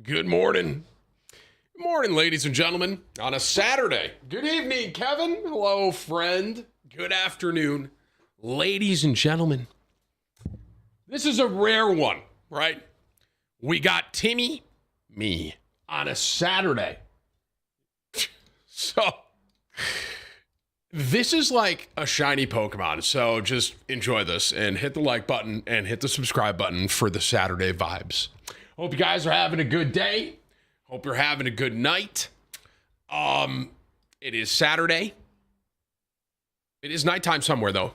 Good morning. Good morning, ladies and gentlemen. On a Saturday. Good evening, Kevin. Hello, friend. Good afternoon, ladies and gentlemen. This is a rare one, right? We got Timmy, me, on a Saturday. So, this is like a shiny Pokemon. So, just enjoy this and hit the like button and hit the subscribe button for the Saturday vibes. Hope you guys are having a good day. Hope you're having a good night. It is Saturday. It is nighttime somewhere, though.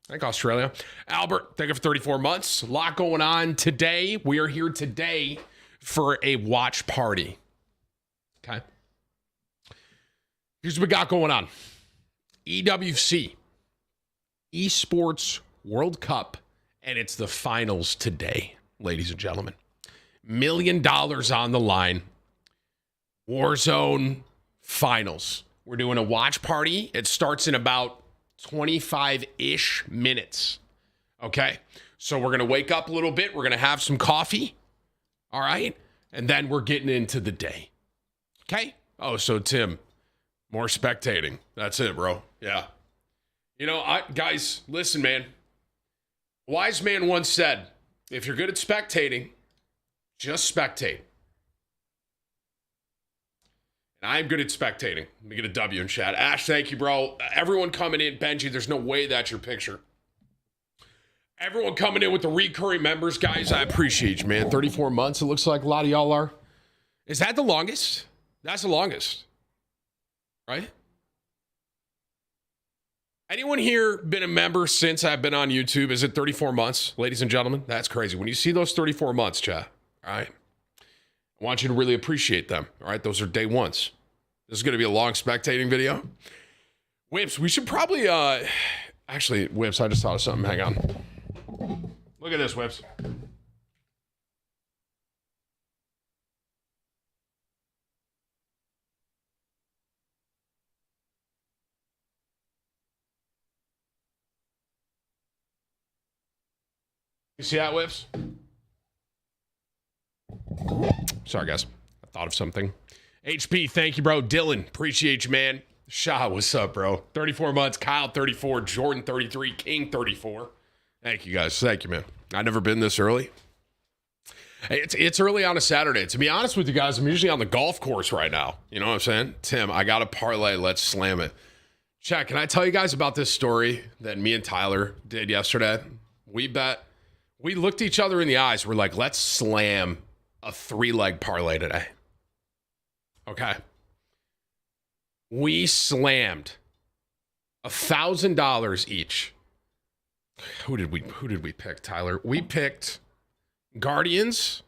I think Australia. Albert, thank you for 34 months. A lot going on today. We are here today for a watch party. Okay. Here's what we got going on. EWC, Esports World Cup, and it's the finals today, ladies and gentlemen. $1 million on the line. Warzone finals. We're doing a watch party. It starts in about 25-ish minutes. Okay? So we're going to wake up a little bit. We're going to have some coffee. All right? And then we're getting into the day. Okay? Oh, so Tim, more spectating. That's it, bro. Yeah. You know, guys, listen, man. A wise man once said, if you're good at spectating, just spectate. And I'm good at spectating. Let me get a W in chat. Ash, thank you, bro. Everyone coming in. Benji, there's no way that's your picture. Everyone coming in with the recurring members, guys, I appreciate you, man. 34 months, it looks like a lot of y'all are. Is that the longest? That's the longest. Right? Anyone here been a member since I've been on YouTube? Is it 34 months, ladies and gentlemen? That's crazy. When you see those 34 months, chat, all right? I want you to really appreciate them, all right? Those are day ones. This is going to be a long spectating video. Whips, we should probably, actually, Whips, I just thought of something. Hang on. Look at this, Whips. You see that, Whips? Sorry, guys. I thought of something. HP, thank you, bro. Dylan, appreciate you, man. Shah, what's up, bro? 34 months. Kyle, 34. Jordan, 33. King, 34. Thank you, guys. Thank you, man. I've never been this early. It's early on a Saturday. To be honest with you guys, I'm usually on the golf course right now. You know what I'm saying? Tim, I got a parlay. Let's slam it. Chat, can I tell you guys about this story that me and Tyler did yesterday? We looked each other in the eyes. We're like, let's slam a 3-leg parlay today. Okay. We slammed $1,000 each. Who did we pick, Tyler? We picked Guardians.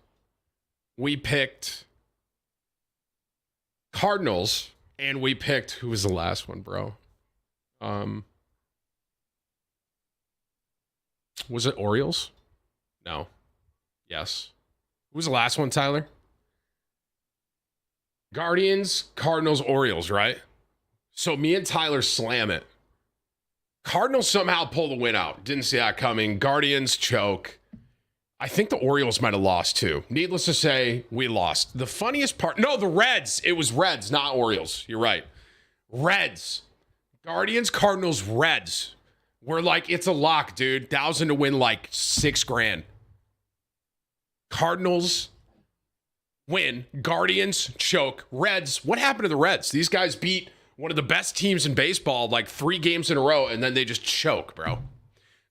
We picked Cardinals. And we picked, who was the last one, bro? Was it Orioles? No. Yes. Who was the last one, Tyler? Guardians, Cardinals, Orioles, right? So me and Tyler slam it. Cardinals somehow pull the win out. Didn't see that coming. Guardians choke. I think the Orioles might have lost too. Needless to say, we lost. The funniest part, no, the Reds. It was Reds, not Orioles. You're right. Reds. Guardians, Cardinals, Reds. We're like, it's a lock, dude. 1,000 to win like $6,000. Cardinals win. Guardians choke. Reds. What happened to the Reds? These guys beat one of the best teams in baseball like 3 games in a row, and then they just choke, bro.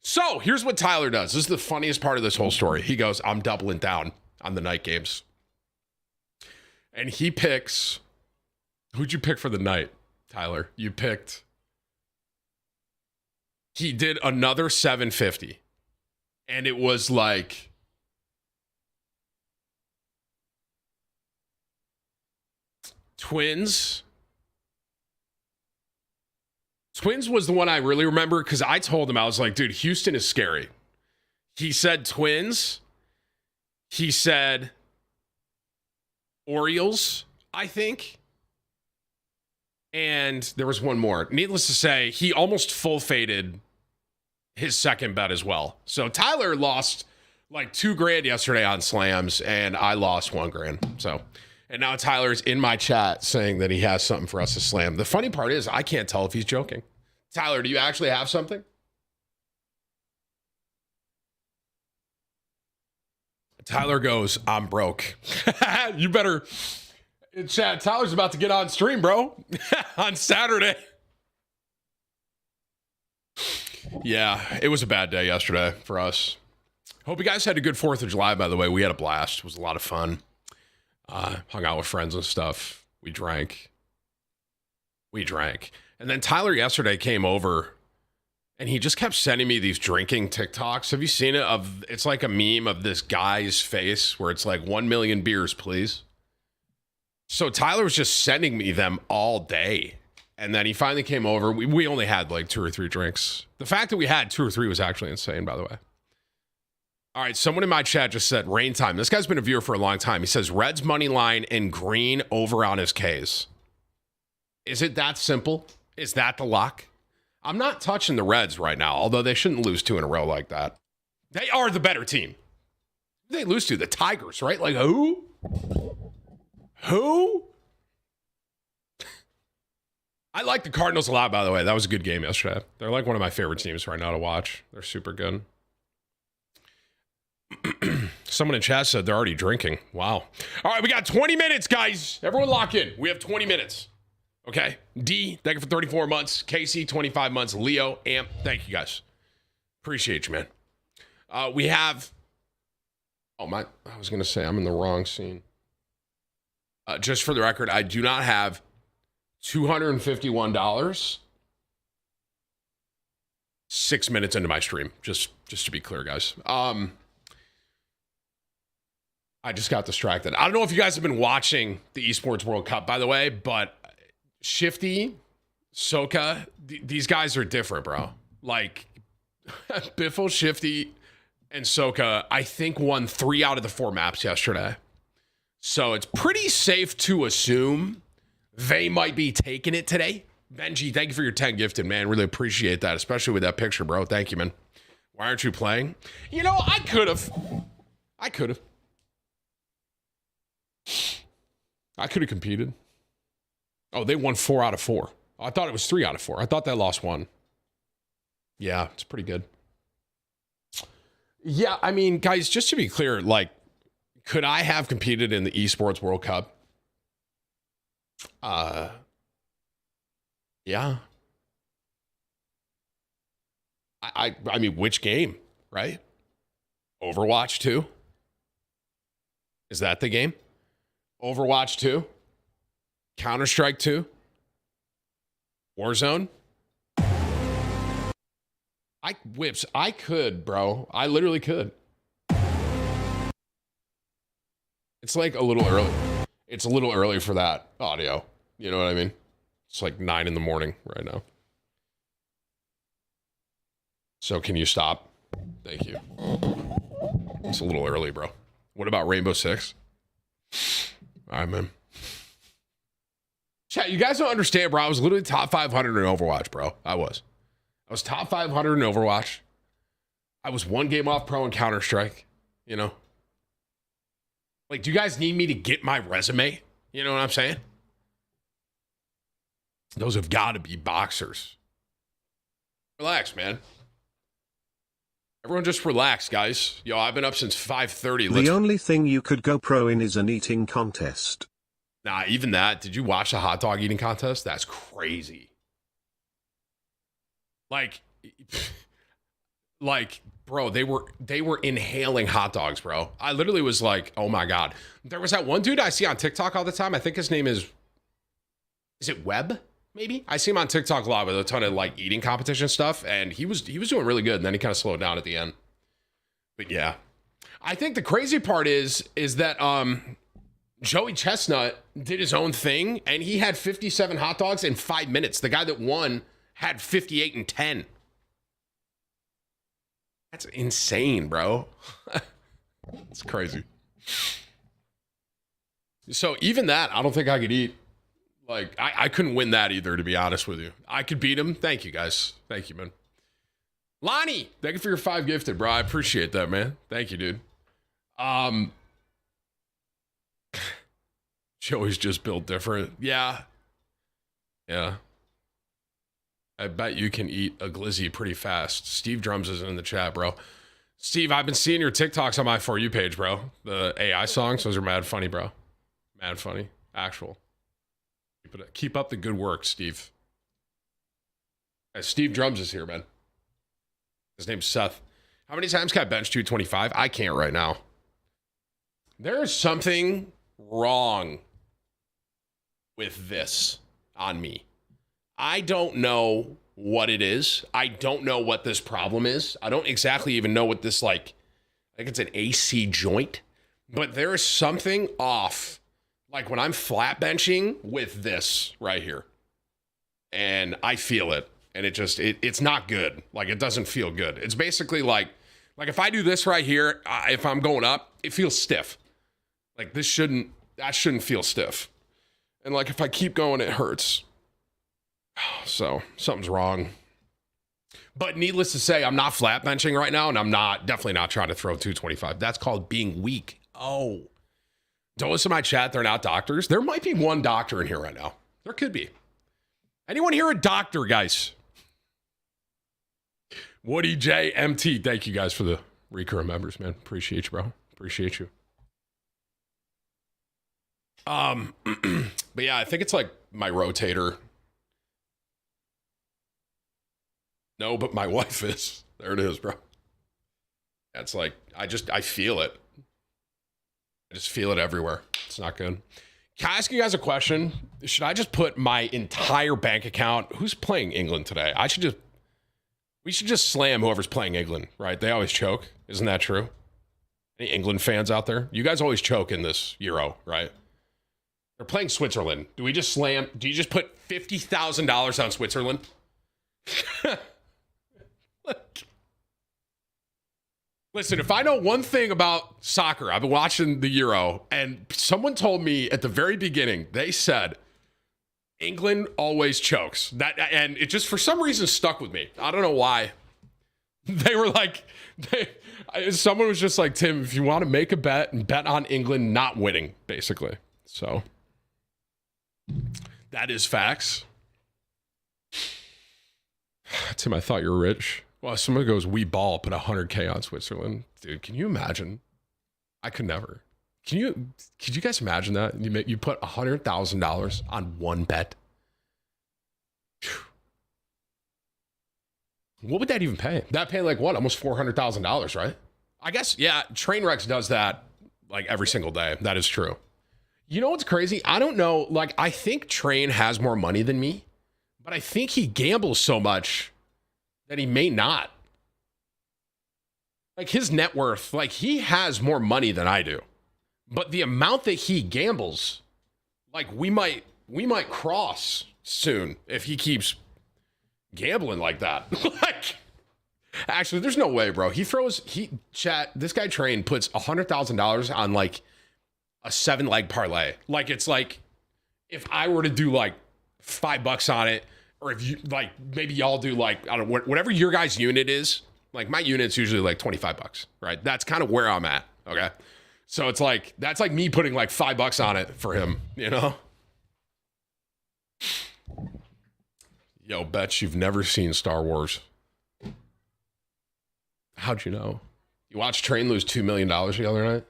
So here's what Tyler does. This is the funniest part of this whole story. He goes, I'm doubling down on the night games. And he picks, who'd you pick for the night, Tyler? You picked, he did another 750. And it was like, Twins was the one I really remember because I told him, I was like, dude, Houston is scary. He said Twins. He said Orioles, I think. And there was one more. Needless to say, he almost full faded his second bet as well. So Tyler lost like $2,000 yesterday on slams, and I lost $1,000. So, and now Tyler's in my chat saying that he has something for us to slam. The funny part is I can't tell if he's joking. Tyler, do you actually have something? Tyler goes, I'm broke. You better. Chat, Tyler's about to get on stream, bro. On Saturday. Yeah, it was a bad day yesterday for us. Hope you guys had a good 4th of July, by the way. We had a blast. It was a lot of fun. Hung out with friends and stuff. We drank. And then Tyler yesterday came over and he just kept sending me these drinking TikToks. Have you seen it? It's like a meme of this guy's face where it's like 1 million beers, please. So Tyler was just sending me them all day. And then he finally came over. We only had like 2 or 3 drinks. The fact that we had 2 or 3 was actually insane, by the way. All right, someone in my chat just said rain time. This guy's been a viewer for a long time. He says Reds money line and green over on his Ks. Is it that simple? Is that the lock? I'm not touching the Reds right now, although they shouldn't lose 2 in a row like that. They are the better team. Who they lose to? The Tigers, right? Like who? Who? I like the Cardinals a lot, by the way. That was a good game yesterday. They're like one of my favorite teams right now to watch. They're super good. Someone in chat said they're already drinking. Wow. All right, we got 20 minutes, guys. Everyone lock in. We have 20 minutes. Okay. D, thank you for 34 months. Casey, 25 months. Leo, Amp, thank you, guys. Appreciate you, man. We have... Oh, I was going to say I'm in the wrong scene. Just for the record, I do not have $251 6 minutes into my stream. Just to be clear, guys. I just got distracted. I don't know if you guys have been watching the Esports World Cup, by the way, but Shifty, Soka, these guys are different, bro. Like, Biffle, Shifty, and Soka, I think won 3 out of the 4 maps yesterday. So it's pretty safe to assume they might be taking it today. Benji, thank you for your 10 gifted, man. Really appreciate that, especially with that picture, bro. Thank you, man. Why aren't you playing? You know, I could have. I could have competed. Oh, they won 4 out of 4. I thought it was 3 out of 4. I thought they lost 1. Yeah, it's pretty good. Yeah, I mean, guys, just to be clear, like, could I have competed in the Esports World Cup? Yeah. I mean, which game, right? Overwatch 2? Is that the game? Overwatch 2? Counter-Strike 2? Warzone? I could, bro. I literally could. It's like a little early. It's a little early for that audio. You know what I mean? It's like 9 in the morning right now. So can you stop? Thank you. It's a little early, bro. What about Rainbow Six? All right, man. Chat, you guys don't understand, bro. I was literally top 500 in Overwatch, bro. I was top 500 in Overwatch. I was 1 game off pro in Counter-Strike, you know? Like, do you guys need me to get my resume? You know what I'm saying? Those have got to be boxers. Relax, man. Everyone just relax, guys. Yo, I've been up since 5:30. The only thing you could go pro in is an eating contest. Nah, even that. Did you watch the hot dog eating contest? That's crazy. Like, bro, they were inhaling hot dogs, bro. I literally was like, oh my God. There was that one dude I see on TikTok all the time. I think his name is it Webb? Maybe I see him on TikTok a lot with a ton of like eating competition stuff, and he was doing really good. And then he kind of slowed down at the end. But yeah, I think the crazy part is that Joey Chestnut did his own thing, and he had 57 hot dogs in 5 minutes. The guy that won had 58 and 10. That's insane, bro. It's crazy. So even that, I don't think I could eat. Like, I couldn't win that either, to be honest with you. I could beat him. Thank you, guys. Thank you, man. Lonnie, thank you for your 5 gifted, bro. I appreciate that, man. Thank you, dude. Joey's just built different. Yeah. Yeah. I bet you can eat a glizzy pretty fast. Steve Drums is in the chat, bro. Steve, I've been seeing your TikToks on my For You page, bro. The AI songs, those are mad funny, bro. Mad funny. Actual. Keep up the good work, Steve. Steve Drums is here, man. His name's Seth. How many times can I bench 225? I can't right now. There is something wrong with this on me. I don't know what it is. I don't know what this problem is. I don't exactly even know what this, like, I think it's an AC joint, but there is something off, like when I'm flat benching with this right here, and I feel it, and it's not good. Like, it doesn't feel good. It's basically like if I do this right here, if I'm going up, it feels stiff. Like, that shouldn't feel stiff. And like, if I keep going, it hurts. So something's wrong. But needless to say, I'm not flat benching right now, and I'm definitely not trying to throw 225. That's called being weak. Oh, don't listen to my chat. They're not doctors. There might be one doctor in here right now. There could be. Anyone here a doctor, guys? Woody J MT. Thank you guys for the recurring members, man. Appreciate you, bro. Appreciate you. But yeah, I think it's like my rotator. No, but my wife is. There it is, bro. That's like, I feel it. I just feel it everywhere. It's not good. Can I ask you guys a question? Should I just put my entire bank account? Who's playing England today? We should just slam whoever's playing England, right? They always choke. Isn't that true? Any England fans out there? You guys always choke in this Euro, right? They're playing Switzerland. Do you just put $50,000 on Switzerland? Listen, if I know one thing about soccer, I've been watching the Euro, and someone told me at the very beginning, they said, England always chokes. And it just, for some reason, stuck with me. I don't know why. They were like, someone was just like, Tim, if you want to make a bet, and bet on England not winning, basically. So, that is facts. Tim, I thought you were rich. Well, someone goes, we ball, put 100K on Switzerland. Dude, can you imagine? I could never. Could you guys imagine that? You put $100,000 on one bet. What would that even pay? That pay like what? Almost $400,000, right? I guess, yeah, Trainwrecks does that like every single day. That is true. You know what's crazy? I don't know. Like, I think Train has more money than me, but I think he gambles so much that he may not. Like, his net worth, like, he has more money than I do. But the amount that he gambles, like, we might cross soon if he keeps gambling like that. Like, actually, there's no way, bro. This guy Train puts $100,000 on like a 7-leg parlay. Like, it's like if I were to do like $5 on it, or if you like, maybe y'all do like, I don't know, whatever your guys' unit is. Like, my unit's usually like $25, right? That's kind of where I'm at. Okay. So it's like, that's like me putting like $5 on it for him, you know? Yo, bet you've never seen Star Wars. How'd you know? You watched Train lose $2 million the other night?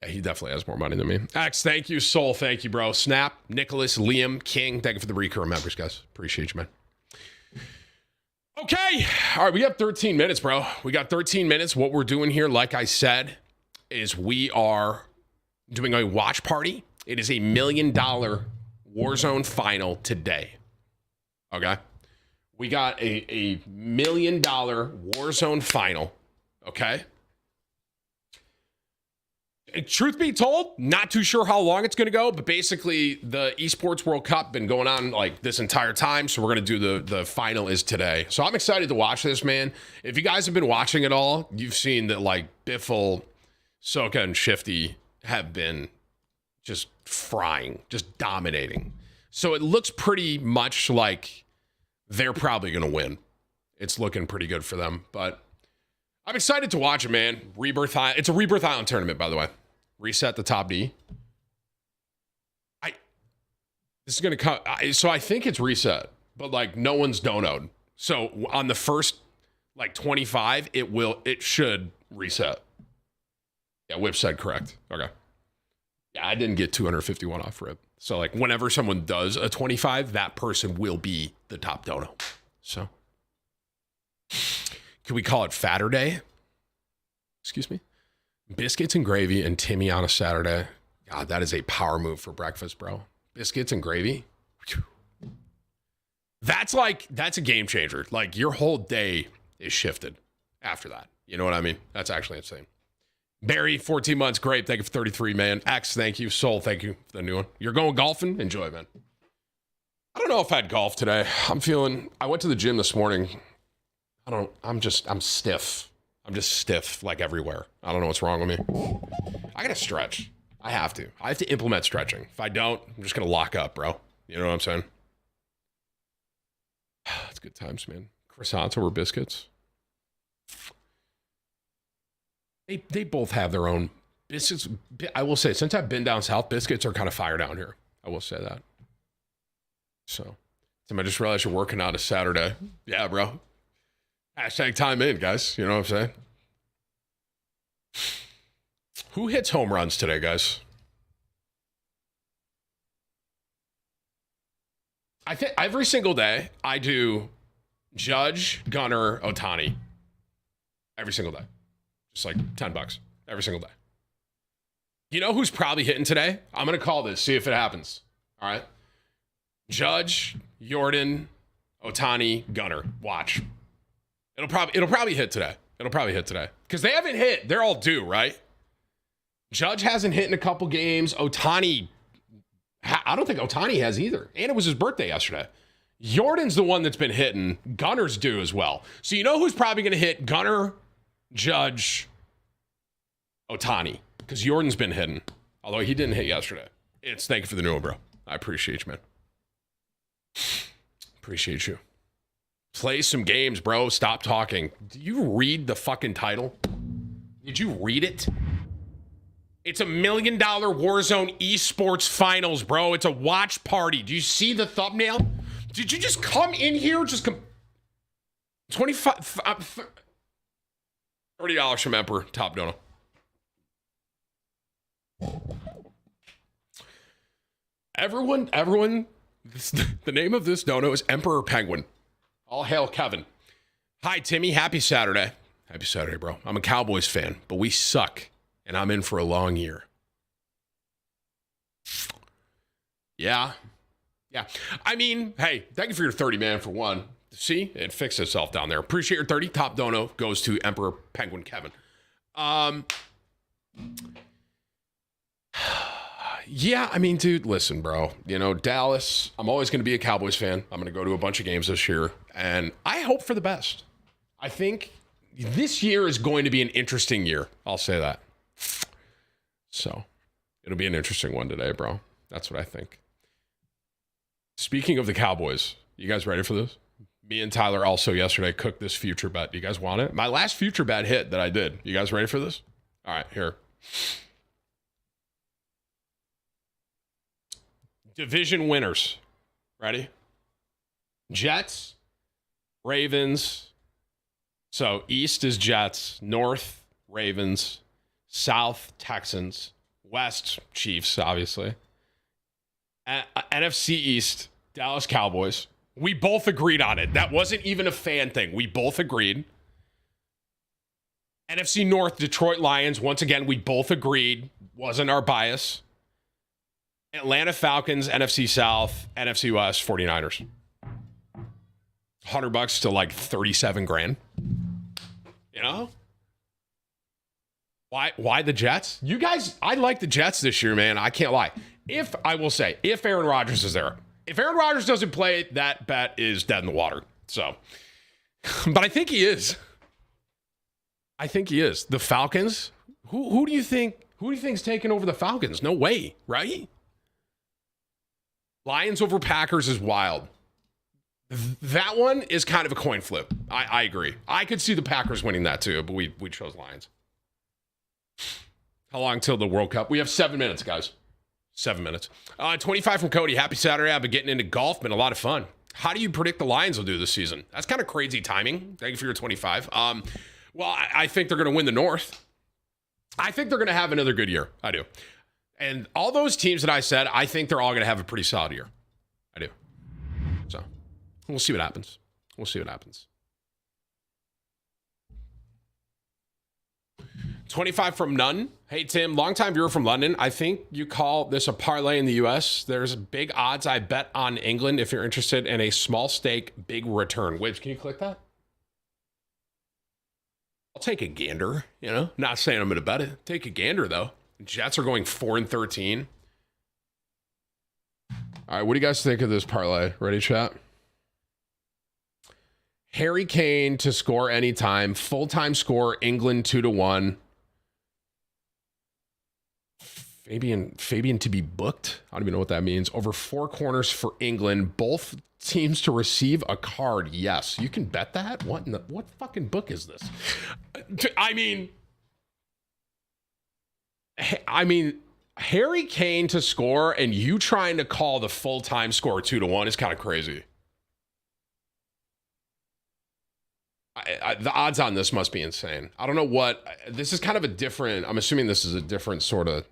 Yeah, he definitely has more money than me. X, thank you. Soul, thank you, bro. Snap, Nicholas, Liam, King, thank you for the recurring members, guys. Appreciate you, man. Okay. All right, we got 13 minutes, bro. We got 13 minutes. What we're doing here, like I said, is we are doing a watch party. It is $1 million Warzone final today. Okay. We got a $1 million Warzone final. Okay. Truth be told, not too sure how long it's going to go, but basically the Esports World Cup been going on like this entire time, so we're going to do the final is today. So I'm excited to watch this, man. If you guys have been watching it all, you've seen that like Biffle, Soka, and Shifty have been just frying, just dominating. So it looks pretty much like they're probably going to win. it's looking pretty good for them. But I'm excited to watch it, man. It's a Rebirth Island tournament, by the way. Reset the top D. This is going to come. So I think it's reset, but like no one's donoed. So on the first like 25, it should reset. Yeah, Whip said correct. Okay. Yeah, I didn't get 251 off Rip. So like whenever someone does a 25, that person will be the top dono. So can we call it Fatter Day? Excuse me. Biscuits and gravy and Timmy on a Saturday. God, that is a power move for breakfast, bro. Biscuits and gravy. Whew. That's a game changer. Like your whole day is shifted after that. You know what I mean? That's actually insane. Barry, 14 months. Great. Thank you for 33, man. X, thank you. Soul, thank you for the new one. You're going golfing? Enjoy, man. I don't know if I had golf today. I went to the gym this morning. I'm stiff. I'm just stiff like everywhere. I don't know what's wrong with me. I got to stretch. I have to implement stretching. If I don't, I'm just going to lock up, bro. You know what I'm saying? It's good times, man. Croissants over biscuits. They both have their own biscuits. I will say, since I've been down south, biscuits are kind of fire down here. I will say that. So, Tim, I just realized you're working out a Saturday. Yeah, bro. Hashtag time in, guys. You know what I'm saying? Who hits home runs today, guys? I think every single day I do Judge, Gunner, Otani. Every single day. Just like $10 every single day. You know who's probably hitting today? I'm going to call this, see if it happens. All right. Judge, Jordan, Otani, Gunner. Watch. It'll probably hit today. Because they haven't hit. They're all due, right? Judge hasn't hit in a couple games. Otani, I don't think Otani has either. And it was his birthday yesterday. Jordan's the one that's been hitting. Gunner's due as well. So you know who's probably going to hit? Gunner, Judge, Otani. Because Jordan's been hitting. Although he didn't hit yesterday. Thank you for the new one, bro. I appreciate you, man. Appreciate you. Play some games, bro. Stop talking. Do you read the fucking title? Did you read it? It's $1 million Warzone Esports Finals, bro. It's a watch party. Do you see the thumbnail? Did you just come in here? 25, $30 from Emperor, top dono. Everyone, the name of this dono is Emperor Penguin. All hail Kevin. Hi, Timmy. Happy Saturday. Happy Saturday, bro. I'm a Cowboys fan, but we suck, and I'm in for a long year. Yeah. I mean, hey, thank you for your 30, man, for one. See, it fixed itself down there. Appreciate your 30. Top dono goes to Emperor Penguin Kevin. Yeah, I mean, dude, listen, bro. You know, Dallas, I'm always going to be a Cowboys fan. I'm going to go to a bunch of games this year, and I hope for the best. I think this year is going to be an interesting year. I'll say that. So, it'll be an interesting one today, bro. That's what I think. Speaking of the Cowboys, you guys ready for this? Me and Tyler also yesterday cooked this future bet. Do you guys want it? My last future bet hit that I did. You guys ready for this? All right, here. Division winners. Ready? Jets, Ravens. So East is Jets, North, Ravens, South, Texans, West, Chiefs, obviously. NFC East, Dallas Cowboys. We both agreed on it. That wasn't even a fan thing. We both agreed. NFC North, Detroit Lions. Once again, we both agreed. Wasn't our bias. Atlanta Falcons, NFC South, NFC West, 49ers. $100 to like 37 grand. You know? Why the Jets? You guys, I like the Jets this year, man. I can't lie. If Aaron Rodgers is there. If Aaron Rodgers doesn't play, that bet is dead in the water. So, but I think he is. The Falcons? Who do you think's taking over the Falcons? No way, right? Lions over Packers is wild. That one is kind of a coin flip. I agree. I could see the Packers winning that too, but we chose Lions. How long till the World Cup? We have 7 minutes, guys. 7 minutes. 25 from Cody. Happy Saturday. I've been getting into golf. Been a lot of fun. How do you predict the Lions will do this season? That's kind of crazy timing. Thank you for your 25. Well, I think they're going to win the North. I think they're going to have another good year. I do. And all those teams that I said, I think they're all going to have a pretty solid year. I do. So we'll see what happens. We'll see what happens. 25 from None. Hey, Tim, longtime viewer from London. I think you call this a parlay in the U.S. There's big odds I bet on England if you're interested in a small stake, big return. Wait, can you click that? I'll take a gander, you know? Not saying I'm going to bet it. Take a gander, though. Jets are going 4-13. All right, what do you guys think of this parlay? Ready, chat? Harry Kane to score anytime. Full-time score, England 2-1. Fabian to be booked. I don't even know what that means. Over 4 corners for England. Both teams to receive a card. Yes, you can bet that. What fucking book is this? I mean, Harry Kane to score and you trying to call the full-time score 2-1 is kind of crazy. The odds on this must be insane. I don't know what. This is kind of a different. I'm assuming this is a different sort of.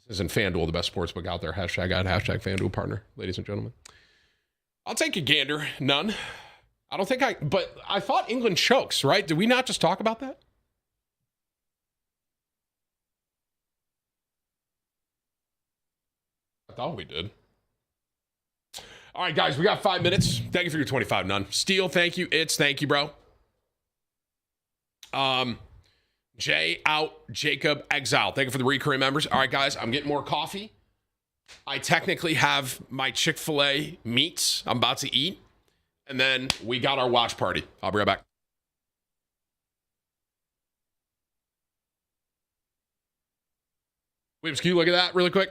This isn't FanDuel, the best sportsbook out there. Hashtag ad, hashtag FanDuel partner, ladies and gentlemen. I'll take a gander. None. I don't think but I thought England chokes, right? Did we not just talk about that? I thought we did. All right, guys, we got 5 minutes. Thank you for your 25, None. Steel, thank you. Thank you, bro. Jay out, Jacob exile. Thank you for the recurring members. All right, guys, I'm getting more coffee. I technically have my Chick-fil-A meats I'm about to eat. And then we got our watch party. I'll be right back. Williams, can you look at that really quick?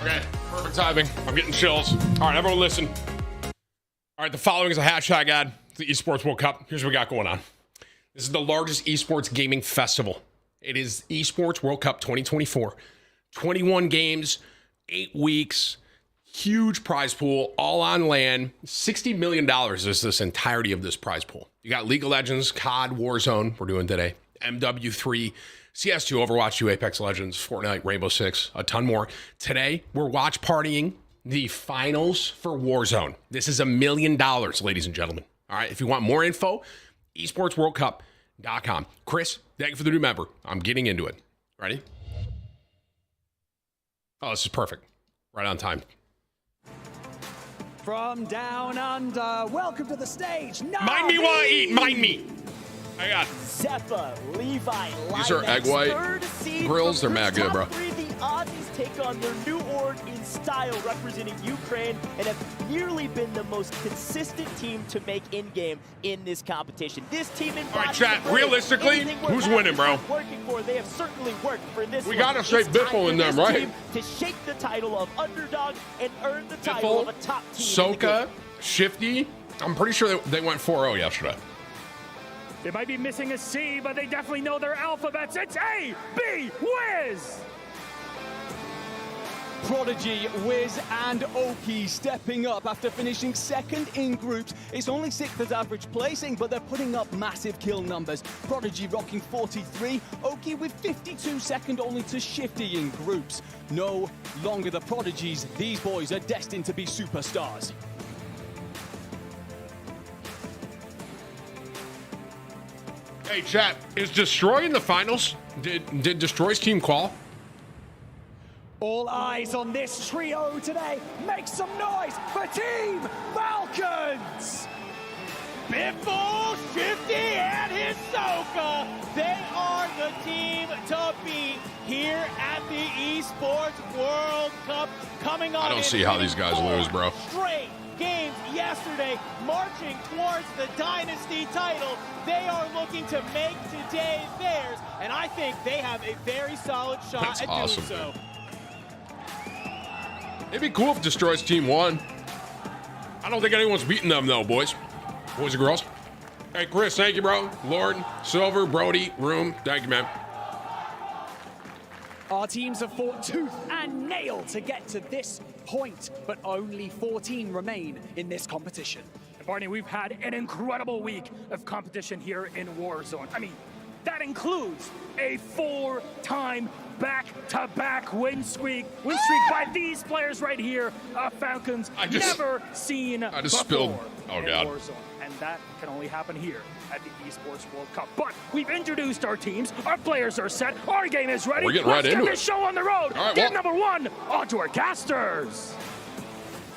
Okay, perfect timing. I'm getting chills. All right, everyone listen. All right, the following is a hashtag ad for the Esports World Cup. Here's what we got going on. This is the largest esports gaming festival. It is Esports World Cup 2024. 21 games, 8 weeks, huge prize pool, all on land. $60 million is this entirety of this prize pool. You got League of Legends, COD, Warzone, we're doing today, MW3, CS2, Overwatch 2, Apex Legends, Fortnite, Rainbow Six, a ton more. Today, we're watch partying the finals for Warzone. This is $1 million, ladies and gentlemen. All right, if you want more info, esportsworldcup.com. Chris, thank you for the new member. I'm getting into it. Ready? Oh, this is perfect. Right on time. From down under, welcome to the stage. Mind me while I eat. Mind me. I got Zeppa, Levi, these are egg white grills. They're mad good, bro. The Aussies take on their new org in style, representing Ukraine, and have nearly been the most consistent team to make in-game in this competition. This team in all right, chat. Realistically, who's winning, bro? Working for, they have certainly worked for this. We gotta say Biffle in them, right? To shake the title of underdog and earn the title of a top team. Soka, Shifty. I'm pretty sure they went 4-0 yesterday. They might be missing a C, but they definitely know their alphabets. It's A, B, Wiz! Prodigy, Wiz, and Oki stepping up after finishing second in groups. It's only 6th as average placing, but they're putting up massive kill numbers. Prodigy rocking 43, Oki with 52, second only to Shifty in groups. No longer the Prodigies, these boys are destined to be superstars. Hey, chat, is Destroy in the finals? Did Destroy's team qual? All eyes on this trio today. Make some noise for Team Falcons! Biffle, Shifty, and Hisoka. They are the team to beat here at the Esports World Cup. Coming on. I don't see how these guys lose, bro. Straight games yesterday, marching towards the Dynasty title. They are looking to make today theirs, and I think they have a very solid shot That's at awesome, doing so. man. It'd be cool if Destroy's team won. I don't think anyone's beating them, though, boys. Boys and girls. Hey, Chris, thank you, bro. Lord, Silver, Brody, Room, thank you, man. Our teams have fought tooth and nail to get to this point, but only 14 remain in this competition. And Barney, we've had an incredible week of competition here in Warzone. I mean, that includes a 4-time back-to-back win streak by these players right here. Falcons never seen I just before spilled. Oh, God. in Warzone. And that can only happen here at the Esports World Cup. But we've introduced our teams, our players are set, our game is ready. We're getting right into Let's it. get this show on the road. All right, Get well, number one onto our casters.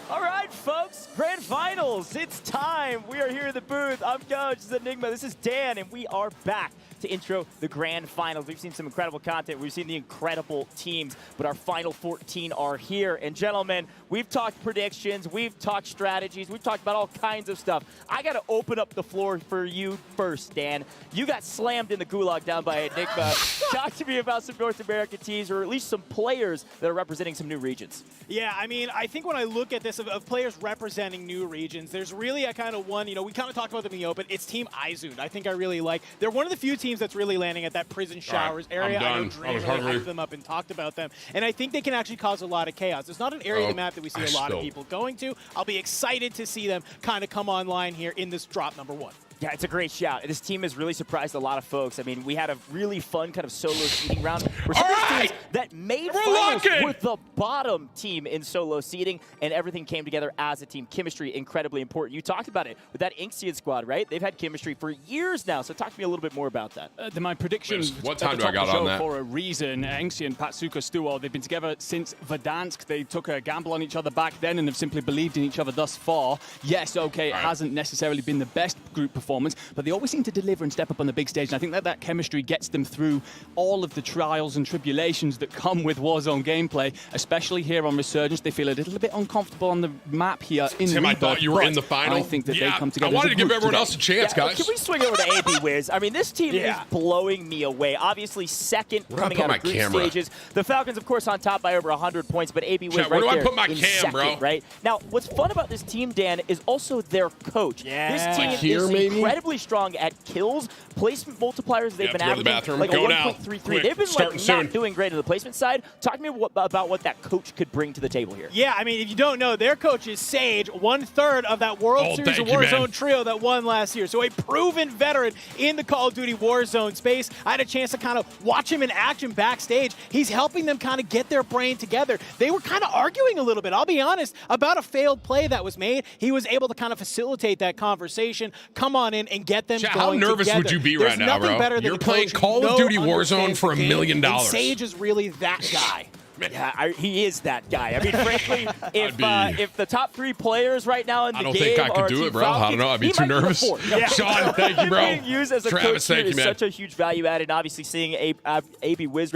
All right, folks, grand finals, it's time. We are here in the booth. I'm Coach, this is Enigma, this is Dan, and we are back to intro the grand finals. We've seen some incredible content, we've seen the incredible teams, but our final 14 are here. And gentlemen, we've talked predictions, we've talked strategies, we've talked about all kinds of stuff. I gotta open up the floor for you first, Dan. You got slammed in the gulag down by Enigma. Talk to me about some North American teams, or at least some players that are representing some new regions. Yeah, I mean, I think when I look at this of players representing new regions, there's really a kind of one, you know, we kind of talked about them in the open. It's Team Izund. I think I really like. They're one of the few teams that's really landing at that prison showers area. I'm I know done. Dream I was really hungry. hyped them up and talked about them. And I think they can actually cause a lot of chaos. It's not an area of the map that we see a lot of people going to. I'll be excited to see them kind of come online here in this drop number one. Yeah, it's a great shout. This team has really surprised a lot of folks. I mean, we had a really fun kind of solo seeding round where some of these teams that made finals were the bottom team in solo seeding, and everything came together as a team. Chemistry, incredibly important. You talked about it with that Inxian squad, right? They've had chemistry for years now, so talk to me a little bit more about that. My prediction What time do I got on that? For a reason, Inxian and Patsuka Stuo, they've been together since Verdansk. They took a gamble on each other back then and have simply believed in each other thus far. Yes, okay, it hasn't necessarily been the best group performance, but they always seem to deliver and step up on the big stage. And I think that chemistry gets them through all of the trials and tribulations that come with Warzone gameplay, especially here on Resurgence. They feel a little bit uncomfortable on the map here in Tim, I Rebirth, thought you were in the final. I think that they come together. I wanted to give everyone today. else a chance, guys. Can we swing over to AB Wiz? I mean, this team is blowing me away. Obviously, second coming out of group stages. The Falcons, of course, on top by over 100 points, but AB Wiz right where do there I put my in cam, second, bro? right? Now, what's fun about this team, Dan, is also their coach. This team here, is maybe? incredibly strong at kills, placement multipliers. They've been averaging like a 1.33. They've been like not doing great on the placement side. Talk to me about what that coach could bring to the table here. Yeah, I mean, if you don't know, their coach is Sage, 1/3 of that World Series of Warzone trio that won last year. So a proven veteran in the Call of Duty Warzone space. I had a chance to kind of watch him in action backstage. He's helping them kind of get their brain together. They were kind of arguing a little bit, I'll be honest, about a failed play that was made. He was able to kind of facilitate that conversation, come on in and get them going How nervous together. would you be There's right now, nothing bro? better than You're a playing coach Call of Duty understands Warzone for $1 the game, million. and Sage is really that guy. Yeah, he is that guy. I mean, frankly, if the top 3 players right now in the game I don't think I could do it, bro. I don't know. I'd be too nervous. Sean, thank you, bro. Being used as a Travis, coach thank you, is man. such a huge value add, and obviously seeing AB Wiz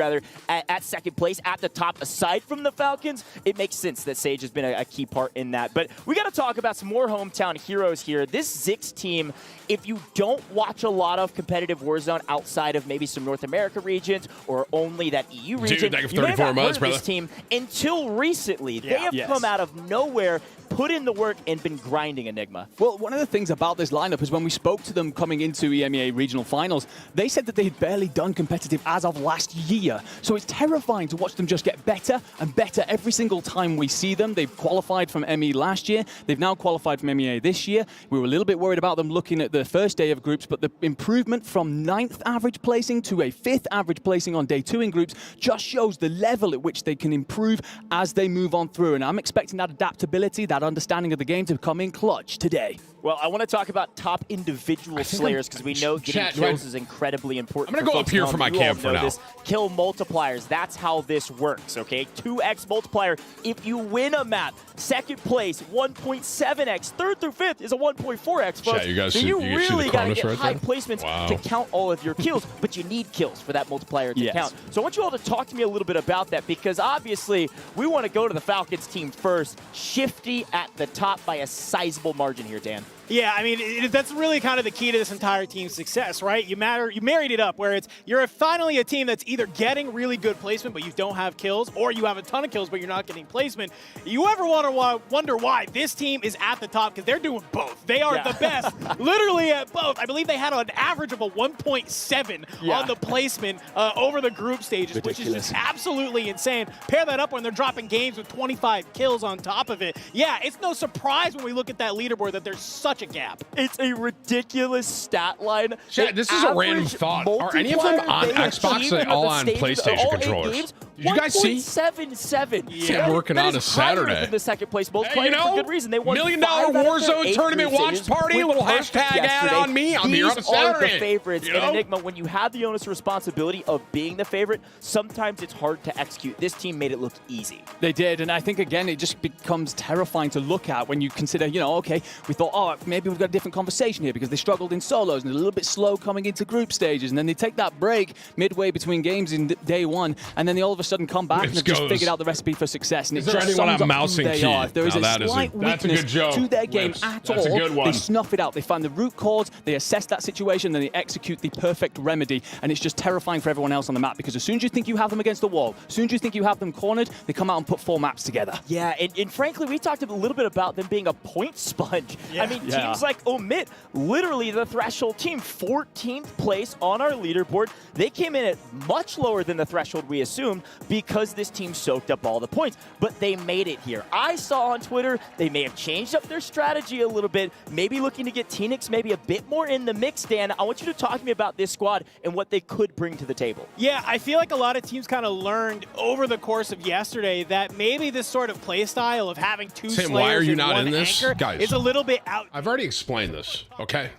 at second place at the top, aside from the Falcons, it makes sense that Sage has been a key part in that. But we got to talk about some more hometown heroes here. This Zix team, if you don't watch a lot of competitive Warzone outside of maybe some North America regions or only that EU region, thank you for you may have 34 not months, heard of this team until recently. They have come out of nowhere, put in the work, and been grinding Enigma. Well, one of the things about this lineup is when we spoke to them coming into EMEA regional finals, they said that they had barely done competitive as of last year. So it's terrifying to watch them just get better and better every single time we see them. They've qualified from ME last year. They've now qualified from MEA this year. We were a little bit worried about them looking at the first day of groups, but the improvement from 9th average placing to a 5th average placing on day 2 in groups just shows the level at which they can improve as they move on through. And I'm expecting that adaptability, that understanding of the game to come in clutch today. Well, I want to talk about top individual slayers because we know getting kills is incredibly important. I'm going to go up here for my cam for now. Kill multipliers, that's how this works, okay? 2x multiplier. If you win a map, second place, 1.7x. Third through fifth is a 1.4x, folks. You guys so you really got to get high placements Wow. to count all of your kills, but you need kills for that multiplier to count. So I want you all to talk to me a little bit about that because obviously we want to go to the Falcons team first. Shifty at the top by a sizable margin here, Dan. Yeah, I mean, that's really kind of the key to this entire team's success, right? You married it up where you're finally a team that's either getting really good placement, but you don't have kills, or you have a ton of kills, but you're not getting placement. You ever wonder why this team is at the top? Because they're doing both. They are the best, literally at both. I believe they had an average of a 1.7 on the placement over the group stages, which is just absolutely insane. Pair that up when they're dropping games with 25 kills on top of it. Yeah, it's no surprise when we look at that leaderboard that there's such a gap. It's a ridiculous stat line. Chat, this is a random thought. Are any of them on Xbox? Are they all on PlayStation controllers? Did you guys see? 1.77. Yeah, working on a Saturday. Than the second place multiplier for good reason. They won $1 million Warzone tournament watch party. A little hashtag ad on me. I'm here on a Saturday. These are the favorites in Enigma. When you have the onus responsibility of being the favorite, sometimes it's hard to execute. This team made it look easy. They did, and I think, again, it just becomes terrifying to look at when you consider, okay, we thought, oh, maybe we've got a different conversation here because they struggled in solos and a little bit slow coming into group stages, and then they take that break midway between games in day 1, and then they all of a sudden come back and have just figured out the recipe for success, and it just sums up who they are. If there is a slight weakness to their game at all, they snuff it out. They find the root cause, they assess that situation, then they execute the perfect remedy, and it's just terrifying for everyone else on the map because as soon as you think you have them against the wall, as soon as you think you have them cornered, they come out and put 4 maps together. Yeah, and frankly, we talked a little bit about them being a point sponge. I mean, teams like Omit, literally the threshold team, 14th place on our leaderboard. They came in at much lower than the threshold we assumed because this team soaked up all the points, but they made it here. I saw on Twitter they may have changed up their strategy a little bit, maybe looking to get Teenix maybe a bit more in the mix. Dan, I want you to talk to me about this squad and what they could bring to the table. Yeah, I feel like a lot of teams kind of learned over the course of yesterday that maybe this sort of play style of having 2 Tim, slayers why are you and not 1 in this? anchor Guys, is a little bit out. I've already explained this, okay?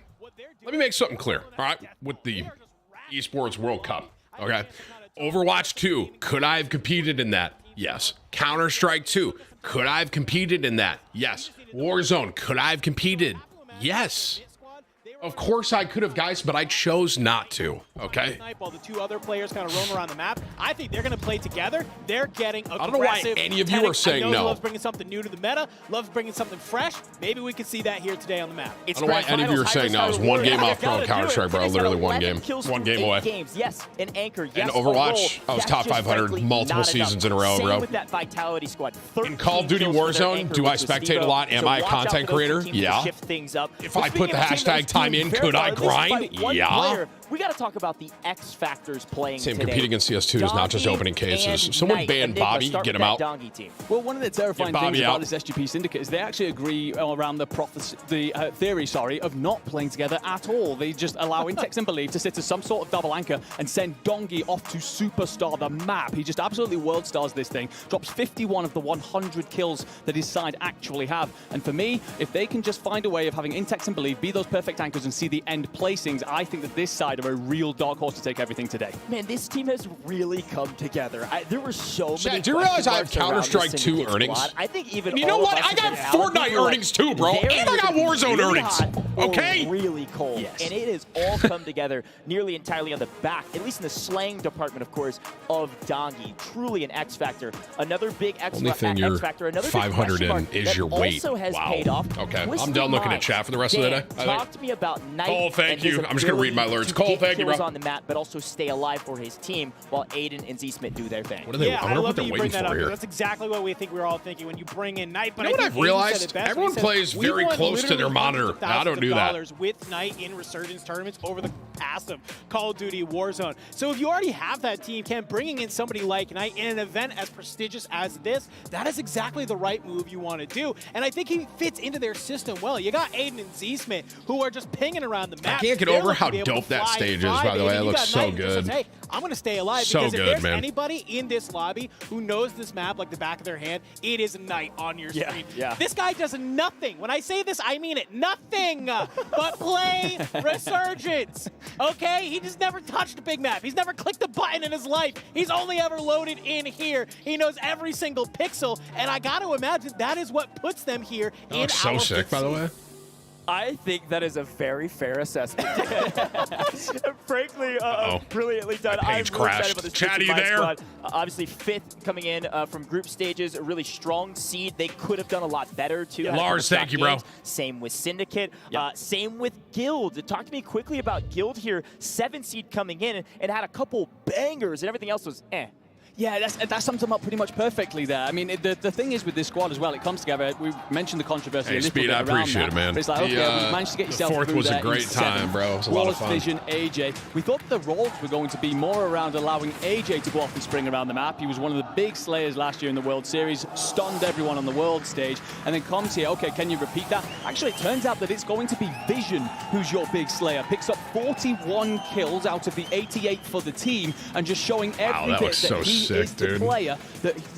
Let me make something clear, all right? With the Esports World Cup, okay? Overwatch 2, could I have competed in that? Yes. Counter-Strike 2, could I have competed in that? Yes. Warzone, could I have competed? Yes. Of course I could have, guys, but I chose not to. Okay. While the two other players kind of roam around the map, I think they're going to play together. They're getting aggressive. I don't know why any of you are saying I know no. Loves bringing something new to the meta. Loves bringing something fresh. Maybe we could see that here today on the map. I don't know why any of you are saying no. I was one game off pro Counter-Strike, bro. Literally one game. One game away. Games. Yes, an anchor. Yes, and Overwatch, I was top 500 multiple seasons in a row, bro. With that Vitality squad. In Call of Duty Warzone, do I spectate a lot? Am I a content creator? Yeah. If I put the hashtag time in, could I grind? Yeah. We got to talk about the X factors playing Same, today. competing against CS2 is not just opening cases. If someone ban Bobby, get him out. Well, one of the terrifying things about this SGP Syndicate is they actually agree around the theory, of not playing together at all. They just allow Intex and Believe to sit as some sort of double anchor and send Dongi off to superstar the map. He just absolutely world stars this thing, drops 51 of the 100 kills that his side actually have. And for me, if they can just find a way of having Intex and Believe be those perfect anchors and see the end placings, I think that this side are a real dark horse to take everything today. Man, this team has really come together. There were so many. Do you realize I have Counter-Strike 2 earnings? Squad. I think even you know what? I got Fortnite earnings too, bro. And I got Warzone earnings. Okay? Really cold. Yes. And it has all come together nearly entirely on the back, at least in the slaying department, of course, of Dongi. Truly an X factor. Another big X factor. Another 500 in is your weight. Also has paid off. Okay, I'm done looking at chat for the rest of the day. Talk to me about Knight. Cole, thank you. I'm just going to read my alerts. Cole, thank you, bro. On the map, but also stay alive for his team while Aiden and Z-Smith do their thing. What are they? Yeah, I wonder love what they're that you waiting bring that for up. here. That's exactly what we think we're all thinking when you bring in Knight. But You know what I've realized? Everyone plays very close to their monitor. I don't do that. With Knight in Resurgence tournaments over the past of Call of Duty Warzone. So if you already have that team, Ken, bringing in somebody like Knight in an event as prestigious as this, that is exactly the right move you want to do. And I think he fits into their system well. You got Aiden and Z-Smith who are just pinging around the map. I can't get over how dope that stage is, by the way. It looks so good. Says, hey, I'm going to stay alive because if there's anybody in this lobby who knows this map like the back of their hand, it is Knight on your screen. Yeah. This guy does nothing. When I say this, I mean it. Nothing but play Resurgence. Okay? He just never touched a big map. He's never clicked a button in his life. He's only ever loaded in here. He knows every single pixel, and I got to imagine that is what puts them here in our so sick, by the way. I think that is a very fair assessment. Frankly, brilliantly done. My page crashed. Chat, are you there? Squad. Obviously, fifth coming in from group stages, a really strong seed. They could have done a lot better, too. Yeah. Lars, thank you, bro. Same with Syndicate. Same with Guild. Talk to me quickly about Guild here. 7 seed coming in and had a couple bangers, and everything else was eh. Yeah, that sums them up pretty much perfectly there. I mean, the thing is with this squad as well, it comes together. We mentioned the controversy. Hey, Speed, I appreciate it, man. But it's like, okay, we managed to get yourself through. The fourth was a great time, bro. It was a lot of fun. Vision, AJ. We thought the roles were going to be more around allowing AJ to go off and spring around the map. He was one of the big slayers last year in the World Series, stunned everyone on the world stage, and then comes here, okay, can you repeat that? Actually, it turns out that it's going to be Vision who's your big slayer. Picks up 41 kills out of the 88 for the team, and just showing every bit that he is the player.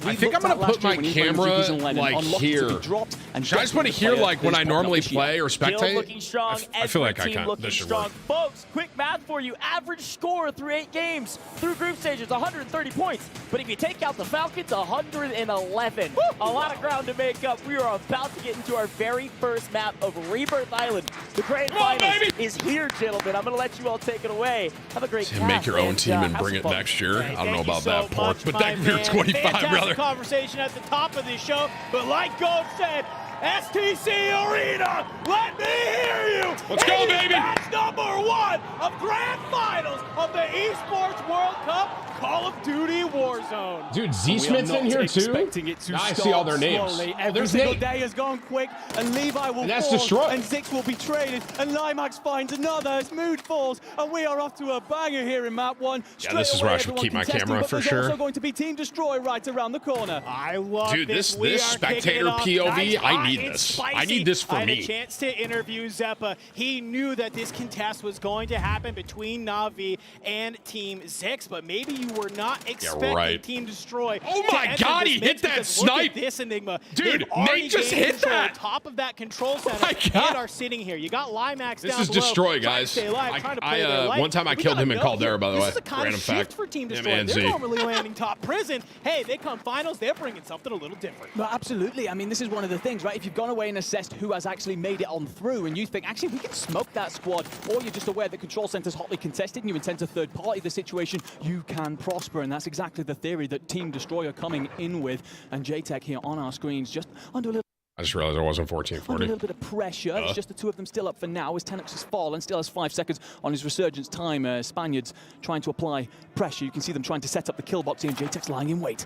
I think I'm going to put my camera like here. Should I just put it here like when I normally play or spectate? Looking strong, I feel like I can. This should work. Folks, quick math for you. Average score through 8 games, through group stages, 130 points. But if you take out the Falcons, 111. Woo! A lot of ground to make up. We are about to get into our very first map of Rebirth Island. The grand finals is here, gentlemen. I'm going to let you all take it away. Have a great time. Make your own team and bring it next year. I don't know about that, Pork, but thank you for 25, fantastic brother. Conversation at the top of this show, but like Gold said, STC Arena, let me hear you. Let's go, baby. Match number 1 of Grand Finals of the Esports World Cup, Call of Duty Warzone. Dude, Z-Smith's in here too? I see all their names. Slowly. Every single day has gone quick, and Levi will fall, destroyed. and Zix will be traded, and Limax finds another as Mood falls, and we are off to a banger here in map 1. Yeah, this is where I should keep my camera for sure. There's also going to be Team Destroy right around the corner. I love Dude, this spectator POV, I need this. I need this for me. I had a chance to interview Zeppa. He knew that this contest was going to happen between Na'Vi and Team Zix, but maybe you were not expecting right. Team Destroy. Oh to my enter God, this he mix hit that because look at snipe. this Enigma. Dude, They've already Nate just gained hit control that. top of that control center my God. and are sitting here. You got Limax This down is below, Destroy, trying to guys. stay alive, trying to play their life. One time I We killed gotta him in know Caldera, here, by the way. This is a kind Random of shift fact. for Team Him Destroy. and They're Z. normally landing top prison. Hey, they come finals, they're bringing something a little different. Well, absolutely. I mean, this is one of the things, right? If you've gone away and assessed who has actually made it on through, and you think, actually, we can smoke that squad, or you're just aware that control center's hotly contested, and you intend to third-party the situation, you can prosper, and that's exactly the theory that Team Destroy are coming in with. And JTech here on our screens, just under a little. I just realized it wasn't Under a 1440. little bit of pressure. It's just the two of them still up for now as Tennox has fallen, still has 5 seconds on his resurgence time. Spaniards trying to apply pressure. You can see them trying to set up the kill box here, and JTech's lying in wait.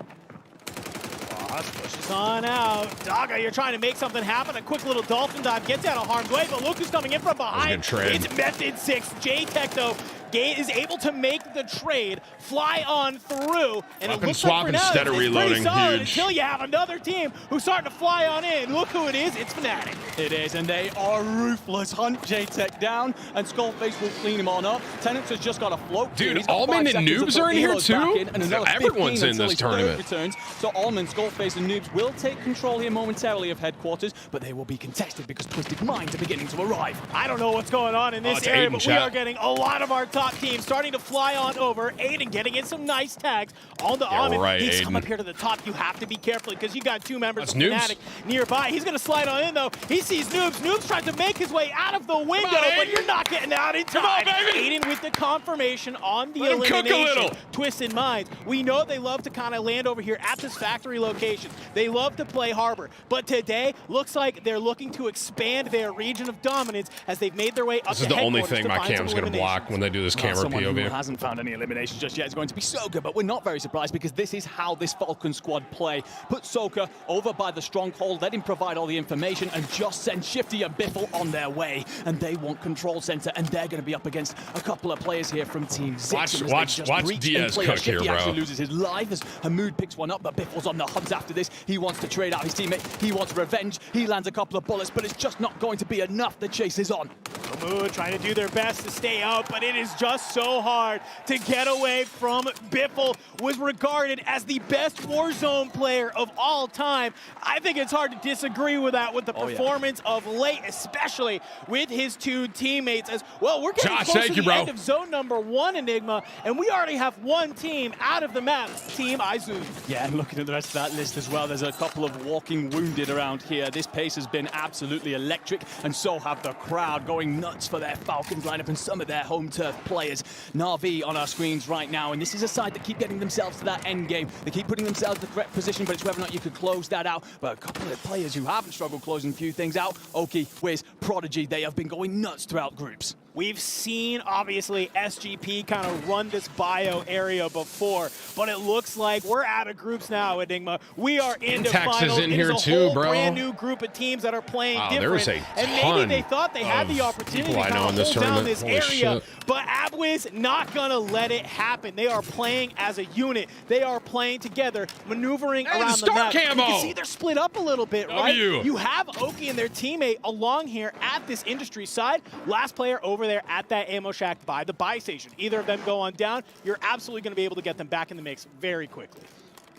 Pushes on out. Daga, you're trying to make something happen. A quick little dolphin dive gets out of harm's way, but look who's coming in from behind. It's Method 6. JTech, though, is able to make the trade, fly on through, and Weapon it looks swap like for now instead of it's pretty reloading, solid huge. until you have another team who's starting to fly on in. Look who it is. It's Fnatic. It is, and they are ruthless. Hunt JTech down, and Skullface will clean him on up. Tennox has just got a float. Dude, He's got Allman 5 and seconds to Noobs put are in here Helos back too? in, and another Everyone's 15 in until this his third tournament. returns. So Allman, Skullface, and Noobs will take control here momentarily of headquarters, but they will be contested because Twisted Minds are beginning to arrive. I don't know what's going on in this it's area, Aiden, but we chat. are getting a lot of our top teams starting to fly on over. Aiden getting in some nice tags on the Almond. right, He's come Aiden. up here to the top. You have to be careful because you got 2 members That's of Noobs. Fnatic nearby. He's going to slide on in, though. He sees Noobs. Noobs tries to make his way out of the window, but you're not getting out in time. baby. Aiden with the confirmation on the Let him cook a elimination. little. Twisted Minds. We know they love to kind of land over here at this factory location. They love to play Harbor. But today, looks like they're looking to expand their region of dominance as they've made their way up This to is the only headquarters thing to my find some cam's going to eliminations. block when they do this camera Someone who POV. hasn't found any eliminations just yet is going to be Soka, but we're not very surprised because this is how this Falcon squad play. Put Soka over by the stronghold, let him provide all the information, and just send Shifty and Biffle on their way. And they want control center, and they're going to be up against a couple of players here from Team 6. Watch Diaz cook here, Shifty bro. actually loses his life as Hamoud picks one up, but Biffle's on the hunt after this. He wants to trade out his teammate. He wants revenge. He lands a couple of bullets, but it's just not going to be enough. The chase is on. Hamoud trying to do their best to stay out, but it is just so hard to get away from Biffle. Was regarded as the best Warzone player of all time. I think it's hard to disagree with that with the performance of late, especially with his 2 teammates. As well, we're getting Josh, close thank to you, the bro. end of zone number 1, Enigma, and we already have 1 team out of the map, Team Izu. Yeah, and looking at the rest of that list as well, there's a couple of walking wounded around here. This pace has been absolutely electric, and so have the crowd going nuts for their Falcons lineup and some of their home turf players. Na'Vi on our screens right now, and this is a side that keep getting themselves to that end game. They keep putting themselves in the correct position, but it's whether or not you could close that out. But a couple of players who haven't struggled closing a few things out, Oki, Wiz, Prodigy, they have been going nuts throughout groups. We've seen, obviously, SGP kind of run this bio area before, but it looks like we're out of groups now, Enigma. We are into Intex finals. is in It here a too, whole bro. brand new group of teams that are playing Wow, different. there is a and maybe ton they thought they had the of opportunity to people I know kind in of this hold down tournament. this Holy area, shit. but Abwiz not gonna let it happen. They are playing as a unit. They are playing together, maneuvering Hey, the around the start map. You camo. can see they're split up a little bit, right? W. You have Oki and their teammate along here at this industry side. Last player over there at that ammo shack by the buy station. Either of them go on down, you're absolutely going to be able to get them back in the mix very quickly.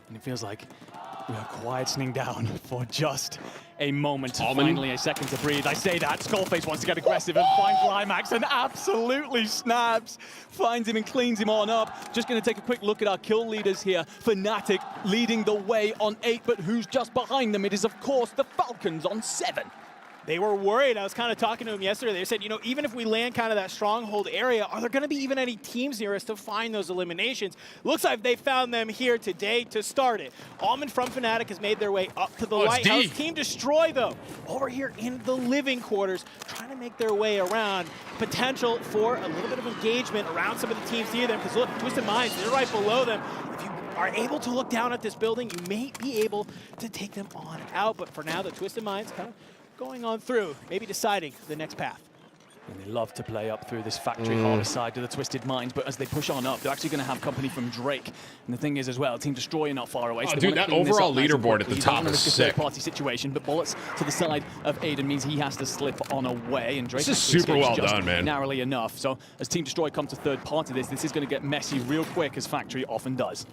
And it feels like we are quietening down for just a moment. Almond. Finally, a second to breathe. I say that. Skullface wants to get aggressive and finds Limax and absolutely snaps. Finds him and cleans him on up. Just going to take a quick look at our kill leaders here. Fnatic leading the way on 8, but who's just behind them? It is, of course, the Falcons on 7. They were worried. I was kind of talking to them yesterday. They said, you know, even if we land kind of that stronghold area, are there going to be even any teams near us to find those eliminations? Looks like they found them here today to start it. Almond from Fnatic has made their way up to the Lighthouse. D. Team Destroy, though, over here in the living quarters, trying to make their way around. Potential for a little bit of engagement around some of the teams near them, because look, Twisted Minds, they're right below them. If you are able to look down at this building, you may be able to take them on out. But for now, the Twisted Minds kind of going on through, maybe deciding the next path. And they love to play up through this factory harvest side to the Twisted Minds, but as they push on up, they're actually going to have company from Drake. And the thing is as well, Team Destroyer not far away. So dude, that overall leaderboard at the top is sick. Party situation, but bullets to the side of Aiden means he has to slip on away, and Drake this is super well done, man. Narrowly enough. So as Team Destroy come to third part of this is going to get messy real quick, as Factory often does.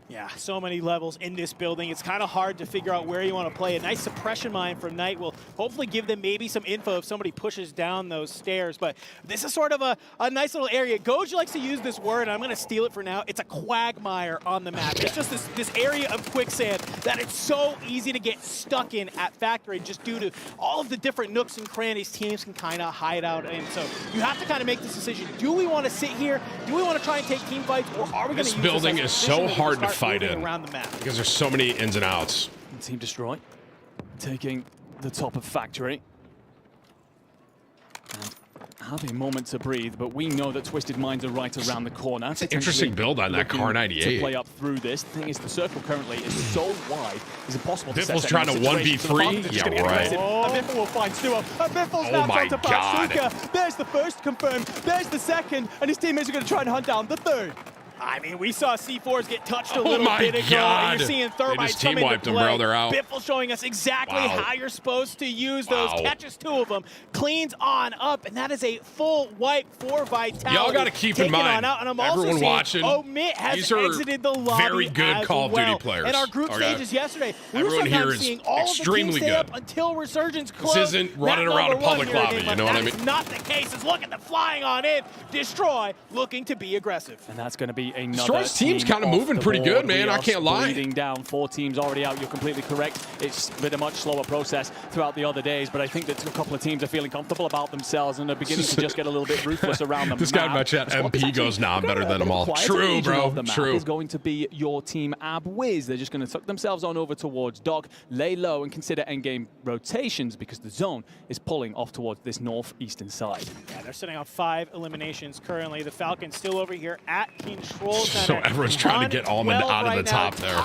Yeah, so many levels in this building. It's kind of hard to figure out where you want to play. A nice suppression mine from Knight will hopefully give them maybe some info if somebody pushes down those stairs. But this is sort of a nice little area. Goj likes to use this word, and I'm going to steal it for now. It's a quagmire on the map. It's just this area of quicksand that it's so easy to get stuck in at Factory just due to all of the different nooks and crannies teams can kind of hide out in. So you have to kind of make this decision. Do we want to sit here? Do we want to try and take team fights? Or are we going to use this building is so hard to fight in around the map? because there's so many ins and outs. And Team Destroy taking the top of Factory. And having a moment to breathe, but we know that Twisted Minds are right around the corner. It's an interesting build on that Car 98. To play up through this. The thing is, the circle currently is so wide, it's impossible to set Biffle's trying to 1v3? Yeah, right. And Biffle will find Stuo. And Biffle's now my going to God. Bazooka. There's the first confirmed. There's the second. And his teammates are going to try and hunt down the third. I mean, we saw C4s get touched a little bit ago, and you're seeing Thermites come into play. Bro. They're out. Biffle showing us exactly how you're supposed to use those. Catches 2 of them, cleans on up, and that is a full wipe for Vitality. Y'all got to keep in mind, and I'm everyone also watching, Omit has these are exited the lobby very good as Call of well. Duty players. In our group stages yesterday, we were Everyone here sometimes is seeing all of the extremely teams stay good. up until Resurgence closed. This isn't running around a public lobby, you know what I mean? That's not the case. It's look at them flying on in. Destroy looking to be aggressive. And that's going to be another Destroy's team's kind of off moving the pretty board. good, man. We I are can't lie. Bleeding down, 4 teams already out. You're completely correct. It's been a much slower process throughout the other days, but I think that a couple of teams are feeling comfortable about themselves and are beginning to just get a little bit ruthless around them. This guy much at MP goes, nah, I'm better than them all. True, bro. True. Is going to be your team Abwiz. They're just going to tuck themselves on over towards Doc, lay low, and consider endgame rotations because the zone is pulling off towards this northeastern side. Yeah, they're sitting on 5 eliminations currently. The Falcons still over here at Control Center. So everyone's trying to get Almond out of the top there.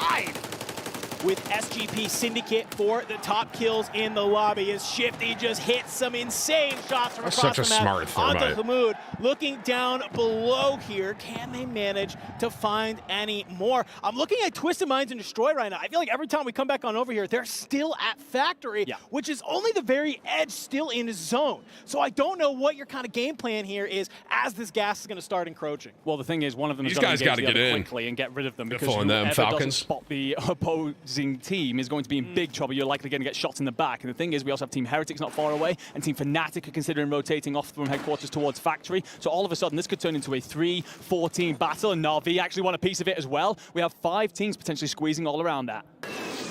With SGP Syndicate for the top kills in the lobby as Shifty just hits some insane shots from across the map onto Hamoud. Looking down below here, can they manage to find any more? I'm looking at Twisted Minds and Destroy right now. I feel like every time we come back on over here, they're still at Factory, which is only the very edge still in zone. So I don't know what your kind of game plan here is as this gas is going to start encroaching. Well, the thing is, one of them is going to get in quickly and get rid of them because whoever doesn't spot the opposing team is going to be in big trouble. You're likely going to get shots in the back. And the thing is, we also have Team Heretics not far away, and Team Fnatic are considering rotating off from headquarters towards Factory. So all of a sudden, this could turn into a 3-4 team battle, and Na'Vi actually want a piece of it as well. We have 5 teams potentially squeezing all around that.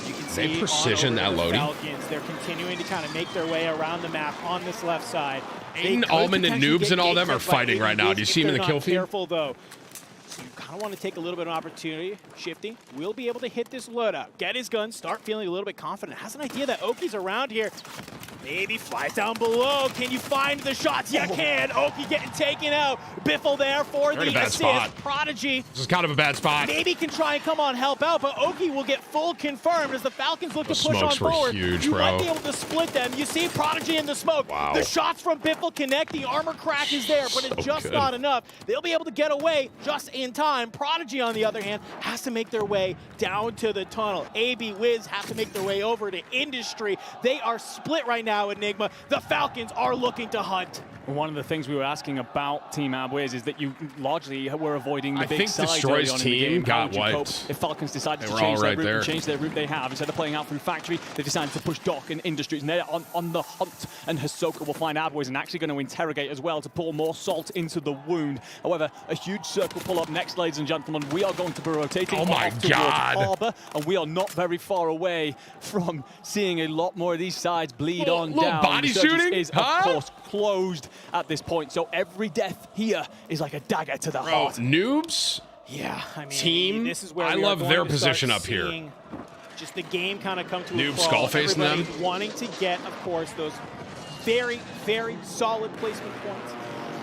You can see precision that loading. Falcons, they're continuing to kind of make their way around the map on this left side. Aiden, Almond, and Noobs and all them are fighting right now. Do you see them in the kill feed? Careful though. So you kind of want to take a little bit of opportunity. Shifty will be able to hit this loadout, get his gun, start feeling a little bit confident. Has an idea that Oki's around here. Maybe flies down below. Can you find the shots? You can. Oki getting taken out. Biffle there for the assist. Spot. Prodigy. This is kind of a bad spot. Maybe can try and come on help out, but Oki will get full confirmed as the Falcons look to push on forward. Huge, you bro. might be able to split them. You see Prodigy in the smoke. Wow. The shots from Biffle connect. The armor crack is there, but it's just not enough. They'll be able to get away just in time. Prodigy, on the other hand, has to make their way down to the tunnel. AB Wiz have to make their way over to Industry. They are split right now, Enigma. The Falcons are looking to hunt. One of the things we were asking about Team Abwiz is that you largely were avoiding the big sides. I think Destroy's team got wiped. If Falcons decided to change their route and change their route they have, instead of playing out through Factory, they decided to push Doc and Industries, and they're on the hunt. And Hisoka will find Abwiz and actually going to interrogate as well to pour more salt into the wound. However, a huge circle pull up next, ladies and gentlemen. We are going to be rotating off towards Harbor, and we are not very far away from seeing a lot more of these sides bleed on down. Body shooting is, of course, closed at this point, so every death here is like a dagger to the heart. Noobs, yeah, I mean, team, this is where I love their position up here. Just the game kind of come to Noob a crawl. skull facing them. Wanting to get, of course, those very, very solid placement points.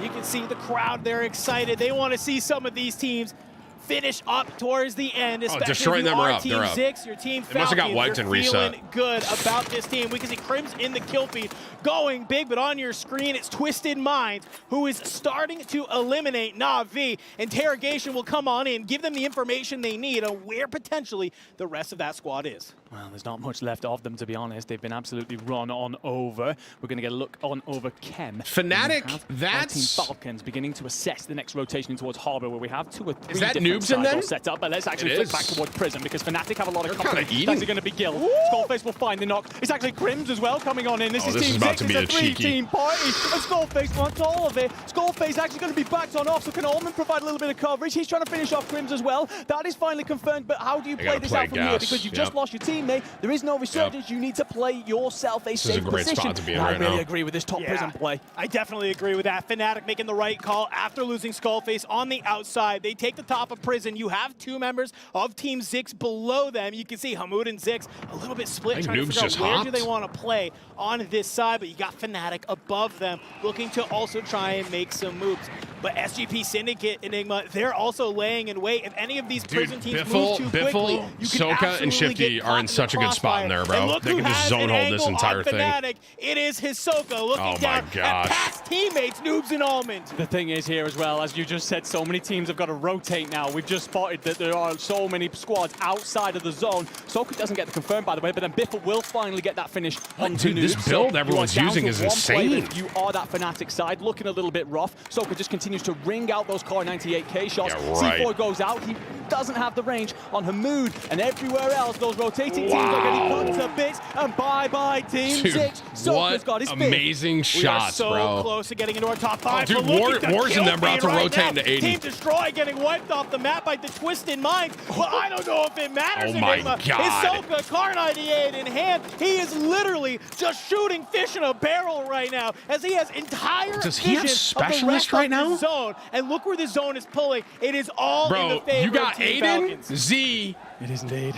You can see the crowd, they're excited. They want to see some of these teams finish up towards the end, especially destroying if you them are are up. Team They're up. 6, your Team They must have got Falcons, wiped you're and reset. feeling good about this team. We can see Crims in the kill feed going big, but on your screen, it's Twisted Minds, who is starting to eliminate Na'Vi. Interrogation will come on in, give them the information they need on where potentially the rest of that squad is. Well, there's not much left of them, to be honest. They've been absolutely run on over. We're going to get a look on over Chem. Fnatic, We have our that's- Team Falcons beginning to assess the next rotation towards Harbor, where we have 2 or 3 Is that different noobs in sides all them? set up. But let's actually It flip is. back towards Prison, because Fnatic have a lot of They're kinda company. eating. That's going to be Gil. Skullface will find the knock. It's actually Crims as well coming on in. This Oh, is this Team is about 6. to be It's a a cheeky. 3-team party, and Skullface wants all of it. Skullface actually going to be backed on off, so can Allman provide a little bit of coverage? He's trying to finish off Crims as well. That is finally confirmed, but how do you They play gotta this play out from here? gas. Because you've Yep. just lost your teammate. There is no resurgence. You need to play yourself a safe is a great position. spot to be in And right I really now. agree with this top Prison play. I definitely agree with that. Fnatic making the right call after losing Skullface on the outside. They take the top of Prison. You have 2 members of Team 6 below them. You can see Hamoud and Zix a little bit split, I think trying to Noobs figure out just where do hopped. they want to play on this side, but you got Fnatic above them, looking to also try and make some moves. But SGP Syndicate, Enigma, they're also laying in wait. If any of these Prison teams move too quickly, you can Soka, and absolutely Shifty get are caught in such a good spot in there, crossfire. bro. And look They who can just has zone an hold this angle entire on thing. Fnatic. It is Hisoka looking Oh my down gosh. at past teammates, Noobs and Almond. The thing is here as well, as you just said, so many teams have got to rotate now. We've just spotted that there are so many squads outside of the zone. Soka doesn't get the confirm, by the way, but then Biffle will finally get that finish on Dude, this Noobs. build So everyone's you are down using to is one player. insane. You are that Fnatic side, looking a little bit rough. Soka just continues to ring out those core 98k shots. Yeah, right. C4 goes out. He doesn't have the range on Hamoud, and everywhere else, those rotating teams are getting put to bits. And bye-bye, Team Dude, 6. Soka's what got his pick. amazing We are shots, so bro. close to getting into our top 5. dude, but look War- at the Wars kill in them about feed to right rotate now. into 80. Team Destroy getting wiped off the map by the Twisted Minds. But I don't know if it matters. Oh my Enigma. God. Hisoka, Car 98 in hand. He is literally just shooting fish in a barrel right now, as he has entire Does he have vision of the specialist rest right of the now? zone. And look where the zone is pulling. It is all in the Bro, favor you got of Team Aiden, Falcons. Z. It is indeed.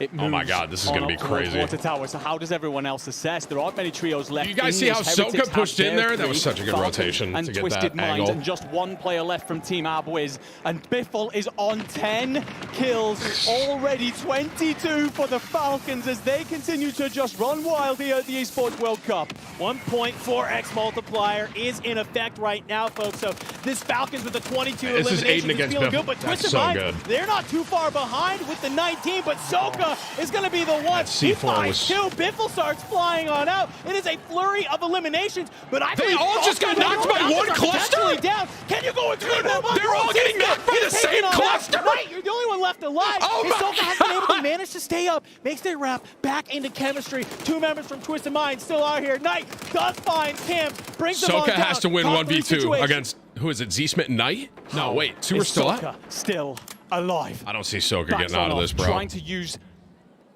It Oh my moves God, this is on gonna be up towards crazy. Water Tower. So how does everyone else assess? There aren't many trios left. You guys in see how this. Heretics Soka have pushed in their there? That was three, such a good Falcons rotation and to get Twisted that Minds, angle. and just one player left from Team Abwiz. And Biffle is on 10 kills, already 22 for the Falcons as they continue to just run wild here at the Esports World Cup. 1.4x multiplier is in effect right now, folks. So this Falcons with the 22 This is eliminations Aiden against feeling Biffle. good, but That's Twisted so Minds, good. they're not too far behind with the 19, but Soka is going to be the one. That He C4 finds was- 2. Biffle starts flying on out. It is a flurry of eliminations, but I They believe all just got knocked by one cluster? potentially down. Can you go and turn them up? They're all getting knocked by He's the taking same on cluster? that. Right, you're the only one left alive. Oh And my Soka has been able to God. manage to stay up, makes their wrap back into chemistry. 2 members from Twisted Minds still are here. Knight does find Camp, brings them on Soka down. has to win Top 3 1v2 situation. against, who is it, Z-Smith and Knight? No, wait, 2 are Is still Soka up? still alive? I don't see Soka Backs getting out on of off, this, bro. Trying to use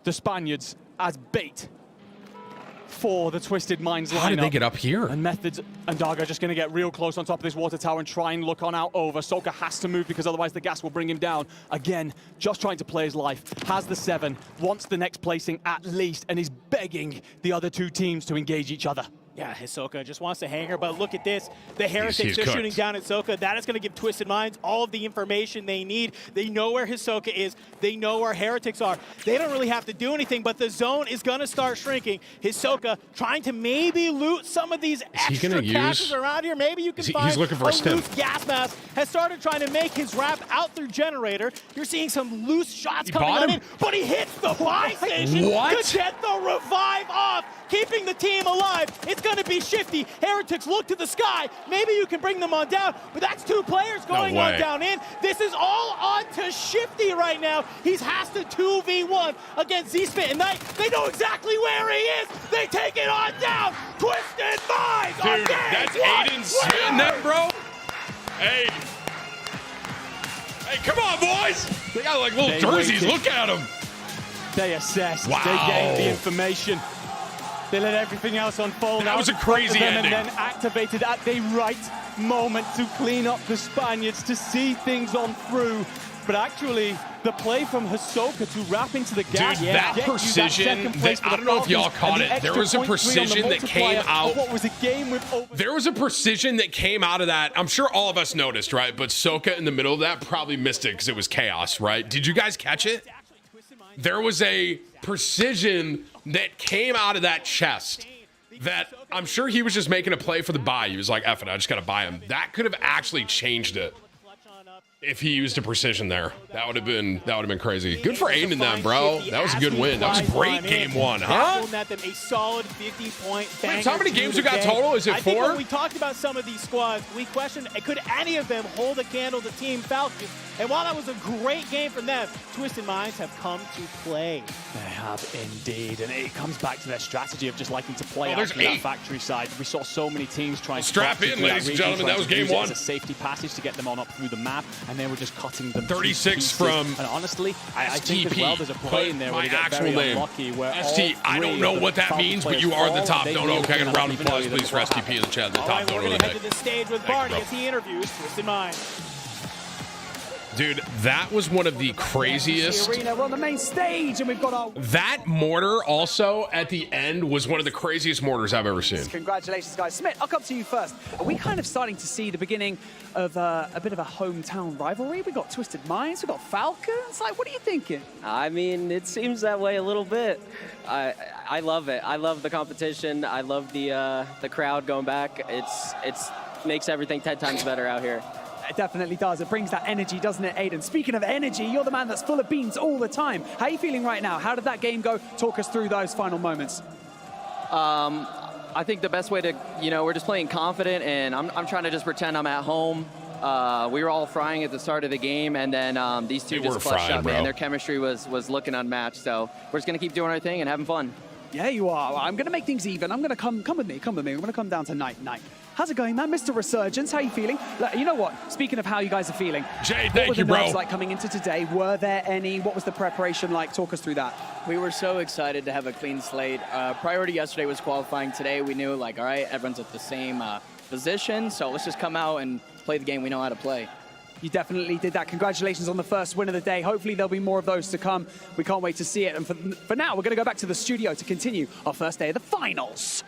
the Spaniards as bait for the Twisted Minds lineup. How did they get up here? And Methods and Dark are just going to get real close on top of this water tower and try and look on out over. Soka has to move because otherwise the gas will bring him down. Again, just trying to play his life. Has the 7, wants the next placing at least, and is begging the other 2 teams to engage each other. Yeah, Hisoka just wants to hang her, but look at this. The Heretics, he's they're cooked. shooting down at Hisoka. That is going to give Twisted Minds all of the information they need. They know where Hisoka is. They know where Heretics are. They don't really have to do anything, but the zone is going to start shrinking. Hisoka trying to maybe loot some of these he extra gonna caches use- around here. Maybe you can He's find looking for a stim. loose gas mask. Has started trying to make his wrap out through Generator. You're seeing some loose shots He coming bought on him? in, but he hits the buy station What? to get the revive off, keeping the team alive. It's going to be Shifty. Heretics look to the sky. Maybe you can bring them on down, but that's 2 players going on way. down in. This is all on to Shifty right now. He has to 2v1 against Z-Spit and Knight. They know exactly where he is. They take it on down. Twisted Minds. Dude, that's Aiden spitting them, bro. Hey. Hey, come on, boys. They got like little They jerseys. waited. Look at them. They assessed. Wow. They gained the information. They let everything else unfold. That was a out in front of crazy them ending. And then activated at the right moment to clean up the Spaniards, to see things on through. but actually the play from Hisoka to wrap into the gap. Dude, that get you precision, second place I for the don't know if y'all Falcons, caught and the it. There extra was a 0.3 on the precision that came multiplier out. of what was a game with over. There was a precision that came out of that. I'm sure all of us noticed, right? But Soka in the middle of that probably missed it because it was chaos, right? Did you guys catch it? There was a precision that came out of that chest that I'm sure he was just making a play for the buy. He was like, F it, I just got to buy him. That could have actually changed it if he used a precision there. That would have been crazy. Good for aiming them, bro. That was a good win. That was a great game one, huh? Net them a solid 50-point banger. Wait, how many games we got today. total? Is it I think 4? when we talked about some of these squads, we questioned, could any of them hold a candle to Team Falcons? And while that was a great game from them, Twisted Minds have come to play. They have indeed, and it comes back to their strategy of just liking to play out there's through that 8. factory side. We saw so many teams trying to Strap drop in, through ladies and region, gentlemen. That trying was to game use it 1. as a safety passage to get them on up through the map, and they were just cutting them. 36 to pieces. from And honestly, I think as well there's a play in there where my they get actual very name. unlucky. Where ST, I don't know what that means, but you are the top dono. Okay, a round of applause, please, for STP in the chat. The All top right, we're dono going of to the head to day. the stage with Thank you, Barney bro. as he interviews Twisted Minds. Dude, that was one of the craziest. Arena, we're on the main stage, and we've got our. That mortar also at the end was one of the craziest mortars I've ever seen. Congratulations, guys. Smith, I'll come to you first. Are we kind of starting to see the beginning of a bit of a hometown rivalry? We've got Twisted Minds, we've got Falcons. Like, what are you thinking? I mean, it seems that way a little bit. I love it. I love the competition. I love the crowd going back. It's makes everything 10 times better out here. It definitely does. It brings that energy, doesn't it, Aiden? Speaking of energy, you're the man that's full of beans all the time. How are you feeling right now? How did that game go? Talk us through those final moments. I think the best way to, we're just playing confident, and I'm trying to just pretend I'm at home. We were all frying at the start of the game, and then these two They just were clutched frying, up, bro. man. Their chemistry was looking unmatched, so we're just going to keep doing our thing and having fun. Yeah, you are. I'm going to make things even. I'm going to come with me. We're going to come down to night. How's it going, man? Mr. Resurgence, how are you feeling? You know what? Speaking of how you guys are feeling. Jay, what thank were you, the bro. nerves like coming into today? Were there any? What was the preparation like? Talk us through that. We were so excited to have a clean slate. Priority yesterday was qualifying. Today we knew, all right, everyone's at the same position, so let's just come out and play the game we know how to play. You definitely did that. Congratulations on the first win of the day. Hopefully there'll be more of those to come. We can't wait to see it. And for now, we're going to go back to the studio to continue our first day of the finals.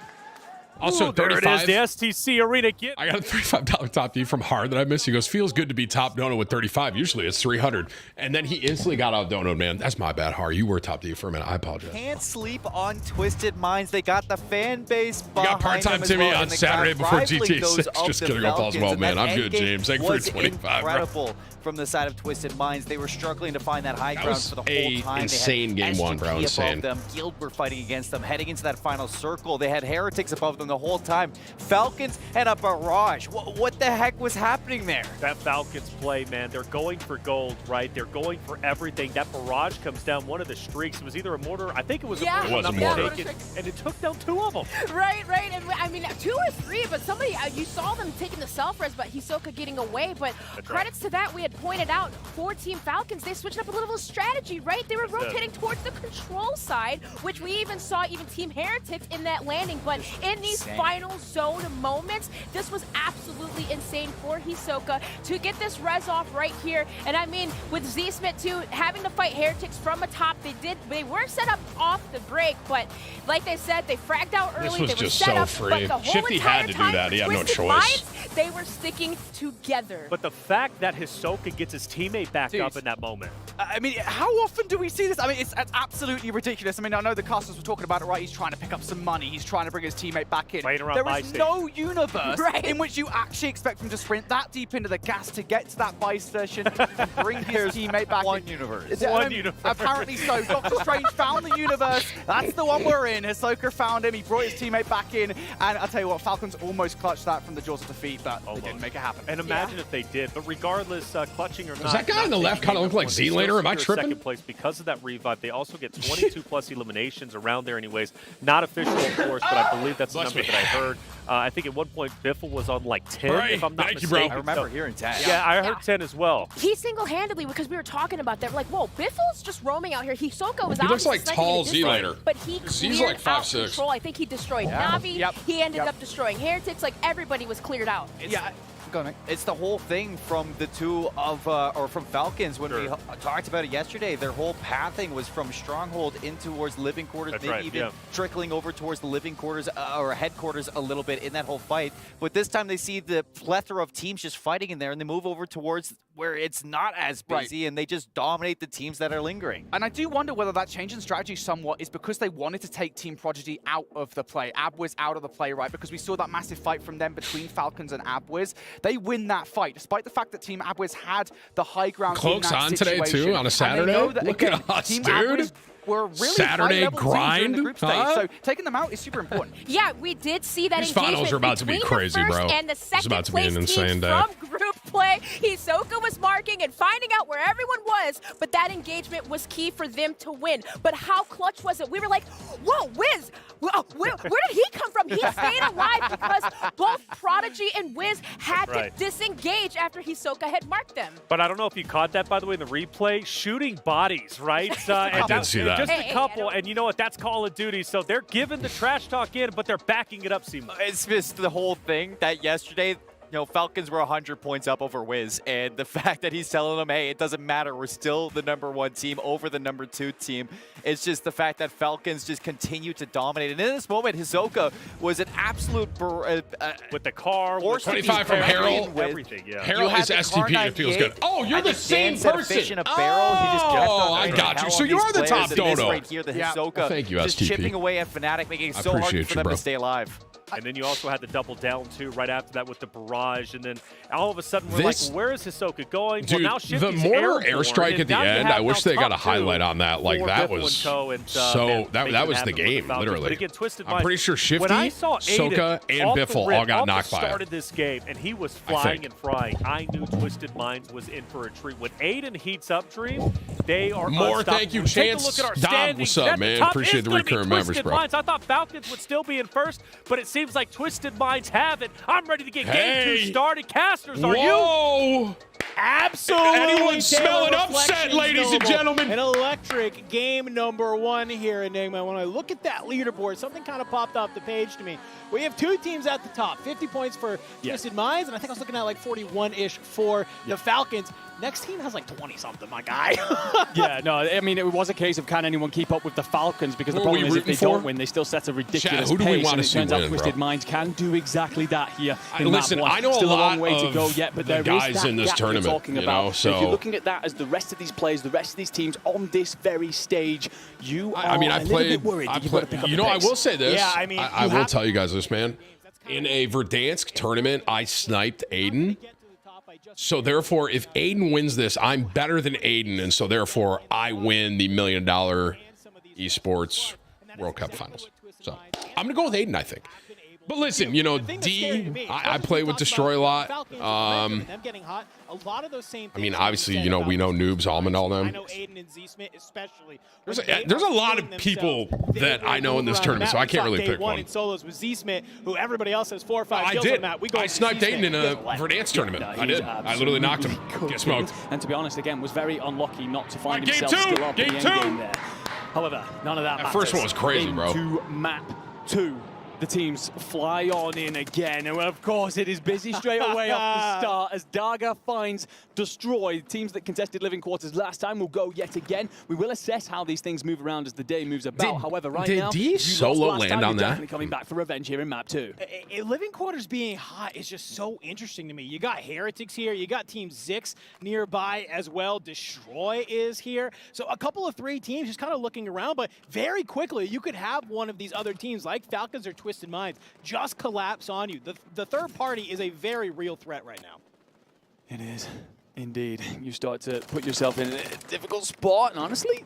Also, There it 35. is, the STC Arena. I got a $35 top D from Hard that I missed. He goes, feels good to be top dono with 35. Usually it's 300. And then he instantly got out donoed, man. That's my bad, Hard. You were top D for a minute. I apologize. Can't sleep on Twisted Minds. They got the fan base We behind got part-time them as Timmy well, on and the Saturday crowd before rivaling those GT6. of Just the kidding. I'll pause Falcons, well, and man. that I'm good, endgame James. Thank you for was 25, bro. incredible from the side of Twisted Minds. They were struggling to find that high That ground was for the a whole time. insane they had game one, bro. SGP Insane. above them. Guild were fighting against them, heading into that final circle. They had Heretics above them the whole time. Falcons and a barrage. What the heck was happening there? That Falcons play, man, they're going for gold, right? They're going for everything. That barrage comes down one of the streaks. It was either a mortar, I think it was a mortar. It was a if I'm not mortar. mistaken, and it took down 2 of them. Right. And I mean, 2 or 3, but somebody, you saw them taking the self-res, but Hisoka getting away. But credits to that, we had pointed out for Team Falcons, they switched up a little strategy, right? They were rotating towards the control side, which we even saw Team Heretics in that landing. But in these final zone moments, this was absolutely insane for Hisoka to get this res off right here. And I mean, with Z-Smith too, having to fight Heretics from atop, they were set up off the break, but like they said, they fragged out early. This was they were just set so up, free. But the whole Shifty entire had to do time that. for He had no Twisted choice. Minds, they were sticking together. But the fact that Hisoka gets his teammate back Dude. up in that moment. I mean, how often do we see this? I mean, it's absolutely ridiculous. I mean, I know the casters were talking about it, right? He's trying to pick up some money. He's trying to bring his teammate back in. Playing around There buy is station. no universe Right. in which you actually expect him to sprint that deep into the gas to get to that buy station and bring his teammate back in. universe. Yeah, One universe. Apparently so. Doctor Strange found the universe. That's the one we're in. Hisoka found him. He brought his teammate back in. And I'll tell you what, Falcons almost clutched that from the jaws of defeat, but they didn't make it happen. And imagine if they did. But regardless, clutching or not. that guy on the left kinda look like Z later? Am I tripping? Second place because of that revive. They also get 22 plus eliminations around there anyways. Not official, of course, but I believe that's the Bless number me. that I heard. I think at one point Biffle was on like 10, Right. if I'm not Thank you, bro. mistaken. I remember So- hearing 10. Yeah, I heard 10 as well. He single-handedly, because we were talking about that, we're like, whoa, Biffle's just roaming out here. Hisoka was He looks obviously like sniping tall in the Z distance, later. but he Z's cleared like out 5'6". control. I think he destroyed Yeah. Navi. Yep. He ended Yep. up destroying Heretics. Like, everybody was cleared out. Yeah, Go, Nick. It's the whole thing from the two of, or from Falcons when we talked about it yesterday. Their whole pathing was from Stronghold in towards living quarters, maybe even trickling over towards the living quarters or headquarters a little bit in that whole fight. But this time they see the plethora of teams just fighting in there, and they move over towards where it's not as busy, and they just dominate the teams that are lingering. And I do wonder whether that change in strategy somewhat is because they wanted to take Team Prodigy out of the play. Abwiz out of the play, right? Because we saw that massive fight from them between Falcons and Abwiz. They win that fight, despite the fact that Team Abwiz had the high ground. Cloak's in that on situation. today, too, on a Saturday? That, Look again, at us, Team dude. Abwiz were really Saturday grind, in the group stage, so taking them out is super important. Yeah, we did see that These engagement finals are about to be between crazy, the first bro. and the It's second about to be an place insane teams day. from group play. Hisoka was marking and finding out where everyone was, but that engagement was key for them to win. But how clutch was it? We were like, whoa, Wiz, where did he come from? He stayed alive because both Prodigy and Wiz had to disengage after Hisoka had marked them. But I don't know if you caught that, by the way, in the replay. Shooting bodies, right? I did see that. Just a couple, and you know what? That's Call of Duty. So they're giving the trash talk in, but they're backing it up, Seymour. It's just the whole thing that yesterday, Falcons were 100 points up over Wiz, and the fact that he's telling them, hey, it doesn't matter, we're still the #1 team over the #2 team. It's just the fact that Falcons just continue to dominate. And in this moment, Hisoka was an absolute with the car, with 25 from Harold. Everything, Harold is STP, it feels good. Oh, you're the same person. I got you. So you are the top dono. Right here, the Hisoka, thank you, just STP. chipping away at Fnatic, making it so hard for them to stay alive. And then you also had the double down, too, right after that with the barrage. And then all of a sudden, we're like, where is Hisoka going? Dude, well, now the mortar airstrike at the end, I wish they got a highlight on that. Like, that was that was the game, literally. But again, Twisted I'm pretty sure Shifty, Soka, and Biffle all got knocked by it. Started this game, and he was flying and frying. I knew Twisted Minds was in for a treat. When Aiden heats up, Dream, they are more. Thank you, Chance. Dom, what's up, man? Appreciate the recurring members, bro. I thought Falcons would still be in first, but it seems like Twisted Minds have it. I'm ready to get game 2 started. Casters, are you? Absolutely. Anyone smell an upset, ladies and gentlemen? An electric game #1 here, Enigma. When I look at that leaderboard, something kind of popped off the page to me. We have 2 teams at the top, 50 points for Twisted Minds, and I think I was looking at like 41-ish for the Falcons. Next team has like 20-something, my guy. Yeah, no, I mean, it was a case of can anyone keep up with the Falcons, because the problem is if they don't win, they still set a ridiculous who do we pace, want and to it see turns out win, Twisted bro? Minds can do exactly that here. Listen, I know still a lot long way to go of yet, but the there is guys that in this gap we're tournament, talking you about. know, So if you're so- looking at that as the rest of these players, the rest of these teams on this very stage, you are I mean, a little bit worried that you've got to pick up you the know, I pace. will say this. Yeah, I mean, I will tell you guys this, man. In a Verdansk tournament, I sniped Aiden. So therefore, if Aiden wins this, I'm better than Aiden, and so therefore, I win the $1 million Esports World Cup Finals. So I'm gonna go with Aiden, I think. But listen, D, I play with Destroy a lot. I mean, obviously, we know Noobs, Almond, all them. I know Aiden and Z-Smith especially. There's a lot of people that I know in this tournament, so I can't really pick one. In solos with Z-Smith, who everybody else has 4 or 5 I kills did. on that. We go I sniped Aiden in a Verdansk tournament. I did. I literally knocked him. Get smoked. And to be honest, again, was very unlucky not to find Game himself 2! still up in Game the end 2! game there. However, none of that matters. first one was crazy, bro. Into map 2. The teams fly on in again, and of course it is busy straight away off the start as Daga finds Destroy. Teams that contested living quarters last time will go yet again. We will assess how these things move around as the day moves about. However, right now, did D solo land on that? Definitely coming back for revenge here in map 2. Living quarters being hot is just so interesting to me. You got Heretics here, you got Team Zix nearby as well. Destroy is here. So a couple of 3 teams just kind of looking around, but very quickly you could have one of these other teams like Falcons or Twisted Minds just collapse on you. The third party is a very real threat right now. It is, indeed. You start to put yourself in a difficult spot, and honestly,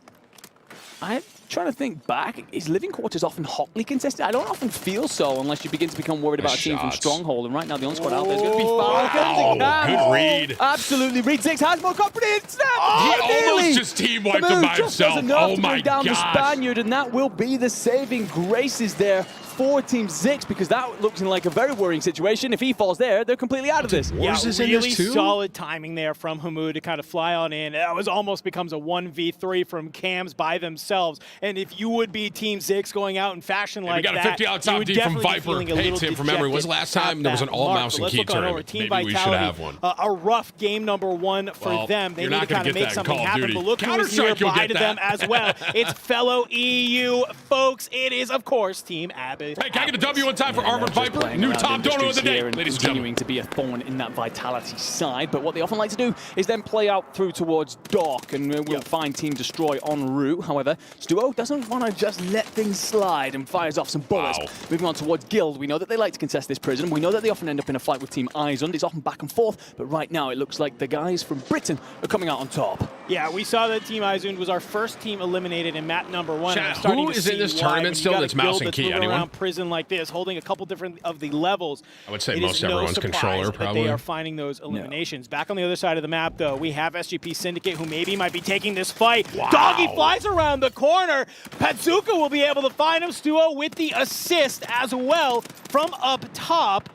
I'm trying to think back. Is living quarters often hotly contested? I don't often feel so unless you begin to become worried about a team from Stronghold. And right now, the on-squad out there is going to be Falcons. Wow, good read. Absolutely, read. Zix has more confidence. He almost just team-wiped him by himself. Oh my down the gosh. Spaniard, and that will be the saving graces there for Team Zix, because that looks like a very worrying situation. If he falls there, they're completely out of this. Yeah, is in really this too? solid timing there from Hamoud to kind of fly on in. That was almost becomes a 1v3 from Cams by themselves. And if you would be Team Zix going out in fashion like that, we got a 50 out top D from Viper. Hey, Tim, from memory, when's the last time there was an all-mouse and key tournament? Team Maybe we should Vitality, have one. A rough game number 1 for them. They need to kind of make something happen. But look who is nearby to them as well. It's fellow EU folks. It is, of course, Team Abbott. Hey, can I get a W one time for Armored Viper? New top donor of the day, ladies and gentlemen. Continuing to be a thorn in that Vitality side, but what they often like to do is then play out through towards Dock, and we'll find Team Destroy en route. However, Stuo doesn't want to just let things slide and fires off some bullets. Moving on towards Guild, we know that they like to contest this prison. We know that they often end up in a fight with Team Izund. It's often back and forth, but right now it looks like the guys from Britain are coming out on top. Yeah, we saw that Team Izund was our first team eliminated in map number 1. Chat, who is in this tournament still that's mouse and key? Anyone? Around prison like this, holding a couple different of the levels. I would say most everyone's controller, probably. They are finding those eliminations. Back on the other side of the map, though, we have SGP Syndicate, who maybe might be taking this fight. Wow. Doggy flies around the corner. Patsuka will be able to find him. Stuo with the assist as well from up top.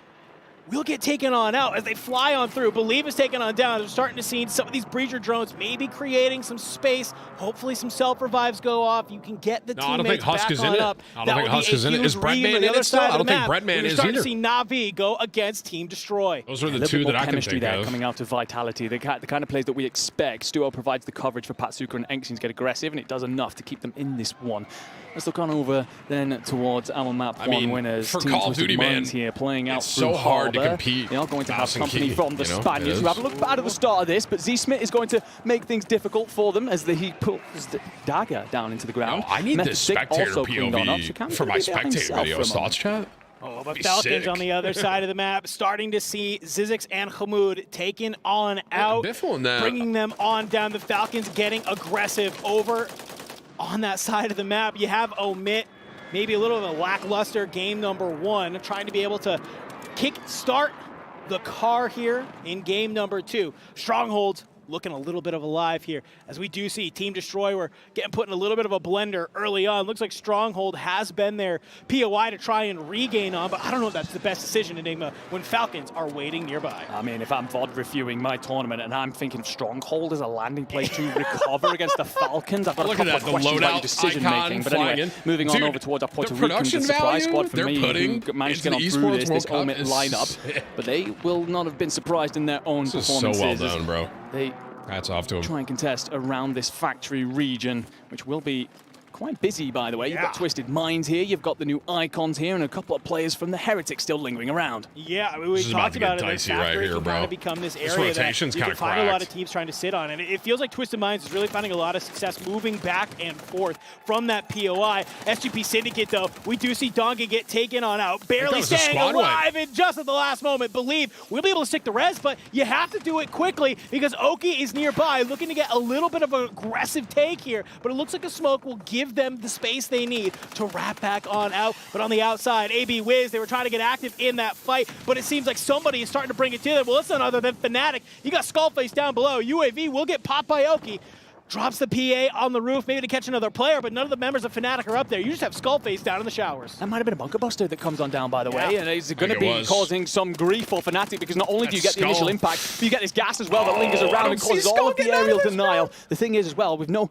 Will get taken on out as they fly on through. Believe is taken on down. We're starting to see some of these breacher drones maybe creating some space. Hopefully some self-revives go off. You can get the teammates back on up. I don't think Husk is in it. Is Breadman in it still? I don't think Breadman is either. We're starting to see Na'Vi go against Team Destroy. Those are the two that I can think there of. Coming out of Vitality, the kind of plays that we expect. Stuo provides the coverage for Patsuka and Enxin to get aggressive, and it does enough to keep them in this one. Let's look on over then towards our map one winners. For Team Call of Duty, man, here playing out it's so hard to compete. They are going to have company key, from the Spaniards, who haven't looked bad at the start of this, but Z-Smith is going to make things difficult for them as he pulls the dagger down into the ground. I need this spectator POV for my spectator videos. Thoughts, chat? Oh, but Falcons on the other side of the map, starting to see Zizix and Hamoud taken on out, bringing them on down. The Falcons getting aggressive over on that side of the map. You have Omit, maybe a little of a lackluster game number 1, trying to be able to kick-start the car here in game number 2. Strongholds looking a little bit of alive here, as we do see Team Destroy, we're getting put in a little bit of a blender early on. Looks like Stronghold has been their POI to try and regain on, but I don't know if that's the best decision, Enigma, when Falcons are waiting nearby. I mean, if I'm VOD reviewing my tournament and I'm thinking Stronghold is a landing place to recover against the Falcons, I've got a couple of questions about your decision-making. But anyway, moving on over towards our Puerto Ricans, the surprise squad for me, who managed to get on through this Omit lineup, but they will not have been surprised in their own performances. So well done, bro. Hats off to him. Try and contest around this factory region, which will be quite busy, by the way. You've got Twisted Minds here, you've got the new Icons here, and a couple of players from the Heretics still lingering around. Yeah, I mean, we talked about it. This right here, bro. Kind of become this area that you can find a lot of teams trying to sit on, and it feels like Twisted Minds is really finding a lot of success moving back and forth from that POI. SGP Syndicate, though, we do see Donkey get taken on out, barely staying alive, and just at the last moment, Believe we'll be able to stick the res, but you have to do it quickly because Oki is nearby, looking to get a little bit of an aggressive take here, but it looks like a smoke will give them the space they need to wrap back on out. But on the outside, AB Wiz, they were trying to get active in that fight, but it seems like somebody is starting to bring it to them. Well, it's none other than Fnatic. You got Skullface down below. UAV will get popped by Oki. Drops the PA on the roof, maybe to catch another player, but none of the members of Fnatic are up there. You just have Skullface down in the showers. That might have been a Bunker Buster that comes on down, by the way, and it's going to be causing some grief for Fnatic because not only do you get the initial impact, but you get this gas as well that lingers around and causes all of the aerial denial. The thing is as well, with no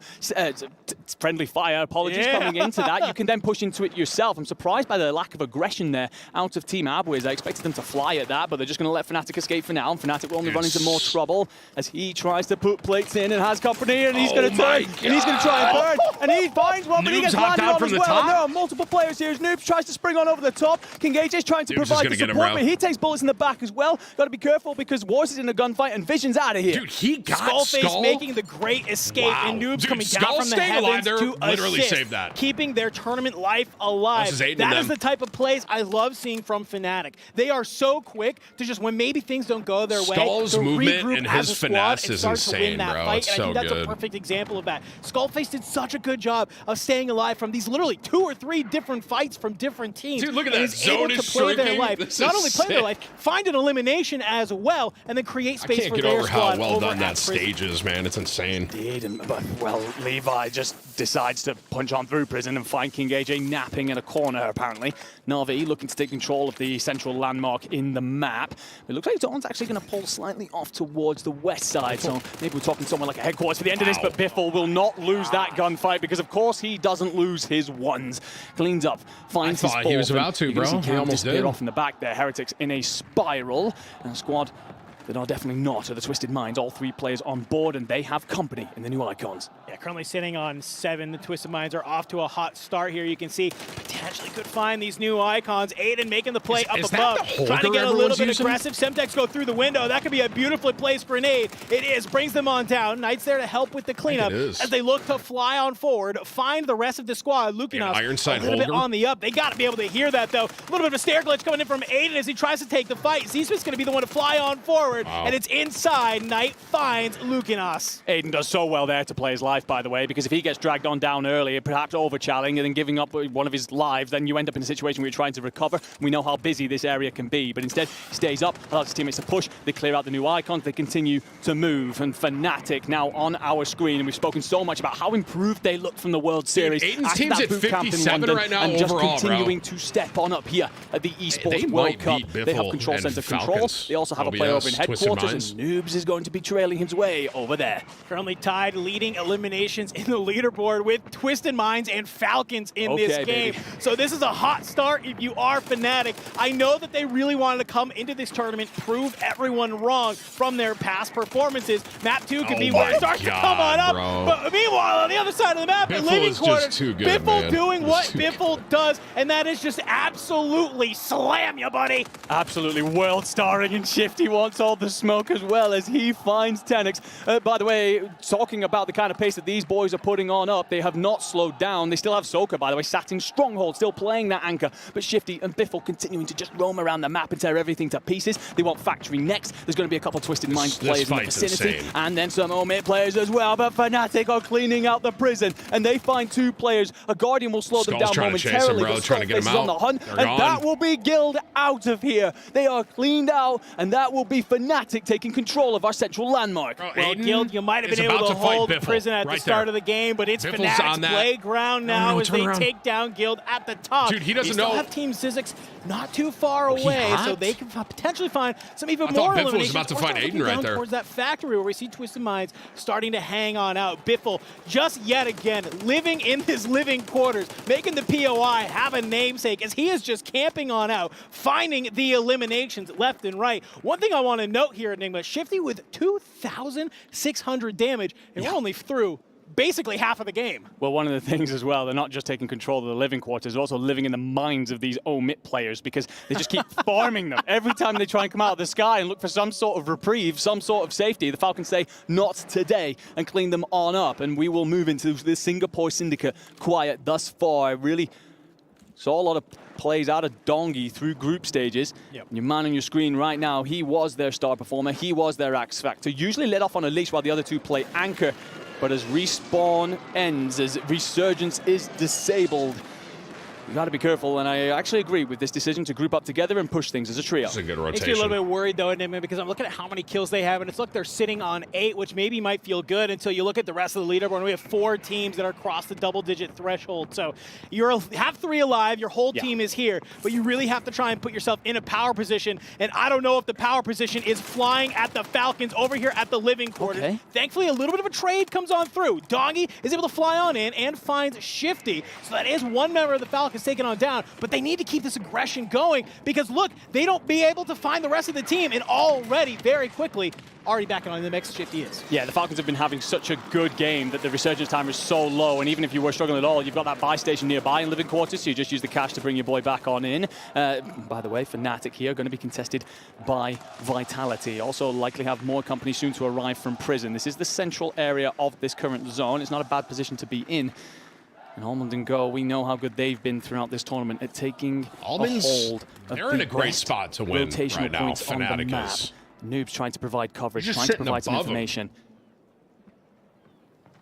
friendly fire, apologies coming into that, you can then push into it yourself. I'm surprised by the lack of aggression there out of Team Abwiz. I expected them to fly at that, but they're just going to let Fnatic escape for now, and Fnatic will only run into more trouble as he tries to put plates in and has company, and he's going to turn. And he's going to try and burn, and he finds one, but he gets landed on as well. And there are multiple players here as Noobs tries to spring on over the top. King AJ's trying to provide the support, but he takes bullets in the back as well. Got to be careful because Wars is in a gunfight and Vision's out of here. Dude, he got Skullface making the great escape, and Noobs coming down from the heavens to literally assist, saved that. keeping their tournament life alive. That is the type of plays I love seeing from Fnatic. They are so quick to just, when maybe things don't go their way, Skull's movement regroup and as his a squad finesse and is start to win insane, that bro. fight. It's And I so think that's good. a perfect perfect example of that. Skullface did such a good job of staying alive from these literally 2 or 3 different fights from different teams. Dude, look at and that. is able Zone to is play their shrinking. life. This Not is only play their sick. life, find an elimination as well, and then create space I can't for get their over how squad well over done that at Prison. stage is, man. It's insane. But, well, Levi just decides to punch on through Prison and find King AJ napping in a corner, apparently. Na'Vi looking to take control of the central landmark in the map. It looks like Dawn's actually going to pull slightly off towards the west side, so maybe we're talking somewhere like a headquarters for the end of this, but Biffle will not lose that gunfight because, of course, he doesn't lose his ones. Cleans up, finds his thought he was about to, bro. He almost did. Off in the back there. Heretics in a spiral. And a squad that are definitely not are the Twisted Minds. All 3 players on board, and they have company in the new Icons. Yeah, currently sitting on 7. The Twisted Minds are off to a hot start here. You can see potentially could find these new Icons. Aiden making the play up above, trying to get a little bit aggressive. Semtex go through the window. That could be a beautifully placed grenade. It is. Brings them on down. Knight's there to help with the cleanup as they look to fly on forward, find the rest of the squad. Lukinos a little bit on the up. They got to be able to hear that, though. A little bit of a stair glitch coming in from Aiden as he tries to take the fight. Z-Smith's going to be the one to fly on forward. And it's inside. Knight finds Lukinos. Aiden does so well there to play his life, by the way, because if he gets dragged on down early, perhaps overchalling and then giving up one of his lives, then you end up in a situation where you're trying to recover. We know how busy this area can be, but instead he stays up, allows his teammates to push, they clear out the new Icons, they continue to move. And Fnatic now on our screen, and we've spoken so much about how improved they look from the World Series. Dude, Aiden's after team's that at boot camp in 57 London, right now and just overall, continuing to step on up here at the Esports World Cup. They have control center control. They also have a player over in headquarters, and Noobs is going to be trailing his way over there. Currently tied, leading eliminations in the leaderboard with Twisted Minds and Falcons in this game. Baby. So this is a hot start if you are Fnatic. I know that they really wanted to come into this tournament, prove everyone wrong from their past performances. Map 2 could be where it starts to come on up. Bro. But meanwhile, on the other side of the map, in living quarters, too good, Biffle man. doing what Biffle does, and that is just absolutely slam you, buddy. Absolutely world starring, and Shifty wants all the smoke as well as he finds Tenix. By the way, talking about the kind of pace that these boys are putting on up, they have not slowed down. They still have Soka, by the way, sat in Stronghold, still playing that anchor. But Shifty and Biffle continuing to just roam around the map and tear everything to pieces. They want Factory next. There's going to be a couple Twisted Minds players in the vicinity. Insane. And then some Omit players as well. But Fnatic are cleaning out the prison. And they find 2 players. A Guardian will slow them down momentarily. Him, trying to get him out. On the hunt. They're and gone. that will be Guild out of here. They are cleaned out. And that will be Fnatic taking control of our central landmark. Well, Guild, you might have been able to hold Prison at the start of the game, but it's Fnatic's playground now as they take down Guild at the top. Dude, he doesn't know. know. Have Team Zizix not too far away, so they can potentially find some even more eliminations. Biffle was about to find Aiden right there. Towards that factory where we see Twisted Minds starting to hang on out. Biffle, just yet again, living in his living quarters, making the POI have a namesake as he is just camping on out, finding the eliminations left and right. One thing I want to note here, Enigma, Shifty with 2,600 damage, and we're only through basically half of the game. Well, one of the things as well, they're not just taking control of the living quarters, they're also living in the minds of these Omit players because they just keep farming them. Every time they try and come out of the sky and look for some sort of reprieve, some sort of safety, the Falcons say, not today, and clean them on up. And we will move into the Singapore Syndicate quiet thus far. Really saw a lot of plays out of Dongi through group stages. Your man on your screen right now, he was their star performer. He was their X Factor. Usually let off on a leash while the other 2 play anchor. But as respawn ends, as resurgence is disabled, you got to be careful, and I actually agree with this decision to group up together and push things as a trio. It's a good Makes rotation. me a little bit worried, though, Enigma, because I'm looking at how many kills they have, and it's look, they're sitting on 8, which maybe might feel good until you look at the rest of the leaderboard, and we have 4 teams that are across the double-digit threshold. So you have 3 alive, your whole team is here, but you really have to try and put yourself in a power position, and I don't know if the power position is flying at the Falcons over here at the living quarters. Thankfully, a little bit of a trade comes on through. Dongi is able to fly on in and finds Shifty, so that is one member of the Falcons taken on down. But they need to keep this aggression going because, look, they don't be able to find the rest of the team, and already, very quickly, already back on the mix, Shifty is. Yeah, the Falcons have been having such a good game that the resurgence time is so low, and even if you were struggling at all, you've got that buy station nearby in living quarters, so you just use the cash to bring your boy back on in. By the way, Fnatic here going to be contested by Vitality. Also likely have more company soon to arrive from Prison. This is the central area of this current zone. It's not a bad position to be in. And Almond and Go, we know how good they've been throughout this tournament at taking a hold of they're in the a great best spot to win rotational right now. points on the Fnatic map. is. Noobs trying to provide coverage, He's just trying to sitting provide some above him. information.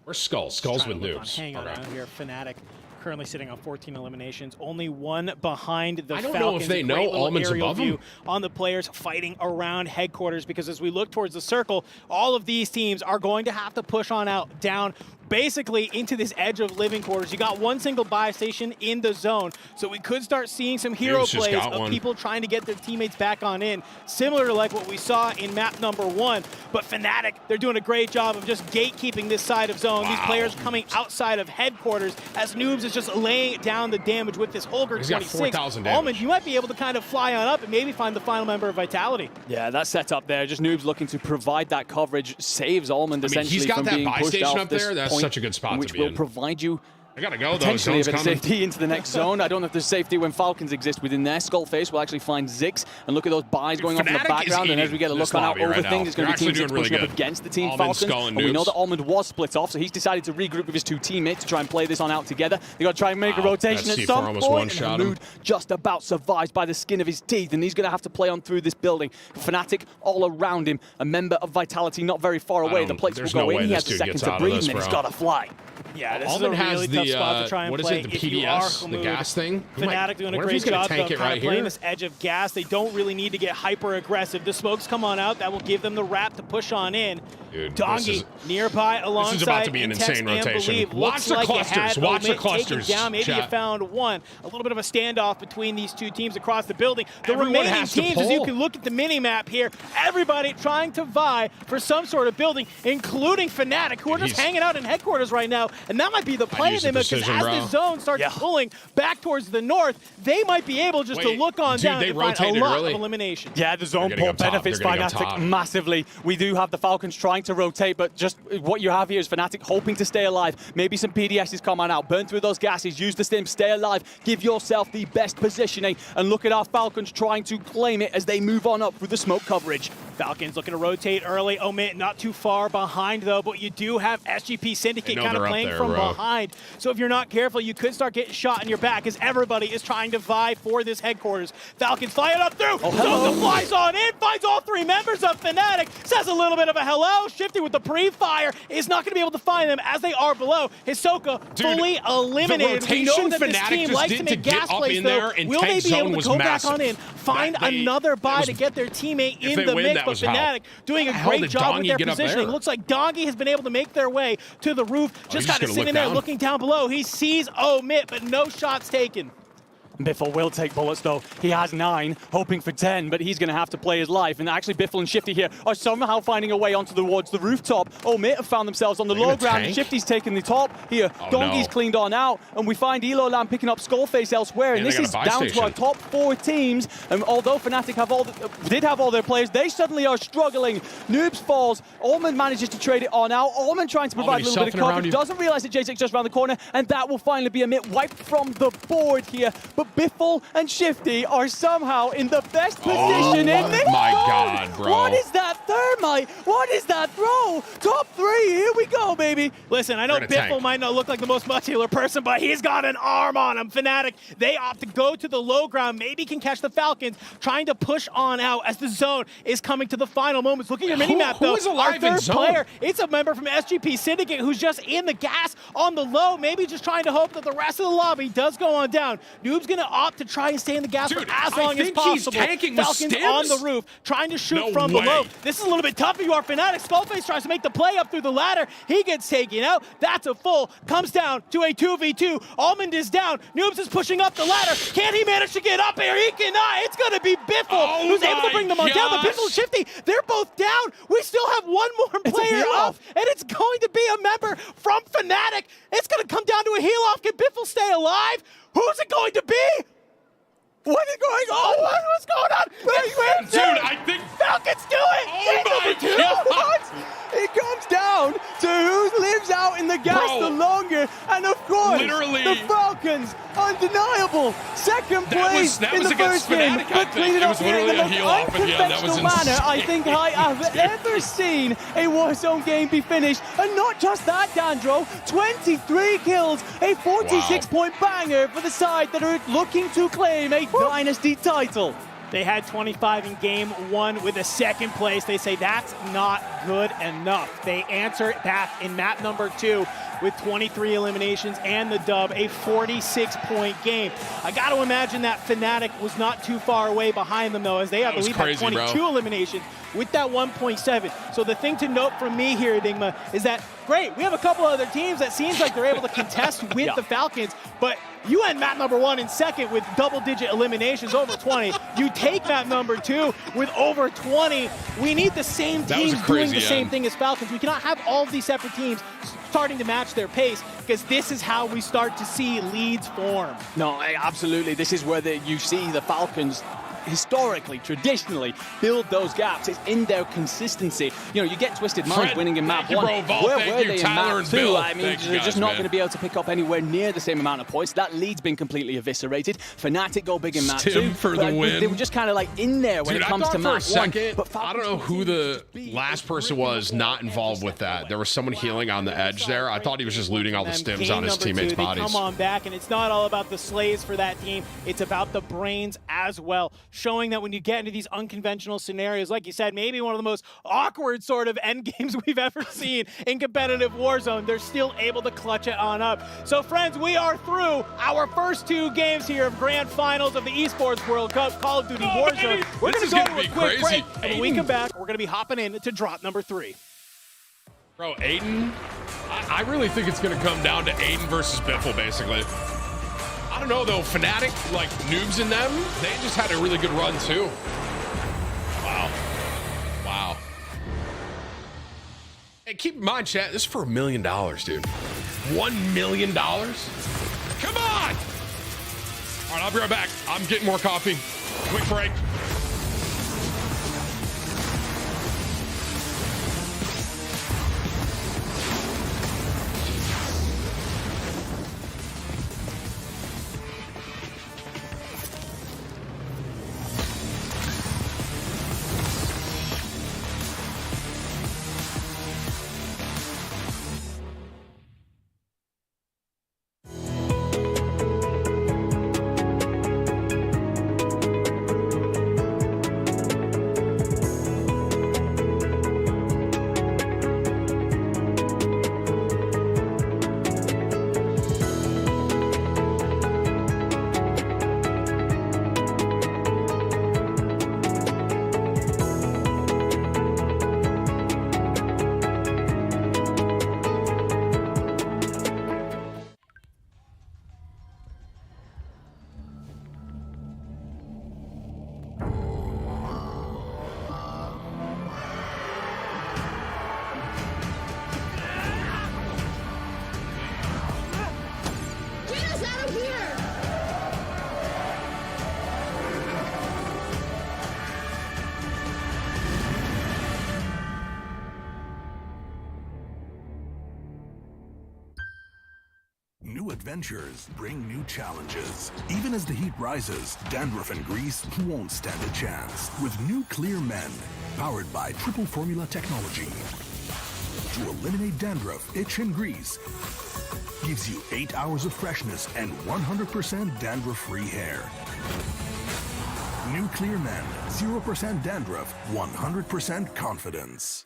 Where's Skull? Skull's with Trying to noobs. hang on Okay. out here. Fnatic currently sitting on 14 eliminations, only one behind the I don't Falcons. know if they Great know little Almond's aerial above view them. on the players fighting around headquarters, because as we look towards the circle, all of these teams are going to have to push on out, down, basically into this edge of living quarters. You got one single buy station in the zone, so we could start seeing some hero Noobs just plays got of one. people trying to get their teammates back on in, similar to like what we saw in map number 1. But Fnatic, they're doing a great job of just gatekeeping this side of zone. These players coming outside of headquarters as Noobs is just laying down the damage with this Holger He's got 26. 4,000 damage. Almond, you might be able to kind of fly on up and maybe find the final member of Vitality. Yeah, that setup there, just Noobs looking to provide that coverage, saves Almond essentially he's got from that being buy pushed station off up this there. That's point, such a good spot to which be will in. provide you I gotta go, though. potentially a Zone's bit of coming. safety into the next zone. I don't know if there's safety when Falcons exist within there. Skullface will actually find Ziggs, and look at those buys going off in the Fnatic is background. And as we get a eating look on out this over lobby right things, now. it's going to be They're Team actually 6 doing pushing really up good. against the Team Almond, Falcons. Skull, and And we know Noobs. that Almond was split off, so he's decided to regroup with his two teammates to try and play this on out together. They got to try and make a Wow, rotation that at C4 some almost point. one-shot And him. Mood just about survives by the skin of his teeth, and he's going to have to play on through this building. Fnatic all around him, a member of Vitality not very far away. The plates will there's go no in. way He this has a dude second gets to out of breathe, this, and then he's bro. got to fly. Yeah, this Almond is a has really the, tough spot to try and what is play. it, the if you are PDS, the Hamoud. gas thing? He might- Fnatic doing a what if great he's gonna job tank though, it kind right of playing here? this edge of gas. They don't really need to get hyper aggressive. The smokes come on out. That will give them the wrap to push on in. Dude, Dongi nearby alongside this is about to be an Intex insane and rotation. Believe. Watch Looks the like clusters. It had Watch the Omid taken clusters, down. Maybe you chat. found one. A little bit of a standoff between these two teams across the building. The Everyone remaining has to teams, as you pull. can look at the mini map here, everybody trying to vie for some sort of building, including Fnatic, who are just He's- hanging out in headquarters right now. And that might be the play use of them, the because decision, as bro. the zone starts pulling back towards the north, they might be able just to Wait, look on dude, down they and find a rotated lot early. of elimination. Yeah, the zone They're getting pull up top. benefits They're getting up Fnatic top. massively. We do have the Falcons trying to rotate, but just what you have here is Fnatic hoping to stay alive. Maybe some PDSs come on out, burn through those gases, use the stim, stay alive, give yourself the best positioning, and look at our Falcons trying to claim it as they move on up through the smoke coverage. Falcons looking to rotate early. Omit not too far behind, though, but you do have SGP Syndicate know kind of they're up playing there, from bro. behind. So if you're not careful, you could start getting shot in your back as everybody is trying to vie for this headquarters. Falcons fly it up through. Sosa flies on in, finds all three members of Fnatic, says a little bit of a hello. Shifty with the pre-fire is not going to be able to find them as they are below. Hisoka fully eliminated. We know rotation that this Fnatic team just likes did to to make get gas up plays, in though. there and Will they tank be zone able to was go back massive. on in, find That they- another buy was- to get their teammate If in they the win, mix? that But was hell. Fnatic doing a How great did job with Dongi their get up positioning. there? Looks like Dongi has been able to make their way to the roof. Just he's kind of gonna sitting look there down. looking down below. He sees Omit, but no shots taken. Biffle will take bullets though. He has 9, hoping for 10, but he's going to have to play his life. And actually Biffle and Shifty here are somehow finding a way onto towards the rooftop. Omit have found themselves on the low ground. tank? Shifty's taken the top here. Oh, Dongi's no. cleaned on out, and we find Elolam picking up Skullface elsewhere. And Yeah, this they is got a buy down to our station. top 4 teams. And although Fnatic did have all their players, they suddenly are struggling. Noobs falls. Almond manages to trade it on out. Almond trying to provide Almond, a little bit of he's selfing around coverage. you. Doesn't realize that J6 just around the corner, and that will finally be a Omit wiped from the board here. But Biffle and Shifty are somehow in the best position in this my zone. God, bro. What is that thermite? What is that throw? Top 3, here we go, baby. Listen, I know We're in a Biffle tank. might not look like the most muscular person, but he's got an arm on him. Fnatic, they opt to go to the low ground. Maybe can catch the Falcons, trying to push on out as the zone is coming to the final moments. Look at your mini-map, who though. is Our alive in third zone? player, it's a member from SGP Syndicate who's just in the gas on the low, maybe just trying to hope that the rest of the lobby does go on down. Noob's going to opt to try and stay in the gas Dude, for as I long as think he's possible. tanking with Falcons stims? on the roof, trying to shoot No from way. below. This is a little bit tough if you are Fnatic. Skullface tries to make the play up through the ladder. He gets taken out. That's a full. Comes down to a 2v2. Almond is down. Noobs is pushing up the ladder. Can he manage to get up here? He cannot. It's going to be Biffle who's able to bring them on down. But gosh. Biffle and Shifty, they're both down. We still have one more player heal up, off. and it's going to be a member from Fnatic. It's going to come down to a heal off. Can Biffle stay alive? Who's it going to be? What is going on? What's going on? Dude, I think Falcons do it! Oh my Number 2! God. What? It comes down to who lives out in the gas Bro. the longer, and of course, Literally. the Falcons, undeniable, second place that in was the against first game, Fnatic, I but think. cleaned it It up was here in the literally a most heel off, and yeah, that was unconventional manner I think I have ever seen a Warzone game be finished. And not just that, Dandro, 23 kills, a 46-point banger for the side that are looking to claim a Dynasty title. They had 25 in game 1 with a second place. They say that's not good enough. They answer it back in map number 2 with 23 eliminations and the dub, a 46-point game. I got to imagine that Fnatic was not too far away behind them, though, as they, I believe, had 22 eliminations with that 1.7. So the thing to note from me here, Enigma, is that, great, we have a couple other teams that seems like they're able to contest with the Falcons, but you end map number 1 in second with double-digit eliminations, over 20. You take map number 2 with over 20. We need the same teams doing the same thing as Falcons. We cannot have all of these separate teams starting to match their pace, because this is how we start to see leads form. No, absolutely. This is where you see the Falcons historically, traditionally, build those gaps. It's in their consistency. You know, you get Twisted Minds winning in map 1. Where were they in map 2? I mean, they're just not going to be able to pick up anywhere near the same amount of points. That lead's been completely eviscerated. Fnatic go big in map 2. For the win. They were just kind of like in there when it comes to map 1. But I don't know who the last person was not involved with that. There was someone healing on the edge there. I thought he was just looting all the stims on his teammates' bodies. They come on back, and it's not all about the slays for that team. It's about the brains as well, showing that when you get into these unconventional scenarios, like you said, maybe one of the most awkward sort of end games we've ever seen in competitive Warzone, they're still able to clutch it on up. So friends, we are through our first 2 games here of Grand Finals of the Esports World Cup, Call of Duty Warzone. We're going to go to a quick break, and when we come back, we're going to be hopping in to drop number 3. Bro, Aiden, I really think it's going to come down to Aiden versus Biffle, basically. I don't know, though. Fnatic, like, noobs in them, they just had a really good run, too. Wow. Wow. Hey, keep in mind, chat, this is for $1 million, dude. $1 million? Come on! All right, I'll be right back. I'm getting more coffee. Quick break. New adventures bring new challenges. Even as the heat rises, dandruff and grease won't stand a chance. With new Clear Men, powered by triple formula technology. To eliminate dandruff, itch, and grease, gives you 8 hours of freshness and 100% dandruff-free hair. New Clear Men, 0% dandruff, 100% confidence.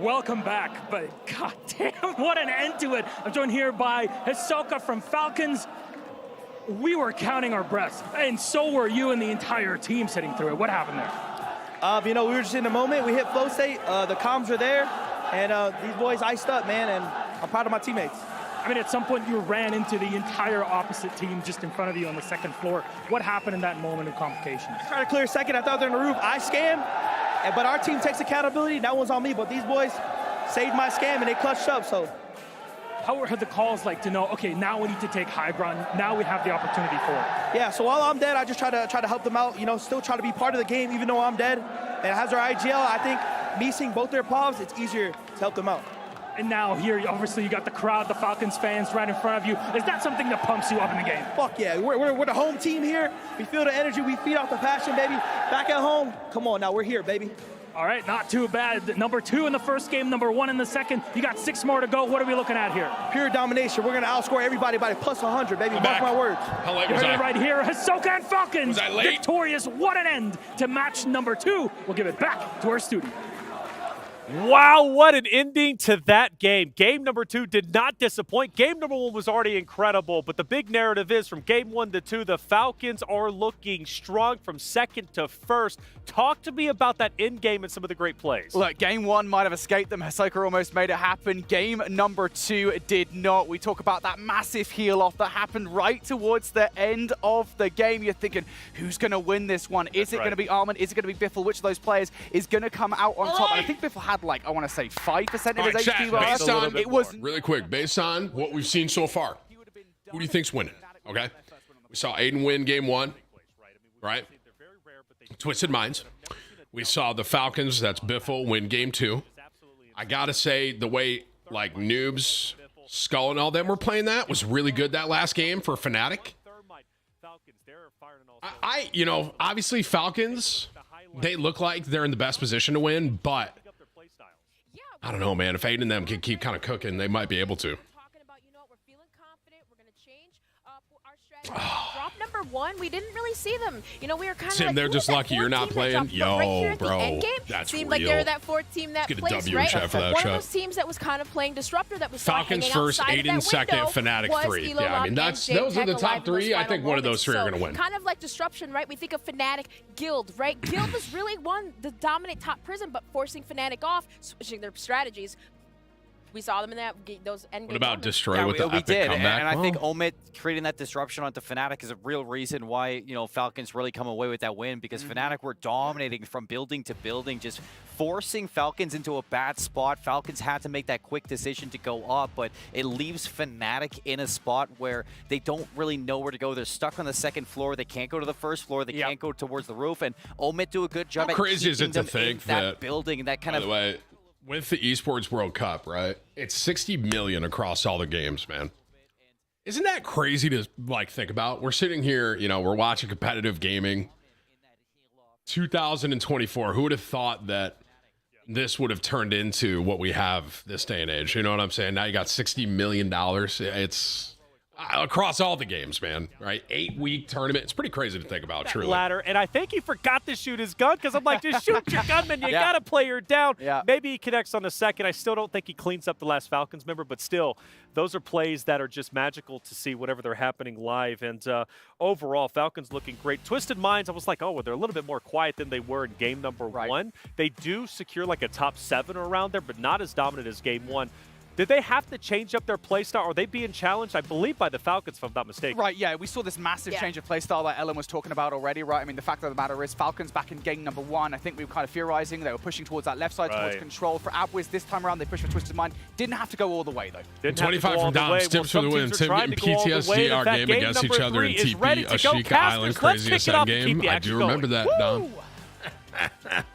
Welcome back, but goddamn, what an end to it. I'm joined here by Hisoka from Falcons. We were counting our breaths, and so were you and the entire team sitting through it. What happened there? You know, we were just in the moment. We hit flow state. The comms were there, and these boys iced up, man, and I'm proud of my teammates. I mean, at some point you ran into the entire opposite team just in front of you on the second floor. What happened in that moment of complication? Trying to clear second. I thought they were on the roof. I scammed, but our team takes accountability. That one's on me, but these boys saved my scam and they clutched up, so. How were the calls like to know, okay, now we need to take high ground. Now we have the opportunity for it. Yeah, so while I'm dead, I just try to help them out, still try to be part of the game even though I'm dead. And as our IGL, I think me seeing both their pavs, it's easier to help them out. And now here, obviously, you got the crowd, the Falcons fans right in front of you. Is that something that pumps you up in the game? Fuck yeah, we're the home team here. We feel the energy, we feed off the passion, baby. Back at home, come on now, we're here, baby. All right, not too bad. Number 2 in the first game, number 1 in the second. You got 6 more to go. What are we looking at here? Pure domination. We're going to outscore everybody by plus 100, baby. Mark my words. How late you was heard I? it right here. Hisoka and Falcons Was I late? victorious. What an end to match number 2. We'll give it back to our studio. Wow, what an ending to that game. Game number 2 did not disappoint. Game number 1 was already incredible, but the big narrative is from game 1 to 2, the Falcons are looking strong from second to first. Talk to me about that end game and some of the great plays. Look, game 1 might have escaped them. Hisoka almost made it happen. Game number 2 did not. We talk about that massive heel off that happened right towards the end of the game. You're thinking, who's going to win this one? Is it going to be Armin? Is it going to be Biffle? Which of those players is going to come out on top? And I think Biffle had, like, I want to say 5% of his HP. Based on, it was really quick, based on what we've seen so far, who do you think's winning? Okay. We saw Aiden win game 1, right? Twisted Minds. We saw the Falcons, that's Biffle, win game 2. I got to say, the way, like, Noobs, Skull, and all them were playing that was really good that last game for Fnatic. Obviously Falcons, they look like they're in the best position to win, but I don't know, man. If Aiden and them can keep kind of cooking, they might be able to. Drop number 1, we didn't really see them. We were kind of Tim, like, they're just lucky you're not playing. Yo, bro, that's real. Seemed like they're that 4th team that Get a plays, W right? chat for that One shot. of those teams that was kind of playing Disruptor that was Falcons first, Aiden second, Fnatic 3. Yeah, I mean, those are the top 3. I think one of those 3 are going to win. Kind of like Disruption, right? We think of Fnatic, Guild, right? Guild was really one to dominate top prison, but forcing Fnatic off, switching their strategies. We saw them in those end games. What about Destroy with the we epic did, comeback? and I think Omid creating that disruption onto Fnatic is a real reason why Falcons really come away with that win, because Fnatic were dominating from building to building, just forcing Falcons into a bad spot. Falcons had to make that quick decision to go up, but it leaves Fnatic in a spot where they don't really know where to go. They're stuck on the second floor. They can't go to the first floor. They can't go towards the roof, and Omid do a good job How at crazy is it to them think in that that building, that kind by the way, with the Esports World Cup, right? It's 60 million across all the games, man. Isn't that crazy to think about? We're sitting here, we're watching competitive gaming. 2024. Who would have thought that this would have turned into what we have this day and age? You know what I'm saying? Now you got $60 million. It's across all the games, man, right? 8-week tournament. It's pretty crazy to think about, truly. Ladder, and I think he forgot to shoot his gun because I'm like, just shoot your gunman. You got to play her down. Maybe he connects on the second. I still don't think he cleans up the last Falcons member, but still, those are plays that are just magical to see whenever they're happening live. And overall, Falcons looking great. Twisted Minds, I was like, oh, well, they're a little bit more quiet than they were in game number 1. They do secure like a top 7 around there, but not as dominant as game 1. Did they have to change up their playstyle? Are they being challenged, I believe, by the Falcons, if I'm not mistaken? Right, yeah. We saw this massive change of playstyle that Ellen was talking about already, right? I mean, the fact of the matter is Falcons back in game number 1, I think we were kind of theorizing. They were pushing towards that left side, towards control. For Abwiz this time around, they pushed for Twisted Mind. Didn't have to go all the way, though. Didn't 25 from Dom, Stips for the win. Tim getting PTSD our game against each other in TP, Ashika Island, craziest end game. I do remember that, Dom.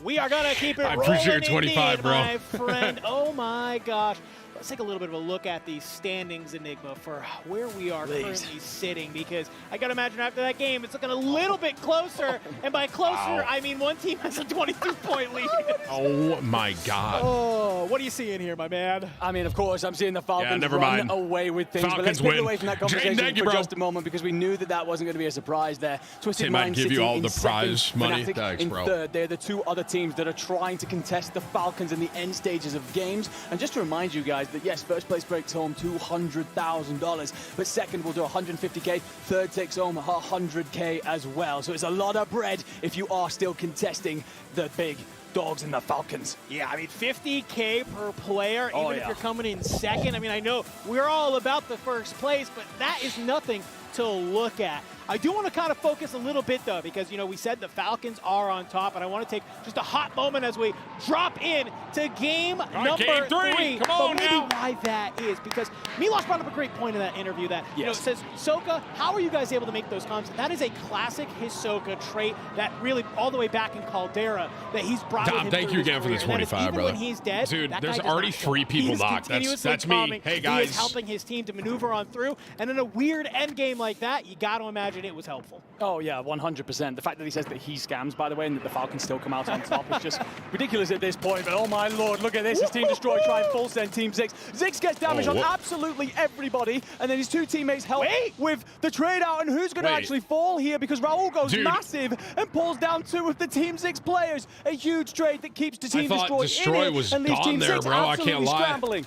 We are going to keep it I appreciate your 25, indeed, bro. my friend. Oh, my gosh. Let's take a little bit of a look at the standings, Enigma, for where we are currently sitting, because I got to imagine after that game, it's looking a little bit closer. And by closer, I mean one team has a 22-point lead. Oh, my God. Oh, what are you seeing here, my man? I mean, of course, I'm seeing the Falcons never run mind. away with things. Falcons but let's get win. away from that conversation Thank you, for bro. just a moment, because we knew that wasn't going to be a surprise there. Twisted Tim might Mind give you sitting all in the prize second, money. Fnatic Thanks, in bro. third. They're the two other teams that are trying to contest the Falcons in the end stages of games. And just to remind you guys that, yes, first place breaks home $200,000, but second will do 150K, third takes home 100K as well. So it's a lot of bread if you are still contesting the big dogs in the Falcons. Yeah, I mean, 50K per player, even if you're coming in second. I mean, I know we're all about the first place, but that is nothing to look at. I do want to kind of focus a little bit, though, because, you know, we said the Falcons are on top, and I want to take just a hot moment as we drop in to game number three. Come on but maybe now. why that is, because Milos brought up a great point in that interview that, you know, it says, Hisoka, how are you guys able to make those comps? That is a classic Hisoka trait that really, all the way back in Caldera, that he's brought with Dom, him thank through you his again for the career. And that is 25, even brother. when he's dead, Dude, that there's guy does already not show 3 up. people He is knocked. continuously That's me. bombing. Hey, He guys. is helping his team to maneuver on through, and in a weird end game like that, you got to imagine it was helpful. Oh, yeah, 100%. The fact that he says that he scams, by the way, and that the Falcons still come out on top is just ridiculous at this point. But oh my lord, look at this. It's Team Destroy trying full send Team Zix. Zix gets damage on absolutely everybody, and then his 2 teammates help with the trade out. And who's going to actually fall here? Because Raul goes massive and pulls down 2 of the Team Zix players. A huge trade that keeps the Team Destroy in it was and leaves gone Team there, Zix bro. I can't absolutely lie. scrambling.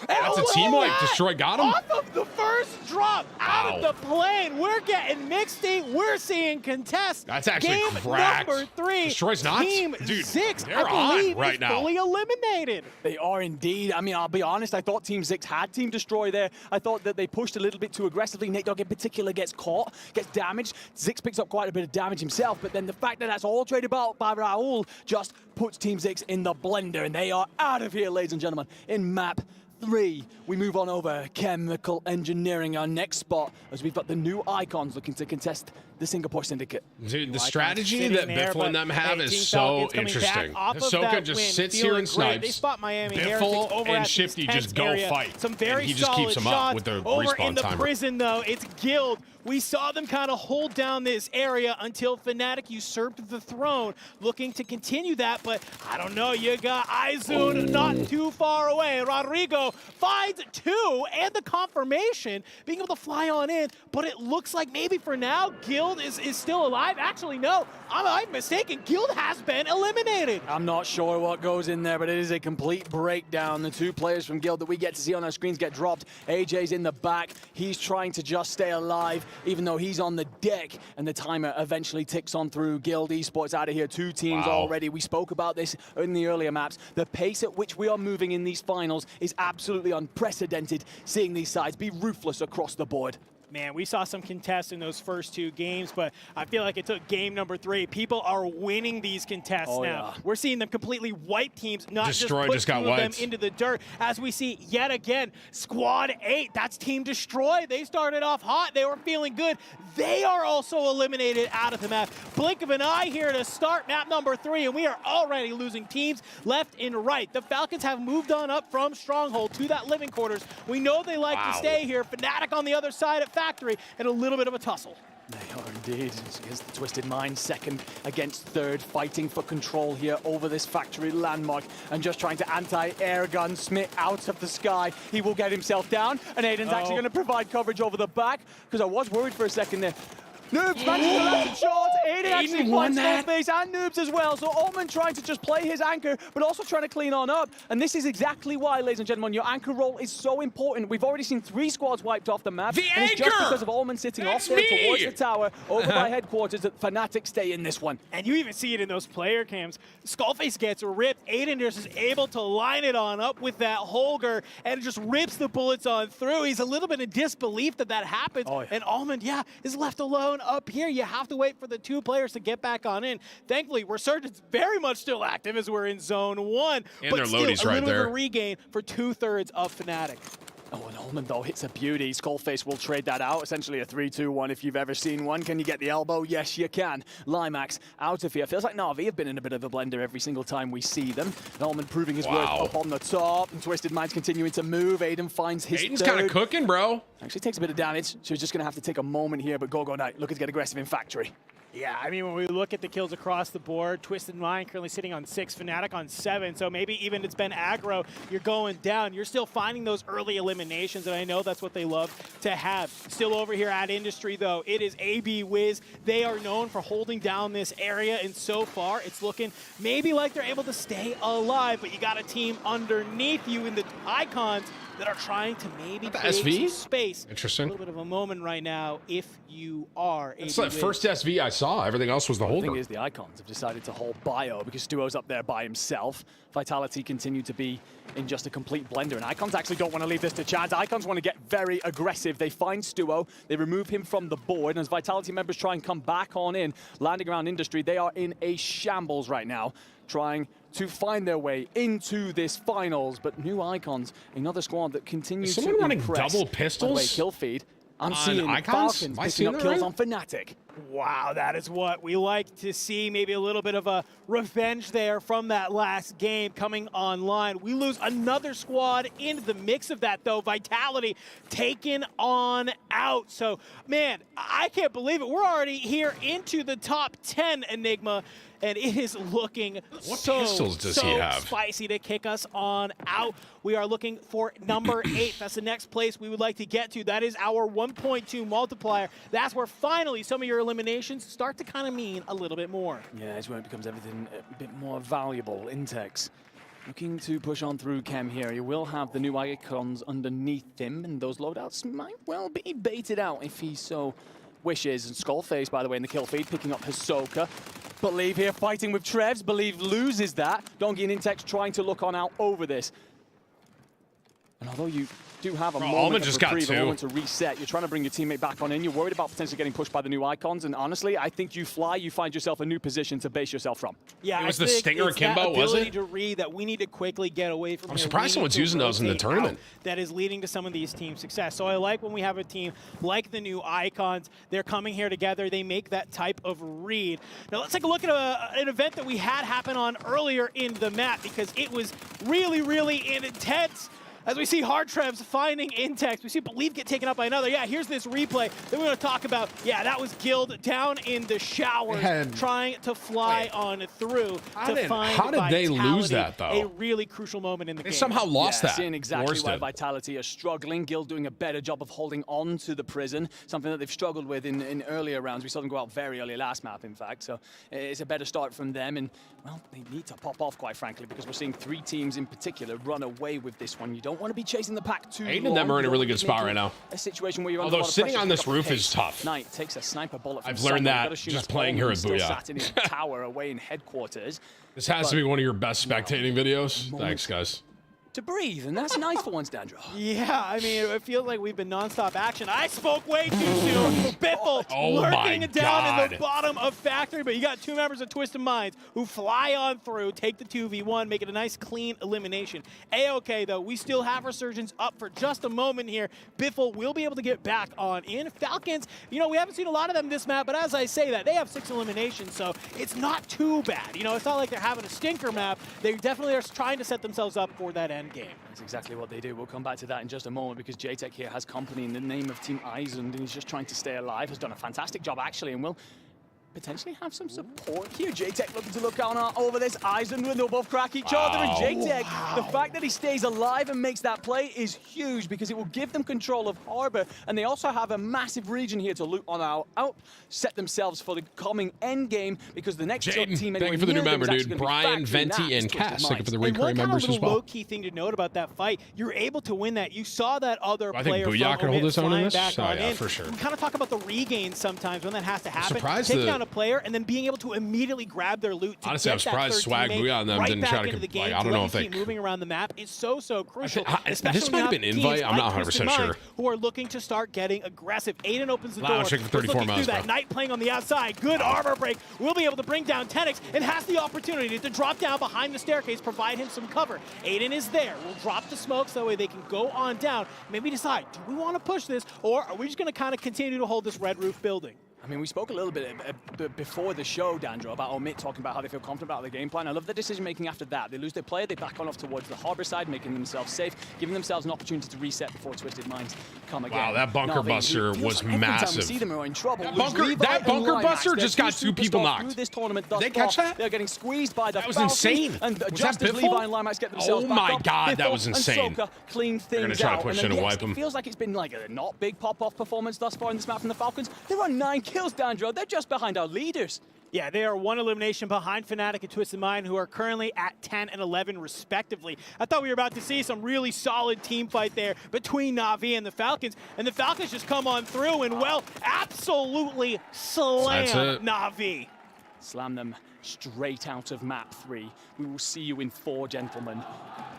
That's a team wipe. Destroy got him. Off of the first drop out of the plane, we're getting mixty. We're seeing contest. That's actually game cracked. number 3. Destroy's not? Team Dude, Zix, they're I believe, on right is now. fully eliminated. They are indeed. I mean, I'll be honest, I thought Team Zix had Team Destroy there. I thought that they pushed a little bit too aggressively. Nate Dogg in particular gets caught, gets damaged. Zix picks up quite a bit of damage himself, but then the fact that that's all traded out by Raul just puts Team Zix in the blender, and they are out of here, ladies and gentlemen, in map 3. We move on over chemical engineering, our next spot, as we've got the new icons looking to contest the Singapore Syndicate. Dude, the strategy that Biffle and them have is so interesting. Hisoka just sits here and snipes. They spot Miami Biffle over and at Shifty this just go area. fight. Some very and he just solid keeps them shots. up with the Over respawn in the timer. prison, though, it's Guild. We saw them kind of hold down this area until Fnatic usurped the throne, looking to continue that, but I don't know. You got Izun not too far away. Rodrigo finds 2 and the confirmation, being able to fly on in, but it looks like maybe for now, Guild is still alive. Actually, no, I'm mistaken. Guild has been eliminated. I'm not sure what goes in there, but it is a complete breakdown. The 2 players from Guild that we get to see on our screens get dropped. AJ's in the back. He's trying to just stay alive, even though he's on the deck, and the timer eventually ticks on through. Guild Esports out of here. 2 teams already. We spoke about this in the earlier maps. The pace at which we are moving in these finals is absolutely unprecedented, seeing these sides be ruthless across the board. Man, we saw some contests in those first 2 games, but I feel like it took game number 3. People are winning these contests now. Yeah. We're seeing them completely wipe teams, not Destroy just put 2 of them wiped. into the dirt. As we see yet again, Squad 8, that's Team Destroy. They started off hot. They were feeling good. They are also eliminated out of the map. Blink of an eye here to start map number 3, and we are already losing teams left and right. The Falcons have moved on up from Stronghold to that living quarters. We know they like to stay here. Fnatic on the other side at Factory, and a little bit of a tussle. They are indeed. Here's the Twisted Mind, second against third, fighting for control here over this factory landmark and just trying to anti-air gun Smith out of the sky. He will get himself down, and Aiden's actually going to provide coverage over the back, because I was worried for a second there. Noobs managed to land some shots. Aiden actually finds Skullface and Noobs as well. So Omen trying to just play his anchor, but also trying to clean on up. And this is exactly why, ladies and gentlemen, your anchor role is so important. We've already seen 3 squads wiped off the map. The and it's just anchor! because of Omen sitting That's off there me! towards the tower over by headquarters that Fnatic stay in this one. And you even see it in those player cams. Skullface gets ripped. Aiden just is able to line it on up with that Holger and just rips the bullets on through. He's a little bit in disbelief that that happens. And Almond, is left alone up here. You have to wait for the 2 players to get back on in. Thankfully, Resurgence very much still active as we're in zone 1. And but their still, loadies a right little bit there. of a regain for 2/3 of Fnatic. Oh, and Ullman, though, hits a beauty. Skullface will trade that out. Essentially a 3-2-1 if you've ever seen one. Can you get the elbow? Yes, you can. Limax out of here. Feels like Na'Vi have been in a bit of a blender every single time we see them. Ullman proving his worth up on the top. And Twisted Mind's continuing to move. Aiden finds his Aiden's kind of cooking, bro. Actually takes a bit of damage, so he's just going to have to take a moment here. But Go Knight looking to get aggressive in Factory. Yeah, I mean, when we look at the kills across the board, Twisted Mind currently sitting on 6, Fnatic on 7, so maybe even it's been aggro, you're going down. You're still finding those early eliminations, and I know that's what they love to have. Still over here at Industry, though, it is AB Wiz. They are known for holding down this area, and so far, it's looking maybe like they're able to stay alive, but you got a team underneath you in the Icons that are trying to maybe The create SV? some space. Interesting. A little bit of a moment right now if you are. It's the first SV I saw. Everything else was the The holder. thing is, the Icons have decided to hold Bio because Stuo's up there by himself. Vitality continue to be in just a complete blender, and Icons actually don't want to leave this to chance. Icons want to get very aggressive. They find Stuo, they remove him from the board, and as Vitality members try and come back on in, landing around Industry, they are in a shambles right now, trying to find their way into this finals. But New Icons, another squad that continues to someone running impress. double By the way, pistols kill feed. I'm on seeing Icons? Falcons Am I picking seeing up that kills right? on Fnatic. Wow, that is what we like to see. Maybe a little bit of a revenge there from that last game coming online. We lose another squad into the mix of that, though. Vitality taken on out. So, man, I can't believe it. We're already here into the top 10, Enigma, and it is looking pistols does he have? spicy to kick us on out. We are looking for number 8. That's the next place we would like to get to. That is our 1.2 multiplier. That's where finally some of your eliminations start to kind of mean a little bit more. Yeah, it's when it becomes everything a bit more valuable. Intex looking to push on through Chem here. He will have the new Icons underneath him, and those loadouts might well be baited out if he so wishes. And Skullface, by the way, in the kill feed, picking up Hisoka. Believe here fighting with Trevs. Believe loses that. Donkey and Intex trying to look on out over this. And although you do have a moment of reprieve, a moment to reset, you're trying to bring your teammate back on in. You're worried about potentially getting pushed by the new Icons. And honestly, I think you fly, you find yourself a new position to base yourself from. Yeah, It was I the think Stinger it's that Akimbo, was ability it? to read that we need to quickly get away from. I'm here. surprised We someone's need to using those in the rotate tournament. out. That is leading to some of these team success. So I like when we have a team like the new Icons. They're coming here together. They make that type of read. Now let's take a look at an event that we had happen on earlier in the map because it was really, really intense. As we see Hard Trevs finding Intex, we see Believe get taken up by another. Yeah, here's this replay that we're going to talk about. Yeah, that was Guild down in the showers trying to fly on through to find how did they lose Vitality, that, though? A really crucial moment in the game. They somehow lost that. Seeing exactly why Worsted. Vitality are struggling. Guild doing a better job of holding on to the prison, something that they've struggled with in earlier rounds. We saw them go out very early last map, in fact. So it's a better start from them. And, well, they need to pop off, quite frankly, because we're seeing 3 teams in particular run away with this one. You don't want to be chasing the pack too Aiden long. and them are in a You really don't good wanna spot be right now. A situation where you're under Although a lot of sitting pressure on to this pick up roof pace. is tough. Knight takes a sniper bullet from I've learned somewhere. that You've gotta shoot just his playing own. here He's at still Booyah. sat in his tower away in headquarters. This has to be one of your best spectating videos. Thanks, guys. To breathe, and that's nice for once, Dandro. Yeah, I mean, it feels like we've been nonstop action. I spoke way too soon. Biffle lurking down in the bottom of Factory, but you got 2 members of Twisted Minds who fly on through, take the 2v1, make it a nice, clean elimination. A-OK, though, we still have Resurgence up for just a moment here. Biffle will be able to get back on in. Falcons, you know, we haven't seen a lot of them this map, but as I say that, they have 6 eliminations, so it's not too bad. You know, it's not like they're having a stinker map. They definitely are trying to set themselves up for that end game. That's exactly what they do. We'll come back to that in just a moment because JTech here has company in the name of Team Eisund and he's just trying to stay alive. Has done a fantastic job actually and will potentially have some support here. JTech looking to look on over this. Eisund will both crack each other and JTech, the fact that he stays alive and makes that play is huge because it will give them control of Harbor and they also have a massive region here to loot on out, set themselves for the coming end game because the next team thank you for the new member, dude. Brian, Venti, and Cass. Thank you for the recurring members as well. Low-key thing to note about that fight, you're able to win that. You saw that other player think Booyah from could hold his own in flying this? back Oh, on yeah, in. for sure. We kind of talk about the regains sometimes when that has to happen. surprised Taking that- down a player and then being able to immediately grab their loot to Honestly, get I'm surprised that Swag third teammate Booyah and them right didn't back try to into the game. I don't know if they keep moving around the map is so crucial. this especially might have when been you have invite. teams I'm not like 100% Twisted sure. Minds who are looking to start getting aggressive. Aiden opens the Wow, door. check for 34 looking miles, through that. bro. Knight playing on the outside. Good armor break. Will be able to bring down Tenix and has the opportunity to drop down behind the staircase, provide him some cover. Aiden is there. We'll drop the smokes that way they can go on down. Maybe decide, do we want to push this or are we just going to kind of continue to hold this red roof building? I mean, we spoke a little bit before the show, Dandro, about Omit talking about how they feel confident about the game plan. I love the decision-making after that. They lose their player, they back on off towards the Harbor side, making themselves safe, giving themselves an opportunity to reset before Twisted Minds come again. Wow, that bunker buster was every time we massive. see them are in trouble. That Lose bunker- Levi that and bunker Limax. buster They're just got 2 people superstars knocked. through this tournament thus Did they catch far. that? They're getting squeezed by the That was Falcons, insane. And Was just that as Biffle? Levi and Limax get themselves Oh back my up, God, that Biffle was and insane. Soka clean They're things gonna try to out. push And in then, and yes, wipe 'em. it feels like it's been like a not big pop-off performance thus far in this map from the Falcons. They're on 9 kills, Dandro. They're just behind our leaders. Yeah, they are one elimination behind Fnatic and Twisted Mind, who are currently at 10 and 11 respectively. I thought we were about to see some really solid team fight there between Na'Vi and the Falcons, and the Falcons just come on through and, well, absolutely slam Na'Vi. Slam them straight out of map 3. We will see you in 4, gentlemen,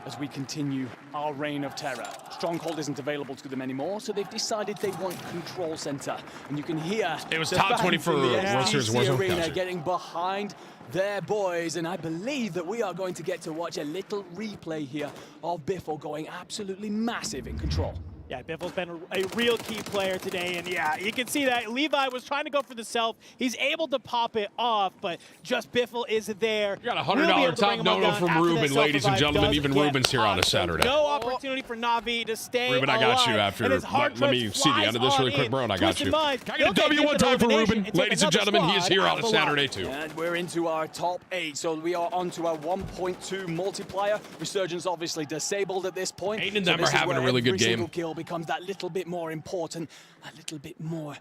as we continue our reign of terror. Stronghold isn't available to them anymore, so they've decided they want Control Center. And you can hear it was the top 20 fans for in the World Series SGC Warzone. arena getting behind their boys, and I believe that we are going to get to watch a little replay here of Biffle going absolutely massive in Control. Yeah, Biffle's been a real key player today, and yeah, you can see that Levi was trying to go for the self. He's able to pop it off, but just Biffle is there. You got a $100 top dono from Ruben, ladies and gentlemen. Even Ruben's here on a Saturday. No opportunity for Na'Vi to stay Ruben, I got you after. Let me see the end of this really quick, bro, and I got you. Can I get a W one time for Ruben? Ladies and gentlemen, he is here on a Saturday, too. And we're into our top 8, so we are onto our 1.2 multiplier. Resurgence obviously disabled at this point. Aiden and them are having a really good game. Every single kill becomes that little bit more important, a little bit more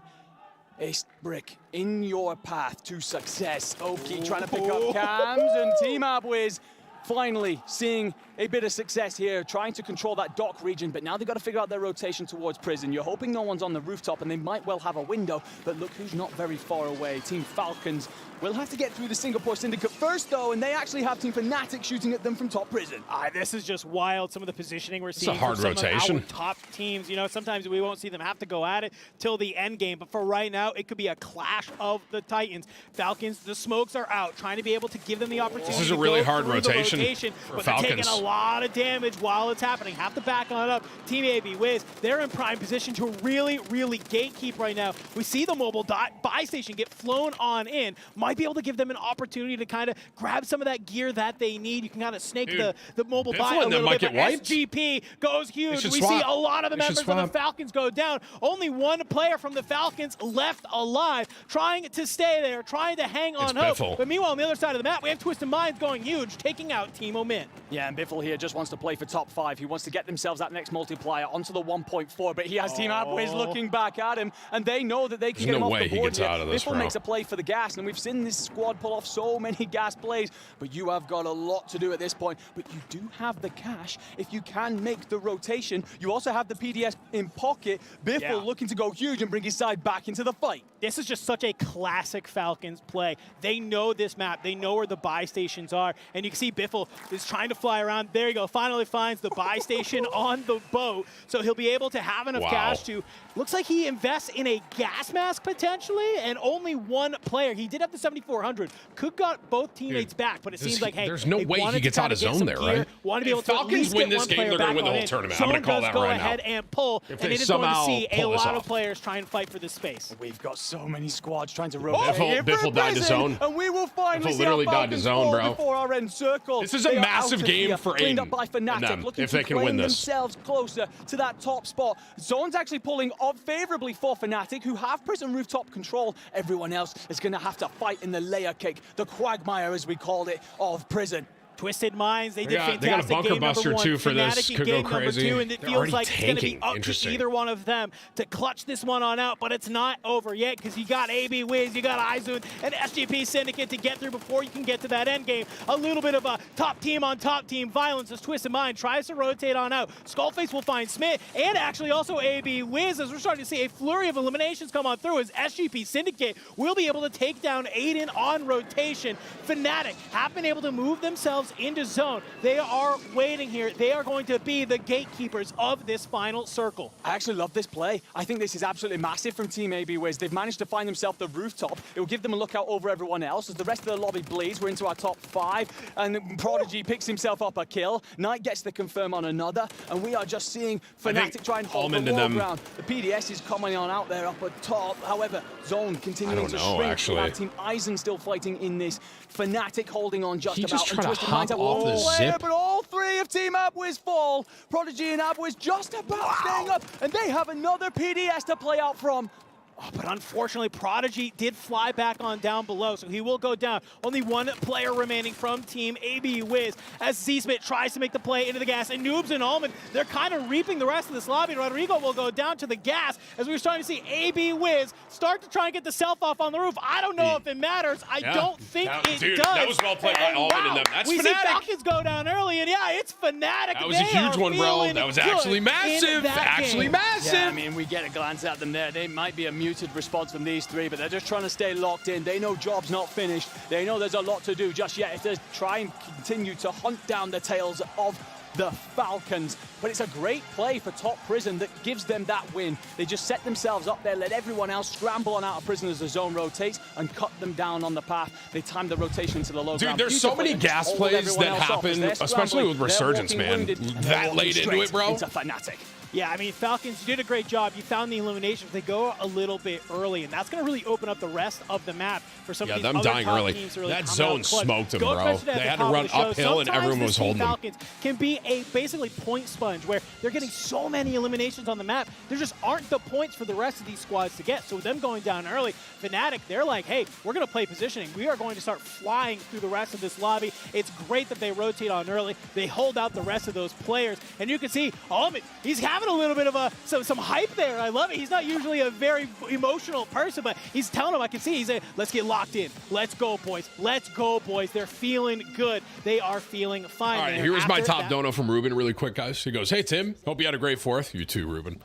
ace brick in your path to success. Oki trying to pick up cams, and Team Abwiz finally seeing a bit of success here, trying to control that dock region, but now they've got to figure out their rotation towards prison. You're hoping no one's on the rooftop, and they might well have a window, but look who's not very far away. Team Falcons will have to get through the Singapore Syndicate first, though, and they actually have Team Fnatic shooting at them from top prison. This is just wild, some of the positioning we're seeing. It's a hard rotation. Of our top teams, you know, sometimes we won't see them have to go at it till the end game, but for right now, it could be a clash of the Titans. Falcons, the smokes are out, trying to be able to give them the opportunity. This is a really hard rotation for Falcons. They're taking a lot of damage while it's happening. Have to back on it up. Team AB Wiz, they're in prime position to really, really gatekeep right now. We see the mobile buy station get flown on in. Might be able to give them an opportunity to kind of grab some of that gear that they need. You can kind of snake the mobile buy a little bit, but SGP goes huge. We see a lot of the members of the Falcons go down. Only one player from the Falcons left alive, trying to stay there, trying to hang on hope. But meanwhile, on the other side of the map, we have Twisted Minds going huge, taking out Team Omin. Yeah, and Biffle here just wants to play for top 5. He wants to get themselves that next multiplier onto the 1.4, but he has Team Abwiz looking back at him, and they know that they can get him off the board. He gets out of this, Biffle makes a play for the gas, and we've seen this squad pull off so many gas plays, but you have got a lot to do at this point. But you do have the cash if you can make the rotation. You also have the PDS in pocket. Biffle looking to go huge and bring his side back into the fight. This is just such a classic Falcons play. They know this map. They know where the buy stations are. And you can see Biffle is trying to fly around. There you go. Finally finds the buy station on the boat. So he'll be able to have enough cash to... Looks like he invests in a gas mask potentially, and only one player. He did have the 7,400. Could got both teammates back, but it seems like, hey, there's no way he gets out of zone there, right? Want to be able to at least win get this one game, player they're going back to win the on whole in. tournament. Zone I'm going to call that go right ahead now. and pull, If and they it is going to somehow see a pull this lot of off. players try and fight for this space. We've got so many squads trying to rotate. Biffle died to zone. And we will finally Biffle see literally died to zone, bro. before our end circle. This is a They are massive out of game here, for cleaned Aiden up by Fnatic, and them, looking if they to can win claim this. themselves closer to that top spot. Zone's actually pulling off favorably for Fnatic, who have prison rooftop control. Everyone else is going to have to fight in the layer cake, the quagmire as we called it, of prison. Twisted Minds, they did fantastic. They got a bunker buster too for this. Fnatic Could game go crazy. Number 2, and it feels like it's going to be up Interesting. to either one of them to clutch this one on out, but it's not over yet because you got AB Wiz, you got Izun, and SGP Syndicate to get through before you can get to that end game. A little bit of a top team on top team violence as Twisted Mind tries to rotate on out. Skullface will find Smith, and actually also AB Wiz, as we're starting to see a flurry of eliminations come on through as SGP Syndicate will be able to take down Aiden on rotation. Fnatic have been able to move themselves into zone. They are waiting here. They are going to be the gatekeepers of this final circle. I actually love this play. I think this is absolutely massive from Team AB Wiz. They've managed to find themselves the rooftop. It will give them a lookout over everyone else as the rest of the lobby bleeds. We're into our top 5, and Prodigy picks himself up a kill. Knight gets the confirm on another, and we are just seeing Fnatic try and hold the low ground. The PDS is coming on out there up at top. However, Zone continuing to shrink. Actually. We have Team Eisen still fighting in this. Fnatic holding on just about. Just trying to hop off the zip. But all 3 of Team Abwiz fall. Prodigy and Abwiz just about staying up, and they have another PDS to play out from. Oh, but unfortunately, Prodigy did fly back on down below, so he will go down. Only one player remaining from Team AB Wiz as Z-Smith tries to make the play into the gas. And Noobs and Almond, they're kind of reaping the rest of this lobby. Rodrigo will go down to the gas as we're starting to see AB Wiz start to try and get the self-off on the roof. I don't know if it matters. I don't think it does. That was well played by Almond and them. That's we Fnatic. see Falcons go down early, and yeah, it's Fnatic. That was a huge one, bro. That was actually massive. Actually massive. Yeah, I mean, we get a glance at them there. They might be a muted response from these three, but they're just trying to stay locked in. They know job's not finished. They know there's a lot to do just yet. If they try and continue to hunt down the tails of the Falcons. But it's a great play for Top Prison that gives them that win. They just set themselves up there, let everyone else scramble on out of prison as the zone rotates and cut them down on the path. They time the rotation to the low ground. Dude, there's so many gas plays that happen, especially with Resurgence, man. That late into it, bro. It's a Fnatic. Yeah, I mean, Falcons, you did a great job. You found the eliminations. They go a little bit early, and that's going to really open up the rest of the map for some of these them other dying top early. teams to really That come zone out clutch. smoked them, Go bro. President at They the had to top run of the show. uphill, and Sometimes everyone this was team holding them. Falcons can be a basically point sponge where they're getting so many eliminations on the map. There just aren't the points for the rest of these squads to get. So them going down early, Fnatic, they're like, hey, we're going to play positioning. We are going to start flying through the rest of this lobby. It's great that they rotate on early. They hold out the rest of those players. And you can see, Almond, he's having a little bit of some hype there. I love it. He's not usually a very emotional person, but he's telling them, I can see, he's saying, let's get locked in. Let's go, boys. Let's go, boys. They're feeling good. They are feeling fine. All right, here's my top dono from Ruben really quick, guys. He goes, hey, Tim, hope you had a great fourth. You too, Ruben.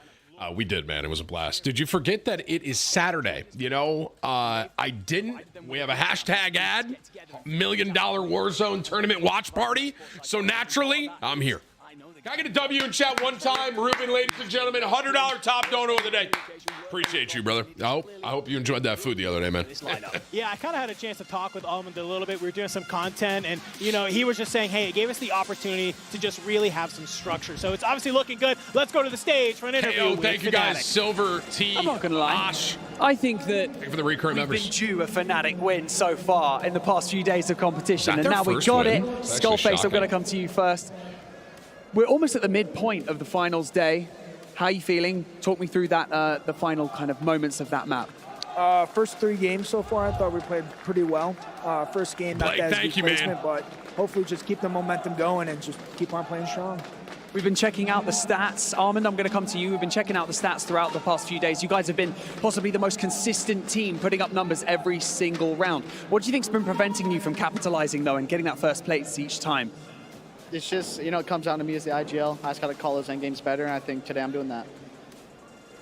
We did, man. It was a blast. Did you forget that it is Saturday? You know, I didn't. We have a hashtag ad, $1 million Warzone tournament watch party. So naturally, I'm here. Can I get a W in chat one time? Ruben, ladies and gentlemen, $100 top dono of the day. Appreciate you, brother. I hope you enjoyed that food the other day, man. Yeah, I kind of had a chance to talk with Almond a little bit. We were doing some content, and, you know, he was just saying, hey, it gave us the opportunity to just really have some structure. So it's obviously looking good. Let's go to the stage for an interview with thank you, guys. Silver, T, I'm not going to lie. Osh. I think that Thank you for the recurrent we've members. been due a Fnatic win so far in the past few days of competition, and their now we first got win? it. That's actually Skullface, I'm shocking. going to come to you first. We're almost at the midpoint of the finals day. How are you feeling? Talk me through that, the final kind of moments of that map. First 3 games so far, I thought we played pretty well. First game, not Blake, that thank you, man. placement, but hopefully just keep the momentum going and just keep on playing strong. We've been checking out the stats. Armand, I'm going to come to you. We've been checking out the stats throughout the past few days. You guys have been possibly the most consistent team, putting up numbers every single round. What do you think's been preventing you from capitalizing, though, and getting that first place each time? It's just, you know, it comes down to me as the IGL. I just got to call those end games better, and I think today I'm doing that.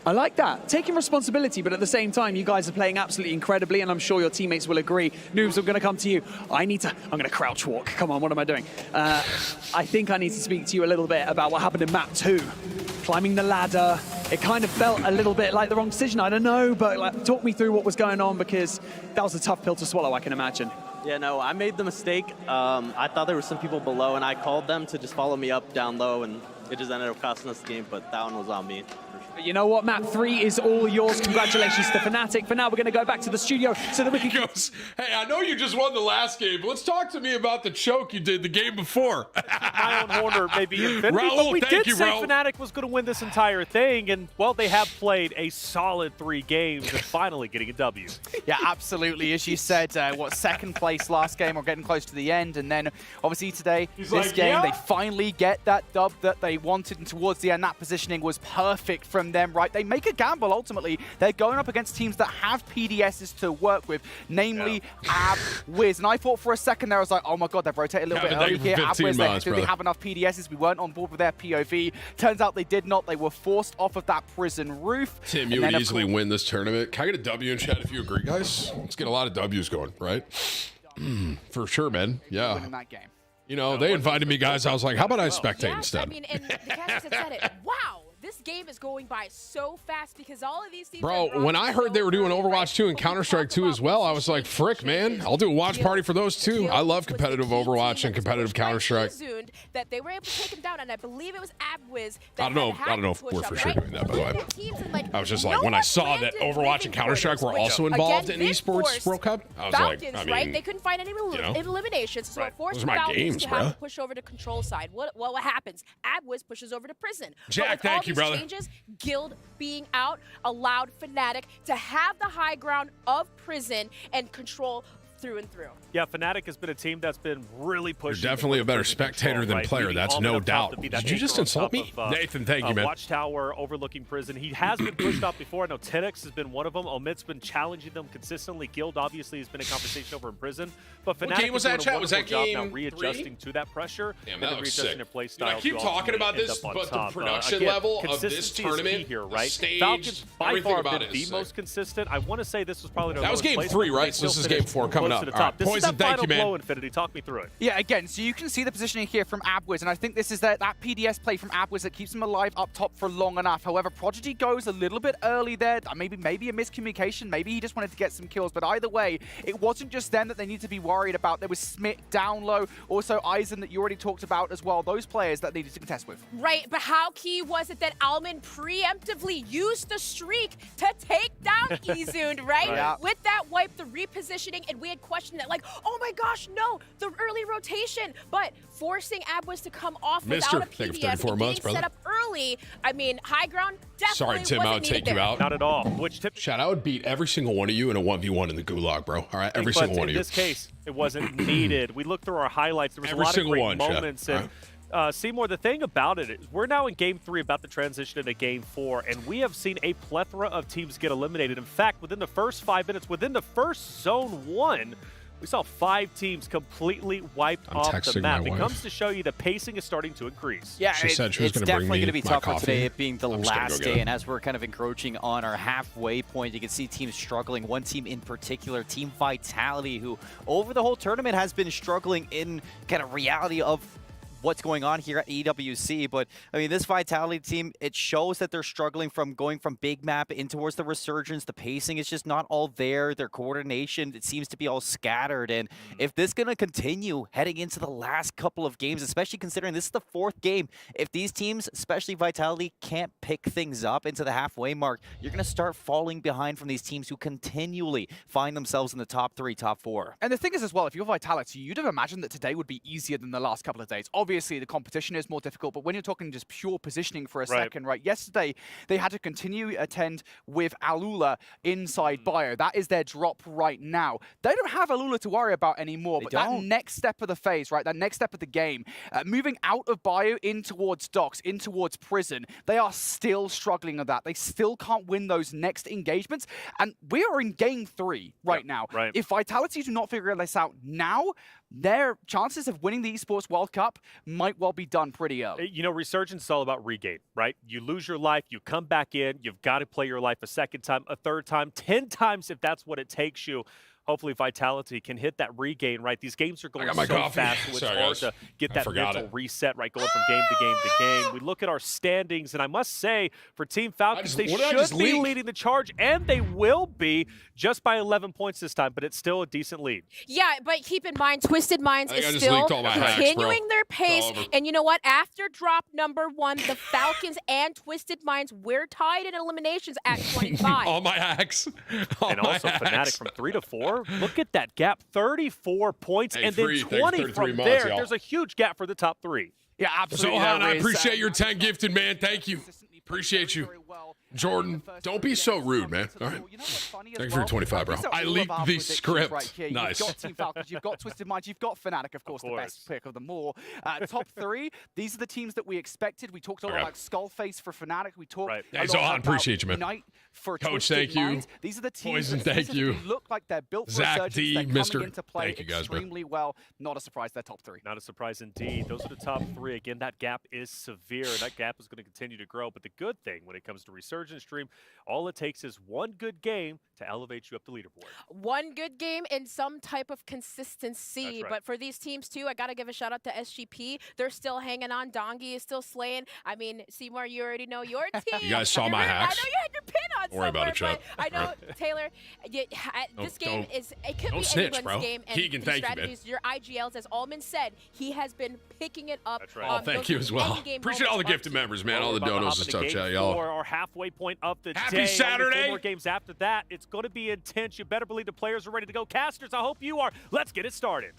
I like that. Taking responsibility, but at the same time, you guys are playing absolutely incredibly, and I'm sure your teammates will agree. Noobs, I'm going to come to you. I'm going to crouch walk. Come on, what am I doing? I think I need to speak to you a little bit about what happened in map 2. Climbing the ladder. It kind of felt a little bit like the wrong decision. I don't know, but talk me through what was going on, because that was a tough pill to swallow, I can imagine. Yeah, no, I made the mistake. I thought there were some people below, and I called them to just follow me up down low, and it just ended up costing us the game, but that one was on me. But you know what? Map 3 is all yours. Congratulations to Fnatic. For now, we're going to go back to the studio so that we can... Hey, I know you just won the last game, but let's talk to me about the choke you did the game before. My own Horner may be infinity, Raul, but we thank did you, say Raul. Fnatic was going to win this entire thing, and, well, they have played a solid 3 games and finally getting a W. Yeah, absolutely. As you said, second place last game or getting close to the end, and then obviously today, this game, they finally get that dub that they wanted, and towards the end, that positioning was perfect from them, right? They make a gamble, ultimately. They're going up against teams that have PDSs to work with, namely Ab, Wiz. And I thought for a second there, I was like, oh my god, they've rotated a little bit early here. Ab, Wiz, do they have enough PDSs? We weren't on board with their POV. Turns out they did not. They were forced off of that prison roof. Tim, you would easily win this tournament. Can I get a W in chat if you agree, guys? Let's get a lot of W's going, right? For sure, man. Yeah. Winning that game. You know, they invited me, guys. I was like, how about I spectate instead? I mean, and the cast had said it. Wow, this game is going by so fast because all of these teams. Bro, when I heard they were doing Overwatch 2 and Counter-Strike 2 as well, I was like, frick, man. I'll do a watch party for those too. I love competitive Overwatch and competitive Counter-Strike. That they were able to take him down, and I believe it was Abwiz. I don't know if we're for sure doing that, by the way. I was just like, when I saw that Overwatch and Counter-Strike were also involved in Esports World Cup, I was like, Falcons, I mean, right? They couldn't find any eliminations, so it forced Those are my Falcons games, to have bro. to push over to control side. What happens? Abwiz pushes over to prison. Jack, thank you, brother. changes, Guild being out, allowed Fnatic to have the high ground of Prison and control through and through. Yeah, Fnatic has been a team that's been really pushing. You're definitely a better spectator than player. That's no doubt. Did you just insult me? Nathan, thank you, man. Watchtower overlooking Prison. He has been pushed off before. I know Tenix has been one of them. Omid's been challenging them consistently. Guild obviously has been a conversation over in Prison. But Fnatic game was that, chat? Was that game now readjusting to that pressure. Damn, that and looks readjusting sick. their play style. I keep talking about this, but the production level of this tournament, here, right? stage, Falcons by everything far about been it the is most consistent. I want to say this was probably their that was lowest game placement, 3, but right? they So this still is game finished 4 coming close up. to the All right, top. This is Poison, that thank final you, man. blow, Infinity. Talk me through it. Yeah, again, so you can see the positioning here from Abwiz, and I think this is that PDS play from Abwiz that keeps them alive up top for long enough. However, Prodigy goes a little bit early there. Maybe a miscommunication. Maybe he just wanted to get some kills. But either way, it wasn't just them that they need to be worried about. There was Smith down low, also Eisen that you already talked about as well. Those players that needed to contest with. Right, but how key was it that Alman preemptively used the streak to take down Izund, right? Yeah. With that wipe, the repositioning, and we had questioned it like, oh my gosh, no, the early rotation, but forcing Abwiz to come off without a Thank you for PDS 34 and months, getting set brother. up early. I mean, high ground definitely Sorry, Tim, I would take you out. Not at all. Which tip? Chat, I would beat every single one of you in a 1v1 in the gulag, bro. All right, every single one of you. In this case, it wasn't needed. We looked through our highlights. There was Every a lot of single great one, Chat. moments. All And Seymour, the thing about it is we're now in Game 3 about to transition into Game 4, and we have seen a plethora of teams get eliminated. In fact, within the first 5 minutes, within the first Zone 1, we saw 5 teams completely wiped off the map. It comes to show you the pacing is starting to increase. Yeah, She said she was it's gonna bring definitely me going to be my tough for coffee. today, it being the I'm just gonna last go get day. it. And as we're kind of encroaching on our halfway point, you can see teams struggling. One team in particular, Team Vitality, who over the whole tournament has been struggling in kind of reality of what's going on here at EWC. But I mean, this Vitality team, it shows that they're struggling from going from big map in towards the resurgence. The pacing is just not all there. Their coordination, it seems to be all scattered. And if this is going to continue heading into the last couple of games, especially considering this is the 4th game, if these teams, especially Vitality, can't pick things up into the halfway mark, you're going to start falling behind from these teams who continually find themselves in the top 3, top 4. And the thing is as well, if you're Vitality, you'd have imagined that today would be easier than the last couple of days. Obviously, the competition is more difficult, but when you're talking just pure positioning for a second, right? Yesterday, they had to continue attend with Alula inside bio. That is their drop right now. They don't have Alula to worry about anymore, but that next step of the phase, right? That next step of the game, moving out of bio in towards docks, in towards prison, they are still struggling with that. They still can't win those next engagements, and we are in game 3 right now. Right. If Vitality do not figure this out now, their chances of winning the Esports World Cup might well be done pretty early. You know, Resurgence is all about regain, right? You lose your life, you come back in, you've got to play your life a second time, a third time, 10 times if that's what it takes you. Hopefully Vitality can hit that regain, right? These games are going so fast, so it's hard to get that mental reset, right? Going from game to game to game. We look at our standings, and I must say, for Team Falcons, they should be leading the charge, and they will be just by 11 points this time, but it's still a decent lead. Yeah, but keep in mind, Twisted Minds is still continuing their pace. And you know what? After drop number 1, the Falcons and Twisted Minds, we're tied in eliminations at 25. All my hacks. And also Fnatic from 3 to 4. Look at that gap, 34 points, and then 20 from there. There's a huge gap for the top 3. Yeah, absolutely. Zohan, I appreciate your 10 gifted, man. Thank you. Appreciate you. Jordan, don't be so rude, man. All right. Thank you for your 25, bro. I leaked the script. Right, nice. You've got Team Falcons, you've got Twisted Minds, you've got Fnatic, of course, the best pick of them all. Top 3, these are the teams that we expected. We talked a lot about Skullface for Fnatic. We talked Hey, Zohan, appreciate you, man. Ignite for Coach, Twisted thank you. Minds. These are the teams Poison, that thank you. look like they're built for Zach resurgence. D, They're coming Mr. into play Thank you guys, man. extremely well. Not a surprise, they're top 3. Not a surprise indeed. Those are the top 3. Again, that gap is severe, and that gap is going to continue to grow. But the good thing when it comes to Resurgence Stream, all it takes is one good game to elevate you up the leaderboard. One good game and some type of consistency. But for these teams, too, I got to give a shout-out to SGP. They're still hanging on. Dongi is still slaying. I mean, Seymour, you already know your team. You guys saw my hacks? I know you had your pin on Don't worry about it, Chad. I know, Taylor, this game it could be snitch, anyone's bro. game. And Keegan, the thank you, man. strategies, your IGLs, as Allman said, he has been picking it up. That's right. Oh, thank you as well. Appreciate all the gifted members, man. All the donos and stuff, chat, y'all. Our halfway point of the Happy day. Saturday. Only 4 more games after that. It's going to be intense. You better believe the players are ready to go. Casters, I hope you are. Let's get it started.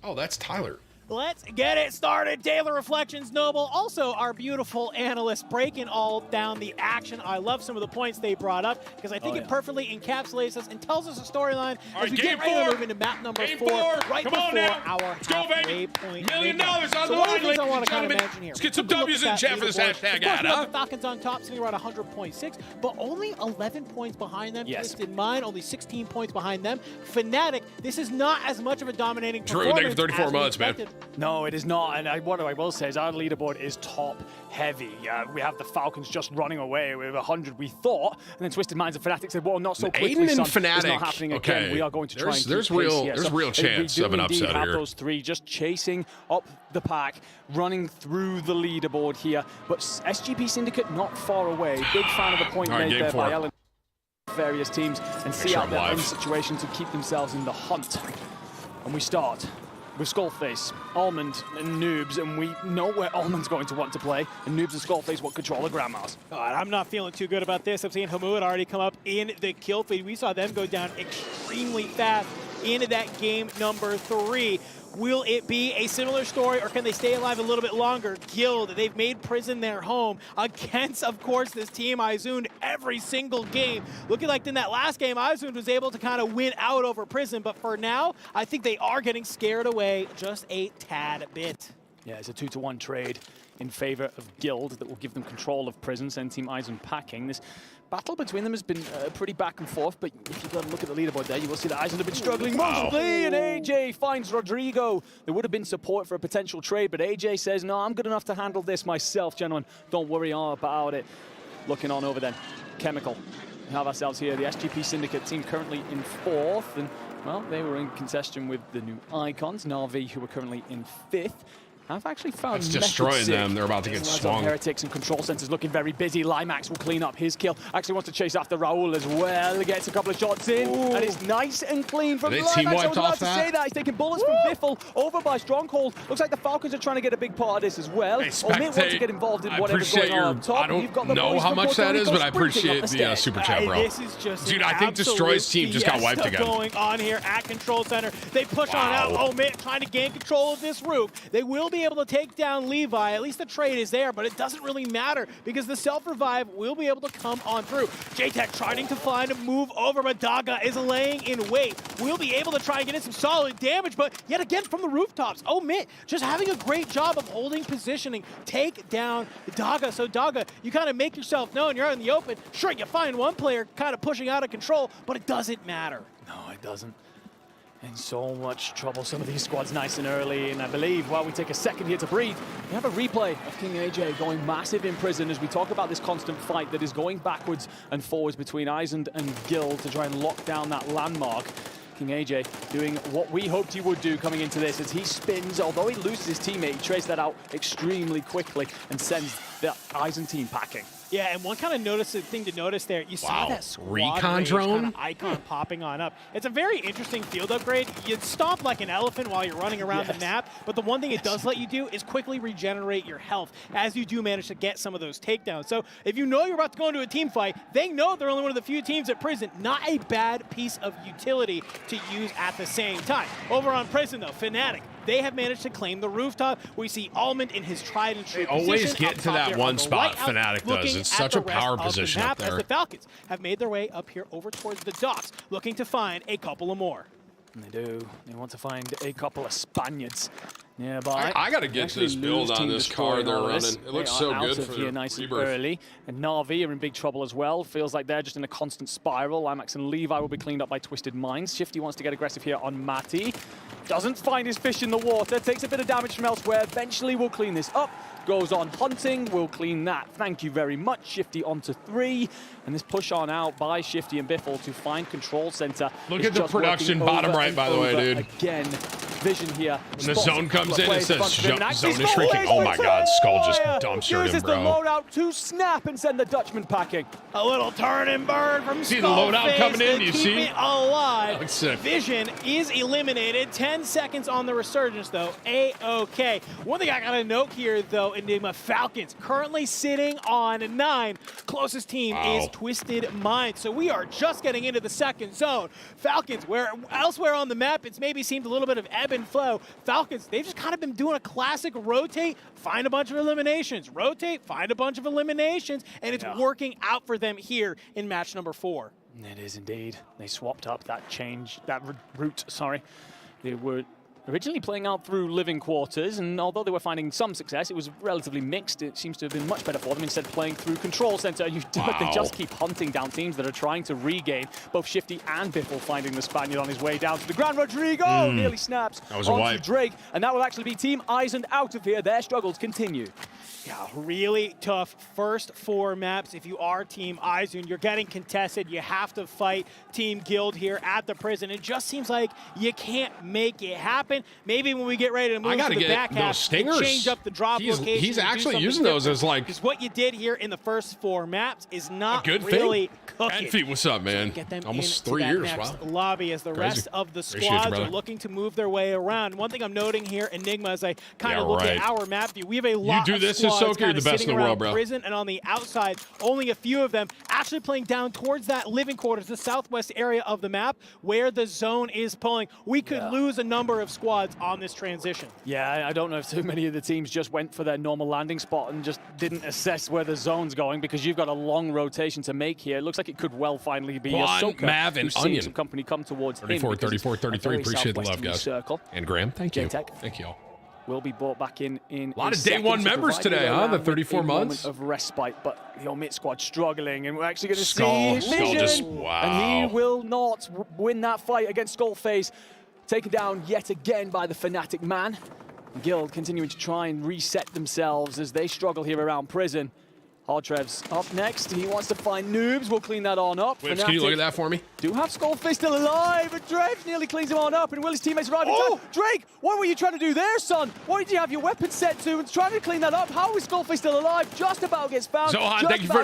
Oh, that's Tyler. Let's get it started. Daily Reflections, Noble. Also, our beautiful analyst breaking all down the action. I love some of the points they brought up because I think it perfectly encapsulates us and tells us a storyline as we get ready to move into map number 4, right before our halfway point. $1 million on so the one of line, the things I want ladies to and kind of gentlemen. mention here. Let's get some Look W's at in that chat for this leaderboard. hashtag Of course, ad, we have huh? the Falcons on top, sitting around 100.6, but only 11 points behind them. Yes. Twisted Mind, only 16 points behind them. Fnatic, this is not as much of a dominating Drew, performance negative 34 as we months, man. expected. No, it is not. And what I will say is our leaderboard is top heavy. We have the Falcons just running away with 100, we thought. And then Twisted Minds and Fnatic said, well, not so quickly, Aiden and son. It's Fnatic, not happening okay. again. We are going to try and keep There's pace real, here. there's So real we chance do of an indeed upset have here. those three just chasing up the pack, running through the leaderboard here. But SGP Syndicate not far away. Big fan of the point All right, made game there by 4. Ellen. Various teams and see sure out I'm their live. own situation to keep themselves in the hunt. And we start with Skullface, Almond, and Noobs, and we know where Almond's going to want to play, and Noobs and Skullface want control of Grandma's. God, I'm not feeling too good about this. I'm seeing Hamu had already come up in the kill feed. We saw them go down extremely fast into that game number 3. Will it be a similar story, or can they stay alive a little bit longer? Guild, they've made Prison their home against, of course, this team Izund every single game. Looking like in that last game, Izund was able to kind of win out over Prison, but for now, I think they are getting scared away just a tad bit. Yeah, it's a 2-to-1 trade in favor of Guild that will give them control of Prison, send Team Izund packing. This battle between them has been pretty back and forth, but if you go and look at the leaderboard there, you will see that Izund have been struggling mostly, and AJ finds Rodrigo. There would have been support for a potential trade, but AJ says, no, I'm good enough to handle this myself, gentlemen. Don't worry all about it. Looking on over then, Chemical. We have ourselves here, the SGP Syndicate team currently in 4th, and, well, they were in contention with the new Icons, Na'Vi, who are currently in 5th. I've actually found That's destroying them. They're about to get swung. Heretics and Control Centers looking very busy. Limax will clean up his kill. Actually wants to chase after Raul as well. He gets a couple of shots in, and it's nice and clean from Are they Limax. team I was wiped about off to that? say that. He's taking bullets from Biffle over by Stronghold. Looks like the Falcons are trying to get a big part of this as well. Hey, Omit wants to get involved in whatever's going on up top. I You've got don't the know boys how from much Puerto that is, Rico but I sprinting appreciate up the the stairs. super chat, bro. This is just Dude, an I think Destroy's team just got wiped fiesta again. going on here at Control Center. They push on out. Omit trying to gain control of this roof. They will be able to take down Levi. At least the trade is there, but it doesn't really matter because the self-revive will be able to come on through. JTech trying to find a move over, but Daga is laying in wait. We'll be able to try and get in some solid damage, but yet again from the rooftops. Omit just having a great job of holding positioning. Take down Daga. So Daga, you kind of make yourself known. You're out in the open. Sure, you find one player kind of pushing out of control, but it doesn't matter. No, it doesn't. In so much trouble, some of these squads nice and early, and I believe while we take a second here to breathe, we have a replay of King AJ going massive in Prison as we talk about this constant fight that is going backwards and forwards between Izund and Guild to try and lock down that landmark. King AJ doing what we hoped he would do coming into this as he spins, although he loses his teammate, he trades that out extremely quickly and sends the Izund team packing. Yeah, and one kind of thing to notice there, you saw that squad Recon rage drone? kind of icon popping on up. It's a very interesting field upgrade. You stomp like an elephant while you're running around the map, but the one thing it does let you do is quickly regenerate your health as you do manage to get some of those takedowns. So if you know you're about to go into a team fight, they know they're only one of the few teams at Prison. Not a bad piece of utility to use at the same time. Over on Prison though, Fnatic, they have managed to claim the rooftop. We see Almond in his tried and true They always position get up to top that there one on the spot, whiteout, Fnatic does. looking It's at such the a rest power of the position up map as there. the Falcons have made their way up here over towards the docks, looking to find a couple of more. And they do. They want to find a couple of Spaniards nearby. I gotta get to this build on this car they're running. It looks so good for here nice and Rebirth. early. And Na'Vi are in big trouble as well. Feels like they're just in a constant spiral. Limax and Levi will be cleaned up by Twisted Minds. Shifty wants to get aggressive here on Matty. Doesn't find his fish in the water. Takes a bit of damage from elsewhere. Eventually we'll clean this up. Goes on hunting. We'll clean that. Thank you very much. Shifty onto 3. And this push on out by Shifty and Biffle to find Control Center. Look at the production bottom right, by the way, dude. Again, vision here. When the Spots zone comes in, it players in says front of him, and zone actually is Skull shrinking. waits Oh for my God, Skull just Troy. dumpstered him, Uses the bro. loadout to snap and send the Dutchman packing. A little turn and burn from See the loadout Skullface coming in, to you keep see? it alive. Looks sick. Vision is eliminated. 10 seconds on the resurgence, though. A-okay. One thing I gotta note here, though, Enigma Falcons currently sitting on 9. Closest team is Twisted Mind. So we are just getting into the second zone. Falcons, where elsewhere on the map, it's maybe seemed a little bit of ebb and flow. Falcons, they've just kind of been doing a classic rotate, find a bunch of eliminations, rotate, find a bunch of eliminations, and it's working out for them here in match number 4. It is indeed. They swapped up that route, sorry. They were originally playing out through living quarters, and although they were finding some success, it was relatively mixed. It seems to have been much better for them instead of playing through control center. They just keep hunting down teams that are trying to regain. Both Shifty and Biffle finding the Spaniard on his way down to the ground. Rodrigo nearly snaps onto Drake, and that will actually be Team Eisen out of here. Their struggles continue. Yeah, really tough first 4 maps. If you are Team Eisen, you're getting contested. You have to fight Team Guild here at the prison. It just seems like you can't make it happen. Maybe when we get ready to move to the back half, stingers. change up the drop location. He's actually using those as like... Because what you did here in the first 4 maps is not good really thing. cooking. Feet, what's up, man? Get them almost into 3 that years, next wow. lobby as the rest of the squads are looking to move their way around. One thing I'm noting here, Enigma, as I kind of look at our map view, we have a lot you do of this, squads Hisoka, you're the best in the world, bro. prison, and on the outside, only a few of them actually playing down towards that living quarters, the southwest area of the map where the zone is pulling. We could lose a number of squads on this transition. Yeah, I don't know if too many of the teams just went for their normal landing spot and just didn't assess where the zone's going, because you've got a long rotation to make here. It looks like it could well finally be Hisoka, Mav, and who's Onion. seeing some company come towards 34, him. 34, 33. Appreciate the love, guys. Circle. And Graham, thank you. J-Tech Thank you all. Will be brought back in a lot of day one members today, huh? The 34 months of respite, but the Omit squad struggling, and we're actually going to Skull see Vision, just, wow. and he will not win that fight against Skullface, taken down yet again by the Fnatic man. Guild continuing to try and reset themselves as they struggle here around prison. Hardtrev's up next. He wants to find Noobs. We'll clean that on up. Whips, can you look at that for me? Do have Skullface still alive, but Drake nearly cleans him on up, and will his teammates arrive in time? Drake, what were you trying to do there, son? Why did you have your weapon set to and trying to clean that up? How is Skullface still alive? Just about gets found. Zohan, thank you for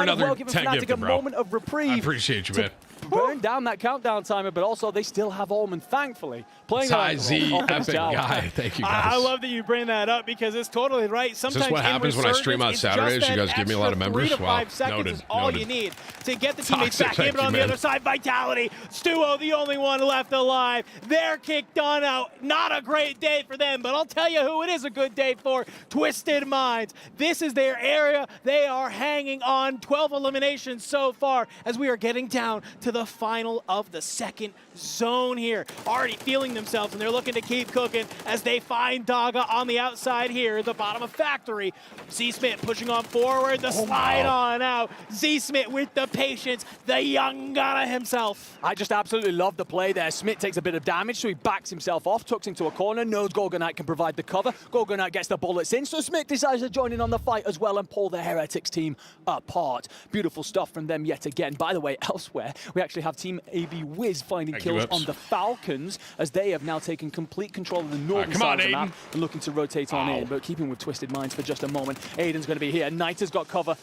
another give 10 Fnatic gifted, a bro. moment of reprieve. I appreciate you, man. Burn down that countdown timer, but also they still have Omen, thankfully. Playing Ty Z, epic guy. Thank you, guys. I love that you bring that up because it's totally right. Sometimes is this what happens when I stream on Saturdays? You guys give me a lot of members? 3 to 5 seconds noted. is all you need to get the teammates back. Thank Give it you, on the man. other side. Vitality. Stuo, the only one left alive. They're kicked on out. Not a great day for them, but I'll tell you who it is a good day for. Twisted Minds. This is their area. They are hanging on. 12 eliminations so far as we are getting down to the final of the second zone here. Already feeling themselves, and they're looking to keep cooking as they find Daga on the outside here at the bottom of Factory. Z-Smith pushing on forward, the slide on out. Z-Smith with the patience, the young gunner himself. I just absolutely love the play there. Smith takes a bit of damage, so he backs himself off, tucks into a corner, knows Gorgonite can provide the cover. Gorgonite gets the bullets in, so Smith decides to join in on the fight as well and pull the Heretics team apart. Beautiful stuff from them yet again. By the way, elsewhere, we actually have Team AB Wiz finding kills on the Falcons as they have now taken complete control of the northern side of the map and looking to rotate on in, but keeping with Twisted Minds for just a moment. Aiden's going to be here. Knight has got cover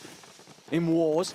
in Wars.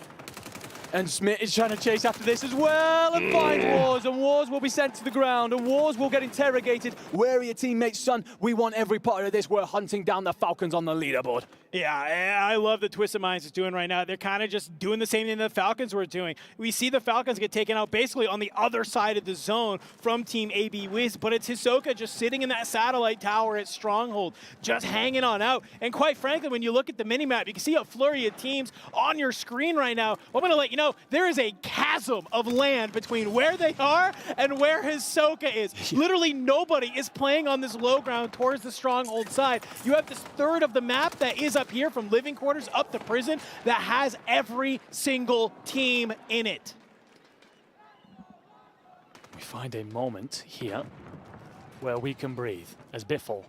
And Smith is trying to chase after this as well and find Wars, and Wars will be sent to the ground, and Wars will get interrogated. Where are your teammates, son? We want every part of this. We're hunting down the Falcons on the leaderboard. Yeah, I love the Twisted Minds is doing right now. They're kind of just doing the same thing the Falcons were doing. We see the Falcons get taken out basically on the other side of the zone from Team AB Wiz, but it's Hisoka just sitting in that satellite tower at Stronghold, just hanging on out. And quite frankly, when you look at the minimap, you can see a flurry of teams on your screen right now. I'm going to let you know, there is a chasm of land between where they are and where Hisoka is. Literally nobody is playing on this low ground towards the Stronghold side. You have this third of the map that is up here from living quarters up to prison that has every single team in it. We find a moment here where we can breathe as Biffle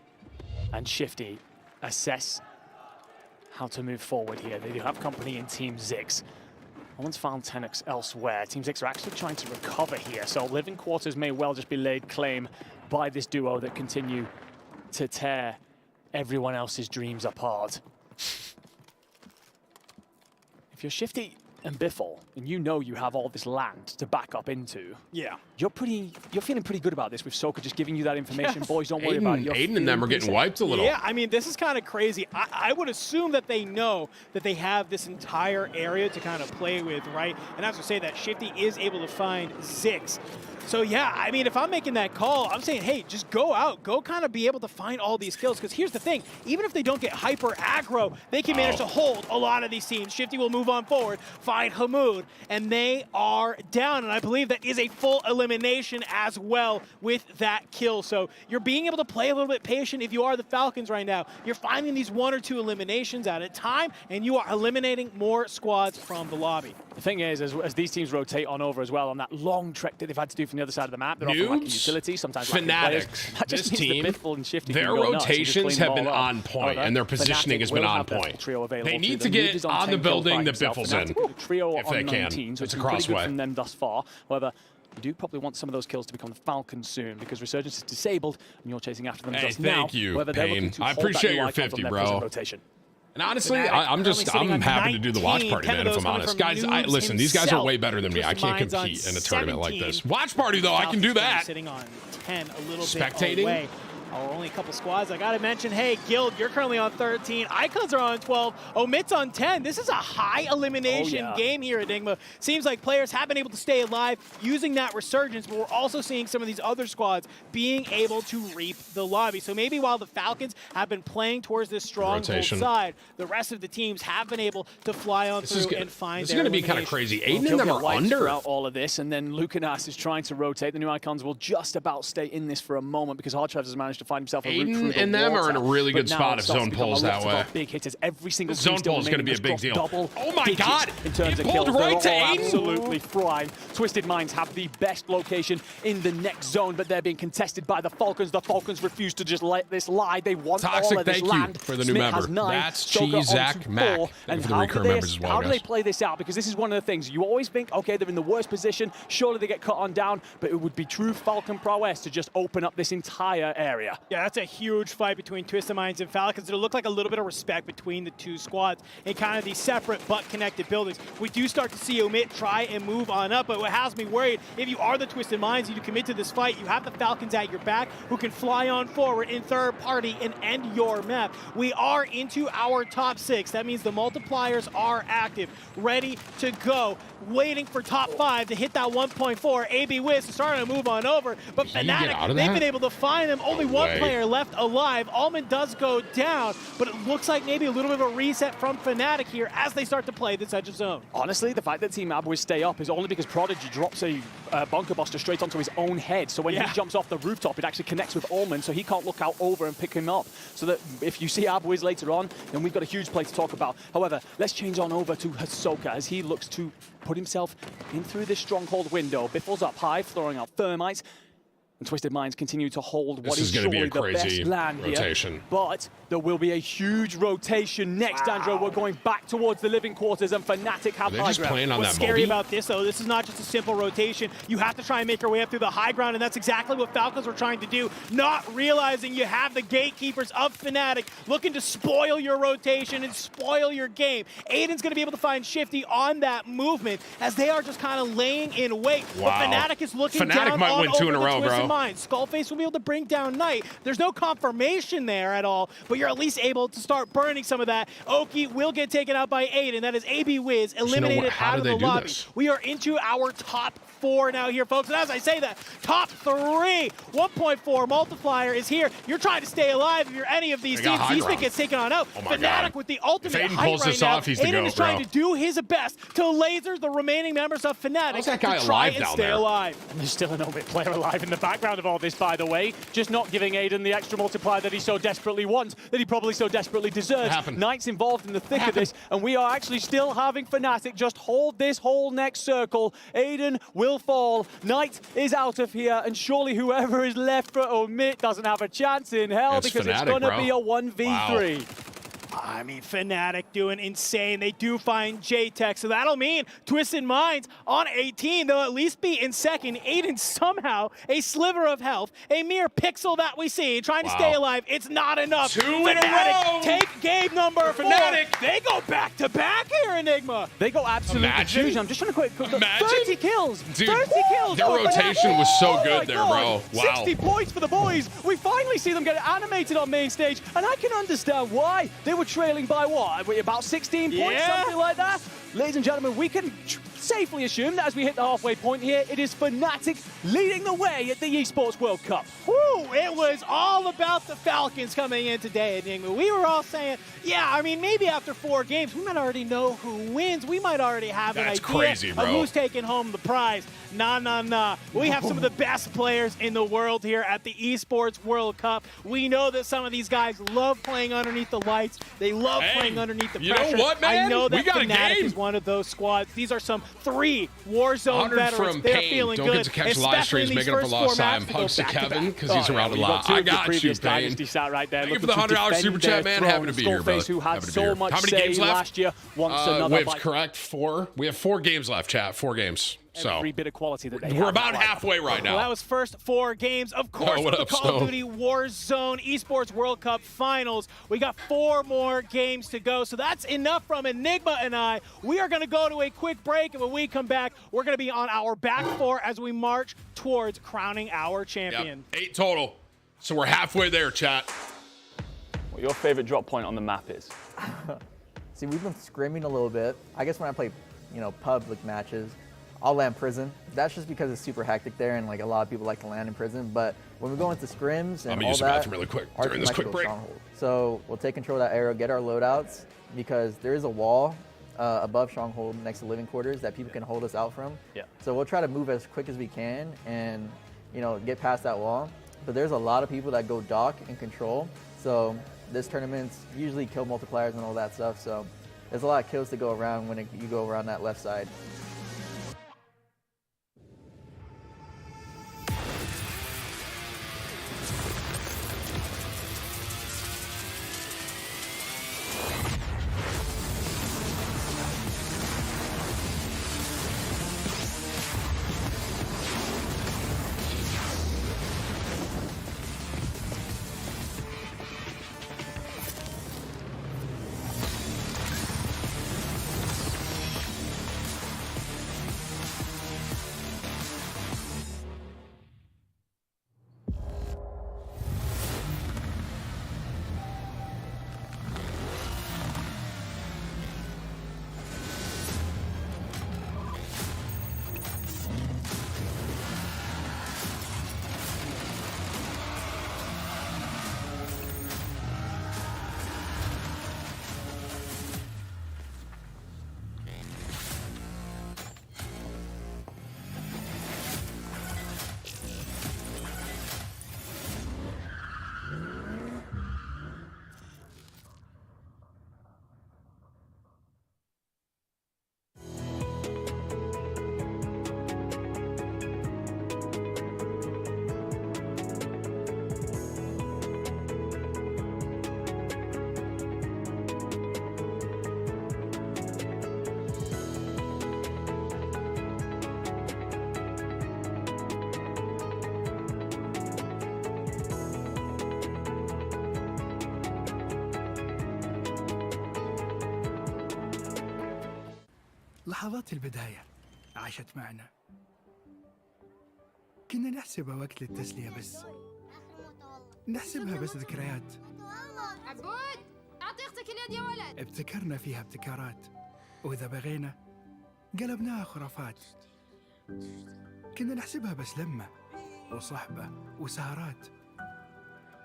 and Shifty assess how to move forward here. They do have company in Team Zix. No one's found Tenix elsewhere. Team Zix are actually trying to recover here, so living quarters may well just be laid claim by this duo that continue to tear everyone else's dreams apart. If you're Shifty and Biffle, and you know you have all this land to back up into, yeah, you're feeling pretty good about this with Soka just giving you that information. Boys, don't worry about it. Aiden and them are getting wiped a little. Yeah, I mean, this is kind of crazy. I would assume that they know that they have this entire area to kind of play with, right? And as I say that, Shifty is able to find Ziggs. So yeah, I mean, if I'm making that call, I'm saying, hey, just go out, go kind of be able to find all these kills. Because here's the thing, even if they don't get hyper aggro, they can manage to hold a lot of these teams. Shifty will move on forward, find Hamoud, and they are down. And I believe that is a full elimination as well with that kill. So you're being able to play a little bit patient if you are the Falcons right now. You're finding these 1 or 2 eliminations at a time, and you are eliminating more squads from the lobby. The thing is, as these teams rotate on over as well, on that long trek that they've had to do from the other side of the map, they're often lacking utility, sometimes Fanatics. This team, their rotations have been on point, and their positioning has been on point. They need to get on the building that Biffle's in, if they can. It's a crossway. From them thus far. However, you do probably want some of those kills to become the Falcons soon, because Resurgence is disabled, and you're chasing after them just now. Thank you, Payne. I appreciate your 50, bro. And honestly, I'm happy to do the watch party, man, if I'm honest. Guys, listen, these guys are way better than me. I can't compete in a tournament like this. Watch party, though, I can do that. Sitting on 10, a little Spectating? bit away. Oh, only a couple squads. I gotta mention, hey, Guild, you're currently on 13. Icons are on 12. Omit's on 10. This is a high elimination game here, Enigma. Seems like players have been able to stay alive using that Resurgence, but we're also seeing some of these other squads being able to reap the lobby. So maybe while the Falcons have been playing towards this stronghold side, the rest of the teams have been able to fly on through and find This is going to be kind of crazy. Aiden and them are under. Throughout all of this, and then Lucanas is trying to rotate. The new Icons will just about stay in this for a moment, because Hardtrav has managed to find himself a route through the and them water. are in a really good spot if zone pulls that way. Big hitters. Every single zone pull is going to be a big deal. Oh my God! In terms of kills, right to Aiden. Absolutely flying. Twisted Minds have the best location in the next zone, but they're being contested by the Falcons. The Falcons refuse to just let this lie. They want all of this land. For the new member. That's G-Zach Mac. And how do they play this out? Because this is one of the things. You always think, okay, they're in the worst position. Surely they get cut on down, but it would be true Falcon prowess to just open up this entire area. Yeah, that's a huge fight between Twisted Minds and Falcons. It'll look like a little bit of respect between the two squads in kind of these separate but connected buildings. We do start to see Omit try and move on up, but what has me worried, if you are the Twisted Minds and you commit to this fight, you have the Falcons at your back who can fly on forward in third party and end your map. We are into our top 6. That means the multipliers are active, ready to go, waiting for top 5 to hit that 1.4. AB Wiz is starting to move on over, but Fnatic, they've been able to find them. Only one player left alive. Allman does go down, but it looks like maybe a little bit of a reset from Fnatic here as they start to play this edge of zone. Honestly, the fact that Team Abwiz stay up is only because Prodigy drops a bunker buster straight onto his own head. So when he jumps off the rooftop, it actually connects with Allman, so he can't look out over and pick him up. So that if you see Abwiz later on, then we've got a huge play to talk about. However, let's change on over to Hisoka as he looks to put himself in through this stronghold window. Biffle's up high, throwing out thermites. And Twisted Minds continue to hold what is surely the best land here. But there will be a huge rotation next, Andrew. We're going back towards the living quarters, and Fnatic have high ground. What's scary about this, though, this is not just a simple rotation. You have to try and make your way up through the high ground, and that's exactly what Falcons were trying to do, not realizing you have the gatekeepers of Fnatic looking to spoil your rotation and spoil your game. Aiden's going to be able to find Shifty on that movement as they are just kind of laying in wait. But Fnatic is looking down Fnatic might win 2 in a row, bro. Skullface will be able to bring down Knight. There's no confirmation there at all, but you're at least able to start burning some of that. Oki will get taken out by Aiden. That is AB Wiz eliminated out of the lobby. We are into our top 4 now here, folks. And as I say that, top 3, 1.4 multiplier is here. You're trying to stay alive if you're any of these teams. Eastman gets taken on out. Fnatic with the ultimate height right now. Aiden is trying to do his best to laser the remaining members of Fnatic to try and stay alive. And there's still an Omit player alive in the background of all this, by the way. Just not giving Aiden the extra multiplier that he so desperately wants, that he probably so desperately deserves. Knight's involved in the thick of this, and we are actually still having Fnatic just hold this whole next circle. Aiden will fall. Knight is out of here, and surely whoever is left for Omit doesn't have a chance in hell, because Fnatic, it's going to be a 1v3. I mean, Fnatic doing insane. They do find J-Tech, so that'll mean Twisted Minds on 18. They'll at least be in second. Aiden somehow a sliver of health, a mere pixel that we see, trying to stay alive. It's not enough. Two in a row. Take game number 4. They go back-to-back here, Enigma. They go absolute confusion. I'm just trying to quick 30 kills. Dude, 30 kills. their rotation was so good there, bro. Wow. 60 points for the boys. We finally see them get animated on main stage, and I can understand why. They were trailing by what? About 16 points, something like that? Ladies and gentlemen, we can safely assume that as we hit the halfway point here, it is Fnatic leading the way at the Esports World Cup. Woo! It was all about the Falcons coming in today, Enigma. We were all saying, yeah, I mean, maybe after 4 games, we might already know who wins. We might already have an idea of who's taking home the prize. Nah. We have some of the best players in the world here at the Esports World Cup. We know that some of these guys love playing underneath the lights. They love playing underneath the pressure. You know what, man? I know that we got Fnatic is one of those squads. These are some 3 Warzone veterans. From They're Pain. feeling Don't good. get to catch live streams, making up for lost time. Hugs to Kevin, because he's around a lot. I got you, Pain. Thank you for the $100 super chat, man. Happy to be here, brother. Who had Happy to be so here. much How many games left? last year wants another Waves, correct? 4. We have 4 games left, chat. 4 games. So every bit of quality that they we're about halfway right now. Well, that was first 4 games, of course, what the up, Call of Stone? Duty Warzone Esports World Cup Finals. We got 4 more games to go, so that's enough from Enigma and I. We are going to go to a quick break, and when we come back, we're going to be on our back 4 as we march towards crowning our champion. 8 total. So we're halfway there, chat. What your favorite drop point on the map is? See, we've been scrimming a little bit. I guess when I play, public matches, I'll land prison. That's just because it's super hectic there, and like a lot of people like to land in prison. But when we go into scrims and I'm gonna all use the that, bathroom really quick our during team this likes to quick go break. stronghold. So we'll take control of that area, get our loadouts, because there is a wall above stronghold next to living quarters that people can hold us out from. Yeah. So we'll try to move as quick as we can and get past that wall. But there's a lot of people that go dock and control. So this tournament's usually kill multipliers and all that stuff. So there's a lot of kills to go around when you go around that left side. لحظات البداية عاشت معنا. كنا نحسبها وقت للتسلية بس. نحسبها بس ذكريات. عبود أعطي أختك اليد يا ولد. ابتكرنا فيها ابتكارات، وإذا بغينا قلبناها خرافات. كنا نحسبها بس لمة وصحبة وسهرات.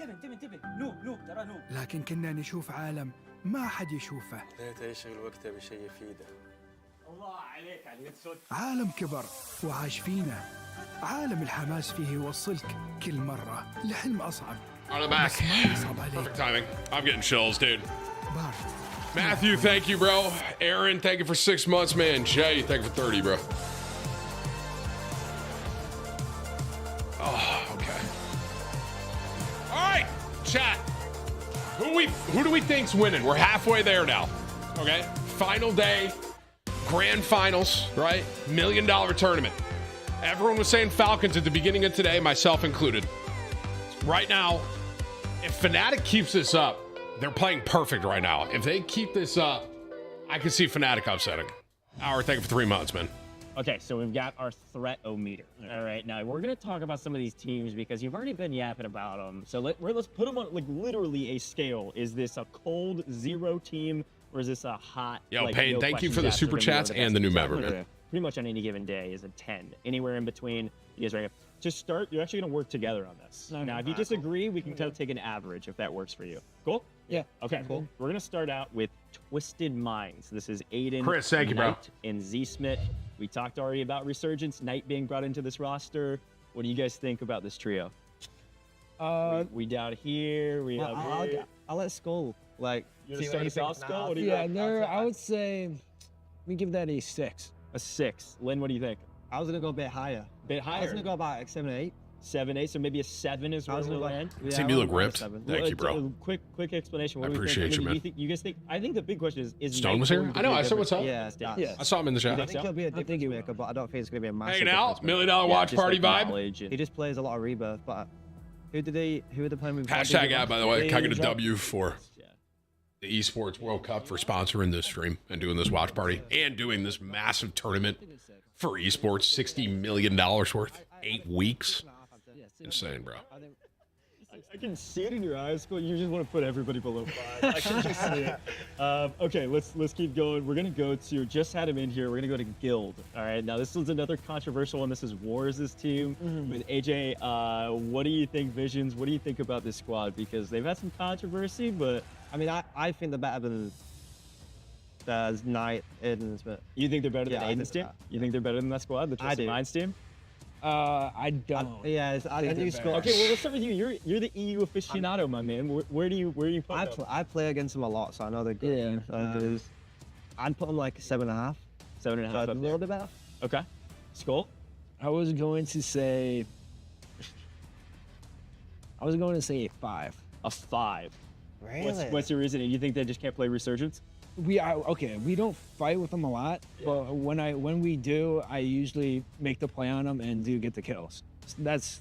انتبه نوب ترى نوب. لكن كنا نشوف عالم ما حد يشوفه. ليت يشغل وقته بشيء يفيده. الله عليك على صوت. عالم كبر وعاش فينا. عالم الحماس فيه يوصلك كل مرة لحلم أصعب. On the back. Perfect timing. I'm getting chills, dude. Matthew, thank you, bro. Aaron, thank you for 6 months, man. Jay, thank you for 30, bro. Oh, okay. All right, chat. Who do we think's winning? We're halfway there now. Okay. Final day, grand finals, right? $1 million tournament. Everyone was saying Falcons at the beginning of today, myself included. Right now, if Fnatic keeps this up, they're playing perfect right now. If they keep this up, I can see Fnatic upsetting. Our thing for 3 months, man. Okay, so we've got our threat-o-meter. All right, now we're going to talk about some of these teams because you've already been yapping about them. So let's put them on like literally a scale. Is this a cold 0 team or is this a hot? Yo, like, Payne, no thank you for the questions super asked, we're gonna chats be one and the of new best member, teams. man. Pretty much on any given day is a 10. Anywhere in between, you guys right. To start, you're actually going to work together on this. Now, if you disagree, we can kind of take an average if that works for you. Cool? Yeah. Okay, cool. We're going to start out with Twisted Minds. This is Aiden, Chris, thank you, bro. Knight, and Z-Smith. We talked already about Resurgence, Knight being brought into this roster. What do you guys think about this trio? We down here. We up here. I'll let Skull. Like, You're gonna start us off, Skull? What do you yeah, think? I would say, we give that a 6. A 6. Lynn, what do you think? I was gonna go a bit higher. Bit higher? I was gonna go about like 7 or 8. 7, 8, so maybe a 7 is where we'll land. Team, you look ripped. Thank you, bro. Quick explanation. What I do we appreciate think? you, I mean, man. do you guys think? I think the big question is Stone Knight was here? going to I know, be a I said what's up. Yeah, I saw him in the chat. I think he'll be a difference maker, but I don't think it's gonna be a massive. Hanging out, difference maker. $1 million watch just party like vibe. He just plays a lot of Rebirth, but who are they playing with? Hashtag ad, by the way. Can I get a Drop? W for the Esports World Cup for sponsoring this stream and doing this watch party and doing this massive tournament for esports, $60 million worth, 8 weeks. Insane, bro. I can see it in your eyes. You just want to put everybody below 5. I can just see it. Okay, let's keep going. We're gonna go to just had him in here. We're gonna go to Guild. All right, now this is another controversial one. This is Wars' team with AJ. What do you think, Visions? What do you think about this squad? Because they've had some controversy, but I mean, I think they're better than Knight, Aiden's. But you think they're better than Aiden's team? You think they're better than that squad, the Twisted Minds team? I don't. I think it's cool. Okay, well, let's start with you. You're the EU aficionado, my man. Where do you put them? I play against them a lot, so I know they're good. Yeah. I'd put them like a 7.5. 7.5. So a little bit better. Okay. Skull? I was going to say a 5. A 5. Really? What's your reasoning? You think they just can't play Resurgence? We don't fight with them a lot, but when we do, I usually make the play on them and do get the kills. That's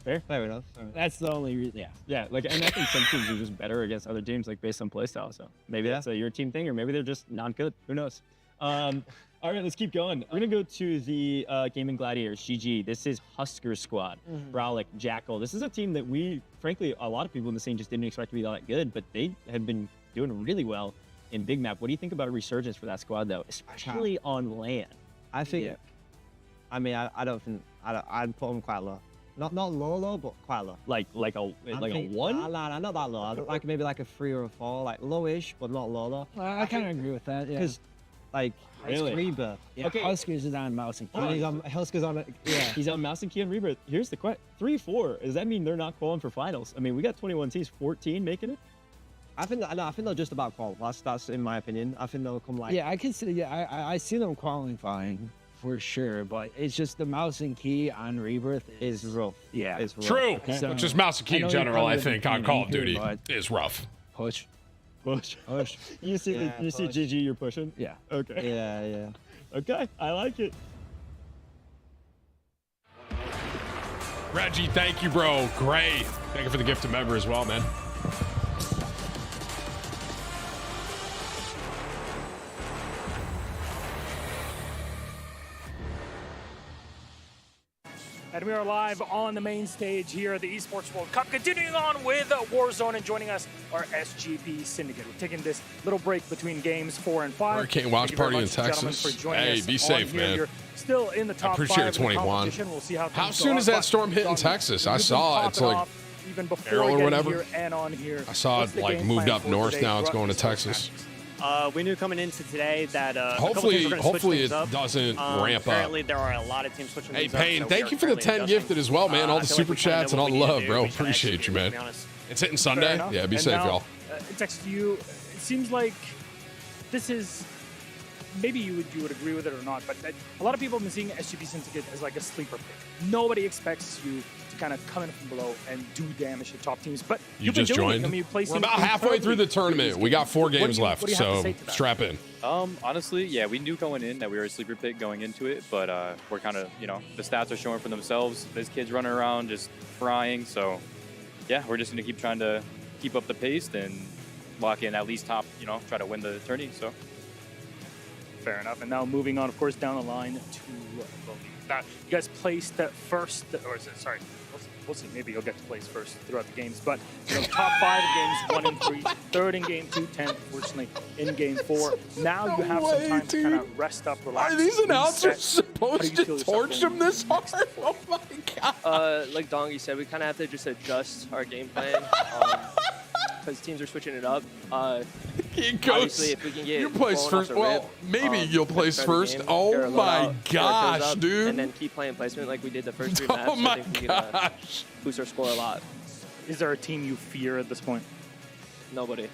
fair enough. That's the only reason. Yeah. Like, and I think some teams are just better against other teams, like based on playstyle. So maybe that's your team thing, or maybe they're just not good. Who knows? All right, let's keep going. We're gonna go to the Gaming Gladiators, GG. This is Husker Squad, Brolic, Jackal. This is a team that frankly, a lot of people in the scene just didn't expect to be that good, but they have been doing really well in Big Map. What do you think about a resurgence for that squad, though, especially on land? I think. I mean, I don't think I'd put them quite low. Not low, but quite low. Like a 1? Nah, not that low. Like maybe like a 3 or a 4, like lowish, but not low. I kind of agree with that. Yeah. Because like Really? it's Rebirth. Yeah, Okay. Huskers is on Mouse and Key. Huskers on it. Yeah. He's on Mouse and Key and Rebirth. Here's the question: 3-4. Does that mean they're not qualifying for finals? I mean, we got 21 teams, 14 making it. I think they're just about qualifying. That's in my opinion. I think they'll come like. Yeah, I can see. Yeah, I see them qualifying for sure, but it's just the Mouse and Key on Rebirth is rough. Yeah, it's rough. True. So, just Mouse and Key in general, I think, on Call of Duty is rough. Push. You see GG, you're pushing? Yeah. Okay. Yeah. Okay, I like it. Reggie, thank you, bro. Gray, thank you for the gift of member as well, man. And we are live on the main stage here at the Esports World Cup. Continuing on with Warzone, and joining us are SGP Syndicate. We're taking this little break between games 4 and 5. Hurricane watch party in Texas. Hey, be safe, man. You're still in the top I appreciate 5 it, 21. We'll see how soon is that storm hitting Texas? I saw it's like even before Arrow or whatever. here and on here. I saw it like moved up north. Now it's going to Texas. We knew coming into today that hopefully it doesn't ramp up. Apparently, there are a lot of teams switching Hey, things up. Payne, So thank you for the 10 gifted as well, man. All the super chats and all the love, bro. Appreciate you, man. It's hitting Sunday. Yeah, be safe, y'all. Text you. It seems like this is. Maybe you would agree with it or not, but a lot of people have been seeing SGP Syndicate as like a sleeper pick. Nobody expects you to kind of come in from below and do damage to top teams. But You you've been just doing it. joined. I mean, We're about halfway through the tournament. We got 4 games left, so strap in. Honestly, yeah, we knew going in that we were a sleeper pick going into it, but we're kind of, the stats are showing for themselves. There's kids running around just frying, so yeah, we're just going to keep trying to keep up the pace and lock in at least top, try to win the tourney, so. Fair enough. And now moving on, of course, down the line to you guys placed at first, or sorry, we'll see. Maybe you'll get to place first throughout the games. But top 5 in games 1 and 3, third in game 2, 10th, fortunately, in game 4. Now you have some time to kind of rest up, relax. Are these announcers supposed to torch them this hard? Oh my god! Like Dongy said, we kind of have to just adjust our game plan. Because teams are switching it up. Obviously, if we can get you place first. Well, maybe you'll place first. Oh my gosh, dude! And then keep playing placement like we did the first 3 maps. Oh my I think we can boost our score a lot. Is there a team you fear at this point? Nobody.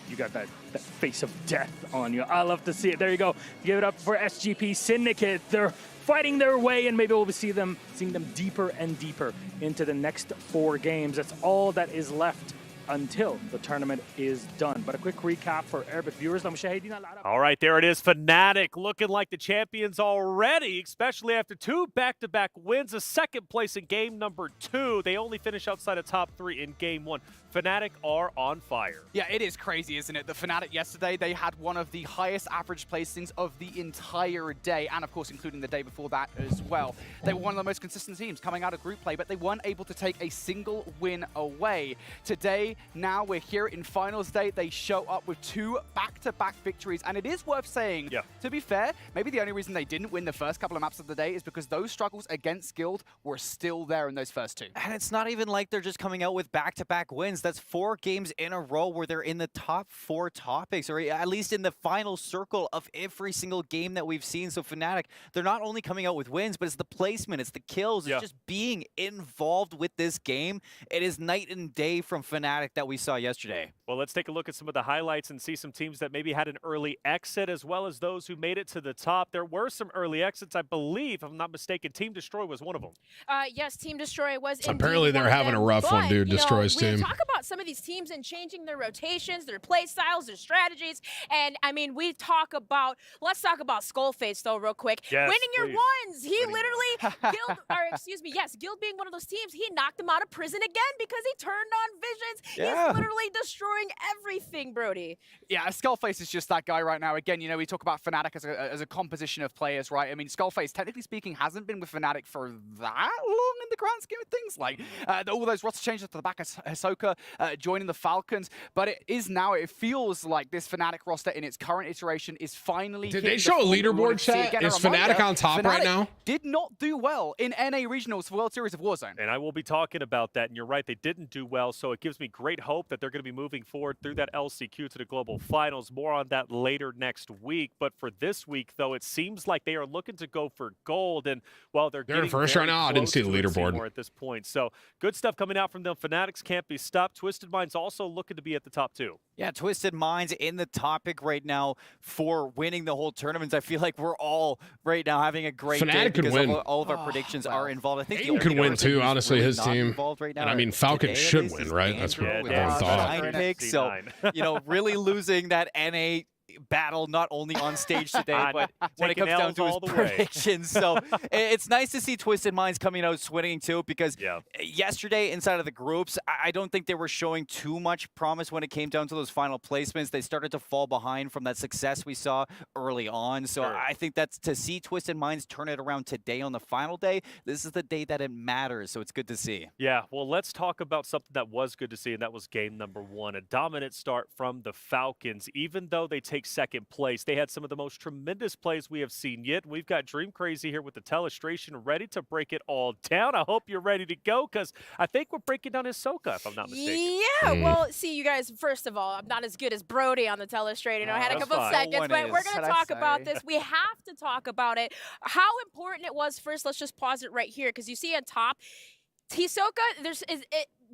You got that face of death on you. I love to see it. There you go. Give it up for SGP Syndicate. They're fighting their way, and maybe we'll seeing them deeper and deeper into the next 4 games. That's all that is left until the tournament is done. But a quick recap for Arabic viewers. All right, there it is. Fnatic looking like the champions already, especially after 2 back-to-back wins, a 2nd place in game number 2. They only finish outside of top 3 in game 1. Fnatic are on fire. Yeah, it is crazy, isn't it? The Fnatic yesterday, they had one of the highest average placings of the entire day, and of course, including the day before that as well. They were one of the most consistent teams coming out of group play, but they weren't able to take a single win away. Today, now we're here in finals day. They show up with 2 back-to-back victories, and it is worth saying, to be fair, maybe the only reason they didn't win the first couple of maps of the day is because those struggles against Guild were still there in those first 2. And it's not even like they're just coming out with back-to-back wins. That's 4 games in a row where they're in the top 4 topics, or at least in the final circle of every single game that we've seen. So Fnatic, they're not only coming out with wins, but it's the placement, it's the kills, it's just being involved with this game. It is night and day from Fnatic that we saw yesterday. Well, let's take a look at some of the highlights and see some teams that maybe had an early exit, as well as those who made it to the top. There were some early exits, I believe, if I'm not mistaken. Team Destroy was one of them. Yes, Team Destroy was. Apparently they're having a rough one, dude. Destroy's team. We talk about some of these teams and changing their rotations, their play styles, their strategies, and I mean, let's talk about Skullface though, real quick. Yes, winning your ones. He literally Guild being one of those teams, he knocked him out of prison again because he turned on visions. He's literally destroying everything, Brody. Yeah, Skullface is just that guy right now. Again, we talk about Fnatic as a composition of players, right? I mean, Skullface, technically speaking, hasn't been with Fnatic for that long in the grand scheme of things. Like, all those roster changes to the back of Hisoka joining the Falcons, but it feels like this Fnatic roster in its current iteration is finally... Did they show a leaderboard chat? Is Fnatic on top right now? Did not do well in NA Regionals for World Series of Warzone. And I will be talking about that, and you're right, they didn't do well, so it gives me great hope that they're going to be moving forward through that LCQ to the Global Finals. More on that later next week, but for this week, though, it seems like they are looking to go for gold, and while they're in first right now, I didn't see the leaderboard at this point. So good stuff coming out from them. Fanatics can't be stopped. Twisted Minds also looking to be at the top 2. Yeah, Twisted Minds in the topic right now for winning the whole tournament. I feel like we're all right now having a great day Fnatic could because win. all of our predictions are involved. I think Aiden could win too, honestly, his team. Right now, and I mean, Falcon should win, right? That's what everyone thought. Picks, so, really losing that NA battle not only on stage today, but when it comes down to his predictions. So it's nice to see Twisted Minds coming out swinging too, because yesterday inside of the groups, I don't think they were showing too much promise when it came down to those final placements. They started to fall behind from that success we saw early on. So I think that's to see Twisted Minds turn it around today on the final day. This is the day that it matters. So it's good to see. Yeah, well, let's talk about something that was good to see, and that was game number 1. A dominant start from the Falcons. Even though they take 2nd place, they had some of the most tremendous plays we have seen yet. We've got Dream Crazy here with the telestration ready to break it all down. I hope you're ready to go, because I think we're breaking down Hisoka, if I'm not mistaken. Yeah, well, see, you guys, first of all, I'm not as good as Brody on the telestrator. I had a couple seconds, but we're going to talk about this. We have to talk about it. How important it was. First, let's just pause it right here, because you see on top, Hisoka,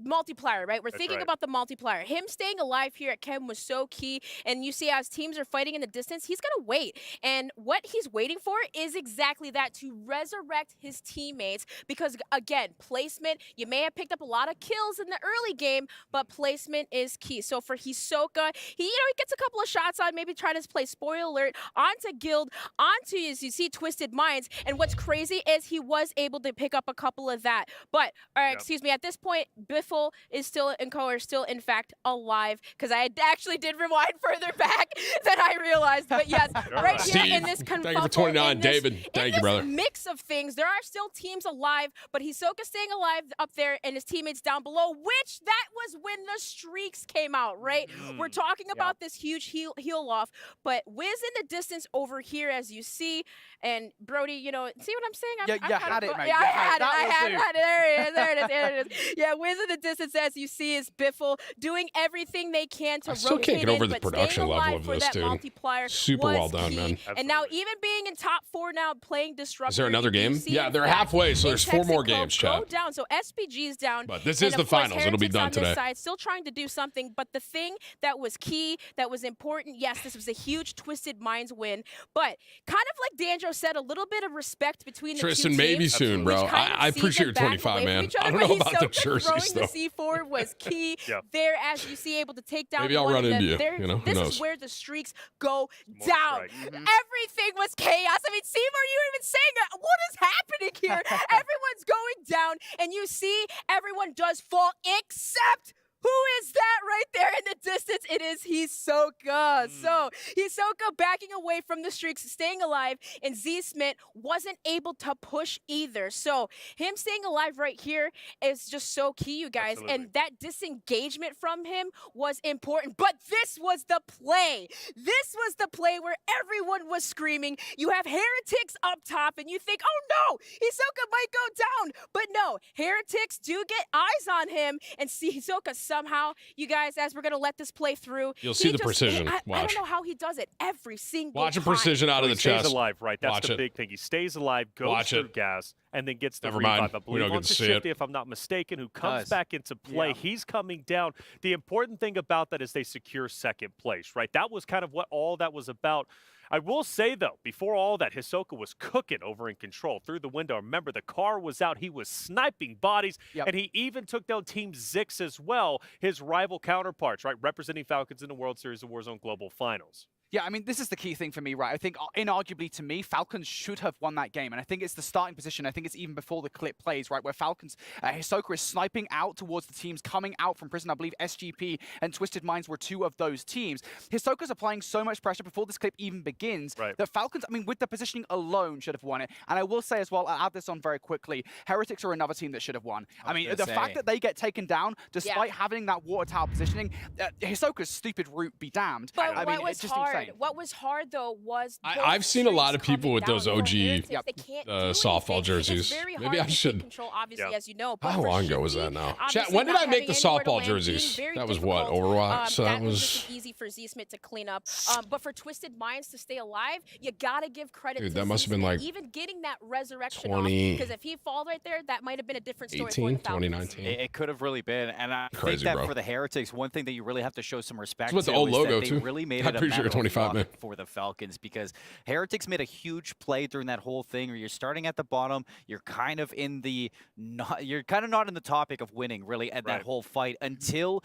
multiplier, right? We're That's thinking right. about the multiplier. Him staying alive here at Chem was so key. And you see, as teams are fighting in the distance, he's going to wait. And what he's waiting for is exactly that, to resurrect his teammates. Because, again, placement, you may have picked up a lot of kills in the early game, but placement is key. So for Hisoka, he gets a couple of shots on, maybe trying to play spoiler alert onto Guild, onto, as you see, Twisted Minds. And what's crazy is he was able to pick up a couple of that. But, excuse me, at this point, Biffle is still in fact alive, because I actually did rewind further back than I realized. But yes, right here in this thank you for 29, David. Thank you, brother. Mix of things, there are still teams alive, but Hisoka staying alive up there and his teammates down below, which that was when the streaks came out, right? We're talking about this huge heal off, but Wiz in the distance over here, as you see, and Brody, see what I'm saying? You had it, mate. Yeah, I had it. There it is. Yeah, Wiz in the distance, as you see, is Biffle doing everything they can to rotate. I still can't get over the but production staying level alive of for this, that dude. multiplier Super was well done, key. man. And now, even being in top 4 now, playing Disruptor. Is there another game? Yeah, they're halfway, so there's 4 more games, chat. Down, so SPG's down. But this and is of the course, finals. It'll be Heretics done on this today. side, still trying to do something, but the thing that was key, that was important, yes, this was a huge Twisted Minds win, but kind of like Dandro said, a little bit of respect between the Tristan, two maybe teams, soon, which bro. kind of I sees appreciate them your back 25, away from man. each I other, don't know but about the Hisoka jerseys, throwing though. the C4 was key Yep. there, as you see, able to take down Maybe I'll one run of them. into you, There- you know, who this knows? is where the streaks go down. Everything was chaos. I mean, Seymour, you even saying it. What is happening here? Everyone's going down, and you see everyone does fall, except who is that right there in the distance? It is Hisoka. So Hisoka backing away from the streaks, staying alive, and Z-Smith wasn't able to push either. So him staying alive right here is just so key, you guys. And that disengagement from him was important. But this was the play. This was the play where everyone was screaming. You have Heretics up top, and you think, oh no, Hisoka might go down. But no, Heretics do get eyes on him, and see Hisoka somehow, you guys, as we're going to let this play through. You'll see the precision. I Watch. don't know how he does it every single Watch the time. precision out of the He stays chest. alive, right? That's Watch the it. big thing. He stays alive, goes Watch through it. gas, and then gets the Never revive. mind. I We believe don't get once to it's see it. Shifty, if I'm not mistaken, who comes Nice. back into play. Yeah. He's coming down. The important thing about that is they secure second place, right? That was kind of what all that was about. I will say, though, before all that, Hisoka was cooking over in control through the window. Remember, the car was out. He was sniping bodies, and he even took down Team Zix as well, his rival counterparts, right, representing Falcons in the World Series of Warzone Global Finals. Yeah, I mean, this is the key thing for me, right? I think, inarguably to me, Falcons should have won that game. And I think it's the starting position. I think it's even before the clip plays, right? Where Falcons, Hisoka is sniping out towards the teams coming out from prison. I believe SGP and Twisted Minds were 2 of those teams. Hisoka's applying so much pressure before this clip even begins that Falcons, I mean, with the positioning alone, should have won it. And I will say as well, I'll add this on very quickly, Heretics are another team that should have won. I mean, the fact that they get taken down, despite having that water tower positioning, Hisoka's stupid route be damned. But I mean, what was it's just hard? insane. What was hard though was I've seen a lot of people with those OG softball jerseys. Maybe I should. Control, obviously, as you know. But How for long ago was Shifty, that now? obviously Chat, when did not I make the having anywhere to softball land, being jerseys? very That was what, difficult. Overwatch? So that was just easy for Z-Smith to clean up. But for Twisted Minds to stay alive, you gotta give credit Dude, to that must have been Z-Smith, like even getting that resurrection 20 because if he fall right there, that might have been a different story. 18, for the Falcons. 2019. It could have really been, and I Crazy, think that bro. for the Heretics, one thing that you really have to show some respect It's with to the old is logo, that too. they really made I it a appreciate matter your 25, of man. luck for the Falcons, because Heretics made a huge play during that whole thing where you're starting at the bottom, you're kind of in the not in the topic of winning really at that whole fight until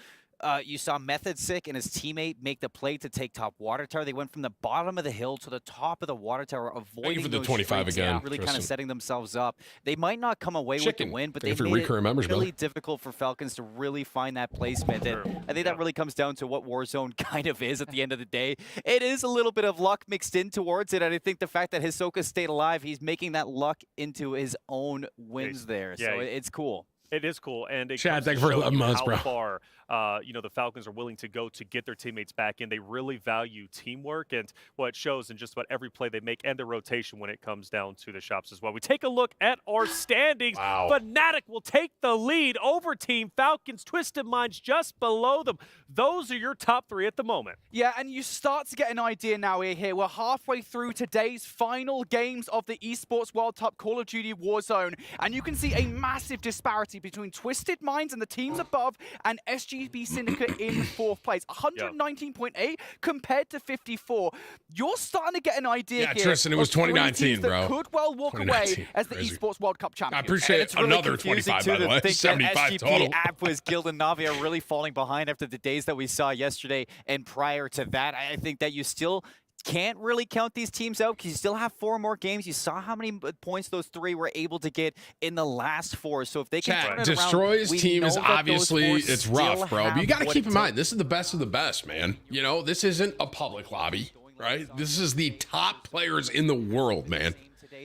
you saw Method Sick and his teammate make the play to take top water tower. They went from the bottom of the hill to the top of the water tower, avoiding for the those 25 streaks again, and really kind of Tristan. setting themselves up. They might not come away with the win, but they Thank you for made recurring it members, really brother. difficult for Falcons to really find that placement. And I think that really comes down to what Warzone kind of is at the end of the day. It is a little bit of luck mixed in towards it, and I think the fact that Hisoka stayed alive, he's making that luck into his own wins there. Yeah, So it's cool. It is cool, and it Chad, comes thank to you for show 11 months, how bro. far the Falcons are willing to go to get their teammates back in. They really value teamwork, and what it shows in just about every play they make and the rotation when it comes down to the shops as well. We take a look at our standings. Wow. Fnatic will take the lead over Team Falcons. Twisted Minds just below them. Those are your top 3 at the moment. Yeah, and you start to get an idea now here. We're halfway through today's final games of the Esports World Cup Call of Duty Warzone, and you can see a massive disparity disparity between Twisted Minds and the teams above and SGP Syndicate in 4th place. 119.8 compared to 54. You're starting to get an idea here. Yeah, Tristan, it was of three 2019, teams that bro. could well walk away as the Crazy. Esports World Cup champions. I appreciate it's really another confusing 25, too, by the to way. think 75 that SGP, total. Appwiz, Guild, and Navi are really falling behind after the days that we saw yesterday. And prior to that, I think that you still can't really count these teams out because you still have 4 more games. You saw how many points those 3 were able to get in the last 4. So if they can turn it Destroy's around, team is we know that those obviously 4 it's still rough, bro. But you have got to what keep it in mind, this is the best of the best, man. You know, this isn't a public lobby, right? This is the top players in the world, man.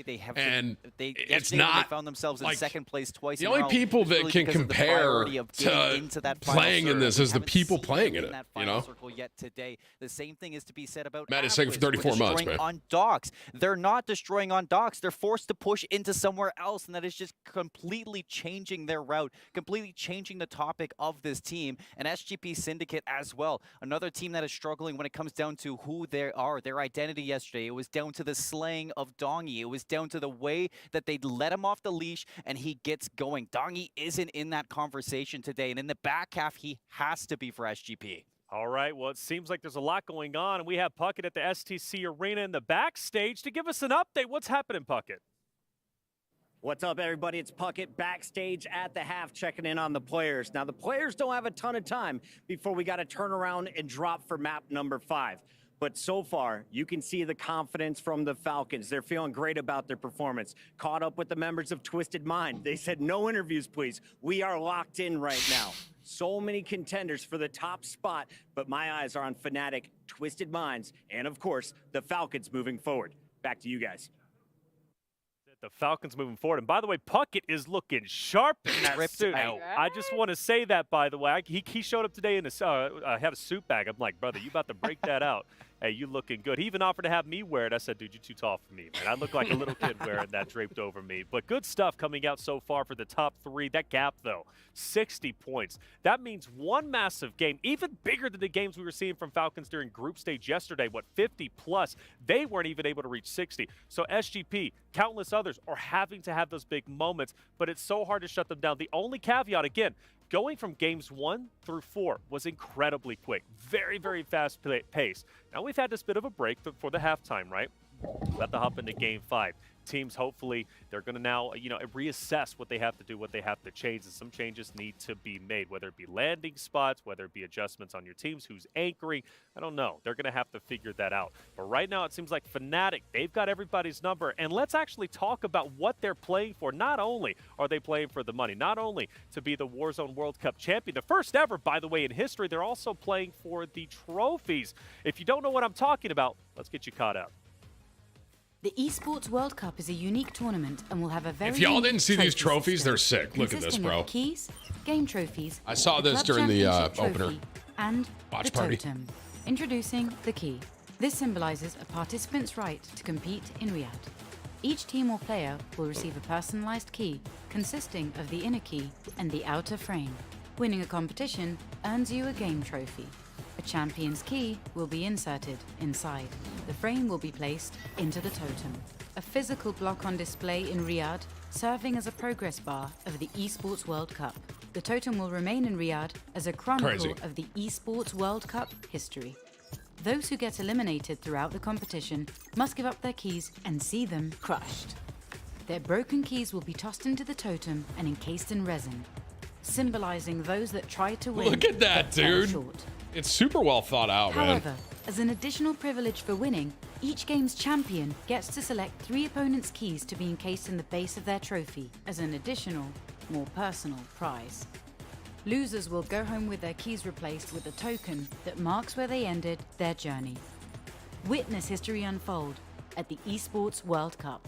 They have and it's not they found themselves in like, 2nd place twice. The in a only row. people It's that really can because of the compare priority of getting into that final playing in circle. this We is the haven't people seen playing them in it. that You final know, circle yet today. The same thing is to be said about Matt is taking for Appwiz. 34 We're months, destroying man. on docks. They're not destroying on docks. They're forced to push into somewhere else, and that is just completely changing their route, completely changing the topic of this team. And SGP Syndicate as well, another team that is struggling when it comes down to who they are, their identity yesterday. It was down to the slaying of Dongy. It was down to the way that they let him off the leash and he gets going. Dongy isn't in that conversation today, and in the back half, he has to be for SGP. All right, well, it seems like there's a lot going on, and we have Puckett at the STC Arena in the backstage to give us an update. What's happening, Puckett? What's up, everybody? It's Puckett backstage at the half, checking in on the players. Now, the players don't have a ton of time before we got to turn around and drop for map number 5. But so far, you can see the confidence from the Falcons. They're feeling great about their performance. Caught up with the members of Twisted Mind. They said, no interviews, please. We are locked in right now. So many contenders for the top spot, but my eyes are on Fnatic, Twisted Minds, and of course, the Falcons moving forward. Back to you guys. The Falcons moving forward. And by the way, Puckett is looking sharp in that suit. I just want to say that, by the way. He showed up today in a had a suit bag. I'm like, brother, you about to break that out. Hey, you looking good. He even offered to have me wear it. I said, dude, you're too tall for me, man. I look like a little kid wearing that draped over me. But good stuff coming out so far for the top 3. That gap, though, 60 points. That means one massive game, even bigger than the games we were seeing from Falcons during group stage yesterday, 50 plus. They weren't even able to reach 60. So SGP, countless others are having to have those big moments, but it's so hard to shut them down. The only caveat, again, going from games 1 through 4 was incredibly quick. Very, very fast pace. Now we've had this bit of a break for the halftime, right? About to hop into game 5. Teams, hopefully, they're going to now, reassess what they have to do, what they have to change, and some changes need to be made, whether it be landing spots, whether it be adjustments on your teams, who's anchoring. I don't know. They're going to have to figure that out. But right now, it seems like Fnatic, they've got everybody's number. And let's actually talk about what they're playing for. Not only are they playing for the money, not only to be the Warzone World Cup champion, the first ever, by the way, in history, they're also playing for the trophies. If you don't know what I'm talking about, let's get you caught up. The Esports World Cup is a unique tournament and will have a very If y'all didn't see these trophy trophies, system they're sick. Look at this, consisting bro. of keys, game trophies. I saw the this club during the championship opener. trophy, and Watch the party. totem. Introducing the key. This symbolizes a participant's right to compete in Riyadh. Each team or player will receive a personalized key consisting of the inner key and the outer frame. Winning a competition earns you a game trophy. A champion's key will be inserted inside. The frame will be placed into the totem. A physical block on display in Riyadh, serving as a progress bar of the Esports World Cup. The totem will remain in Riyadh as a chronicle of the Esports World Cup history. Those who get eliminated throughout the competition must give up their keys and see them crushed. Their broken keys will be tossed into the totem and encased in resin, symbolizing those that tried to win. Look at that, but fell dude. short. It's super well thought out, man. However, as an additional privilege for winning, each game's champion gets to select 3 opponents' keys to be encased in the base of their trophy as an additional, more personal prize. Losers will go home with their keys replaced with a token that marks where they ended their journey. Witness history unfold at the Esports World Cup.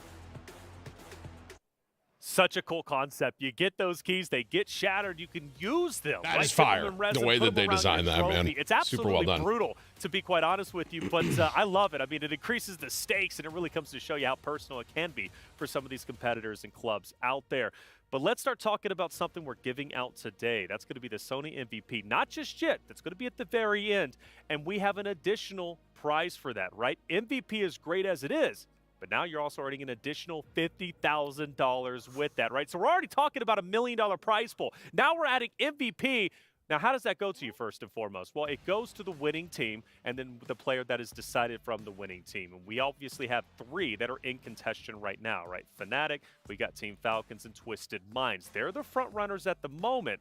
Such a cool concept. You get those keys, they get shattered, you can use them. That is fire, the way that they designed that, man. It's absolutely Super well done. brutal, to be quite honest with you, but I love it. I mean, it increases the stakes, and it really comes to show you how personal it can be for some of these competitors and clubs out there. But let's start talking about something we're giving out today. That's going to be the Sony MVP. Not just yet. That's going to be at the very end. And we have an additional prize for that, right? MVP is great as it is, but But now you're also earning an additional $50,000 with that, right? So we're already talking about $1 million prize pool. Now we're adding MVP. Now, how does that go to you first and foremost? Well, it goes to the winning team and then the player that is decided from the winning team. And we obviously have 3 that are in contention right now, right? Fnatic, we got Team Falcons, and Twisted Minds. They're the front runners at the moment.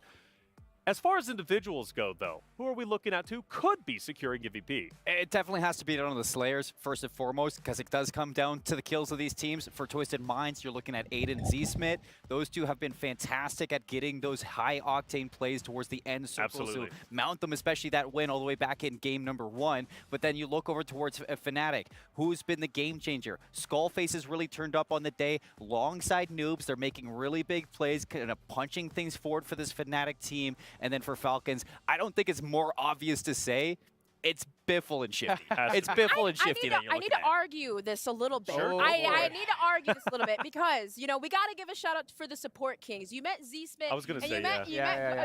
As far as individuals go, though, who are we looking at who could be securing MVP? It definitely has to be one of the Slayers, first and foremost, because it does come down to the kills of these teams. For Twisted Minds, you're looking at Aiden and Z-Smith. Those two have been fantastic at getting those high-octane plays towards the end circle. Absolutely. So mount them, especially that win all the way back in game number 1. But then you look over towards Fnatic, who's been the game changer. Skullface has really turned up on the day. Longside Noobs, they're making really big plays, kind of punching things forward for this Fnatic team. And then for Falcons, I don't think it's more obvious to say. It's Biffle and Shifty. It's Biffle and Shifty that you're I looking need to at. argue this a little bit. Sure, I need to argue this a little bit because, you know, we got to give a shout out for the support kings. You met Z-Smith. I was going to say,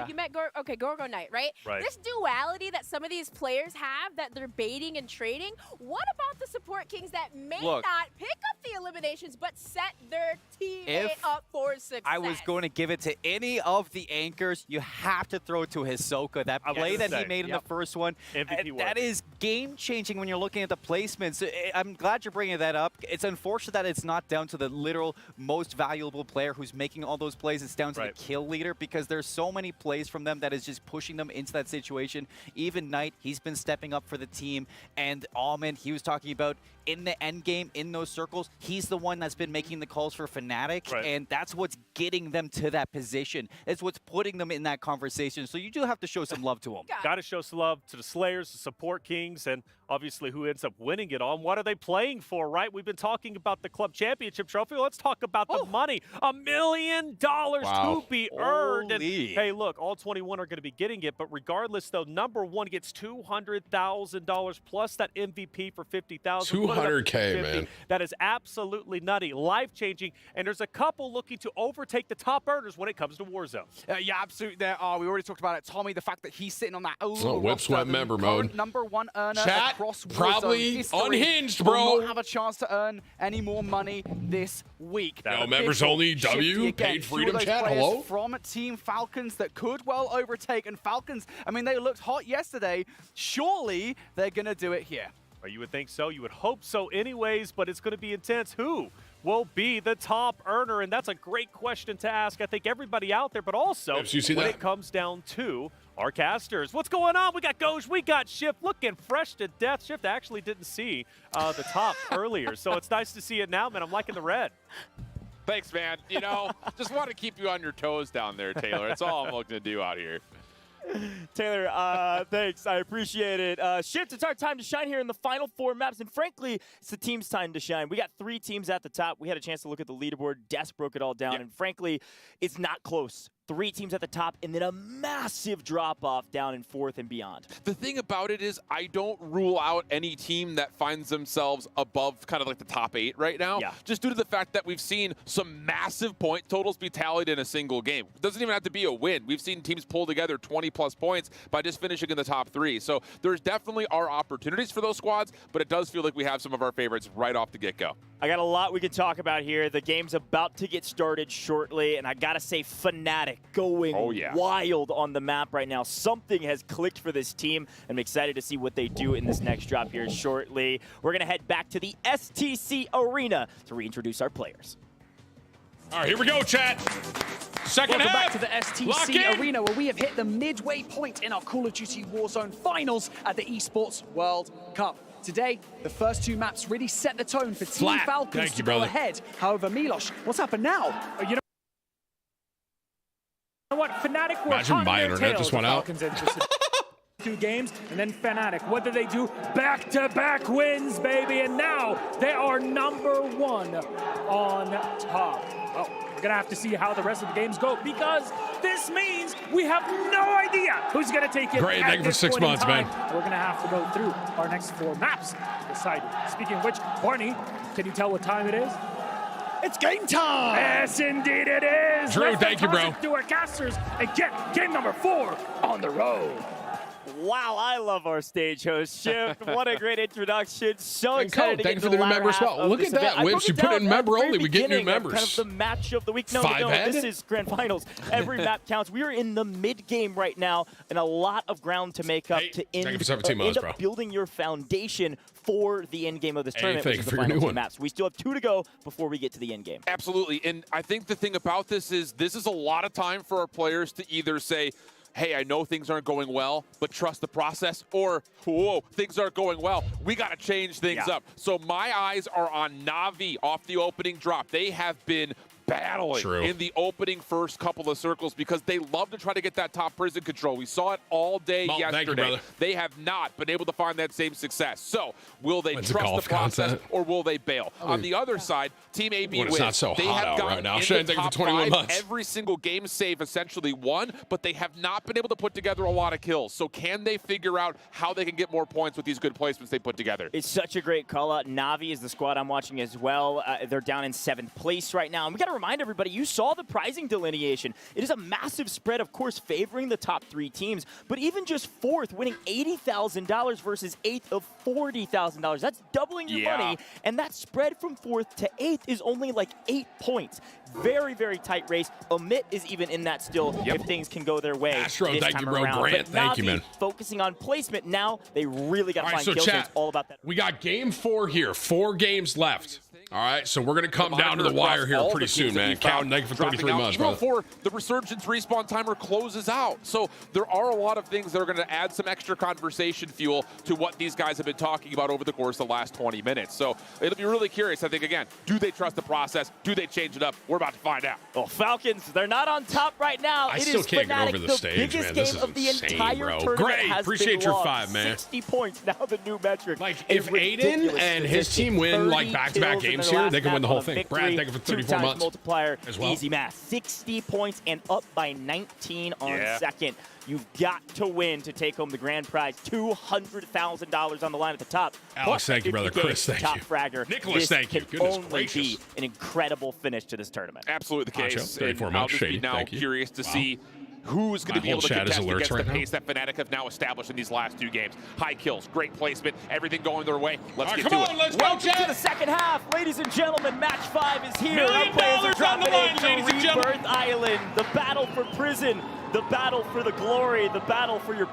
you met Gorgo Knight, right? Right. This duality that some of these players have that they're baiting and trading, what about the support kings that may not pick up the eliminations but set their teammate up for success? I was going to give it to any of the anchors. You have to throw it to Hisoka. That play that he made in the first one, that is game-changing when you're looking at the placements. I'm glad you're bringing that up. It's unfortunate that it's not down to the literal most valuable player who's making all those plays. It's down to the kill leader because there's so many plays from them that is just pushing them into that situation. Even Knight, he's been stepping up for the team. And Almond, he was talking about in the end game, in those circles, he's the one that's been making the calls for Fnatic, and that's what's getting them to that position. It's what's putting them in that conversation. So you do have to show some love to them. Got to show some love to the Slayers, the support kings, and obviously who ends up winning it all. And what are they playing for, right? We've been talking about the club championship trophy. Let's talk about the money. $1 million to be earned. And, hey, look, all 21 are going to be getting it. But regardless, though, number 1 gets $200,000 plus that MVP for $50,000. $200K, man. That is absolutely nutty, life-changing. And there's a couple looking to overtake the top earners when it comes to Warzone. Yeah, absolutely. There are. We already talked about it. Tommy, the fact that he's sitting on that Whip Sweat member mode. Number 1 earner Chat, across Warzone probably history unhinged, bro. will not have a chance to earn any more money this week. No, members only W, paid freedom chat, hello? From Team Falcons that could well overtake. And Falcons, I mean, they looked hot yesterday. Surely they're going to do it here. Well, you would think so. You would hope so anyways, but it's going to be intense. Who will be the top earner? And that's a great question to ask. I think everybody out there, but also when it comes down to our casters. What's going on? We got Goj, we got Shift looking fresh to death. Shift actually didn't see the top earlier, so it's nice to see it now, man. I'm liking the red. Thanks, man. You know, just want to keep you on your toes down there, Taylor. That's all I'm looking to do out here. Taylor, thanks. I appreciate it. Shift, it's our time to shine here in the final 4 maps, and frankly, it's the team's time to shine. We got 3 teams at the top. We had a chance to look at the leaderboard. Des broke it all down, and frankly, it's not close. 3 teams at the top, and then a massive drop-off down in 4th and beyond. The thing about it is I don't rule out any team that finds themselves above kind of like the top 8 right now, just due to the fact that we've seen some massive point totals be tallied in a single game. It doesn't even have to be a win. We've seen teams pull together 20-plus points by just finishing in the top 3. So there's definitely are opportunities for those squads, but it does feel like we have some of our favorites right off the get-go. I got a lot we can talk about here. The game's about to get started shortly, and I gotta say Fnatic going wild on the map right now. Something has clicked for this team. I'm excited to see what they do in this next drop here shortly. We're gonna head back to the STC Arena to reintroduce our players. All right, here we go, chat. Second Welcome half. back to the STC Arena, where we have hit the midway point in our Call of Duty Warzone finals at the Esports World Cup. Today, the first 2 maps really set the tone for Team Falcons to go ahead. However, Milos, what's happened now? You know what? Fnatic were Imagine on my their internet tails. just went out. Falcons interested 2 games, and then Fnatic. What do? Back-to-back wins, baby, and now they are number 1 on top. Oh, we're gonna have to see how the rest of the games go, because this means we have no idea who's gonna take it. Great, thank you for 6 months, man. We're gonna have to go through our next 4 maps to decide it. Speaking of which, Barney, can you tell what time it is? It's game time! Yes, indeed it is! Drew, thank you, bro. To our casters and get game number 4 on the road. Wow, I love our stage host, Shift. What a great introduction. So And excited to thank get you to for the new latter member as half well. of Look this at that, event. I Whips. broke You it put it down in at member the very only. We get new beginning of members. Kind of the match of the week. No, Five-head? this is grand finals. Every map counts. We are in the mid game right now, and a lot of ground to make up to thank you for 17 months, end bro. up building your foundation for the end game of this Hey, tournament, thank which is you the for your final new two one. maps. We still have 2 to go before we get to the end game. Absolutely. And I think the thing about this is a lot of time for our players to either say, hey, I know things aren't going well, but trust the process, or, whoa, things aren't going well. We got to change things up. So my eyes are on Na'Vi off the opening drop. They have been battling in the opening first couple of circles because they love to try to get that top prison control. We saw it all day yesterday. Thank you, brother. They have not been able to find that same success. So will they When's the trust the golf process content? or will they bail? On the other side, Team AB When it's wins. not so They hot have out gotten right now. in Shane, the thank you for top 21 5. months. Every single game save essentially won, but they have not been able to put together a lot of kills. So can they figure out how they can get more points with these good placements they put together? It's such a great call out. Na'Vi is the squad I'm watching as well. They're down in 7th place right now. And we got to remind everybody, you saw the prizing delineation. It is a massive spread, of course, favoring the top 3 teams. But even just 4th, winning $80,000 versus 8th of $40,000. That's doubling your money. And that spread from 4th to 8th is only like 8 points. Very, very tight race. Omit is even in that still if things can go their way. Astro, this thank time you, bro. around. Grant, But thank you, Na'Vi man. focusing on placement now. They really got to All right, find so kills. chat, It's all about that. we got game 4 here. 4 games left. All right, so we're going to come down to the wire here pretty soon, man. Count negative for 33 months, Even brother. before the Resurgence respawn timer closes out. So there are a lot of things that are going to add some extra conversation fuel to what these guys have been talking about over the course of the last 20 minutes. So it'll be really curious, I think, again, do they trust the process? Do they change it up? We're about to find out. Well, Falcons, they're not on top right now. I It still is can't get Fnatic, over the the stage, biggest man. This game is of the insane, entire bro. tournament Great. has Appreciate been your logged. 5, man. 60 points, now the new metric. Like, if Aiden and his team win, like, back-to-back games here, they can win the whole thing. Brad, thank you for 34 months. Multiplier as well. Easy math. 60 points and up by 19 on second. You've got to win to take home the grand prize. $200,000 on the line at the top. Alex, Plus, thank you, 50 brother. days Chris, thank top you. fragger. Nicholas, This thank you. can Goodness only gracious. be an incredible finish to this tournament. Absolutely the Macho, case. 34 And I'll months. just be Shady, now thank you. curious to Wow. see who's going My to be whole able to chat is contest alerts against right the now. pace that Fnatic have now established in these last 2 games. High kills, great placement, everything going their way. Let's get to it. Welcome to the second half, ladies and gentlemen. Match 5 is here. $1 million Our players are on the dropping line, into ladies and gentlemen. Rebirth Island. The battle for prison, the battle for the glory, the battle for your,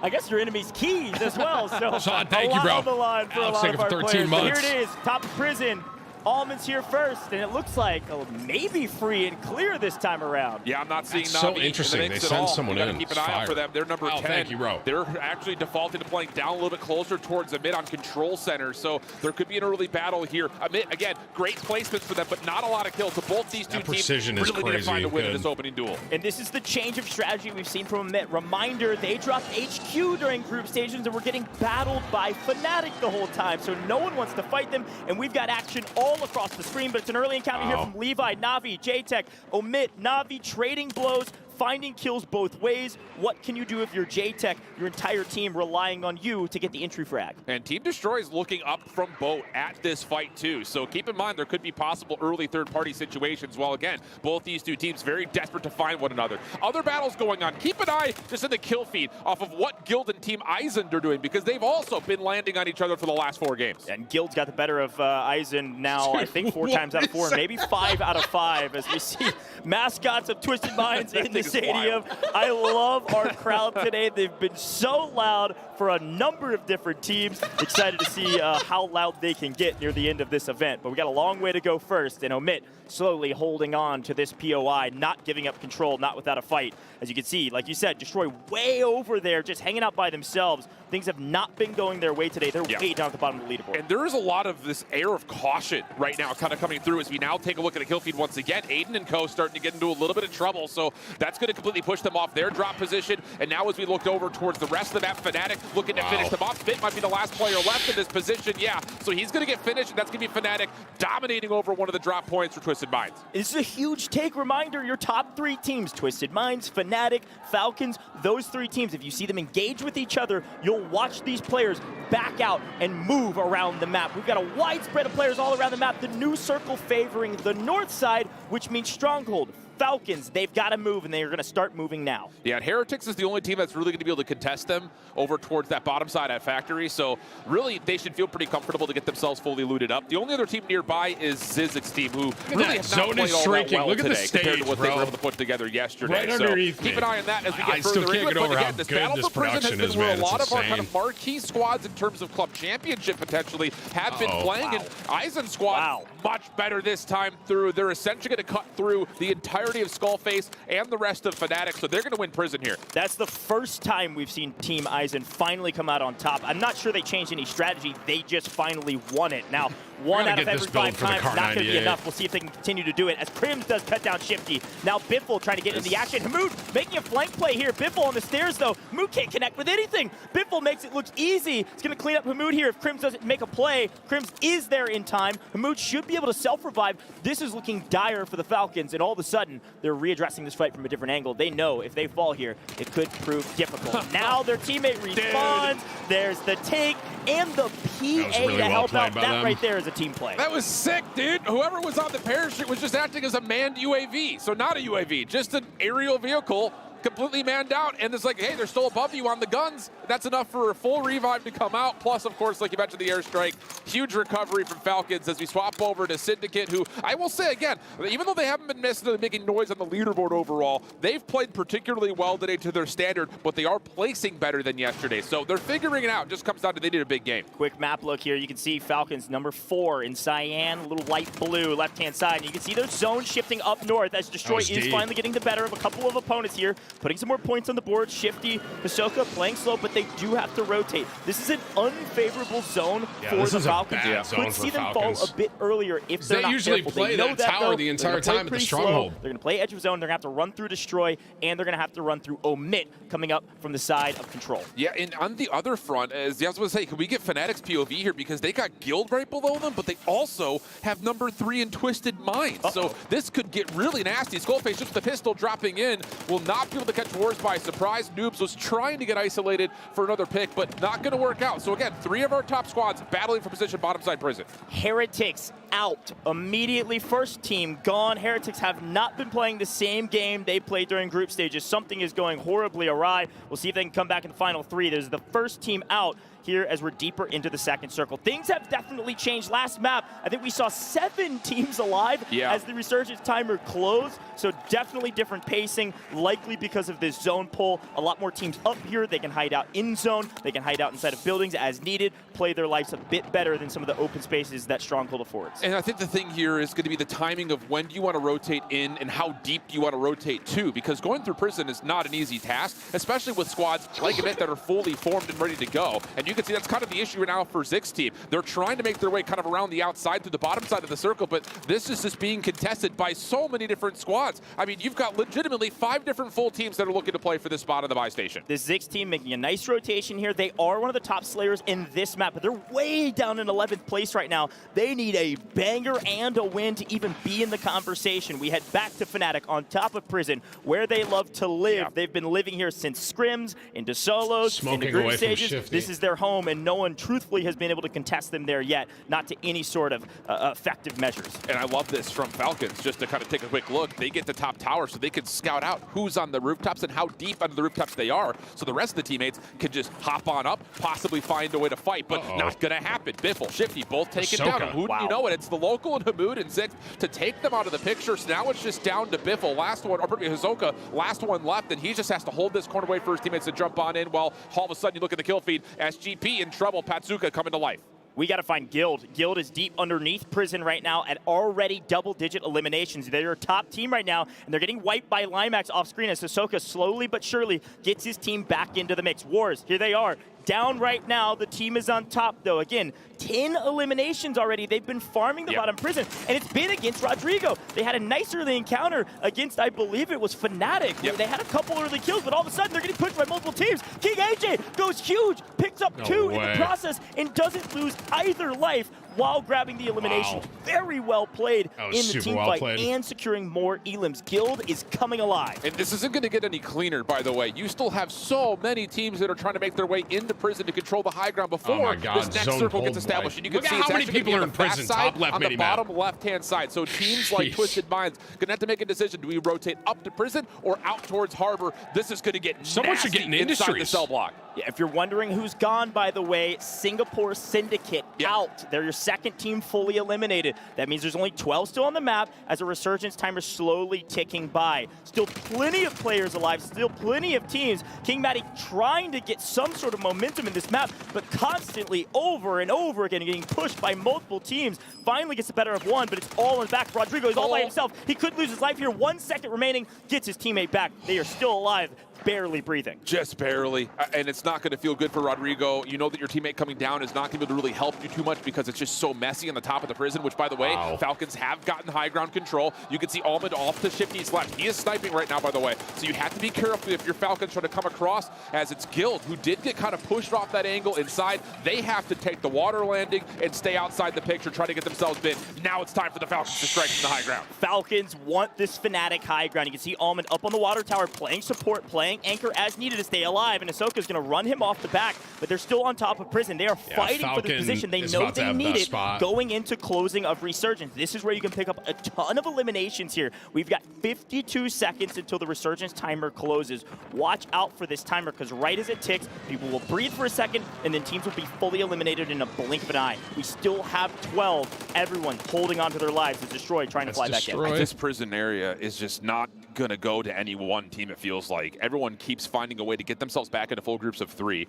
I guess your enemy's keys as well. So Sean, a thank you, lot bro. on the line for Alex, a lot thank of you our for 13 players. But months. here it is, top of prison. Almond's here first, and it looks like maybe free and clear this time around. Yeah, I'm not seeing That's so Na'Vi interesting. in the mix They at send all. someone We gotta in. keep an It's eye out fire. for them. They're number Wow, 10. thank you, bro. They're actually defaulting to playing down a little bit closer towards the mid on control center, so there could be an early battle here. Again, great placements for them, but not a lot of kills. So both these two That teams precision is really need to crazy find a and win in good. this opening duel. And this is the change of strategy we've seen from Amit. Reminder, they dropped HQ during group stages and were getting battled by Fnatic the whole time. So no one wants to fight them, and we've got action all across the screen, but it's an early encounter here from Levi, Na'Vi, J-Tech, Omit, Na'Vi trading blows, finding kills both ways. What can you do if you're J-Tech, your entire team relying on you to get the entry frag? And Team Destroy is looking up from boat at this fight too. So keep in mind there could be possible early third-party situations. While again, both these two teams very desperate to find one another. Other battles going on. Keep an eye just in the kill feed off of what Guild and Team Eisen are doing because they've also been landing on each other for the last 4 games. And Guild's got the better of Eisen now, I think 4 times out of 4, maybe 5 out of 5 as we see mascots of Twisted Minds in the stadium. I love our crowd today. They've been so loud for a number of different teams. Excited to see how loud they can get near the end of this event. But we got a long way to go first, and Omit slowly holding on to this POI, not giving up control, not without a fight. As you can see, like you said, Destroy way over there, just hanging out by themselves. Things have not been going their way today. They're way down at the bottom of the leaderboard. And there is a lot of this air of caution right now kind of coming through as we now take a look at the kill feed once again. Aiden and co starting to get into a little bit of trouble, so that's going to completely push them off their drop position. And now as we look over towards the rest of the map, Fnatic looking to finish them off. Fit might be the last player left in this position, so he's going to get finished, and that's going to be Fnatic dominating over one of the drop points for Twisted Minds. This is a huge take. Reminder, your top 3 teams, Twisted Minds, Fnatic, Falcons, those 3 teams, if you see them engage with each other, you'll watch these players back out and move around the map. We've got a wide spread of players all around the map. The new circle favoring the north side, which means Stronghold. Falcons, they've got to move, and they are going to start moving now. Yeah, and Heretics is the only team that's really going to be able to contest them over towards that bottom side at Factory. So really, they should feel pretty comfortable to get themselves fully looted up. The only other team nearby is Zizik's team, who really have not played all that well today compared to what they were able to put together yesterday. Right underneath so keep me. an eye on that as we I get still further can't into it. get over But how again, this good battle this for Prison has production been is, where man. a lot It's of our kind insane. of marquee squads in terms of club championship potentially have been playing. And Aizen's squad much better this time through. They're essentially going to cut through the entirety of Skullface and the rest of Fnatic, so they're going to win Prison here. That's the first time we've seen Team Aizen finally come out on top. I'm not sure they changed any strategy. They just finally won it. Now, 1 out of every 5 times not going to be enough. We'll see if they can continue to do it as Crims does pet down Shifty. Now Biffle trying to get into the action. Hamoud making a flank play here. Biffle on the stairs though. Hamoud can't connect with anything. Biffle makes it look easy. It's going to clean up Hamoud here if Crims doesn't make a play. Crims is there in time. Hamoud should be able to self-revive. This is looking dire for the Falcons, and all of a sudden they're readdressing this fight from a different angle. They know if they fall here, it could prove difficult. Now their teammate responds. There's the take and the PA really to well help played out. by That them. right there is a team play. That was sick, dude. Whoever was on the parachute was just acting as a manned UAV. So not a UAV, just an aerial vehicle, completely manned out. And it's like, hey, they're still above you on the guns. That's enough for a full revive to come out. Plus, of course, like you mentioned, the airstrike. Huge recovery from Falcons as we swap over to Syndicate, who I will say again, even though they haven't been necessarily making noise on the leaderboard overall, they've played particularly well today to their standard, but they are placing better than yesterday. So they're figuring it out. Just comes down to they did a big game. Quick map look here. You can see Falcons number 4 in cyan, a little light blue left-hand side. And you can see their zone shifting up north as Destroy is finally getting the better of a couple of opponents here, putting some more points on the board. Shifty, Hisoka playing slow, but they do have to rotate. This is an unfavorable zone for the Falcons. Could see them fall a bit earlier if they're not usually careful. play They know that that, tower though. the They're entire gonna play time at the pretty stronghold. slow. They're going to play edge of zone. They're going to have to run through Destroy, and they're going to have to run through Omit coming up from the side of Control. Yeah, and on the other front, as I was going to say, can we get Fnatic's POV here? Because they got Guild right below them, but they also have number 3 in Twisted Minds. So this could get really nasty. Skullface just the pistol dropping in will not be able to catch Wars by surprise. Noobs was trying to get isolated for another pick, but not going to work out. So again, 3 of our top squads battling for position bottom side Prison. Heretics out immediately. First team gone. Heretics have not been playing the same game they played during group stages. Something is going horribly awry. We'll see if they can come back in the final 3. There's the first team out here as we're deeper into the second circle. Things have definitely changed. Last map, I think we saw 7 teams alive as the resurgence timer closed. So definitely different pacing, likely because of this zone pull. A lot more teams up here. They can hide out in zone. They can hide out inside of buildings as needed, play their lives a bit better than some of the open spaces that Stronghold affords. And I think the thing here is going to be the timing of when do you want to rotate in and how deep do you want to rotate to, because going through Prison is not an easy task, especially with squads like Emit that are fully formed and ready to go. And you can see that's kind of the issue right now for Zig's team. They're trying to make their way kind of around the outside through the bottom side of the circle, but this is just being contested by so many different squads. I mean, you've got legitimately 5 different full teams that are looking to play for this spot on the buy station. The Ziggs team making a nice rotation here. They are one of the top slayers in this map, but they're way down in 11th place right now. They need a banger and a win to even be in the conversation. We head back to Fnatic on top of Prison, where they love to live. They've been living here since scrims, into solos, into group stages. This is their home, and no one truthfully has been able to contest them there yet, not to any sort of effective measures. And I love this from Falcons, just to kind of take a quick look. They get the top tower so they can scout out who's on the rooftops and how deep under the rooftops they are, so the rest of the teammates can just hop on up, possibly find a way to fight, but not going to happen. Biffle, Shifty, both taken down. Who do you know it? It's the local and Hamoud and Zix to take them out of the picture. So now it's just down to Biffle, last one, or probably Hisoka, last one left, and he just has to hold this corner away for his teammates to jump on in, while all of a sudden you look at the kill feed, SGP in trouble, Patsuka coming to life. We got to find Guild. Guild is deep underneath Prison right now at already double-digit eliminations. They're a top team right now, and they're getting wiped by Limax off screen as Hisoka slowly but surely gets his team back into the mix. Wars, here they are. Down right now, the team is on top, though. Again, 10 eliminations already. They've been farming the bottom Prison, and it's been against Rodrigo. They had a nice early encounter against, I believe it was Fnatic. They had a couple early kills, but all of a sudden, they're getting pushed by multiple teams. King AJ goes huge, picks puts up 2 in the process and doesn't lose either life while grabbing the elimination. Wow. Very well played in the team fight and securing more elims. Guild is coming alive. And this isn't going to get any cleaner, by the way. You still have so many teams that are trying to make their way into prison to control the high ground before this next circle gets established. And you can see how many people are in prison. Top left on the bottom left-hand side. So teams like Twisted Minds going to have to make a decision. Do we rotate up to prison or out towards Harbor? This is going to get someone should get in inside the cell block. Yeah, if you're wondering who's gone, by the way, Singapore Syndicate out. They're your second team fully eliminated. That means there's only 12 still on the map as a resurgence timer slowly ticking by. Still plenty of players alive, still plenty of teams. King Matty trying to get some sort of momentum in this map, but constantly over and over again getting pushed by multiple teams. Finally gets the better of one, but it's all in the back. Rodrigo is all by himself. He could lose his life here. 1 second remaining, gets his teammate back. They are still alive. Barely breathing. Just barely. And it's not going to feel good for Rodrigo. You know that your teammate coming down is not going to be able to really help you too much because it's just so messy on the top of the prison, which, by the way, Falcons have gotten high ground control. You can see Almond off to Shifty's left. He is sniping right now, by the way. So you have to be careful if your Falcons try to come across, as it's Guild, who did get kind of pushed off that angle inside. They have to take the water landing and stay outside the picture, try to get themselves bit. Now it's time for the Falcons to strike from the high ground. Falcons want this Fnatic high ground. You can see Almond up on the water tower, playing support, playing anchor as needed to stay alive, and Ahsoka's going to run him off the back, but they're still on top of prison. They are fighting for this position. They know they need it going into closing of Resurgence. This is where you can pick up a ton of eliminations here. We've got 52 seconds until the Resurgence timer closes. Watch out for this timer, because right as it ticks, people will breathe for a second, and then teams will be fully eliminated in a blink of an eye. We still have 12. Everyone holding on to their lives. It's Destroyed trying to fly back in. This prison area is just not going to go to any one team, it feels like. Everyone keeps finding a way to get themselves back into full groups of 3.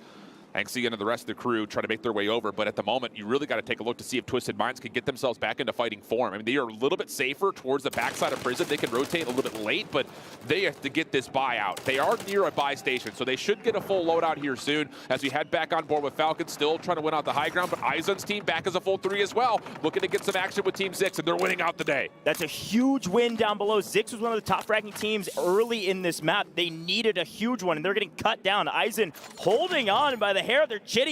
Anxie and the rest of the crew try to make their way over, but at the moment, you really got to take a look to see if Twisted Minds can get themselves back into fighting form. I mean, they are a little bit safer towards the backside of prison. They can rotate a little bit late, but they have to get this buy out. They are near a buy station, so they should get a full loadout here soon as we head back on board with Falcons, still trying to win out the high ground, but Aizen's team back as a full 3 as well, looking to get some action with Team 6, and they're winning out the day. That's a huge win down below. Zix was one of the top-ranking teams early in this map. They needed a huge one, and they're getting cut down. Aizen holding on by the hair of their chin,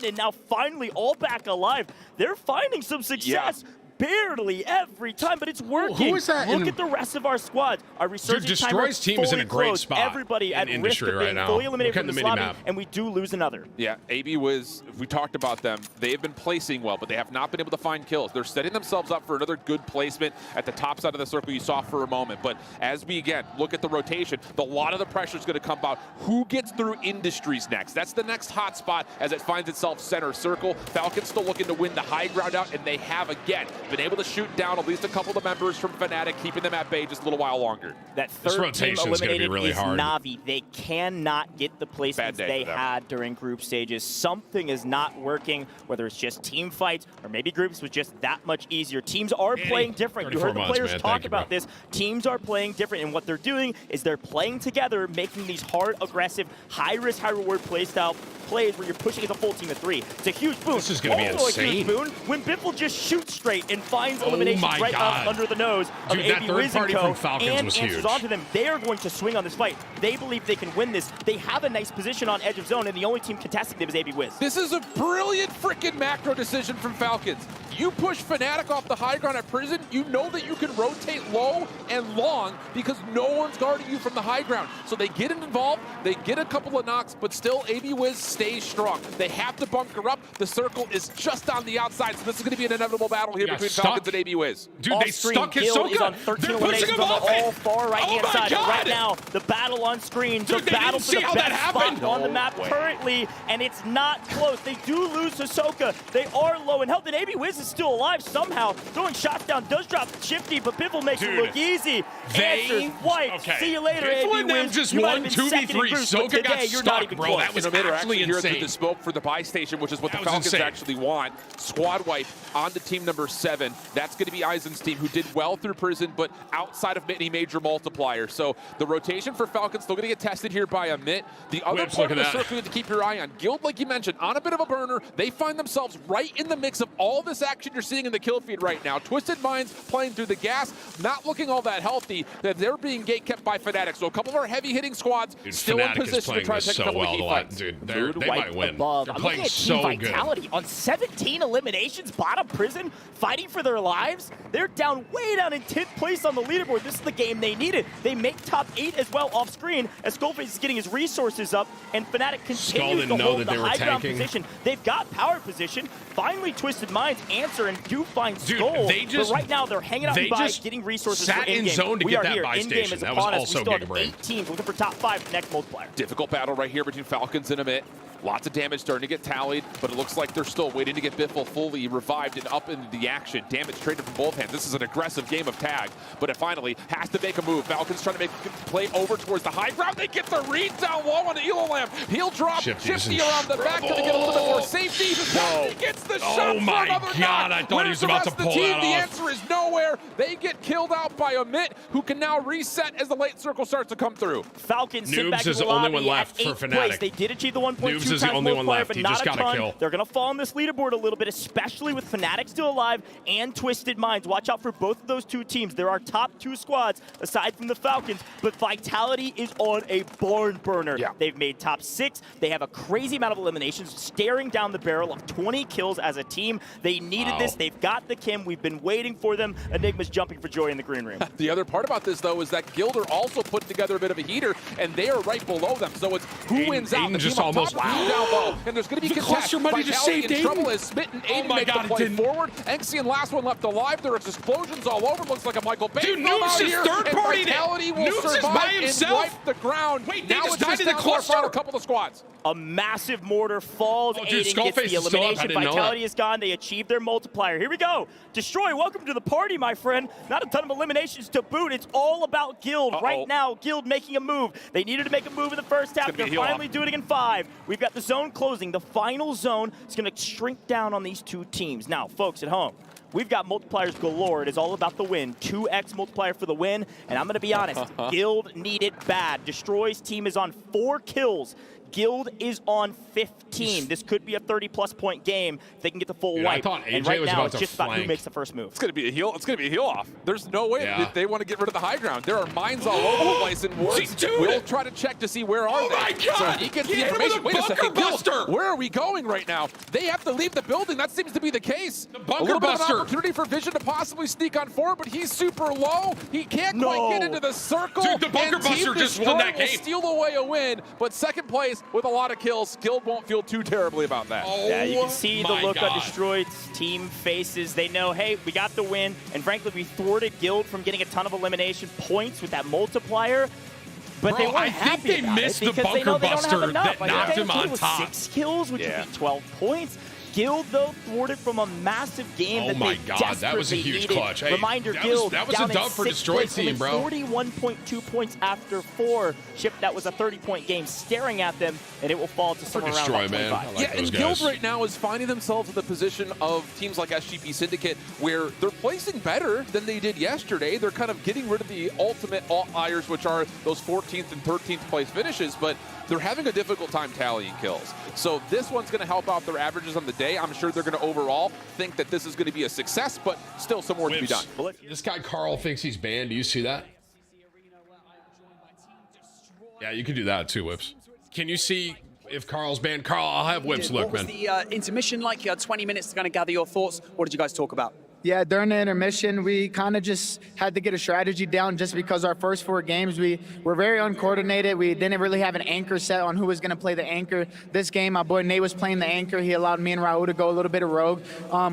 and now finally all back alive. They're finding some success. Barely every time, but it's working. Who is that? Look at the rest of our squad. Our resurgence Destroy's team is in a great closed. spot. Everybody at risk of being fully eliminated from this lobby, and we do lose another. Yeah, AB Wiz, we talked about them. They have been placing well, but they have not been able to find kills. They're setting themselves up for another good placement at the top side of the circle you saw for a moment. But as we, again, look at the rotation, a lot of the pressure is going to come about who gets through Industries next. That's the next hot spot as it finds itself center circle. Falcons still looking to win the high ground out, and they have, again, been able to shoot down at least a couple of the members from Fnatic, keeping them at bay just a little while longer. That third team eliminated is Na'Vi. They cannot get the placements they had during group stages. Something is not working, whether it's just team fights or maybe groups was just that much easier. Teams are playing different. You heard the players talk about this. Teams are playing different, and what they're doing is they're playing together, making these hard, aggressive, high-risk, high-reward playstyle plays where you're pushing as a full team of 3. It's a huge boon. This is going to be insane. A huge boon when Biffle just shoots straight and finds elimination right up under the nose of AB Wiz and Co. and answers onto them. They are going to swing on this fight. They believe they can win this. They have a nice position on edge of zone, and the only team contesting them is AB Wiz. This is a brilliant freaking macro decision from Falcons. You push Fnatic off the high ground at prison, you know that you can rotate low and long because no one's guarding you from the high ground. So they get involved, they get a couple of knocks, but still AB Wiz stays strong. They have to bunker up. The circle is just on the outside, so this is going to be an inevitable battle here between Falcons and AB Wiz. Dude, they stuck Ahsoka. They're pushing him off all far right-hand side. Right now, the battle on screen, the battle for the best spot on the map currently, and it's not close. They do lose Ahsoka. They are low in health, and AB Wiz is still alive somehow. Throwing shots down does drop Shifty, but Biffle makes it look easy. Answers, white. See you later, AB Wiz. Just you won 2v3. Ahsoka got stuck, bro. Close. That was actually here through the smoke for the buy station, which is what the Falcons actually want. Squad wipe on to team number 7. That's going to be Aizen's team, who did well through prison, but outside of any major multiplier. So the rotation for Falcons still going to get tested here by a Mitt. The other part of the circle to keep your eye on. Guild, like you mentioned, on a bit of a burner. They find themselves right in the mix of all this action you're seeing in the kill feed right now, Twisted Minds playing through the gas, not looking all that healthy, that they're being gate-kept by Fnatic. So a couple of our heavy-hitting squads still in position to try to take a couple of key fights. Dude, they might win. Above. They're I'm playing looking at so Team good. Vitality on 17 eliminations, bottom prison, fighting for their lives. They're down way down in 10th place on the leaderboard. This is the game they needed. They make top 8 as well off screen as Skullface is getting his resources up, and Fnatic continues to hold the high ground position. They've got power position. Finally, Twisted Minds answer and do find Skull. But right now they're hanging out in buy, getting resources sat for in-game. in zone to we get are that here. buy In-game station. is That was upon us. also We still have Gigabrain. 8 teams looking for top 5 next multiplier. Difficult battle right here between Falcons and Amit. Lots of damage starting to get tallied, but it looks like they're still waiting to get Biffle fully revived and up into the action. Damage traded from both hands. This is an aggressive game of tag, but it finally has to make a move. Falcons trying to make play over towards the high ground. They get the read down low on Elolam. He'll drop Shifty around the back to get a little bit more safety. He gets the shot. Oh my God, God, I thought he was about to pull that The off. answer is nowhere. They get killed out by Amit, who can now reset as the late circle starts to come through. Falcons sit back Noobs in is the the only lobby one left at for 8th place. Fnatic. They did achieve the 1.2 Noobs is the times only one multiplier, left. but He not just a got a ton. kill. They're going to fall on this leaderboard a little bit, especially with Fnatic still alive and Twisted Minds. Watch out for both of those two teams. They're our top 2 squads, aside from the Falcons, but Vitality is on a barn burner. Yeah. They've made top 6. They have a crazy amount of eliminations, staring down the barrel of 20 kills as a team. They needed this. They've got the Kim. We've been waiting for them. Enigma's jumping for joy in the green room. The other part about this, though, is that Guild are also putting together a bit of a heater, and they are right below them. So it's who wins out. The just team up almost- top, who down low. And there's going to be The contest. cluster money just Vitality saved in Aiden. trouble as Smitten. Oh Aiden my makes God, the it play didn't. forward. Enxian last one left alive. There are explosions all over. Looks like a Michael Bay. Dude, from Noobs out just here, third-partied and it. Vitality will Noobs is survive by and himself. wipe the ground. Wait, they now just it's died just in the down to our cluster? final couple of squads. A massive mortar falls. Oh, dude, Aiden Skullface gets the is still up. I elimination. didn't know Vitality that. is gone. They achieved their multiplier. Here we go. Destroy, welcome to the party, my friend. Not a ton of eliminations to boot. It's all about Guild. Right now, Guild making a move. They needed to make a move in the first half. They're finally doing it in 5. We've got the zone closing. The final zone is going to shrink down on these 2 teams. Now, folks at home, we've got multipliers galore. It is all about the win. 2x multiplier for the win. And I'm going to be honest, Guild need it bad. Destroy's team is on 4 kills. Guild is on 15. This could be a 30-plus point game if they can get the full Dude, wipe. I thought And AJ right was now, about it's to just about who flank. makes the first move. It's going to be a heal. It's going to be a heal off. There's no way that they want to get rid of the high ground. There are mines all over the place, and we'll try to check to see where are they. my God! So he gets the He hit him with information. a Wait a second, bunker Guild, buster! where are we going right now? They have to leave the building. That seems to be the case. The bunker a little bit of buster. an opportunity for Vision to possibly sneak on forward, but he's super low. He can't quite get into the circle. Dude, the bunker and Team buster just won that Destroy will game. steal away a win, but second place with a lot of kills. Guild won't feel too terribly about that. Yeah, you can see the my look God. on Destroyed's team faces. They know, hey, we got the win. And frankly, we thwarted Guild from getting a ton of elimination points with that multiplier. But Bro, they weren't I think happy they about missed it the because they know bunker they don't have buster enough. that Like, knocked okay, him on Guild with top. 6 kills, which would be 12 points. Guild, though, thwarted from a massive game Oh that my they God, that was a desperately huge needed. clutch. Hey, Reminder, that Guild was a down dub in for 6th Destroy place, team, bro. 41.2 points after 4. Chip, that was a 30-point game staring at them, and it will fall to somewhere around Destroy, about man. 25. I like Yeah, those and Guild guys. right now is finding themselves in the position of teams like SGP Syndicate where they're placing better than they did yesterday. They're kind of getting rid of the ultimate outliers, which are those 14th and 13th place finishes, but they're having a difficult time tallying kills. So this one's going to help out their averages on the day. I'm sure they're going to overall think that this is going to be a success, but still some work to be done. This guy Carl thinks he's banned. Do you see that? Yeah, you could do that too, Whips. Can you see if Carl's banned? Carl, I'll have Whips look, What was man. the intermission like? You had 20 minutes to kind of gather your thoughts. What did you guys talk about? Yeah, during the intermission, we kind of just had to get a strategy down just because our first 4 games, we were very uncoordinated. We didn't really have an anchor set on who was going to play the anchor. This game, my boy Nate was playing the anchor. He allowed me and Raul to go a little bit of rogue.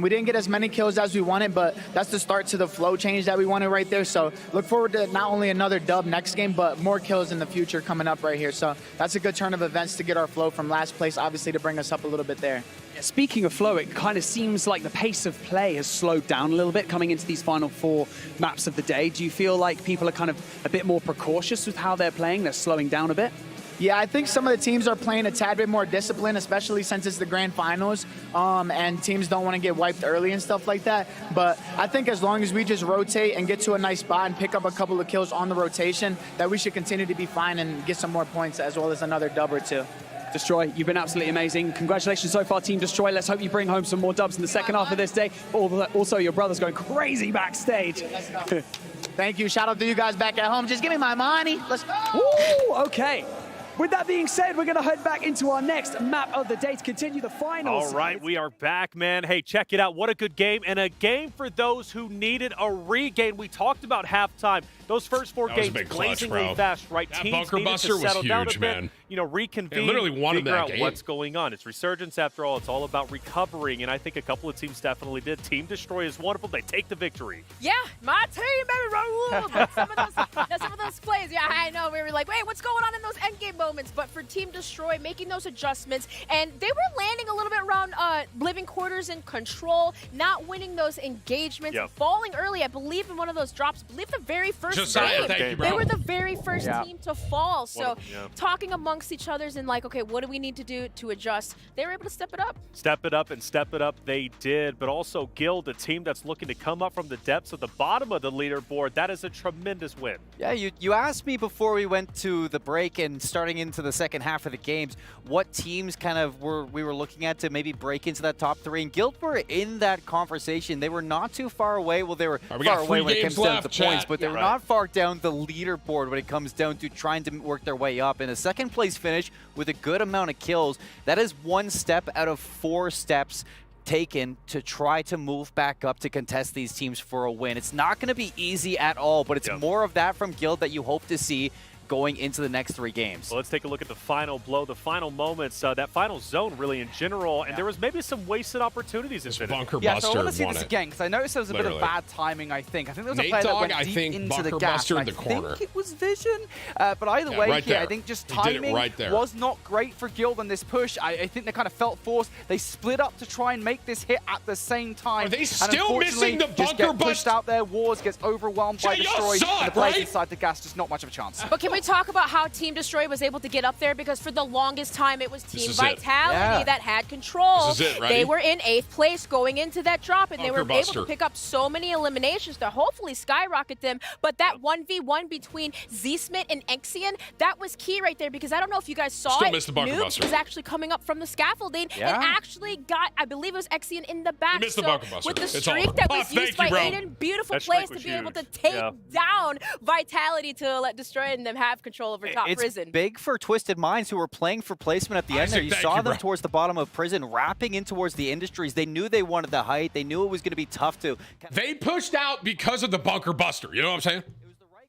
We didn't get as many kills as we wanted, but that's the start to the flow change that we wanted right there. So look forward to not only another dub next game, but more kills in the future coming up right here. So that's a good turn of events to get our flow from last place, obviously to bring us up a little bit there. Yeah, speaking of flow, it kind of seems like the pace of play has slowed down a little bit coming into these final 4 maps of the day. Do you feel like people are kind of a bit more precautious with how they're playing? They're slowing down a bit? Yeah, I think some of the teams are playing a tad bit more disciplined, especially since it's the grand finals, and teams don't want to get wiped early and stuff like that. But I think as long as we just rotate and get to a nice spot and pick up a couple of kills on the rotation, that we should continue to be fine and get some more points as well as another dub or 2. Destroy, you've been absolutely amazing. Congratulations so far, Team Destroy. Let's hope you bring home some more dubs in the second half of this day. Also, your brother's going crazy backstage. Thank you. Shout out to you guys back at home. Just give me my money. Let's go. Woo, okay. With that being said, we're going to head back into our next map of the day to continue the finals. All right, we are back, man. Hey, check it out. What a good game, and a game for those who needed a regain. We talked about halftime. Those first four games blazingly fast, right? That Teams bunker needed buster to was settle down a huge, bit, man. you know, reconvene, They literally won figure that out game. what's going on. It's Resurgence after all. It's all about recovering, and I think a couple of teams definitely did. Team Destroy is wonderful. They take the victory. Yeah, my team, baby, Raul. But some of those plays, yeah, I know. We were like, wait, what's going on in those endgame moments? But for Team Destroy, making those adjustments, and they were landing a little bit around living quarters and control, not winning those engagements, falling early. I believe in one of those drops. I believe the very first game. They were the very first team to fall. So talking amongst each other's and like, okay, what do we need to do to adjust? They were able to step it up. Step it up and step it up they did. But also Guild, a team that's looking to come up from the depths of the bottom of the leaderboard. That is a tremendous win. Yeah, you asked me before we went to the break and starting into the second half of the games, what teams kind of we were looking at to maybe break into that top three. And Guild were in that conversation. They were not too far away. Well, they were far away when it comes down to points, but they were not far down the leaderboard when it comes down to trying to work their way up. And a second place finish with a good amount of kills, that is one step out of 4 steps taken to try to move back up to contest these teams for a win. It's not going to be easy at all, but it's more of that from Guild that you hope to see going into the next 3 games. Well, let's take a look at the final blow, the final moments, that final zone really in general, and there was maybe some wasted opportunities in Infinity. Bunker so I Buster want to see won this it. again, because I noticed there was a bit of bad timing, I think. I think there was a Nate player that Dogg, went I deep think into Bunker the gas. Buster in and the I corner. think it was Vision. But either way, right there. I think just He did it timing right there. was not great for Guild on this push. I think they kind of felt forced. They split up to try and make this hit at the same time. Are they and still missing the just Bunker get pushed Buster? out there. Wars gets overwhelmed by Destroy. And the players inside the gas, just not much of a chance. But can we talk about how Team Destroy was able to get up there? Because for the longest time, it was Team Vitality that had control. This is it, They were in 8th place going into that drop, and they were Bunker able to pick up so many eliminations to hopefully skyrocket them. But that 1v1 between Z-Smith and Exian, that was key right there, because I don't know if you guys saw Still it. missed the Bunker Nuke Buster. was actually coming up from the scaffolding and actually got, I believe it was Exian in the back. missed the So Bunker Buster. with the It's streak over. that Oh, was thank used by you, bro. Aiden, beautiful That place streak to was be able to huge. take down Vitality to let Destroy and them have control over top It's prison. big for Twisted Minds, who were playing for placement at the end there. You saw them towards the bottom of prison, wrapping in towards the industries. They knew they wanted the height. They knew it was going to be tough to. They pushed out because of the Bunker Buster. You know what I'm saying?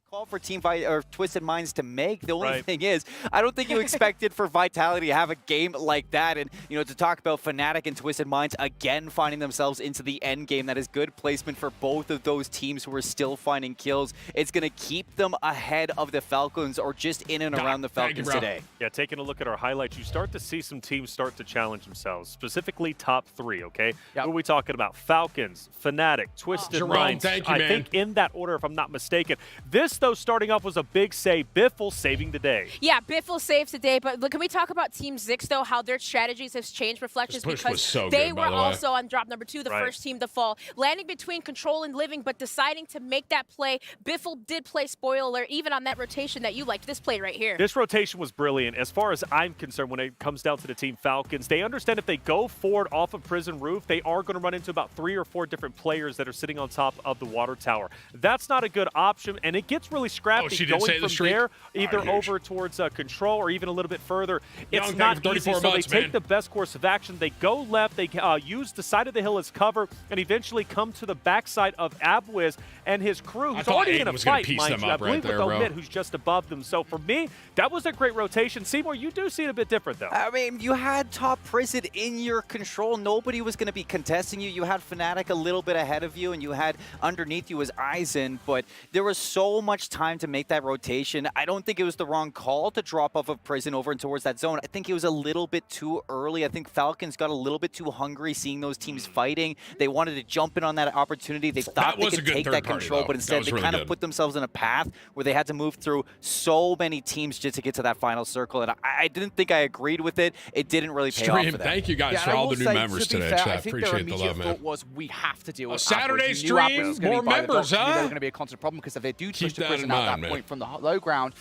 Call for Twisted Minds to make. The only thing is, I don't think you expected for Vitality to have a game like that, and to talk about Fnatic and Twisted Minds again finding themselves into the end game. That is good placement for both of those teams who are still finding kills. It's going to keep them ahead of the Falcons, or just in and around the Falcons today. Yeah, taking a look at our highlights, you start to see some teams start to challenge themselves, specifically top 3, okay? Who are we talking about? Falcons, Fnatic, Twisted Jerome, Minds. thank you, I man. think in that order, if I'm not mistaken. This, though, starting off was a big save. Biffle saving the day. Yeah, Biffle saves today, but look, can we talk about Team Zix, though, how their strategies have changed Reflections, This push because was so they good, were by the way. also on drop number 2, the first team to fall, landing between Control and Living, but deciding to make that play. Biffle did play spoiler, even on that rotation that you liked, this play right here. This rotation was brilliant. As far as I'm concerned, when it comes down to the Team Falcons, they understand if they go forward off of Prison Roof, they are going to run into about 3 or 4 different players that are sitting on top of the water tower. That's not a good option, and it gets really scrappy going from there, either over towards Control or even a little bit further. It's not easy, so they take the best course of action. They go left, they use the side of the hill as cover, and eventually come to the backside of Abwiz and his crew, who's already in a fight, mind you. I believe with Omid, who's just above them. So for me, that was a great rotation. Seymour, you do see it a bit different, though. I mean, you had top prison in your control. Nobody was going to be contesting you. You had Fnatic a little bit ahead of you, and you had underneath you was Aizen, but there was so much time to make that rotation. I don't think it was the wrong call to drop off of prison over and towards that zone. I think it was a little bit too early. I think Falcons got a little bit too hungry seeing those teams fighting. They wanted to jump in on that opportunity. They thought they could take that control, but instead they kind of put themselves in a path where they had to move through so many teams just to get to that final circle. And I didn't think I agreed with it. It didn't really pay off for them. Thank you guys for all the new members today. Fair, I I think appreciate their the love, immediate man. thought was, we have to deal with Saturday Abwiz. We knew Abwiz stream, was gonna more be by the members, dock. We knew huh? they were going to be a constant problem, because if they do Keep push the that prison in out mind, that man. point from the low ground,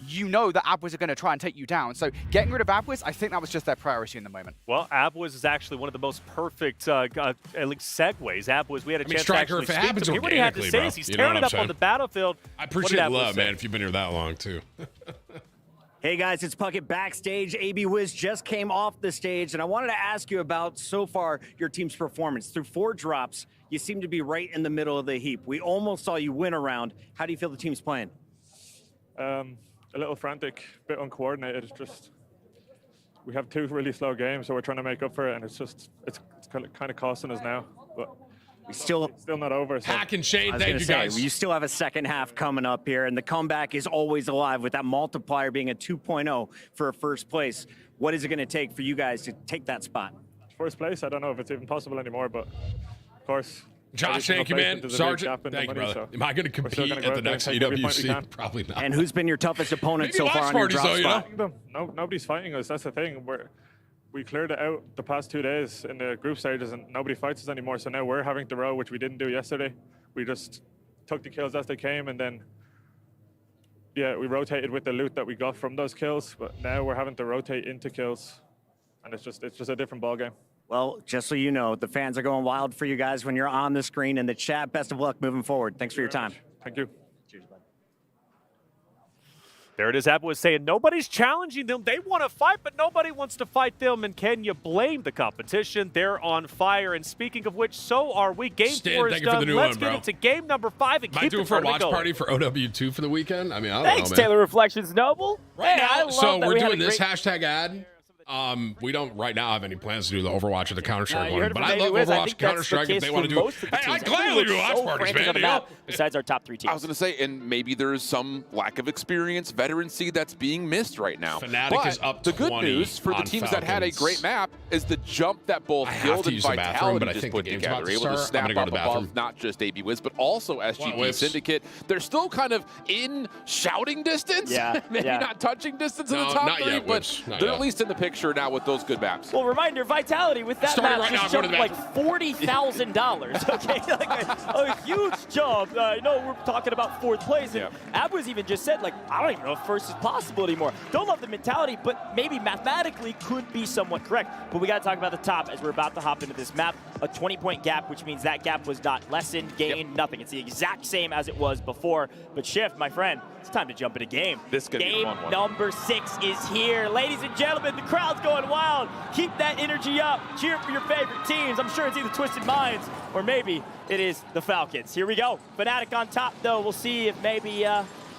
you know that Abwiz are going to try and take you down. So getting rid of Abwiz, I think that was just their priority in the moment. Well, Abwiz is actually one of the most perfect at least segues. Abwiz, we had a chance to actually speak to him. Here what he had to say is he's tearing it up on the battlefield. I appreciate the love, man, if you've been here that long, too. Hey guys, it's Puckett backstage. AB Wiz just came off the stage, and I wanted to ask you about, so far, your team's performance. Through 4 drops, you seem to be right in the middle of the heap. We almost saw you win a round. How do you feel the team's playing? A little frantic, a bit uncoordinated. Just we have 2 really slow games, so we're trying to make up for it, and it's kind of costing us now. But it's still not over. So. Hack and Shane, thank you guys. You still have a second half coming up here, and the comeback is always alive with that multiplier being a 2.0 for a first place. What is it going to take for you guys to take that spot? First place, I don't know if it's even possible anymore, but of course. Josh, thank you, man. Sergeant, thank you, brother. So am I going to compete at the next EWC? Probably not. And who's been your toughest opponent so far on your drop spot? No, nobody's fighting us. That's the thing. We cleared it out the past 2 days in the group stages, and nobody fights us anymore. So now we're having to row, which we didn't do yesterday. We just took the kills as they came, and then, yeah, we rotated with the loot that we got from those kills. But now we're having to rotate into kills, and it's just a different ballgame. Well, just so you know, the fans are going wild for you guys when you're on the screen in the chat. Best of luck moving forward. Thanks for your time. Thank you. Cheers, bud. There it is. Abwiz saying nobody's challenging them. They want to fight, but nobody wants to fight them. And can you blame the competition? They're on fire. And speaking of which, so are we. Game 4 is done. Let's get into game number 5 and keep it for a watch party for OW2 for the weekend? I mean, I don't Thanks, know, man. Taylor Reflections Noble. Right hey, now, so we're doing this hashtag ad. We don't right now have any plans to do the Overwatch or the Counter-Strike one, but I love Overwatch and Counter-Strike if they want to do it. Hey, I gladly do watch parties, man. Besides our top 3 teams. I was going to say, and maybe there's some lack of experience, veterancy that's being missed right now. Fnatic is up 20 the good news for the teams that had a great map is the jump that both Guild and Vitality just put together. Able to snap up above not just AB Wiz, but also SGP Syndicate. They're still kind of in shouting distance. Yeah. Maybe not touching distance in the top 3, but they're at least in the picture now with those good maps. Well, reminder, Vitality with that map just jumped like $40,000. Okay, like a huge jump. I know we're talking about 4th place, and Abwiz even just said, like, I don't even know if first is possible anymore. Don't love the mentality, but maybe mathematically could be somewhat correct. But we got to talk about the top as we're about to hop into this map. A 20-point gap, which means that gap was not lessened, gained, nothing. It's the exact same as it was before. But Shift, my friend, it's time to jump into game. This could be a fun one. Game number 6 is here. Ladies and gentlemen, the crowd's going wild. Keep that energy up. Cheer for your favorite teams. I'm sure it's either Twisted Minds or maybe it is the Falcons. Here we go. Fnatic on top, though. We'll see if maybe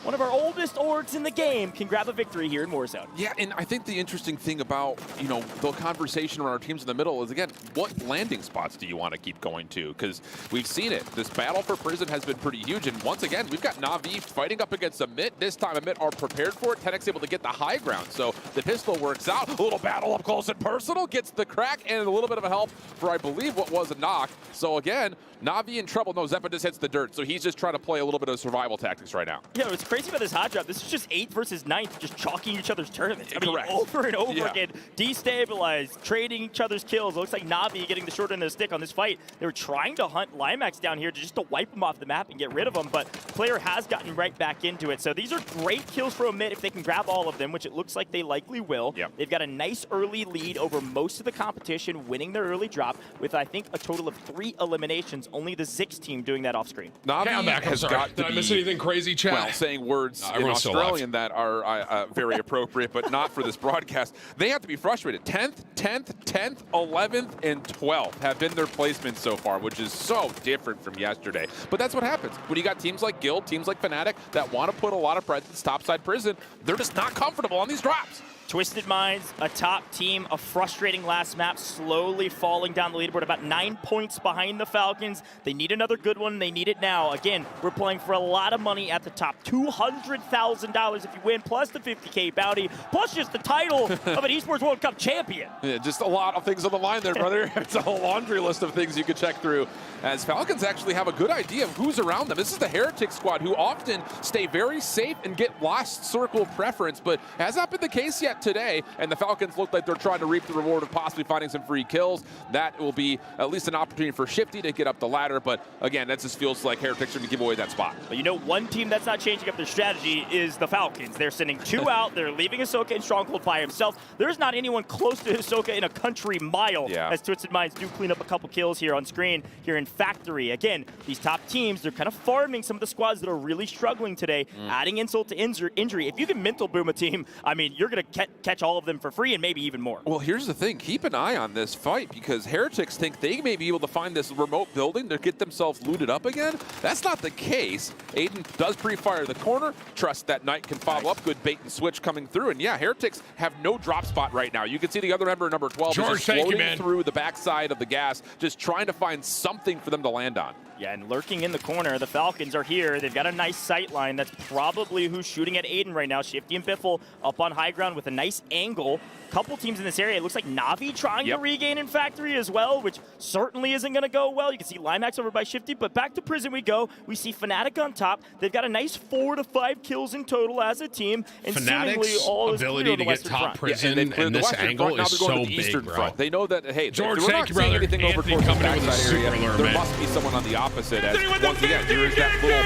one of our oldest orgs in the game can grab a victory here in Warzone. Yeah, and I think the interesting thing about, the conversation around our teams in the middle is, again, what landing spots do you want to keep going to? Because we've seen it. This battle for Prison has been pretty huge, and once again, we've got Na'Vi fighting up against Amit. This time, Amit are prepared for it. 10X able to get the high ground, so the pistol works out. A little battle up close and personal, gets the crack, and a little bit of a help for, I believe, what was a knock. So again, Na'Vi in trouble. No, Zeppa just hits the dirt, so he's just trying to play a little bit of survival tactics right now. Yeah, what's crazy about this hot drop, this is just 8th versus 9th, just chalking each other's tournaments. I mean, Correct. over and over again, destabilized, trading each other's kills. It looks like Na'Vi getting the short end of the stick on this fight. They were trying to hunt Limax down here just to wipe him off the map and get rid of him, but player has gotten right back into it. So these are great kills for Omid if they can grab all of them, which it looks like they likely will. Yep. They've got a nice early lead over most of the competition, winning their early drop with, I think, a total of 3 eliminations. Only the Zix team doing that off screen. Na'Vi has got to Did I miss anything crazy, chat? Well, saying words in Australian that are very appropriate, but not for this broadcast. They have to be frustrated. 10th, 11th, and 12th have been their placements so far, which is so different from yesterday. But that's what happens. When you got teams like Guild, teams like Fnatic that want to put a lot of presence topside Prison, they're just not comfortable on these drops. Twisted Minds, a top team, a frustrating last map, slowly falling down the leaderboard, about 9 points behind the Falcons. They need another good one. They need it now. Again, we're playing for a lot of money at the top. $200,000 if you win, plus the 50K bounty, plus just the title of an Esports World Cup champion. Yeah, just a lot of things on the line there, brother. It's a whole laundry list of things you could check through, as Falcons actually have a good idea of who's around them. This is the Heretic squad, who often stay very safe and get last circle preference, but has not been the case yet. yet today, and the Falcons look like they're trying to reap the reward of possibly finding some free kills. That will be at least an opportunity for Shifty to get up the ladder, but again, that just feels like Heretics are going to give away that spot. But you know, one team that's not changing up their strategy is the Falcons. They're sending 2 out. They're leaving Hisoka in Stronghold by himself. There's not anyone close to Hisoka in a country mile, as Twisted Minds do clean up a couple kills here on screen here in Factory. Again, these top teams, they're kind of farming some of the squads that are really struggling today, adding insult to injury. If you can mental boom a team, I mean, you're going to catch all of them for free and maybe even more. Well, here's the thing. Keep an eye on this fight because Heretics think they may be able to find this remote building to get themselves looted up again. That's not the case. Aiden does pre-fire the corner. Trust that Knight can follow up. Good bait and switch coming through. And yeah, Heretics have no drop spot right now. You can see the other member, number 12, is just floating through the backside of the gas, just trying to find something for them to land on. Yeah, and lurking in the corner, the Falcons are here. They've got a nice sight line. That's probably who's shooting at Aiden right now. Shifty and Biffle up on high ground with a nice angle. Couple teams in this area. It looks like Na'Vi trying to regain in Factory as well, which certainly isn't going to go well. You can see Limax over by Shifty, but back to Prison we go. We see Fnatic on top. They've got a nice 4 to 5 kills in total as a team. And Fnatic's ability to get top Prison in this angle is so big, bro. They know that, hey, George, we're not seeing anything over towards the backside area. There must be someone on the opposite. As once again, there is that little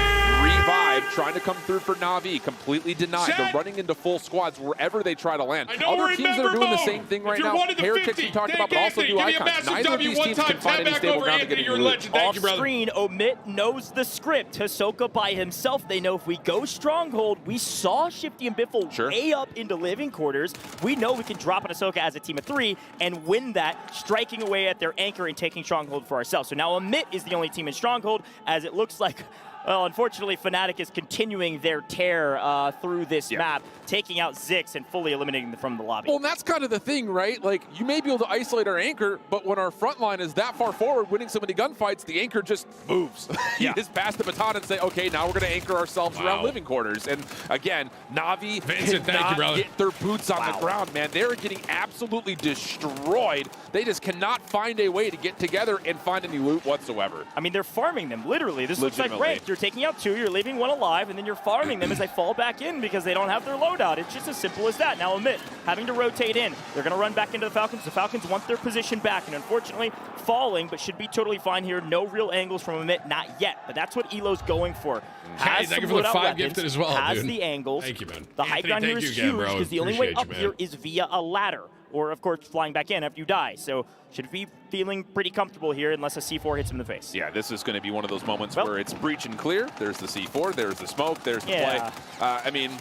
revive trying to come through for Na'Vi. Completely denied. They're running into full squads wherever they try to land. Other teams that are doing the same thing right now, Heretics we talked about, but also new icons. Neither of these teams can find any stable ground to get into loot. Off screen, Omit knows the script. Hisoka by himself. They know if we go Stronghold, we saw Shifty and Biffle way up into living quarters. We know we can drop on Hisoka as a team of 3 and win that, striking away at their anchor and taking Stronghold for ourselves. So now Omit is the only team in Stronghold, as it looks like, well, unfortunately, Fnatic is continuing their tear through this map, taking out Zix and fully eliminating them from the lobby. Well, and that's kind of the thing, right? Like, you may be able to isolate our anchor, but when our front line is that far forward, winning so many gunfights, the anchor just moves. You just pass the baton and say, okay, now we're going to anchor ourselves around living quarters. And again, Na'Vi cannot get their boots on the ground, man. They're getting absolutely destroyed. They just cannot find a way to get together and find any loot whatsoever. I mean, they're farming them, literally. This looks like ranked. You're taking out 2, you're leaving 1 alive, and then you're farming them as they fall back in because they don't have their loadout. It's just as simple as that. Now Omit having to rotate in. They're going to run back into the Falcons. The Falcons want their position back, and unfortunately falling, but should be totally fine here. No real angles from Omit, not yet. But that's what Elo's going for. Hey, thank you for the 5 gifted as well, has dude. the angles. Thank you, man. The high ground here is huge because the only way up here is via a ladder, or of course flying back in after you die. So should be feeling pretty comfortable here unless a C4 hits him in the face. Yeah, this is going to be one of those moments where it's breach and clear. There's the C4, there's the smoke, there's the play. I mean,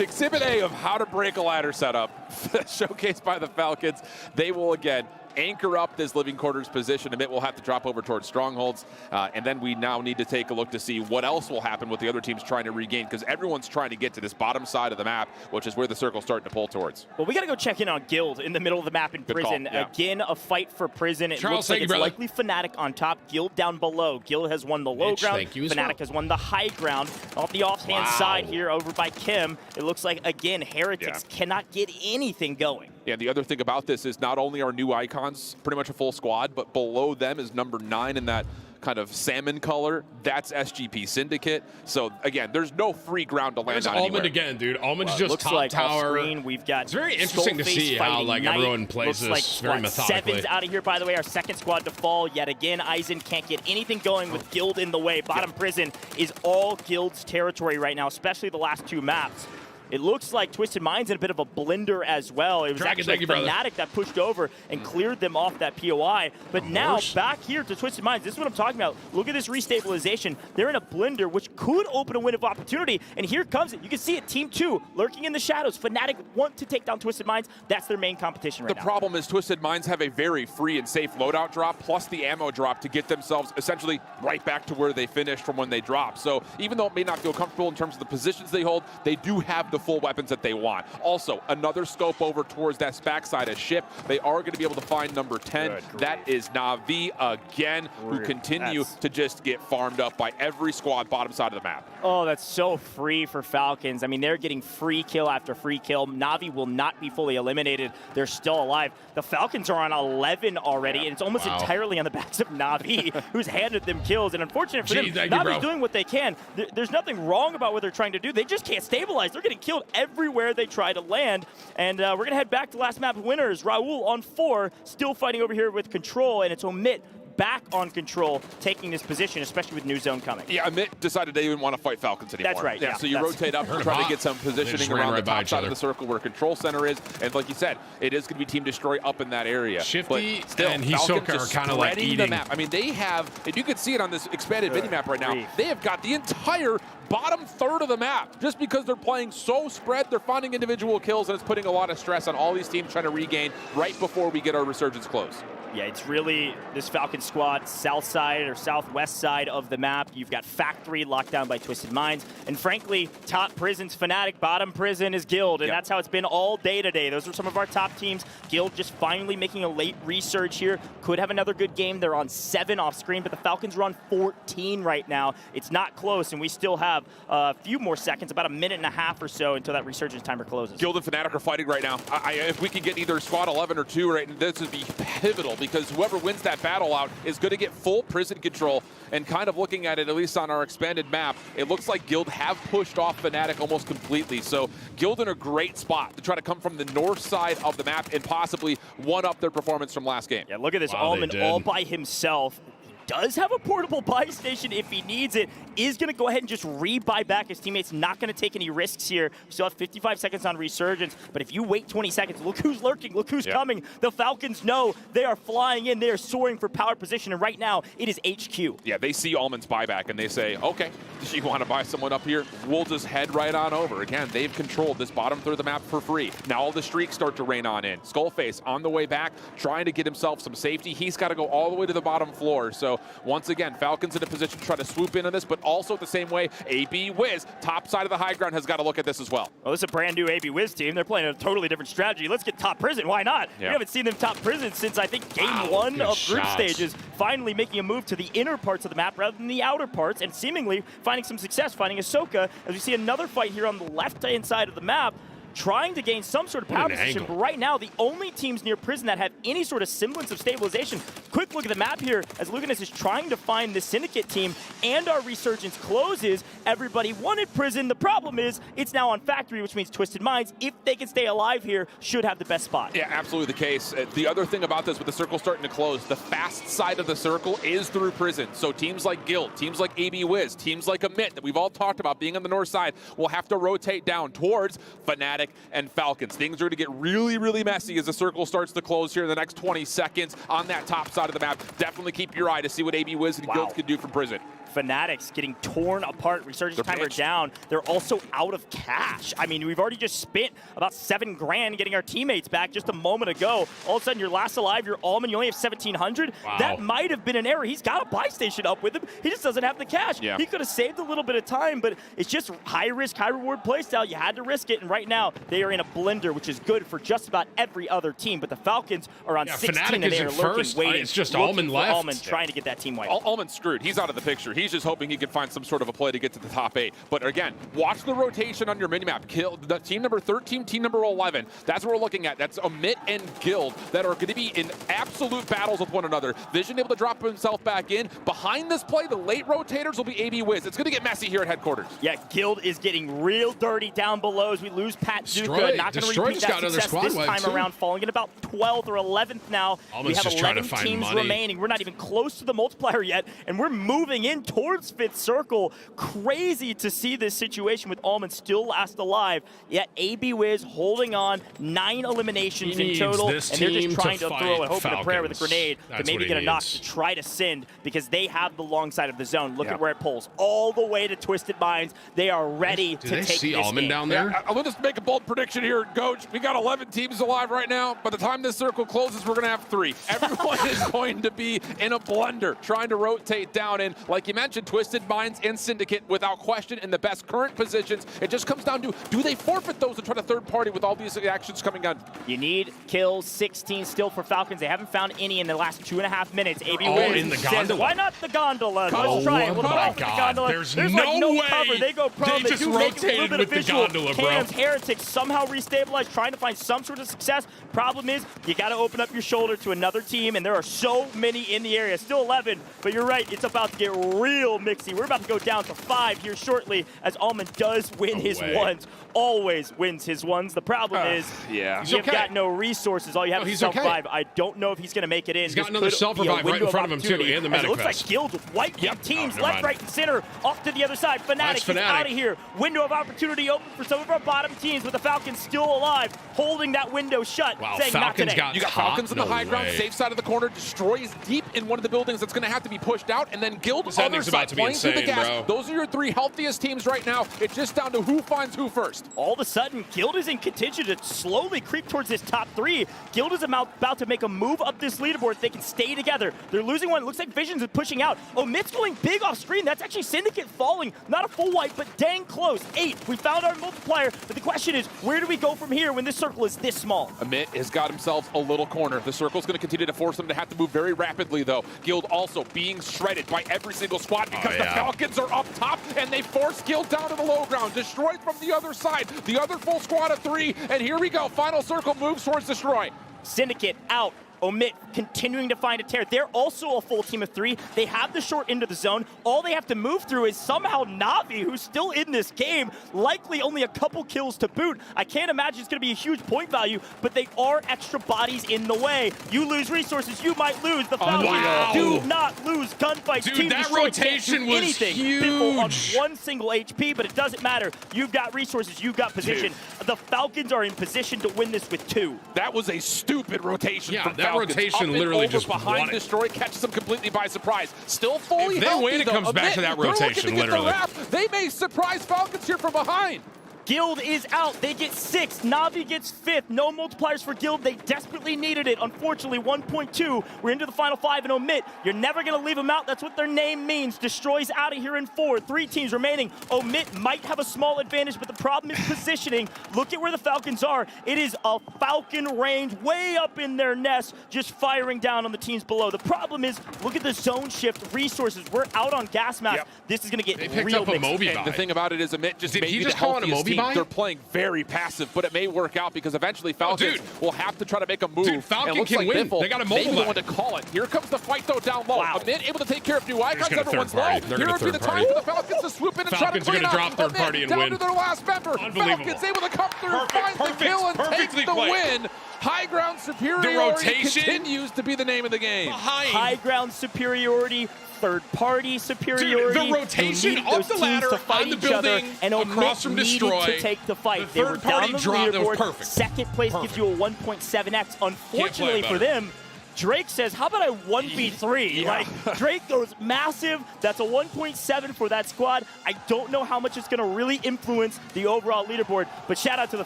Exhibit A of how to break a ladder setup, showcased by the Falcons. They will, again, anchor up this living quarters position. Amit will have to drop over towards strongholds. And then we now need to take a look to see what else will happen with the other teams trying to regain, because everyone's trying to get to this bottom side of the map, which is where the circle's starting to pull towards. Well, we got to go check in on Guild in the middle of the map in Prison. Again, a fight for Prison. It looks like it's likely Fnatic on top, Guild down below. Guild has won the low ground. Fnatic has won the high ground. Off the offhand side here over by Kim, it looks like, again, Heretics cannot get anything going. Yeah, the other thing about this is not only are new icons pretty much a full squad, but below them is number 9 in that kind of salmon color. That's SGP Syndicate. So again, there's no free ground to land on anywhere. Almond again, dude. Almond's just looks top like tower. Screen, we've got it's very interesting to see how like everyone plays this very methodically. 7's out of here, by the way. Our second squad to fall yet again. Aizen can't get anything going with Guild in the way. Bottom Prison is all Guild's territory right now, especially the last 2 maps. It looks like Twisted Mind's in a bit of a blender as well. It was actually Fnatic that pushed over and cleared them off that POI. But now, back here to Twisted Minds, this is what I'm talking about. Look at this restabilization. They're in a blender, which could open a window of opportunity. And here comes it. You can see it, Team 2 lurking in the shadows. Fnatic want to take down Twisted Minds. That's their main competition right now. The problem is Twisted Minds have a very free and safe loadout drop, plus the ammo drop to get themselves essentially right back to where they finished from when they dropped. So even though it may not feel comfortable in terms of the positions they hold, they do have the full weapons that they want. Also, another scope over towards that backside of ship. They are going to be able to find number 10. That is Na'Vi again, who continue to just get farmed up by every squad bottom side of the map. Oh, that's so free for Falcons. I mean, they're getting free kill after free kill. Na'Vi will not be fully eliminated. They're still alive. The Falcons are on 11 already, and it's almost entirely on the backs of Na'Vi, who's handed them kills. And unfortunately for them, Na'Vi's doing what they can. There's nothing wrong about what they're trying to do. They just can't stabilize. They're getting killed killed everywhere they try to land. And we're going to head back to last map winners. Raul on 4, still fighting over here with control, and it's Omit back on control, taking this position, especially with new zone coming. Yeah, Amit decided they didn't want to fight Falcons anymore. That's right. Yeah, so you rotate up, try to get some positioning around the top side of the circle where control center is. And like you said, it is going to be team destroy up in that area. Shifty but still, and Falcons Hisoka just are kind of like spreading eating the map. I mean, they have, and you can see it on this expanded minimap right now, they have got the entire bottom third of the map. Just because they're playing so spread, they're finding individual kills, and it's putting a lot of stress on all these teams trying to regain right before we get our resurgence close. Yeah, it's really this Falcon squad, south side or southwest side of the map. You've got Factory locked down by Twisted Minds. And frankly, top prison's Fnatic, bottom prison is Guild. And that's how it's been all day today. Those are some of our top teams. Guild just finally making a late resurge here. Could have another good game. They're on 7 off screen, but the Falcons are on 14 right now. It's not close, and we still have a few more seconds, about a minute and a half or so until that resurgence timer closes. Guild and Fnatic are fighting right now. If we could get either squad 11 or 2 right, this would be pivotal, because whoever wins that battle out is going to get full prison control. And kind of looking at it, at least on our expanded map, it looks like Guild have pushed off Fnatic almost completely. So Guild in a great spot to try to come from the north side of the map and possibly one-up their performance from last game. Yeah, look at this Almond all by himself. Does have a portable buy station if he needs it, is going to go ahead and just rebuy back his teammates, not going to take any risks here. We still have 55 seconds on resurgence, but if you wait 20 seconds, look who's lurking, look who's coming. The Falcons know they are flying in, they are soaring for power position, and right now it is HQ. Yeah, they see Almond's buyback and they say, okay, do you want to buy someone up here? We'll just head right on over. Again, they've controlled this bottom third of the map for free. Now all the streaks start to rain on in. Skullface on the way back, trying to get himself some safety. He's got to go all the way to the bottom floor. So once again, Falcons in a position to try to swoop in on this, but also at the same way, AB Wiz, top side of the high ground, has got to look at this as well. Well, this is a brand new AB Wiz team. They're playing a totally different strategy. Let's get top prison. Why not? We haven't seen them top prison since, I think, game 1 of group stages. Finally making a move to the inner parts of the map rather than the outer parts, and seemingly finding some success, finding Ahsoka, as we see another fight here on the left-hand side of the map, trying to gain some sort of power position, but right now the only teams near prison that have any sort of semblance of stabilization. Quick look at the map here as Luganis is trying to find the Syndicate team, and our resurgence closes. Everybody wanted prison. The problem is it's now on Factory, which means Twisted Minds, if they can stay alive here, should have the best spot. Yeah, absolutely the case. The other thing about this, with the circle starting to close, the fast side of the circle is through prison. So teams like Guild, teams like AB Wiz, teams like Amit that we've all talked about being on the north side will have to rotate down towards Fnatic and Falcons. Things are going to get really, really messy as the circle starts to close here in the next 20 seconds on that top side of the map. Definitely keep your eye to see what AB Wiz and Guild can do from prison. Fanatics getting torn apart, resurgence timer down. They're also out of cash. I mean, we've already just spent about $7 grand getting our teammates back just a moment ago. All of a sudden, you're last alive, you're Almond, you only have 1,700. That might have been an error. He's got a buy station up with him. He just doesn't have the cash. He could have saved a little bit of time, but it's just high risk, high reward playstyle. You had to risk it, and right now, they are in a blender, which is good for just about every other team, but the Falcons are on 16, Fnatic and they are lurking, waiting. It's just Almond left. Almond trying to get that team wiped. Almond's screwed. He's out of the picture. He's just hoping he can find some sort of a play to get to the top 8. But again, watch the rotation on your minimap. Kill the team number 13, team number 11. That's what we're looking at. That's Amit and Guild that are going to be in absolute battles with one another. Vision able to drop himself back in. Behind this play, the late rotators will be AB Wiz. It's going to get messy here at headquarters. Yeah, Guild is getting real dirty down below as we lose Pat Zuka. Not going to repeat that success this time around, falling in about 12th or 11th now. We have 11 teams remaining. We're not even close to the multiplier yet, and we're moving in towards 5th circle. Crazy to see this situation with Almond still last alive. Yet AB Wiz holding on, 9 eliminations in total, and they're just trying to throw a hope and a prayer with a grenade to maybe get a knock to try to send, because they have the long side of the zone. Look at where it pulls all the way to Twisted Minds. They are ready to take this Almond down there? Yeah, I'll just make a bold prediction here, Coach. We got 11 teams alive right now. By the time this circle closes, we're going to have 3. Everyone is going to be in a blender, trying to rotate down. And like you mentioned, Twisted Minds and Syndicate, without question, in the best current positions. It just comes down to, do they forfeit those and try to third party with all these actions coming on? You need kills, 16 still for Falcons. They haven't found any in the last 2.5 minutes. AB Wiz in the gondola. Why not the gondola? Let's try it. My God. There's no like no way. Cover. They go prone. They just rotated with the gondola, bro. Cans, Heretics somehow restabilized, trying to find some sort of success. Problem is, you got to open up your shoulder to another team, and there are so many in the area. Still 11, but you're right. It's about to get real mixy. We're about to go down to 5 here shortly as Almond does win his ones. Always wins his ones. The problem is you've got no resources. All you have is self-revive. I don't know if he's going to make it in. He's got another self-revive right in front of him, too, and the medic It looks like vest. Guild with white teams left, right, and center. Off to the other side. Fnatic is out of here. Window of opportunity open for some of our bottom teams, with the Falcons still alive, holding that window shut, saying not today. You got Falcons in the high ground, safe side of the corner. Destroys deep in one of the buildings that's going to have to be pushed out, and then Guild other side, playing through the gas. Those are your 3 healthiest teams right now. It's just down to who finds who first. All of a sudden, Guild is in contention to slowly creep towards this top 3. Guild is about to make a move up this leaderboard. They can stay together. They're losing one. It looks like Visions is pushing out. Omit's going big off screen. That's actually Syndicate falling. Not a full wipe, but dang close. 8. We found our multiplier, but the question is, where do we go from here when this circle is this small? Amit has got himself a little corner. The circle's going to continue to force them to have to move very rapidly, though. Guild also being shredded by every single squad because the Falcons are up top, and they force Guild down to the low ground. Destroyed from the other side. The other full squad of 3, and here we go. Final circle moves towards Destroy. Syndicate out. Omit continuing to find a tear. They're also a full team of 3. They have the short into the zone. All they have to move through is somehow Na'Vi, who's still in this game, likely only a couple kills to boot. I can't imagine it's going to be a huge point value, but they are extra bodies in the way. You lose resources, you might lose. The Falcons do not lose gunfights. Dude, Team that Destroy rotation can't do was anything. huge. Biffle on 1 single HP, but it doesn't matter. You've got resources, you've got position. The Falcons are in position to win this with 2. That was a stupid rotation from that Falcons. rotation Up literally and just over behind won it. Destroy, catches them completely by surprise. Still fully If they healthy, win, it though. comes back to that They're looking rotation, to get the literally. wrap. They may surprise Falcons here from behind. Guild is out. They get 6. Na'Vi gets 5th. No multipliers for Guild. They desperately needed it. Unfortunately, 1.2. We're into the final 5 and Omit. You're never going to leave them out. That's what their name means. Destroys out of here in 4. 3 teams remaining. Omit might have a small advantage, but the problem is positioning. Look at where the Falcons are. It is a Falcon range way up in their nest, just firing down on the teams below. The problem is, look at the zone shift resources. We're out on gas mask. This is going to get real mixed. And the thing about it is, Amit just Did may he be just the call it a healthiest Moby team. buy? They're playing very passive, but it may work out because eventually Falcons will have to try to make a move. Dude, Falcon and it looks can like win. Biffle They got a may be mobile the one to call it. Here comes the fight, though, down low. Amit able to take care of new icons. gonna Everyone's third low. party. They're Here gonna would be the third time party. for the Falcons to swoop in and try to Falcons are clean gonna up. drop third Amit party and down win. to their last member. Unbelievable. Falcons able to come through, Perfect, find the kill, and take perfectly the played. win. High ground superiority rotation continues to be the name of the game. High ground superiority, third-party superiority. Dude, the rotation You need up those the teams ladder to fight on the each other, building and across from needed Destroy. to take the fight. The They were third-party down the drop, that was leaderboard. perfect. Second place gives you a 1.7x. Unfortunately for better. them, Drake says, how about a 1v3? Like, Drake goes massive. That's a 1.7 for that squad. I don't know how much it's going to really influence the overall leaderboard, but shout out to the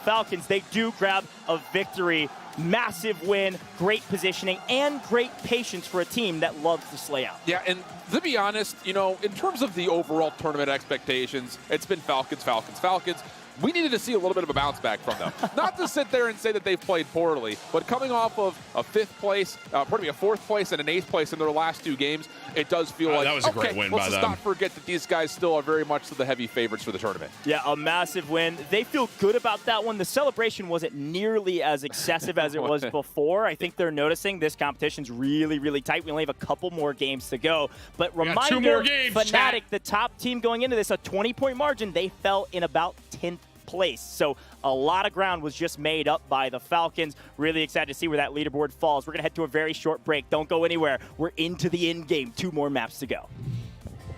Falcons. They do grab a victory. Massive win, great positioning, and great patience for a team that loves to slay out. Yeah, and to be honest, you know, in terms of the overall tournament expectations, it's been Falcons, Falcons, Falcons. We needed to see a little bit of a bounce back from them. Not to sit there and say that they've played poorly, but coming off of a 5th place, pardon me, a 4th place and an 8th place in their last 2 games, it does feel like, that was a great win by let's just them. not forget that these guys still are very much the heavy favorites for the tournament. Yeah, a massive win. They feel good about that one. The celebration wasn't nearly as excessive as it was before. I think they're noticing this competition's really, really tight. We only have a couple more games to go. But got reminder, 2 more games, Fnatic, chat. the top team going into this, a 20-point margin, they fell in about 10th place. So a lot of ground was just made up by the Falcons. Really excited to see where that leaderboard falls. We're going to head to a very short break. Don't go anywhere. We're into the end game. 2 more maps to go.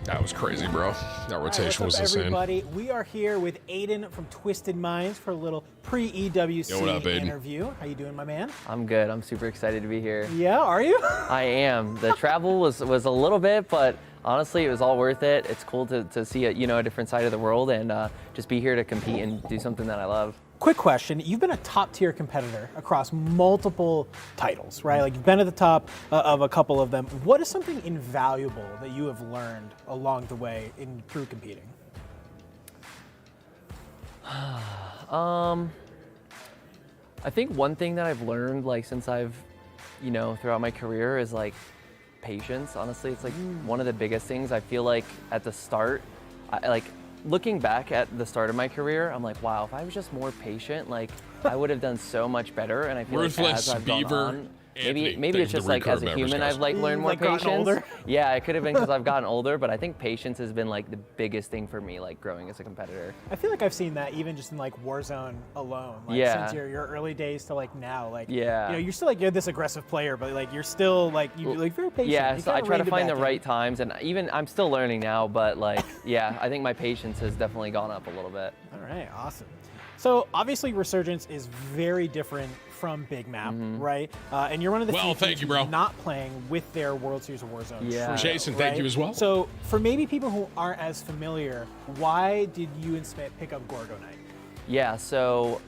That was crazy, bro. That rotation was insane. Everybody, we are here with Aiden from Twisted Minds for a little pre-EWC Yo, what up, Aiden? interview. How you doing, my man? I'm good. I'm super excited to be here. Yeah, are you? I am. The travel was a little bit, but honestly, it was all worth it. It's cool to see a different side of the world and just be here to compete and do something that I love. Quick question. You've been a top-tier competitor across multiple titles, right? Like, you've been at the top of a couple of them. What is something invaluable that you have learned along the way through competing? I think one thing that I've learned, like, since I've, throughout my career is, like, patience. Honestly, it's, like, one of the biggest things. I feel like at the start, looking back at the start of my career, I'm like, wow, if I was just more patient, like, I would have done so much better. And I feel like as I've gone on, Maybe it's just like as a human I've like learned more patience. Older. Yeah, it could have been because I've gotten older, but I think patience has been like the biggest thing for me, like growing as a competitor. I feel like I've seen that even just in like Warzone alone. Like since your early days to like now. Like you're still like you're this aggressive player, but like you're still like like very patient. Yeah, so I try to find the right times, and even I'm still learning now, but like I think my patience has definitely gone up a little bit. All right, awesome. So obviously Resurgence is very different from Big Map, right? And you're one of the few thank you, bro. not playing with their World Series of Warzone. Yeah. Jason, thank you as well. So for maybe people who aren't as familiar, why did you and Smith pick up Gorgo Knight? Yeah, so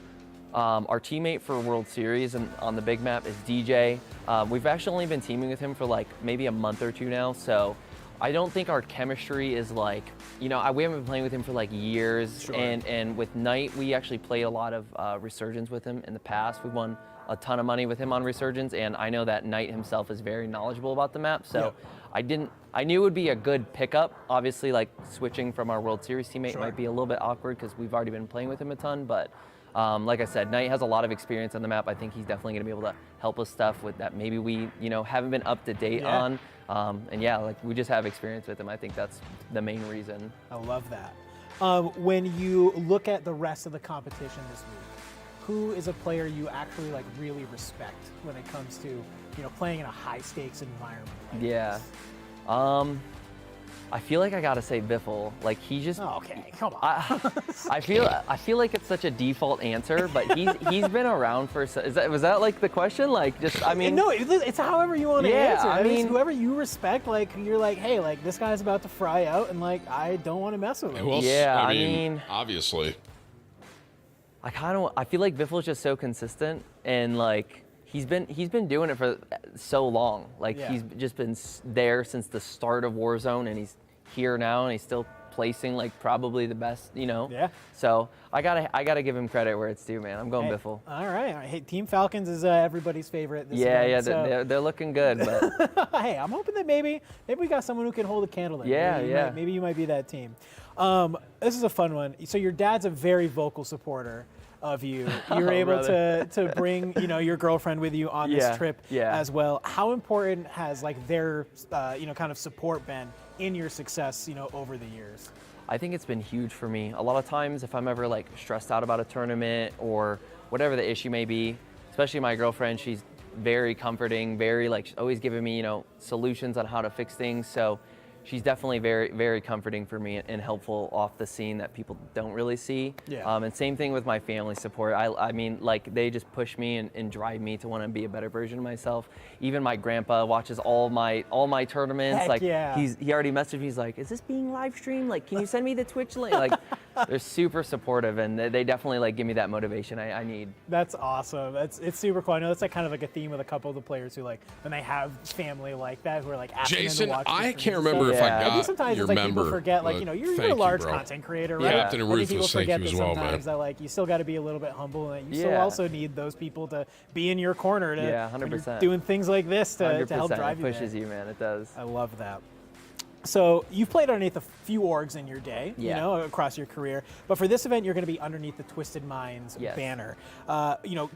our teammate for World Series and on the Big Map is DJ. We've actually only been teaming with him for like maybe a month or two now, so I don't think our chemistry is like, we haven't been playing with him for like years. Sure. And with Knight, we actually played a lot of Resurgence with him in the past. We won a ton of money with him on Resurgence, and I know that Knight himself is very knowledgeable about the map. So I knew it would be a good pickup. Obviously, like switching from our World Series teammate might be a little bit awkward because we've already been playing with him a ton, but like I said, Knight has a lot of experience on the map. I think he's definitely going to be able to help us stuff with that maybe we, haven't been up to date on. And like we just have experience with him. I think that's the main reason. I love that. When you look at the rest of the competition this week, who is a player you actually like really respect when it comes to, playing in a high stakes environment? Like this? I feel like I gotta say Biffle. Like he just. Oh, okay, come on. I feel like it's such a default answer, but he's been around for. Was that like the question? Like just I mean. No, it's however you want to answer. I mean whoever you respect. Like you're like, hey, like this guy's about to fry out, and like I don't want to mess with him. I mean, obviously. I feel like Biffle's just so consistent, and like. He's been doing it for so long. Like he's just been there since the start of Warzone, and he's here now, and he's still placing like probably the best, Yeah. So I gotta give him credit where it's due, man. I'm going Biffle. All right. Hey, Team Falcons is everybody's favorite. This event, so. They're looking good. But hey, I'm hoping that maybe we got someone who can hold a candle there. Maybe you might be that team. This is a fun one. So your dad's a very vocal supporter of you. You're able to bring your girlfriend with you on this trip as well. How important has like their kind of support been in your success over the years? I think it's been huge for me. A lot of times if I'm ever like stressed out about a tournament or whatever the issue may be, especially my girlfriend, she's very comforting, very like always giving me solutions on how to fix things. So she's definitely very, very comforting for me and helpful off the scene that people don't really see. Yeah. And same thing with my family support. I mean, like they just push me and drive me to want to be a better version of myself. Even my grandpa watches all my tournaments. Heck like yeah. he already messaged me. He's like, "Is this being live streamed? Like, can you send me the Twitch link?" Like, they're super supportive, and they definitely like give me that motivation I need. That's awesome. It's super cool. I know that's like kind of like a theme with a couple of the players who like when they have family like that who are like asking Jason, them to watch I can't remember if I got sometimes your it's like member. People forget like you're a large content creator, right? Captain and Ruthless, people forget thank you that as well, sometimes man. that like you still got to be a little bit humble, and you still also need those people to be in your corner to 100%. doing things like this to help drive you. It pushes you, man. It does. I love that. So you've played underneath a few orgs in your day, across your career. But for this event, you're going to be underneath the Twisted Minds banner.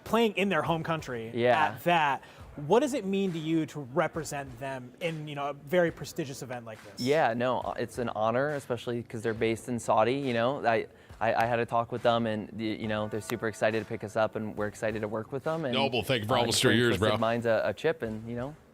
Playing in their home country at that. What does it mean to you to represent them in a very prestigious event like this? Yeah, no, it's an honor, especially because they're based in Saudi. I had a talk with them, and they're super excited to pick us up, and we're excited to work with them. And Noble, thank you for almost 3 years, bro. Twisted Minds a chip, and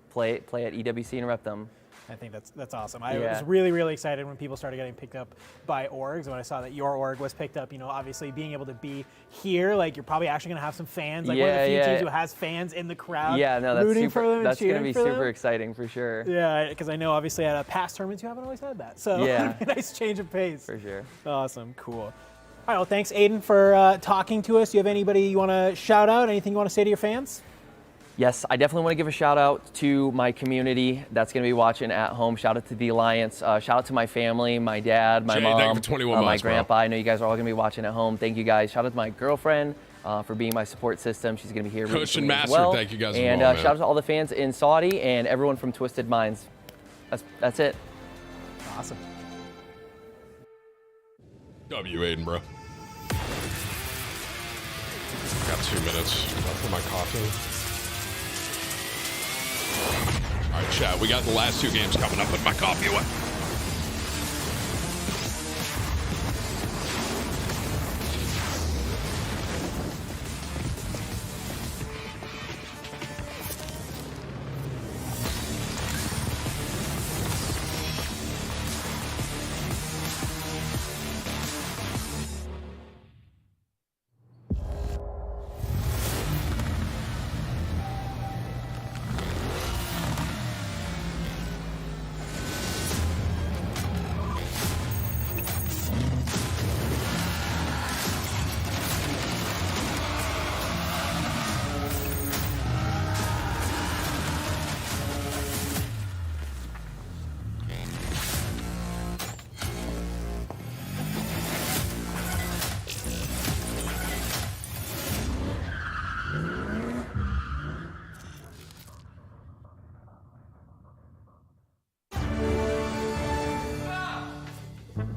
play at EWC and rep them. I think that's awesome. I was really, really excited when people started getting picked up by orgs. When I saw that your org was picked up, obviously being able to be here, like you're probably actually going to have some fans. Like one of the few teams who has fans in the crowd. Yeah, no, that's rooting for them and that's going to be super them. exciting for sure. Yeah, because I know obviously at past tournaments you haven't always had that. So a nice change of pace. For sure. Awesome, cool. All right, well, thanks, Aiden, for talking to us. Do you have anybody you want to shout out? Anything you want to say to your fans? Yes, I definitely want to give a shout out to my community that's going to be watching at home. Shout out to the Alliance. Shout out to my family, my dad, my mom, thank you for 21 my months, grandpa. bro. I know you guys are all going to be watching at home. Thank you guys. Shout out to my girlfriend for being my support system. She's going to be here. Coach and as Master, well. thank you guys And as well, shout out to all the fans in Saudi and everyone from Twisted Minds. That's it. Awesome. W, Aiden, bro. Got 2 minutes for my coffee. chat. We got the last 2 games coming up. Put my coffee away.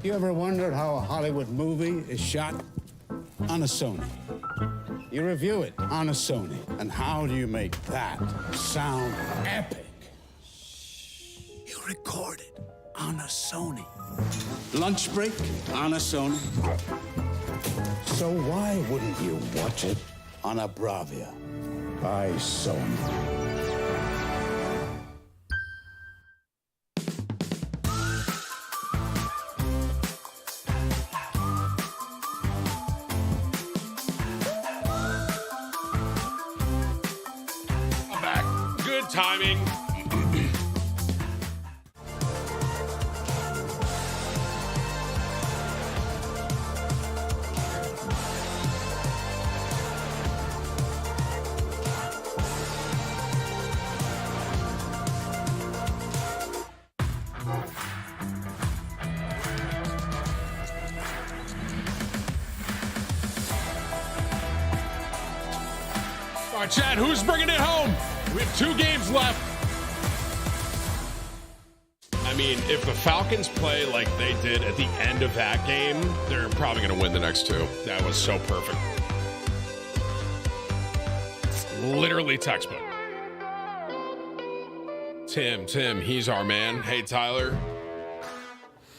You ever wondered how a Hollywood movie is shot? On a Sony. You review it on a Sony. And how do you make that sound epic? You record it on a Sony. Lunch break on a Sony. So why wouldn't you watch it on a Bravia by Sony? Timing. All right, Chad, who's bringing it home? We have 2 games left. I mean, if the Falcons play like they did at the end of that game, they're probably going to win the next 2. That was so perfect. Literally textbook. Tim, he's our man. Hey, Tyler.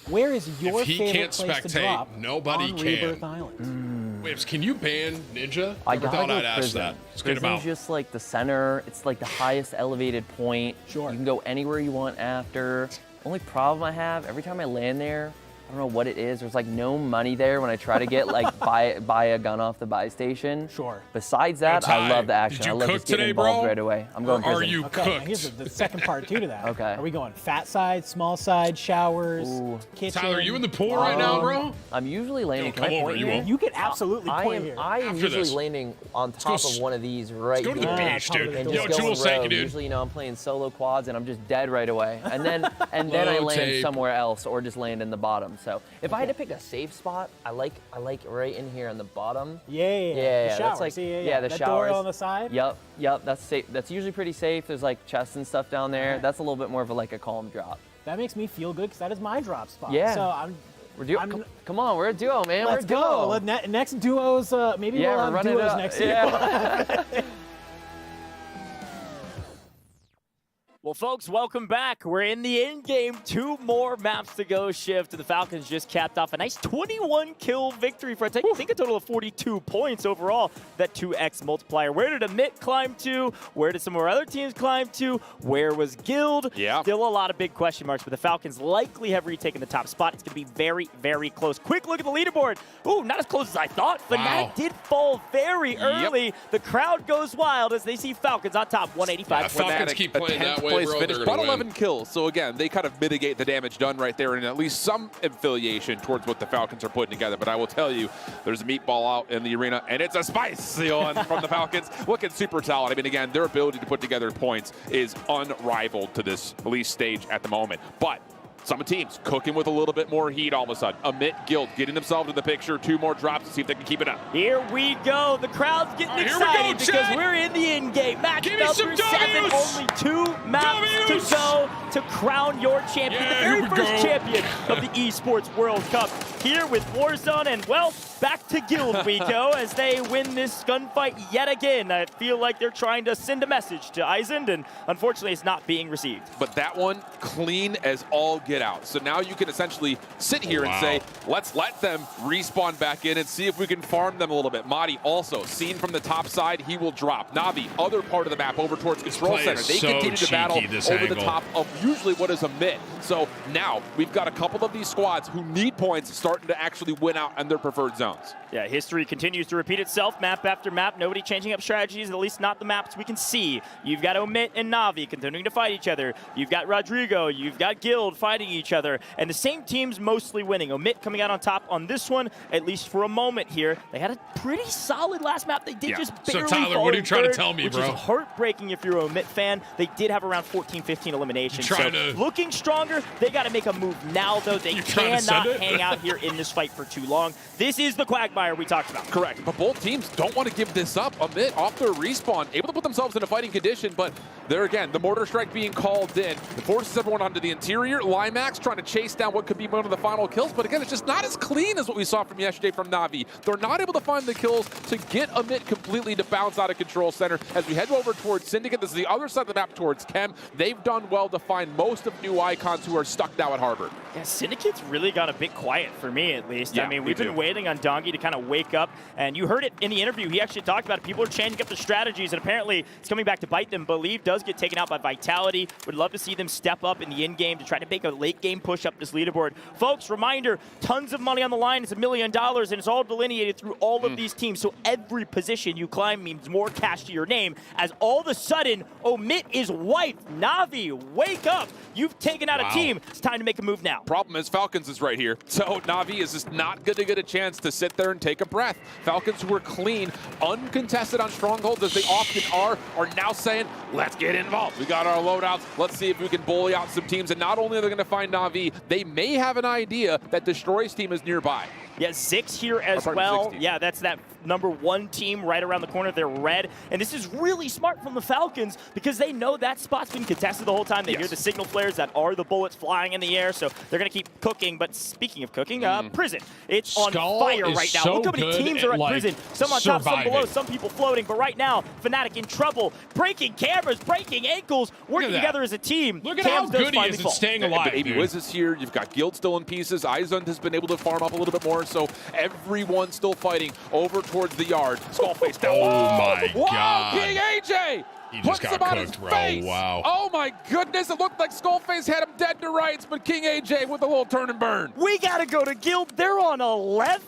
Where is your if he favorite can't place to spectate, drop nobody on can. Rebirth Island? Waves, can you ban Ninja? I Never gotta thought go I'd ask prison. that. Let's get him Prison's out. just like the center. It's like the highest elevated point. Sure. You can go anywhere you want after. Only problem I have, every time I land there, I don't know what it is. There's like no money there when I try to get like buy a gun off the buy station. Sure. Besides that, I love the action. Did you I love cook just getting today, involved bro? right away. I'm going Or prison. are you Okay, cooked? here's the second part too to that. Okay. Are we going fat side, small side, showers, kitchen? Tyler, are you in the pool right now, bro? I'm usually landing. Come over, you won't. You can absolutely I point am. here. I am After usually this. landing on go top s- of one of these right go to the here. beach, dude. And Yo, just go Jules, in thank you, row. dude. Usually, I'm playing solo quads and I'm just dead right away. And then I Low land tape. somewhere else or just land in the bottom. So if I had to pick a safe spot, I like right in here on the bottom. Yeah. Yeah, The shower. that's like See, the that showers. door on the side. Yep, that's safe. That's usually pretty safe. There's like chests and stuff down there. That's a little bit more of a calm drop. That makes me feel good because that is my drop spot. Yeah. So I'm. Come on, we're a duo, man. Let's we're a duo. go. Next duos, maybe Yeah, we'll we're have running it duos up. next Yeah. year. Well, folks, welcome back. We're in the end game. 2 more maps to go. Shift, and the Falcons just capped off a nice 21-kill victory for I think a total of 42 points overall. That 2x multiplier. Where did Amit climb to? Where did some of our other teams climb to? Where was Guild? Yeah. Still a lot of big question marks, but the Falcons likely have retaken the top spot. It's going to be very, very close. Quick look at the leaderboard. Ooh, not as close as I thought. Fnatic Wow. did fall very early. The crowd goes wild as they see Falcons on top, 185. Yeah, Falcons keep playing that way, bro. Finish, They're but gonna win. 11 kills. So again, they kind of mitigate the damage done right there and at least some affiliation towards what the Falcons are putting together. But I will tell you, there's a meatball out in the arena, and it's a spicy one from the Falcons. Looking super solid. I mean, again, their ability to put together points is unrivaled to this release stage at the moment. But some teams cooking with a little bit more heat all of a sudden. Amit, Guild getting themselves in the picture. 2 more drops to see if they can keep it up. Here we go. The crowd's getting Here we excited go, because Chad. we're in the end game. Match Give me number some 7. W's. Only 2 maps to go to crown your champion. Yeah, the very here we first go. champion of the Esports World Cup. Here with Warzone, and well, back to Guild we go as they win this gunfight yet again. I feel like they're trying to send a message to Eisend, and unfortunately it's not being received. But that one, clean as all get out. So now you can essentially sit here and say, let's let them respawn back in and see if we can farm them a little bit. Madi also, seen from the top side, he will drop. Navi, other part of the map, over towards Control Center. They continue to battle over the top of usually what is a mid. So now we've got a couple of these squads who need points starting to actually win out in their preferred zones. Yeah, history continues to repeat itself, map after map. Nobody changing up strategies, at least not the maps we can see. You've got Omit and Navi continuing to fight each other. You've got Rodrigo, you've got Guild fighting each other, and the same team's mostly winning. Omit coming out on top on this one, at least for a moment here. They had a pretty solid last map. They did just barely So Tyler, what are you trying to tell me, bro? Which is heartbreaking if you're an Omit fan. They did have around 14, 15 eliminations. So looking stronger, they got to make a move now, though. They cannot hang out here in this fight for too long. This is the quagmire we talked about. Correct, but both teams don't want to give this up. Omit off their respawn, able to put themselves in a fighting condition, but there again, the mortar strike being called in. It forces everyone onto the interior. Limax trying to chase down what could be one of the final kills, but again, it's just not as clean as what we saw from yesterday from Navi. They're not able to find the kills to get Omit completely to bounce out of Control Center. As we head over towards Syndicate, this is the other side of the map towards Chem. They've done well to find most of new icons who are stuck now at Harbor. Yeah, Syndicate's really got a bit quiet for me, at least. Yeah, I mean, we've been waiting on Dongi to kind of wake up, and you heard it in the interview. He actually talked about it. People are changing up their strategies, and apparently it's coming back to bite them. Believe does get taken out by Vitality. Would love to see them step up in the end game to try to make a late game push up this leaderboard. Folks, reminder, tons of money on the line. It's $1 million, and it's all delineated through all of these teams. So every position you climb means more cash to your name, as all of a sudden, Omit is wiped. Navi, wake up. You've taken out a team. It's time to make a move now. Problem is Falcons is right here. So Navi is just not going to get a chance to sit there and take a breath. Falcons, who were clean, uncontested on strongholds as they often are now saying, let's get involved. We got our loadouts. Let's see if we can bully out some teams. And not only are they going to find Navi, they may have an idea that Destroy's team is nearby. Yeah, Zix here as well. Yeah, that's that #1 team right around the corner. They're red. And this is really smart from the Falcons because they know that spot's been contested the whole time. They hear the signal flares that are the bullets flying in the air, so they're going to keep cooking. But speaking of cooking, Prison. It's on fire right now. Look how many teams are at Prison. Some on top, some below, some people floating. But right now, Fnatic in trouble. Breaking cameras, breaking ankles, working together as a team. Look at how good he is at staying alive, AB Wiz is here. You've got Guild still in pieces. Eisend has been able to farm up a little bit more. So everyone still fighting over towards the yard. Skullface down. Oh my God. King AJ! He just got cooked, bro. Wow. Oh my goodness, it looked like Skullface had him dead to rights, but King AJ with a little turn and burn. We gotta go to Guild. They're on 11?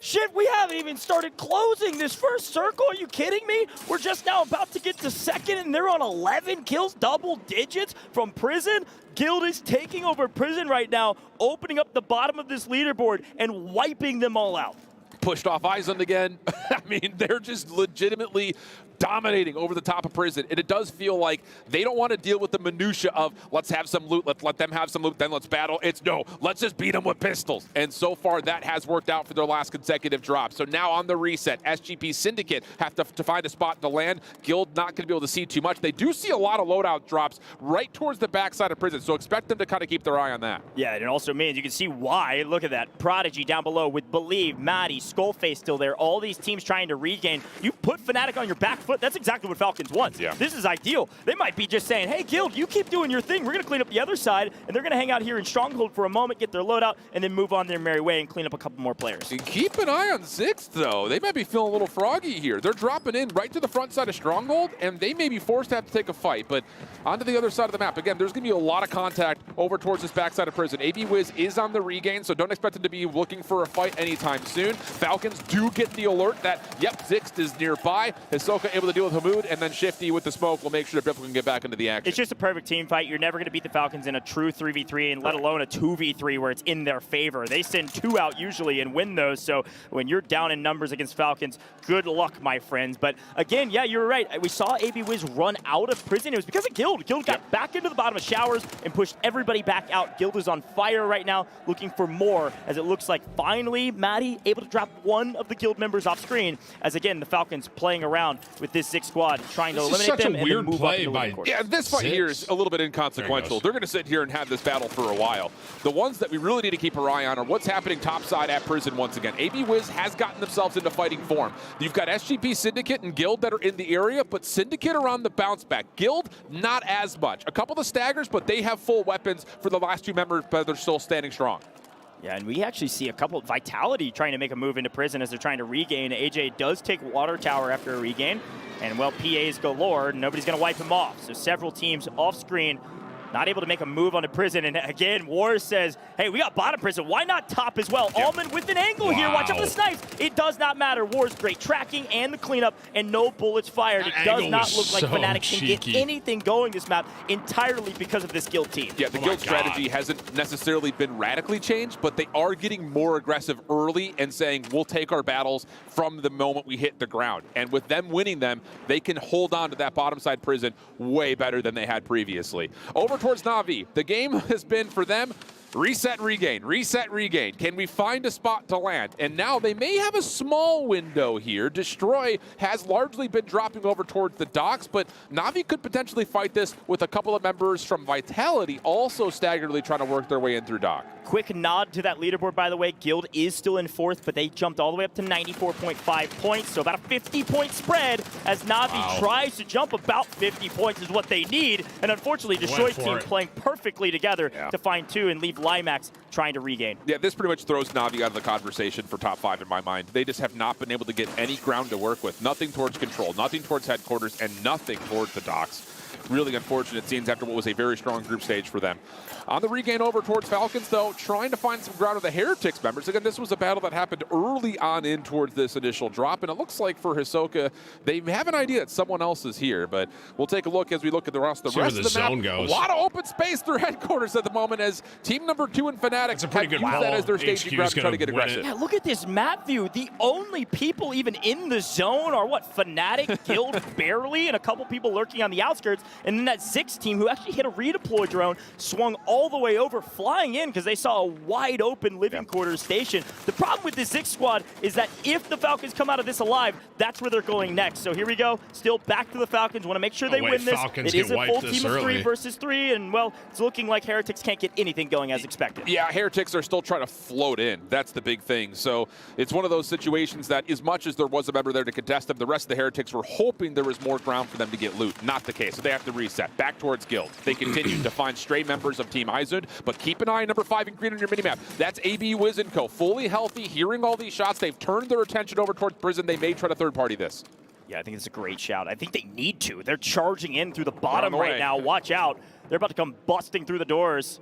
Shit, we haven't even started closing this first circle. Are you kidding me? We're just now about to get to second, and they're on 11 kills, double digits from Prison. Guild is taking over Prison right now, opening up the bottom of this leaderboard and wiping them all out. Pushed off Eisend again. I mean, they're just legitimately dominating over the top of Prison. And it does feel like they don't want to deal with the minutia of let's have some loot, let's let them have some loot, then let's battle. It's no, let's just beat them with pistols. And so far, that has worked out for their last consecutive drop. So now on the reset, SGP Syndicate have to find a spot to land. Guild not going to be able to see too much. They do see a lot of loadout drops right towards the backside of Prison. So expect them to kind of keep their eye on that. Yeah, and it also means you can see why. Look at that. Prodigy down below with Believe, Maddie, Skullface still there. All these teams trying to regain. You put Fnatic on your back foot. That's exactly what Falcons wants. Yeah. This is ideal. They might be just saying, hey, Guild, you keep doing your thing. We're going to clean up the other side, and they're going to hang out here in Stronghold for a moment, get their loadout, and then move on their merry way and clean up a couple more players. And keep an eye on Zix, though. They might be feeling a little froggy here. They're dropping in right to the front side of Stronghold, and they may be forced to have to take a fight. But onto the other side of the map. Again, there's going to be a lot of contact over towards this backside of Prison. AB Wiz is on the regain, so don't expect him to be looking for a fight anytime soon. Falcons do get the alert that, yep, Zix is nearby. Hisoka able to deal with Hamoud, and then Shifty with the smoke will make sure that can get back into the action. It's just a perfect team fight. You're never going to beat the Falcons in a true 3v3, and let alone a 2v3 where it's in their favor. They send 2 out usually and win those, so when you're down in numbers against Falcons, good luck, my friends. But again, yeah, you're right. We saw AB Wiz run out of Prison. It was because of Guild. Guild got back into the bottom of Showers and pushed everybody back out. Guild is on fire right now, looking for more, as it looks like finally Maddie able to drop have one of the guild members off screen, as again, the Falcons playing around with this Zix squad, trying to eliminate them and then move up into the court. Yeah, this fight here is a little bit inconsequential. They're going to sit here and have this battle for a while. The ones that we really need to keep our eye on are what's happening topside at Prison once again. AB Wiz has gotten themselves into fighting form. You've got SGP, Syndicate, and Guild that are in the area, but Syndicate are on the bounce back. Guild, not as much. A couple of staggers, but they have full weapons for the last two members, but they're still standing strong. Yeah, and we actually see a couple of Vitality trying to make a move into Prison as they're trying to regain. AJ does take Water Tower after a regain, and well, PAs galore. Nobody's going to wipe him off. So several teams off screen, not able to make a move onto Prison. And again, Wars says, hey, we got bottom Prison. Why not top as well? Almond with an angle here. Watch out for the snipes. It does not matter. Wars great tracking and the cleanup and no bullets fired. It does not look like Fnatic can get anything going this map entirely because of this Guild team. Yeah, the Guild strategy hasn't necessarily been radically changed, but they are getting more aggressive early and saying, we'll take our battles from the moment we hit the ground. And with them winning them, they can hold on to that bottom side Prison way better than they had previously. Over towards Na'Vi, the game has been for them reset, regain, reset, regain. Can we find a spot to land? And now they may have a small window here. Destroy has largely been dropping over towards the docks, but Na'Vi could potentially fight this with a couple of members from Vitality also staggeredly trying to work their way in through dock. Quick nod to that leaderboard, by the way. Guild is still in fourth, but they jumped all the way up to 94.5 points, so about a 50-point spread as Na'Vi tries to jump about 50 points is what they need. And unfortunately, Destroy's team playing perfectly together to find two and leave Limax trying to regain. Yeah, this pretty much throws Na'Vi out of the conversation for top 5 in my mind. They just have not been able to get any ground to work with. Nothing towards control, nothing towards headquarters, and nothing towards the docks. Really unfortunate scenes after what was a very strong group stage for them. On the regain over towards Falcons, though, trying to find some ground with the Heretics members. Again, this was a battle that happened early on in towards this initial drop, and it looks like for Hisoka, they have an idea that someone else is here, but we'll take a look as we look at the rest of the map. Goes. A lot of open space through headquarters at the moment as team number 2 in Fnatic have used that as their staging ground to try to get aggressive. Yeah, look at this map view. The only people even in the zone are what? Fnatic, Guild, barely, and a couple people lurking on the outskirts, and then that Zix team who actually hit a redeploy drone, swung all the way over, flying in because they saw a wide open living quarters station. The problem with this Zix squad is that if the Falcons come out of this alive, that's where they're going next. So here we go, still back to the Falcons. Want to make sure they win this. It is a full team of 3 versus 3, and well, it's looking like Heretics can't get anything going as expected. Yeah, Heretics are still trying to float in. That's the big thing. So it's one of those situations that as much as there was a member there to contest them, the rest of the Heretics were hoping there was more ground for them to get loot. Not the case. So they have to reset. Back towards Guild. They continue to find stray members of Team Izund, but keep an eye on number 5 in green on your minimap. That's AB Wiz & Co. Fully healthy, hearing all these shots. They've turned their attention over towards Prison. They may try to third-party this. Yeah, I think it's a great shout. I think they need to. They're charging in through the bottom right now. Watch out. They're about to come busting through the doors.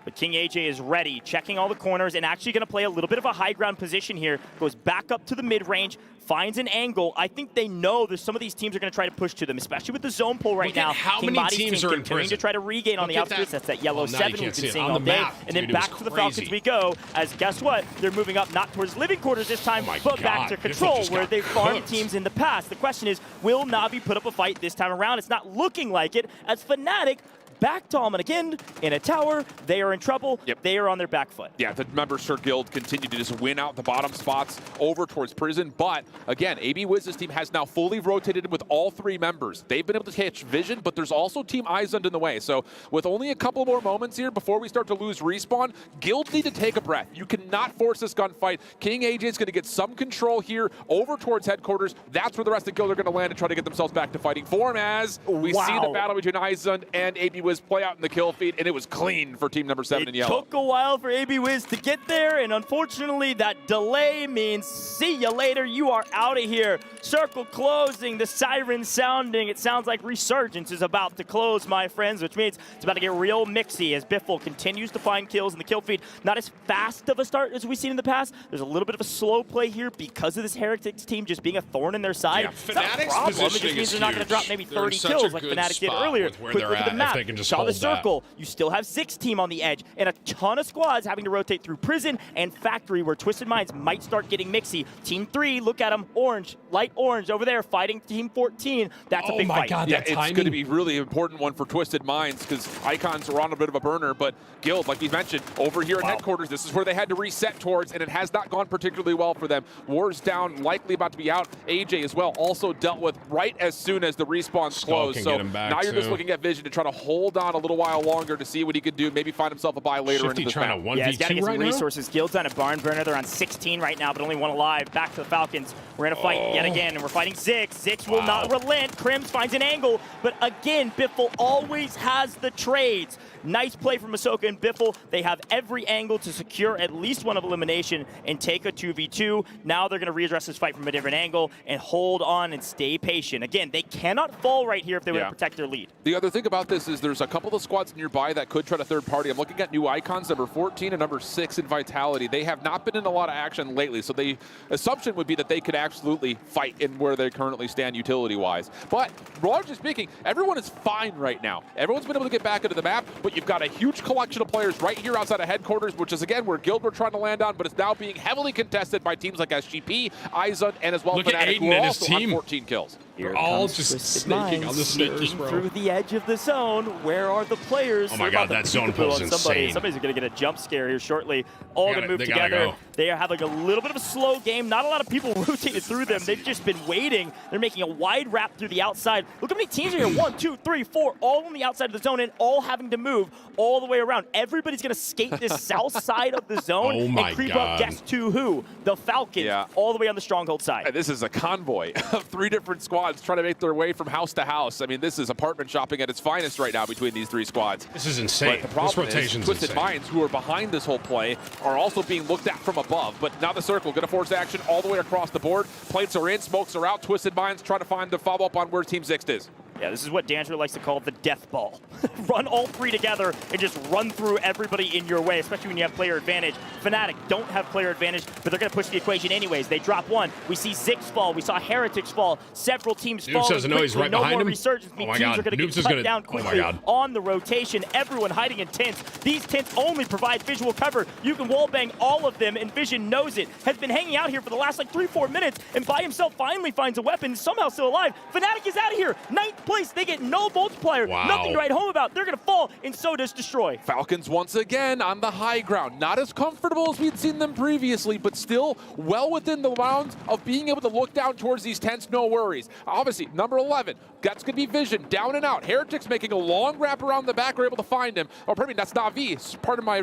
But King AJ is ready, checking all the corners, and actually going to play a little bit of a high ground position here. Goes back up to the mid-range, finds an angle. I think they know that some of these teams are going to try to push to them, especially with the zone pull right now. How many teams are in Prison? To try to regain on the outskirts. That's that yellow 7 we've been seeing all day. And then back to the Falcons we go, as guess what? They're moving up not towards living quarters this time, but back to Control, where they've farmed teams in the past. The question is, will Na'Vi put up a fight this time around? It's not looking like it, as Fnatic back to Almond again in a tower. They are in trouble. They are on their back foot. Yeah, the members for Guild continue to just win out the bottom spots over towards Prison. But again, AB Wiz's team has now fully rotated with all 3 members. They've been able to catch vision, but there's also Team Izund in the way. So with only a couple more moments here before we start to lose respawn, Guild need to take a breath. You cannot force this gunfight. King AJ is going to get some control here over towards headquarters. That's where the rest of Guild are going to land and try to get themselves back to fighting form as we see the battle between Izund and AB Wiz play out in the kill feed, and it was clean for team number 7 in yellow. It took a while for AB Wiz to get there, and unfortunately that delay means see you later. You are out of here. Circle closing, the siren sounding. It sounds like Resurgence is about to close, my friends, which means it's about to get real mixy as Biffle continues to find kills in the kill feed. Not as fast of a start as we've seen in the past. There's a little bit of a slow play here because of this Heretics team just being a thorn in their side. Yeah, it's not a problem. It just means they're not going to drop maybe 30 kills like Fnatic did earlier. Quick look at the map. just saw the hold that. circle. You still have 6 team on the edge, and a ton of squads having to rotate through Prison and Factory, where Twisted Minds might start getting mixy. Team 3, look at them, orange, light orange over there, fighting Team 14. That's a big fight. God, yeah, it's going to be really important one for Twisted Minds because Icons are on a bit of a burner, but Guild, like we mentioned, over here at headquarters, this is where they had to reset towards, and it has not gone particularly well for them. War's down, likely about to be out. AJ as well, also dealt with right as soon as the respawns closed. So now you're just looking at Vision to try to hold on a little while longer to see what he could do, maybe find himself a buy later into the trying to 1v2 yeah, he's got to get some right resources. Guild's on a barn burner. They're on 16 right now, but only 1 alive. Back to the Falcons. We're going to fight yet again, and we're fighting Zix. Zix will not relent. Crims finds an angle, but again, Biffle always has the trades. Nice play from Ahsoka and Biffle. They have every angle to secure at least one of elimination and take a 2v2. Now they're going to readdress this fight from a different angle and hold on and stay patient. Again, they cannot fall right here if they want to protect their lead. The other thing about this is there's a couple of squads nearby that could try to third party. I'm looking at New Icons, number 14 and number 6 in Vitality. They have not been in a lot of action lately, so the assumption would be that they could absolutely fight in where they currently stand utility-wise. But largely speaking, everyone is fine right now. Everyone's been able to get back into the map, but you've got a huge collection of players right here outside of headquarters, which is, again, where Guild were trying to land on, but it's now being heavily contested by teams like SGP, Izund, and as well Fnatic, who are also on 14 kills. They're all just snaking on the stairs, bro. Through the edge of the zone. Where are the players? Oh my God, that zone pull's insane. Somebody's going to get a jump scare here shortly. All going to move together. They are having a little bit of a slow game. Not a lot of people rotated through them. They've just been waiting. They're making a wide wrap through the outside. Look how many teams are here. 1, 2, 3, 4, all on the outside of the zone and all having to move all the way around. Everybody's going to skate this south side of the zone and creep up. Guess to who? The Falcons, all the way on the stronghold side. And this is a convoy of 3 different squads trying to make their way from house to house. I mean, this is apartment shopping at its finest right now between these 3 squads. This is insane. But the problem this rotation's is Twisted insane. Minds, who are behind this whole play, are also being looked at from above. But now the circle going to force action all the way across the board. Plates are in, smokes are out. Twisted Minds trying to find the follow-up on where Team Zixt is. Yeah, this is what Danger likes to call the death ball. Run all 3 together and just run through everybody in your way, especially when you have player advantage. Fnatic don't have player advantage, but they're going to push the equation anyways. They drop 1. We see Zix fall. We saw Heretics fall. Several teams fall. Doesn't know he's right no behind more him. resurgence. Oh my teams God. are going to Noobs get cut down quickly on the rotation. Everyone hiding in tents. These tents only provide visual cover. You can wallbang all of them, and Vision knows it. Has been hanging out here for the last like 3-4 minutes, and by himself finally finds a weapon. Somehow still alive. Fnatic is out of here. 9th place. They get no multiplier. Nothing to write home about. They're going to fall, and so does Destroy. Falcons once again on the high ground. Not as comfortable as we'd seen them previously, but still well within the bounds of being able to look down towards these tents, no worries. Obviously, number 11, that's going to be Vision, down and out. Heretics making a long wrap around the back, are able to find him. Oh, pardon me, that's Navi. It's part of my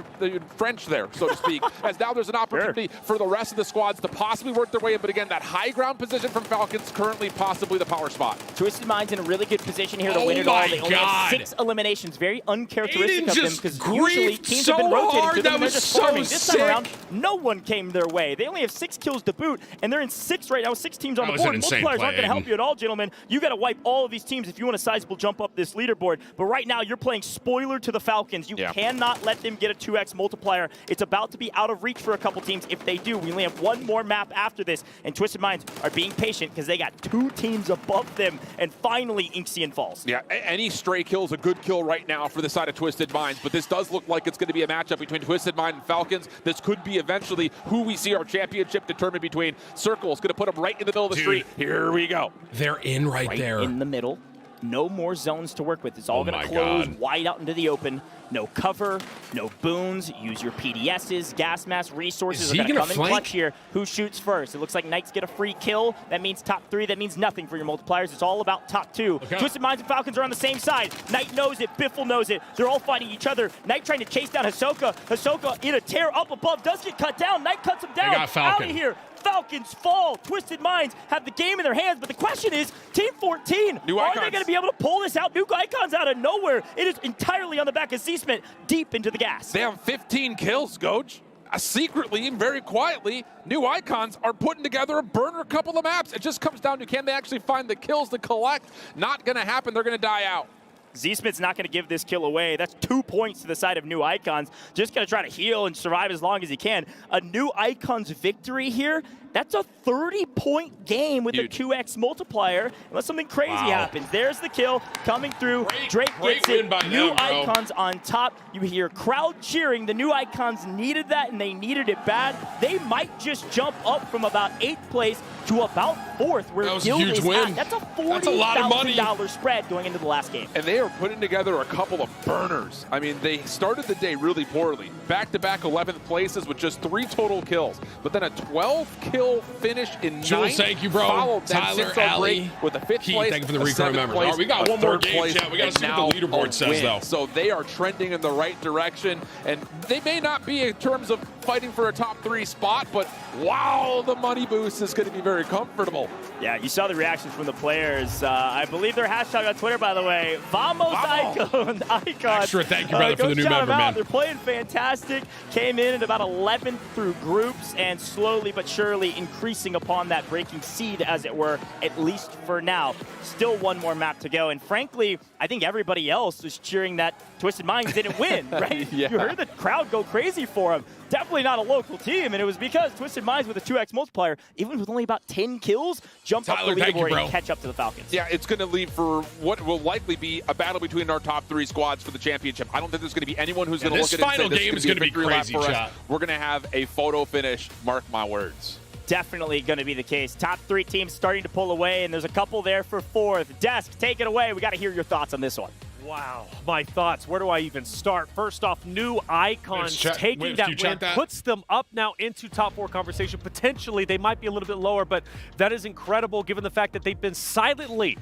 French there, so to speak. As now there's an opportunity for the rest of the squads to possibly work their way in, but again, that high ground position from Falcons currently possibly the power spot. Twisted Minds in a really good position here to win it all. They only have 6 eliminations, very uncharacteristic of them because usually teams have been rotating to them and they're just farming. This time around, no one came their way. They only have 6 kills to boot, and they're in 6 right now, 6 teams on the board. Multipliers aren't going to help you at all, gentlemen. You got to wipe all of these teams if you want a sizable jump up this leaderboard. But right now, you're playing spoiler to the Falcons. You cannot let them get a 2x multiplier. It's about to be out of reach for a couple teams. If they do, we only have 1 more map after this, and Twisted Minds are being patient because they got 2 teams above them, and finally Ixion falls. Yeah, any stray kill is a good kill right now for the side of Twisted Minds, but this does look like it's going to be a matchup between Twisted Mind and Falcons. This could be eventually who we see our championship determined between. Circle's going to put them right in the middle of the street. Here we go. They're in right there. In the middle. No more zones to work with. It's all going to close wide out into the open. No cover, no boons. Use your PDSs, gas mask, resources are going to come in clutch here. Who shoots first? It looks like Knights get a free kill. That means top 3. That means nothing for your multipliers. It's all about top 2. Twisted Minds and Falcons are on the same side. Knight knows it. Biffle knows it. They're all fighting each other. Knight trying to chase down Ahsoka. Ahsoka in a tear up above. Does get cut down. Knight cuts him down. Out of here. Falcons fall. Twisted Minds have the game in their hands, but the question is, Team 14, are they going to be able to pull this out? New Icons out of nowhere. It is entirely on the back of Zeesmith, deep into the gas. They have 15 kills, Coach. Secretly and very quietly, New Icons are putting together a burner couple of maps. It just comes down to, can they actually find the kills to collect? Not going to happen. They're going to die out. Zeesmith's not going to give this kill away. That's 2 points to the side of New Icons. Just going to try to heal and survive as long as he can. A New Icons victory here That's a 30-point game with a 2x multiplier, unless something crazy happens. There's the kill coming through. Drake gets it. New Icons on top. You hear crowd cheering. The New Icons needed that, and they needed it bad. They might just jump up from about 8th place to about 4th, where Guild is at. That's a $40,000 spread going into the last game. And they are putting together a couple of burners. I mean, they started the day really poorly. Back-to-back 11th places with just 3 total kills, but then a 12-kill finish in Jules, 9th. thank you, bro. Followed Tyler, Ali, with a 5th Keith, place. thank you for the a recurring 7th members. place, All right, we got a one more 3rd game, place, chat. We got to see what the and now leaderboard a says, win. though. So they are trending in the right direction, and they may not be in terms of fighting for a top 3 spot, but wow, the money boost is going to be very comfortable. Yeah, you saw the reactions from the players. I believe their hashtag on Twitter, by the way, Vamos Icon. Extra thank you, brother, for the new member, man. They're playing fantastic. Came in at about 11th through groups, and slowly but surely increasing upon that breaking seed, as it were, at least for now. Still one more map to go, and frankly, I think everybody else was cheering that Twisted Minds didn't win, right? Yeah. You heard the crowd go crazy for him. Definitely not a local team, and it was because Twisted Minds with a 2x multiplier, even with only about 10 kills, jump up the leaderboard and catch up to the Falcons. Yeah, it's going to leave for what will likely be a battle between our top 3 squads for the championship. I don't think there's going to be anyone who's going to look at it and say this is going to be crazy for us. We're going to have a photo finish, mark my words. Definitely going to be the case. Top 3 teams starting to pull away, and there's a couple there for 4th. Desk, take it away. We got to hear your thoughts on this one. Wow, my thoughts. Where do I even start? First off, New Icons taking that win puts them up now into top 4 conversation. Potentially, they might be a little bit lower, but that is incredible given the fact that they've been silently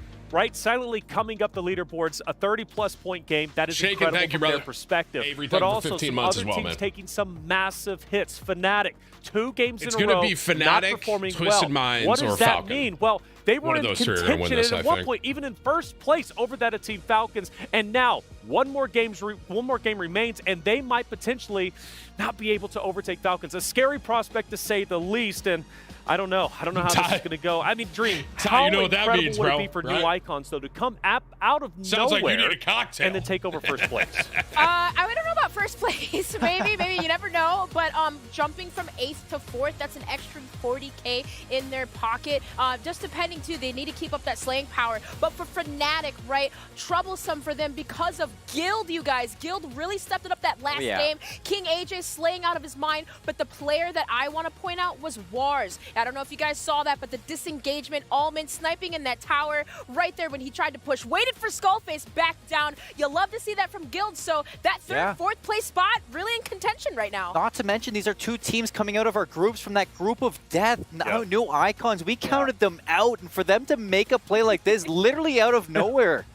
coming up the leaderboards. A 30-plus point game. That is incredible from their perspective. Avery, but also 15 some months other as well, teams man. taking some massive hits. Fnatic, 2 games It's in a row, gonna be Fnatic, not performing Twisted well. Minds, what does or that Falcon. mean? Well, they were One in of those 3 are gonna win contention, this, and at I one think. point, even in first place over that of Team Falcons, and now one more game remains, and they might potentially not be able to overtake Falcons. A scary prospect to say the least, and I don't know. I don't know how this is going to go. I mean, Dream, how you know what that incredible means, would bro, it be for right? New Icons, though, to come out of Sounds nowhere like you need a cocktail. and then take over first place? I don't know about first place. Maybe you never know. But jumping from 8th to 4th, that's an extra 40K in their pocket. Just depending too, they need to keep up that slaying power. But for Fnatic, right, troublesome for them because of Guild, you guys. Guild really stepped it up that last game. King AJ slaying out of his mind. But the player that I want to point out was Wars. I don't know if you guys saw that, but the disengagement, Allman sniping in that tower right there when he tried to push, waited for Skullface, back down. You love to see that from Guild. So that 3rd, 4th place spot really in contention right now. Not to mention, these are 2 teams coming out of our groups from that group of death. New Icons, we counted them out, and for them to make a play like this, literally out of nowhere.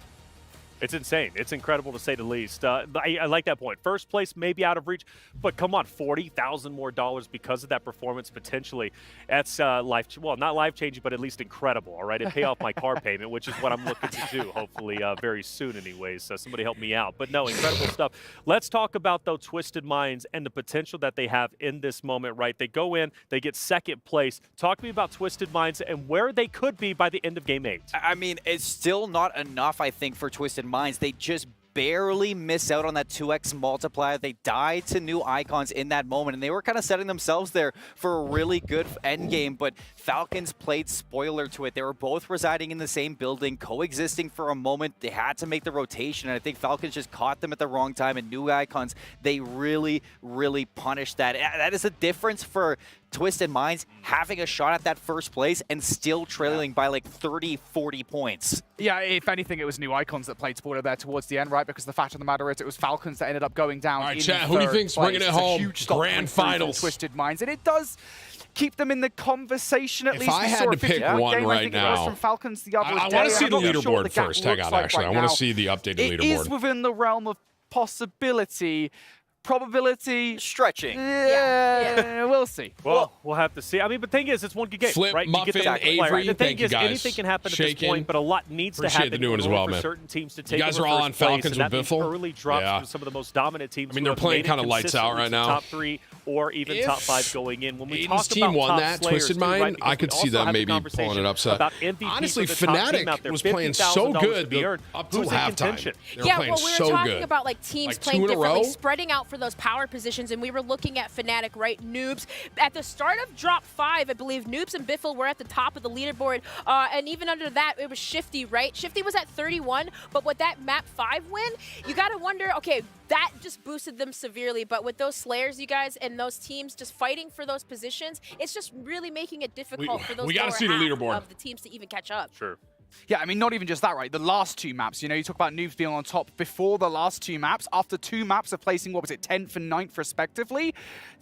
It's insane. It's incredible to say the least. I like that point. First place may be out of reach, but come on, $40,000 more because of that performance potentially. That's not life-changing, but at least incredible, all right? It pay off my car payment, which is what I'm looking to do, hopefully very soon anyways. So somebody help me out. But no, incredible stuff. Let's talk about, though, Twisted Minds and the potential that they have in this moment, right? They go in, they get 2nd place. Talk to me about Twisted Minds and where they could be by the end of Game 8. I mean, it's still not enough, I think, for Twisted Minds. They just barely miss out on that 2x multiplier. They died to New Icons in that moment, and they were kind of setting themselves there for a really good end game, but Falcons played spoiler to it. They were both residing in the same building, coexisting for a moment. They had to make the rotation, and I think Falcons just caught them at the wrong time, and New Icons, they really, really punished that. That is a difference for Twisted Minds having a shot at that first place and still trailing by like 30, 40 points. Yeah, if anything, it was New Icons that played spoiler there towards the end, right? Because the fact of the matter is it was Falcons that ended up going down. All right, in chat, who do you think's bringing it home? Huge stop Grand finals. Twisted Minds, and it does keep them in the conversation at least. If I had to pick one right now, from Falcons the other I day. want to see I'm the not sure what leaderboard gap first. Hang looks on, like actually. right I want now. to see the updated It leaderboard. is within the realm of possibility. Probability stretching. Yeah, we'll see. Well, we'll have to see. I mean, but the thing is, it's one good game, Flip, right? Muffin, you get the Avery, player. The thing thank you is, guys. anything can happen at Shaking. this point, but a lot needs to Appreciate happen the new one in as order well, for man. certain teams to You take guys over are all first on place, Falcons and that with means Biffle? early drops Yeah. from some of the most dominant teams. I mean, who they're have playing made it kinda lights out consistently right to now. Top 3 or even If top 5 going in. When we Aiden's talk team about won top that, players Twisted too, Mind, right? I Because could we see also them have the maybe conversation pulling it upset. about MVP Honestly, for the top team Fnatic out there, was playing so $50,000 good to be earned. up till Who's in halftime. contention? They were Yeah, playing well, we were so talking good. about like teams Like playing 2 in a differently, row? spreading out out for those power positions, and we were looking at Fnatic, right? Noobs. At the start of drop 5, I believe Noobs and Biffle were at the top of the leaderboard, and even under that, it was Shifty, right? Shifty was at 31, but with that map 5 win, you gotta wonder, okay, that just boosted them severely, but with those Slayers, you guys, and those teams just fighting for those positions, it's just really making it difficult for those we gotta see the leaderboard of the teams to even catch up. Sure. Yeah, I mean, not even just that, right? The last 2 maps, you know, you talk about Noobs being on top before the last 2 maps. After 2 maps of placing, what was it, 10th and 9th respectively,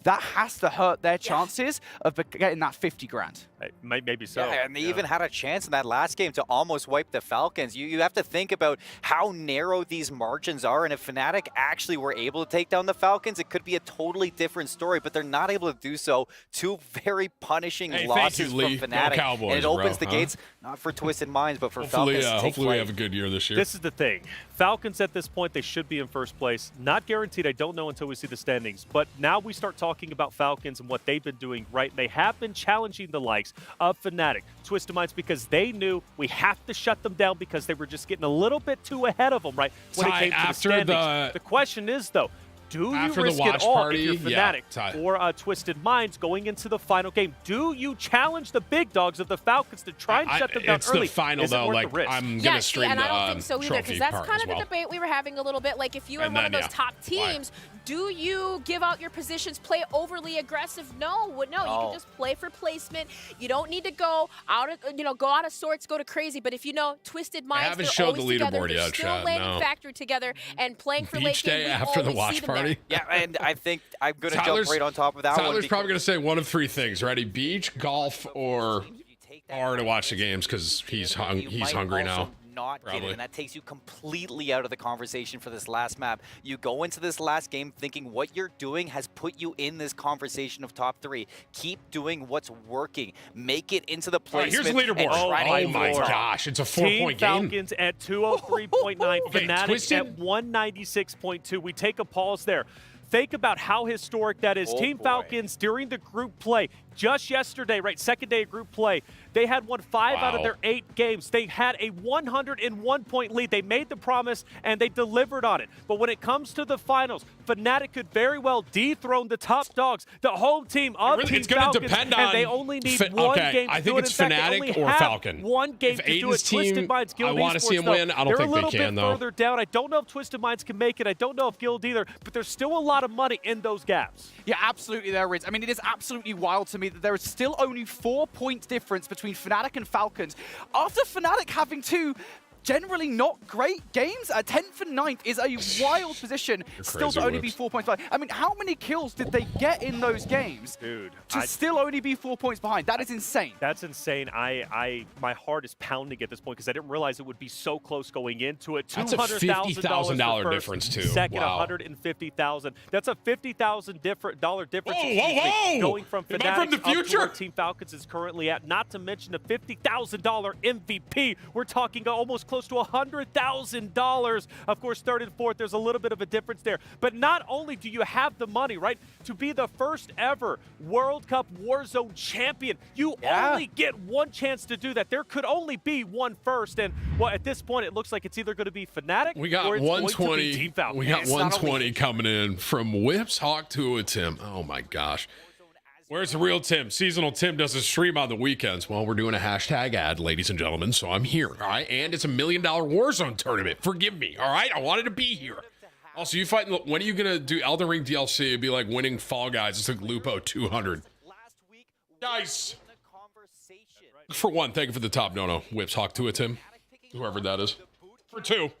that has to hurt their chances of getting that 50 grand. Maybe so. Yeah, and they even had a chance in that last game to almost wipe the Falcons. You have to think about how narrow these margins are, and if Fnatic actually were able to take down the Falcons, it could be a totally different story, but they're not able to do so. 2 very punishing losses from Fnatic, Cowboys, and it opens bro, the gates, not for Twisted Minds, but for hopefully, Falcons to take hopefully we flight. have a good year this year. This is the thing. Falcons at this point, they should be in first place. Not guaranteed. I don't know until we see the standings. But now we start talking about Falcons and what they've been doing right. They have been challenging the likes of Fnatic, Twisted Minds, because they knew we have to shut them down because they were just getting a little bit too ahead of them, right? When it came to the standings. The question is, though, do you risk it all if you're Fnatic or Twisted Minds going into the final game? Do you challenge the big dogs of the Falcons to try and shut them down early? It's the final, though. Like, I'm going to stream and the I don't think so either, because that's kind of the debate we were having a little bit. Like, if you are one of those top teams, do you give out your positions, play overly aggressive? No, you can just play for placement. You don't need to go out of, go out of sorts, go to crazy. But if you know Twisted Minds, they're always together, they're still landing factory together and playing for late game. Day after the watch party. Yeah, and I think I'm going to jump right on top of that one. Tyler's probably going to say one of 3 things: ready, beach, golf, or to watch the games because he's hungry now. Not get it, and that takes you completely out of the conversation for this last map. You go into this last game thinking what you're doing has put you in this conversation of top 3. Keep doing what's working. Make it into the placement. Here's the leaderboard. Oh my gosh, it's a 4-point game. Falcons at 203.9, Fnatic at 196.2. We take a pause there. Think about how historic that is. Team Falcons during the group play just yesterday, right? Second day of group play. They had won 5 out of their 8 games. They had a 101-point lead. They made the promise, and they delivered on it. But when it comes to the finals, Fnatic could very well dethrone the top dogs, the home team of Team Falcons, and they only need one game to I think do it. it's In fact, Fnatic or Falcon. One game if to do it. Twisted Minds, Guild I want to see Esports, them win. I don't think they can, though. They're a little bit further down. I don't know if Twisted Minds can make it. I don't know if Guild either, but there's still a lot of money in those gaps. Yeah, absolutely there is. I mean, it is absolutely wild to me that there is still only 4-point difference between Fnatic and Falcons. After Fnatic having 2 generally not great games, 10th and 9th is a wild position, still to only be 4 points behind. I mean, how many kills did they get in those games? Dude, to still only be 4 points behind? That is insane. That's insane. My heart is pounding at this point because I didn't realize it would be so close going into it. That's a $50,000 difference too. Second, $150,000. That's a $50,000 difference. Whoa! Going from Am I Fnatic from the future? up to where Team Falcons is currently at. Not to mention a $50,000 MVP. We're talking almost close to $100,000. Of course, 3rd and 4th, there's a little bit of a difference there. But not only do you have the money, right, to be the first ever World Cup Warzone champion, you only get one chance to do that. There could only be one first. And well, at this point, it looks like it's either going to be Fnatic we got or it's 120. going to be Team Falcons. We got 120 coming in from Whips Hawk to a Tim. Oh my gosh. Where's the real Tim? Seasonal Tim doesn't stream on the weekends. Well, we're doing a hashtag ad, ladies and gentlemen, so I'm here, all right? And it's $1 million Warzone tournament. Forgive me, all right? I wanted to be here. Also, you fighting, when are you going to do Elden Ring DLC? It'd be like winning Fall Guys. It's like Lupo 200. Nice. For 1, thank you for the top no-no. Whips Hawk to a Tim, whoever that is. For 2.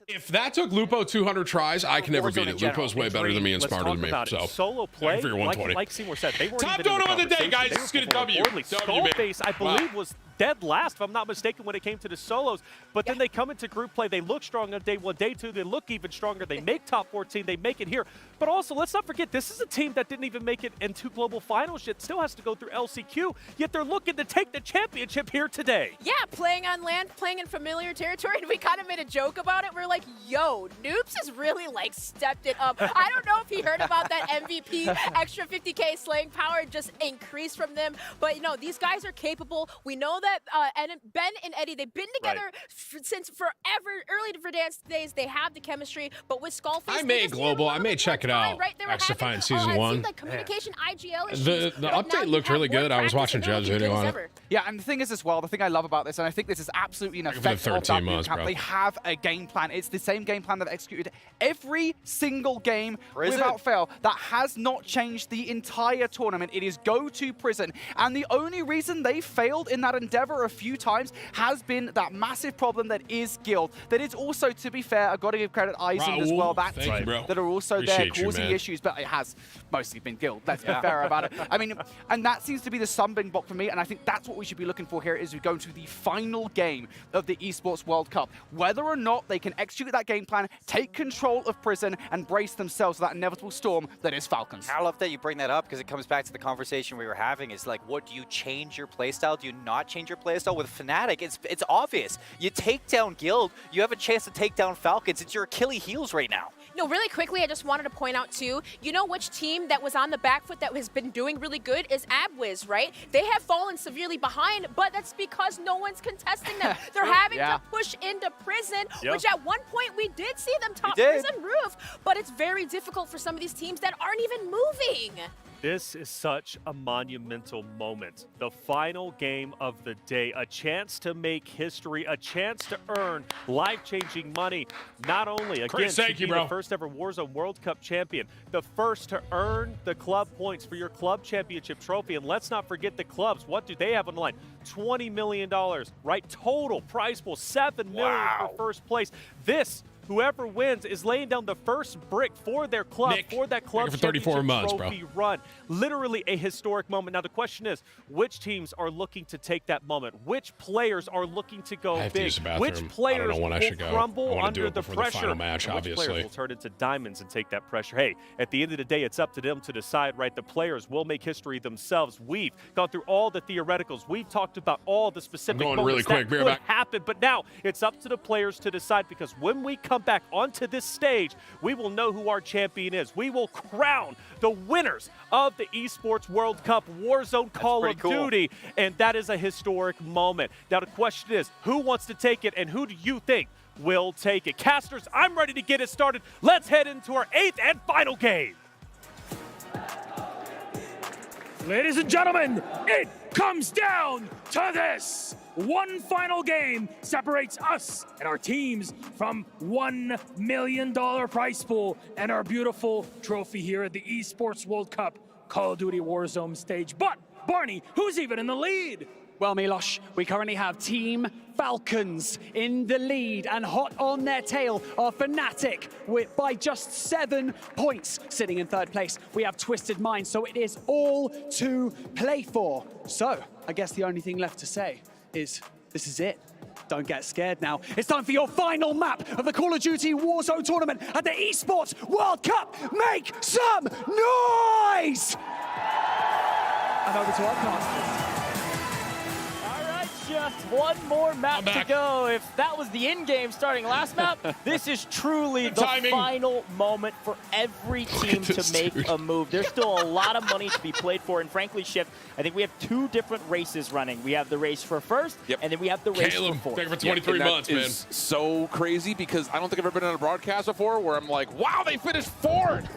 If that took Lupo 200 tries, I can never beat it. Lupo's way better than me and smarter than me. So solo play, for your 120. like Seymour said, they weren't top even dono in of the day, guys. Let's get a W. Skullface, I believe, was dead last, if I'm not mistaken, when it came to the solos. But then they come into group play. They look strong on day 1. Day 2, they look even stronger. They make top 14. They make it here. But also, let's not forget, this is a team that didn't even make it into global finals yet. Still has to go through LCQ. Yet they're looking to take the championship here today. Yeah, playing on land, playing in familiar territory. And we kind of made a joke about it. We're like, yo, Noobs has really, like, stepped it up. I don't know if he heard about that MVP. Extra 50K slaying power just increased from them. But, these guys are capable. We know that that Ben and Eddie, they've been together since forever, early Verdansk days. They have the chemistry, but with Skullface, I may global. I may check it out. XDefiant Season 1. Like communication, IGL issues, The update looked really good. I was watching Jed's video on it. Yeah, and the thing is as well, the thing I love about this, and I think this is absolutely an effect of that boot camp, they have a game plan. It's the same game plan they've executed every single game without fail. That has not changed the entire tournament. It is go to prison. And the only reason they failed in that endeavor a few times has been that massive problem that is Guild. That is also, to be fair, I've got to give credit Eisen as well. That team that are also there causing issues, but it has mostly been Guild. Let's be fair about it. I mean, and that seems to be the stumbling block for me, and I think that's what we should be looking for here as we go into the final game of the Esports World Cup. Whether or not they can execute that game plan, take control of prison, and brace themselves for that inevitable storm that is Falcons. I love that you bring that up because it comes back to the conversation we were having. Is like, what do you change your playstyle? Do you not change your playstyle? With Fnatic, it's obvious. You take down Guild, you have a chance to take down Falcons. It's your Achilles heels right now. No, really quickly, I just wanted to point out, too, you know which team that was on the back foot that has been doing really good is Abwiz, right? They have fallen severely behind, but that's because no one's contesting them. They're having to push into prison, which at one point we did see them top prison roof, but it's very difficult for some of these teams that aren't even moving. This is such a monumental moment. The final game of the day, a chance to make history, a chance to earn life-changing money. Not only, again, to be the first ever Warzone World Cup champion, the first to earn the club points for your club championship trophy. And let's not forget the clubs. What do they have on the line? $20 million, right? Total prize pool, $7 million for first place. This, whoever wins, is laying down the first brick for their club, for that club for 34 months, trophy run. Literally a historic moment. Now, the question is, which teams are looking to take that moment? Which players are looking to go big? Which players will crumble under the pressure? The final match, Which obviously. players will turn into diamonds and take that pressure? Hey, at the end of the day, it's up to them to decide, right? The players will make history themselves. We've gone through all the theoreticals. We've talked about all the specific moments that could happen, but now it's up to the players to decide, because when we come back onto this stage, we will know who our champion is. We will crown the winners of the Esports World Cup Warzone Call of Duty, and that is a historic moment. Now the question is, who wants to take it, and who do you think will take it? Casters, I'm ready to get it started. Let's head into our 8th and final game. Ladies and gentlemen, it comes down to this. One final game separates us and our teams from $1 million prize pool and our beautiful trophy here at the Esports World Cup Call of Duty Warzone stage. But, Barney, who's even in the lead? Well, Milosh, we currently have Team Falcons in the lead, and hot on their tail are Fnatic by just 7 points, sitting in 3rd place. We have Twisted Minds, so it is all to play for. So, I guess the only thing left to say is this is it. Don't get scared now. It's time for your final map of the Call of Duty Warzone tournament at the Esports World Cup. Make some noise! And over to our casters. Just one more map to go. If that was the in-game starting last map, this is truly the final moment for every team to make a move. There's still a lot of money to be played for, and frankly, Shift, I think we have 2 different races running. We have the race for first, and then we have the race for fourth. Thank you for 23 months, man. Is so crazy because I don't think I've ever been on a broadcast before where I'm like, wow, they finished 4th.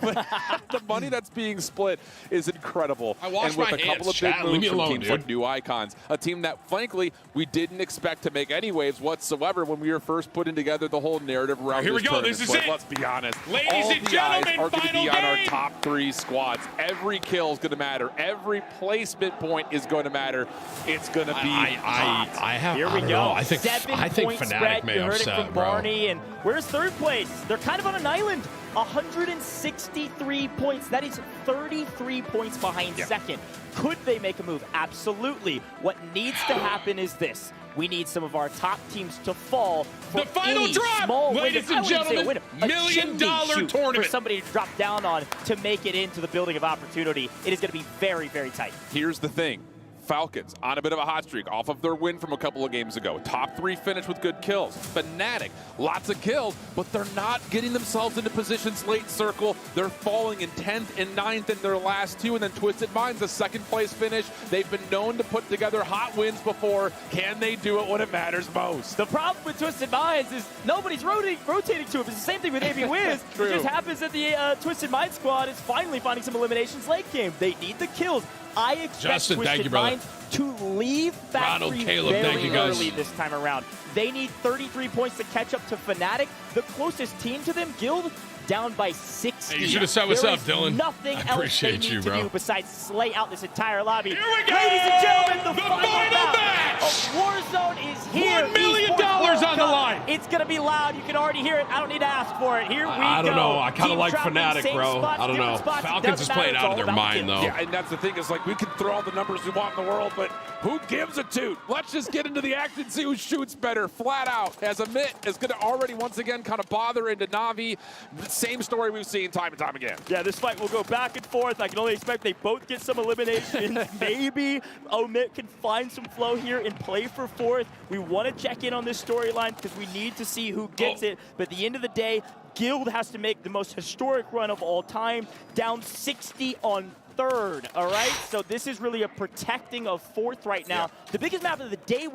The money that's being split is incredible. I washed and with my a couple hands, of big chat. moves Leave me from alone, teams dude. like New Icons, a team that, frankly, we didn't expect to make any waves whatsoever when we were first putting together the whole narrative around Here we this go. tournament. This is But it. let's be honest. Ladies all and the gentlemen, eyes are going to final be on our game. top 3 squads. Every kill is going to matter. Every placement point is going to matter. It's going to be hot. Here we I don't go. know. I think 7-point Fnatic spread. may You heard upset, it from bro. Barney. And where's 3rd place? They're kind of on an island. 163 points. That is 33 points behind 2nd. Could they make a move? Absolutely. What needs to happen is this. We need some of our top teams to fall for The final any drop, small ladies win. and gentlemen, A $1 million chimney shoot tournament. for somebody to drop down on to make it into the building of opportunity. It is going to be very, very tight. Here's the thing. Falcons on a bit of a hot streak off of their win from a couple of games ago. Top 3 finish with good kills. Fnatic, lots of kills, but they're not getting themselves into positions late circle. They're falling in 10th and 9th in their last 2, and then Twisted Minds, a 2nd place finish. They've been known to put together hot wins before. Can they do it when it matters most? The problem with Twisted Minds is nobody's rotating to him. It's the same thing with AB Wiz. It just happens that the Twisted Mind squad is finally finding some eliminations late game. They need the kills. I expect Justin, thank you, Twisted brother. Minds to leave Factory very early this time around. They need 33 points to catch up to Fnatic. The closest team to them, Guild, down by 60. Hey, you should have said what's up, Dylan. Nothing I else they appreciate need you, to bro. do besides slay out this entire lobby. Here we go! Ladies and gentlemen, the final match of Warzone is here. $1 million Esports on the line. It's going to be loud. You can already hear it. I don't need to ask for it. Here we go. I don't know. I kind of Team like traveling, Fnatic, same bro. spots, I don't know. different spots. It Falcons is doesn't playing matter. out of It's their all about mind, kills. though. Yeah, and that's the thing, is like we can throw all the numbers we want in the world, but who gives a toot? Let's just get into the action, see who shoots better, flat out. As Amit is going to already once again kind of bother into Na'Vi. The same story we've seen time and time again. Yeah, this fight will go back and forth. I can only expect they both get some eliminations. Maybe Omit can find some flow here and play for 4th. We want to check in on this storyline because we need to see who gets it. But at the end of the day, Guild has to make the most historic run of all time, down 60 on 3rd, all right? So this is really a protecting of 4th right now. Yeah. The biggest map of the day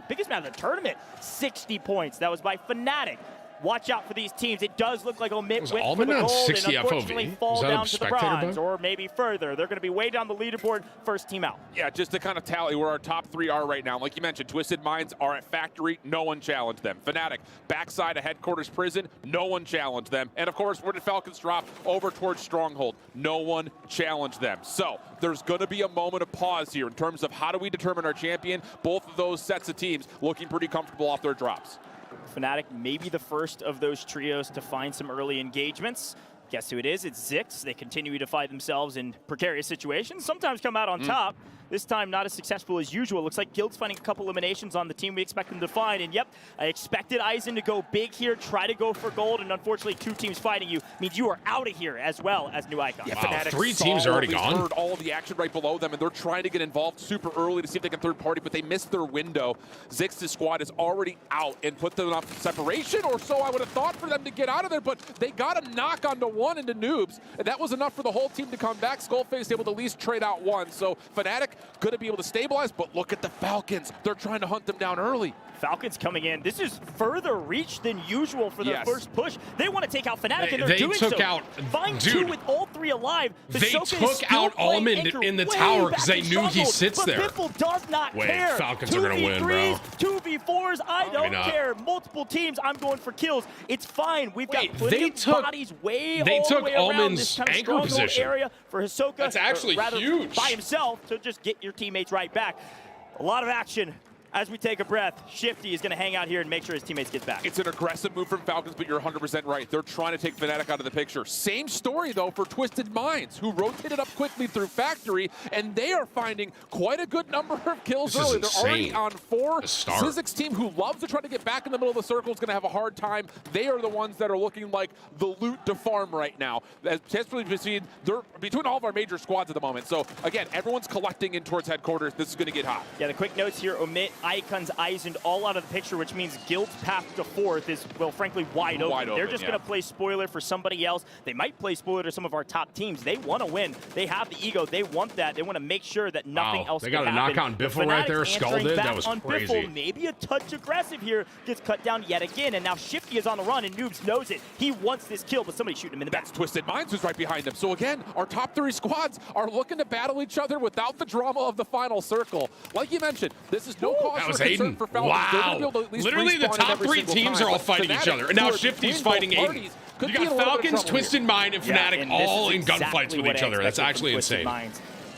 biggest map of the tournament, 60 points. That was by Fnatic. Watch out for these teams. It does look like Omit went for the gold and unfortunately fall down to the bronze or maybe further. They're going to be way down the leaderboard, first team out. Yeah, just to kind of tally where our top 3 are right now. Like you mentioned, Twisted Minds are at Factory. No one challenged them. Fnatic, backside of Headquarters Prison. No one challenged them. And of course, where did Falcons drop? Over towards Stronghold. No one challenged them. So there's going to be a moment of pause here in terms of how do we determine our champion. Both of those sets of teams looking pretty comfortable off their drops. Fnatic may be the first of those trios to find some early engagements. Guess who it is? It's Zix. They continue to find themselves in precarious situations, sometimes come out on top. This time, not as successful as usual. Looks like Guild's finding a couple eliminations on the team we expect them to find. And yep, I expected Aizen to go big here, try to go for gold, and unfortunately 2 teams fighting you means you are out of here as well as New Icon. Yeah, wow, Fnatic 3 teams are already gone. Heard all of the action right below them, and they're trying to get involved super early to see if they can third party, but they missed their window. Zix's squad is already out and put them enough separation, or so I would have thought, for them to get out of there, but they got a knock onto 1 into Noobs, and that was enough for the whole team to come back. Skullface able to at least trade out 1, so Fnatic going to be able to stabilize, but look at the Falcons. They're trying to hunt them down early. Falcons coming in. This is further reach than usual for their first push. They want to take out Fnatic, and they're doing so. Find 2 with all 3 alive. They took out Almond in the tower because they knew he sits there. Biffle does not care. Falcons are going to win, bro. 2v4s, I don't care. Multiple teams, I'm going for kills. It's fine. We've got plenty of bodies way all the way around this kind of stronghold area for Hisoka. That's actually huge. By himself to just get your teammates right back. A lot of action. As we take a breath, Shifty is going to hang out here and make sure his teammates get back. It's an aggressive move from Falcons, but you're 100% right. They're trying to take Fnatic out of the picture. Same story, though, for Twisted Minds, who rotated up quickly through Factory, and they are finding quite a good number of kills early. They're already on 4. Sizik's team, who loves to try to get back in the middle of the circle, is going to have a hard time. They are the ones that are looking like the loot to farm right now. As they're between all of our major squads at the moment. So, again, everyone's collecting in towards Headquarters. This is going to get hot. Yeah, the quick notes here omit Icon's Aizen all out of the picture, which means Guild's path to 4th is, well, frankly, wide open. They're just going to play spoiler for somebody else. They might play spoiler to some of our top teams. They want to win. They have the ego. They want that. They want to make sure that nothing else can happen. They got a knock on Biffle right there, scalded. That was crazy. Biffle, maybe a touch aggressive here, gets cut down yet again, and now Shifty is on the run, and Noobs knows it. He wants this kill, but somebody's shooting him in the back. That's Twisted Minds who's right behind them. So again, our top 3 squads are looking to battle each other without the drama of the final circle. Like you mentioned, this is no cause for concern for Falcons. Wow. Literally the top 3 teams are all fighting each other. And now Shifty's fighting Aiden. You got Falcons, Twisted Mind, and Fnatic all in gunfights with each other. That's actually insane.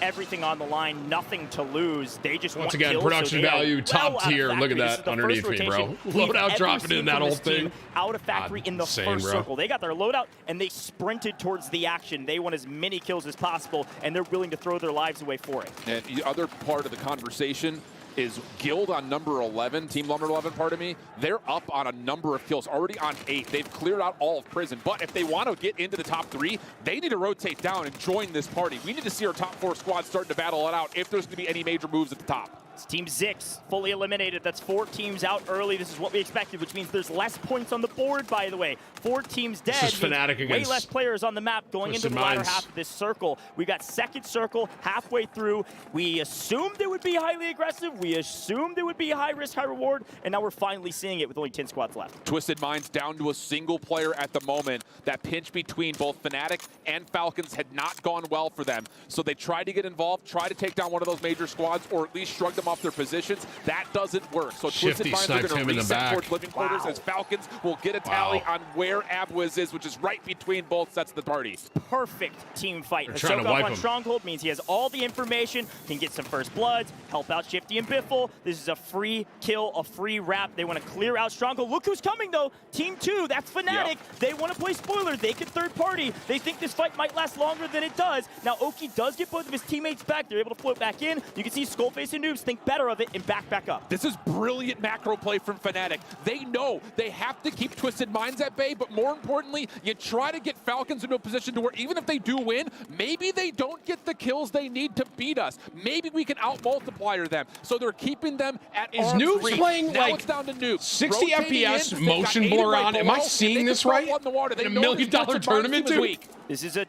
Everything on the line, nothing to lose. They just once again, production value, top tier. Look at that underneath me, bro. Loadout dropping in that whole thing. Out of Factory in the first circle. They got their loadout, and they sprinted towards the action. They want as many kills as possible, and they're willing to throw their lives away for it. And the other part of the conversation is Guild on number 11, team number 11, pardon me. They're up on a number of kills, already on 8. They've cleared out all of Prison, but if they want to get into the top 3, they need to rotate down and join this party. We need to see our top 4 squads starting to battle it out if there's going to be any major moves at the top. It's Team Zix fully eliminated. That's 4 teams out early. This is what we expected, which means there's less points on the board, by the way. 4 teams dead. This is Fnatic way against less players on the map going into the latter half of this circle. We got second circle halfway through. We assumed it would be highly aggressive. We assumed it would be high risk, high reward. And now we're finally seeing it with only 10 squads left. Twisted Minds down to a single player at the moment. That pinch between both Fnatic and Falcons had not gone well for them. So they tried to get involved, try to take down one of those major squads, or at least shrug them off their positions. That doesn't work. So Shifty Twisted Minds are going to reset towards living quarters Wow. as Falcons will get a tally on where Abwiz is, which is right between both sets of the party. Perfect team fight. They're trying to Ahsoka wipe on him. Stronghold means he has all the information, can get some first bloods, help out Shifty and Biffle. This is a free kill, a free wrap. They want to clear out Stronghold. Look who's coming though. Team 2, that's Fnatic. Yep. They want to play spoiler. They can third party. They think this fight might last longer than it does. Now Oki does get both of his teammates back. They're able to float back in. You can see Skullface and Noobs think better of it and back up. This is brilliant macro play from Fnatic. They know they have to keep Twisted Minds at bay, but more importantly, you try to get Falcons into a position to where even if they do win, maybe they don't get the kills they need to beat us. Maybe we can out-multiplier them. So they're keeping them at Is arm's Noobs reach. playing now like it's down to Noobs. 60 Rotating FPS in, they've motion got 80 blur right on? Am I below, seeing and they this can right? throw one in the water. They In a know $1 million this Twisted tournament, Minds team is dude? weak. This is a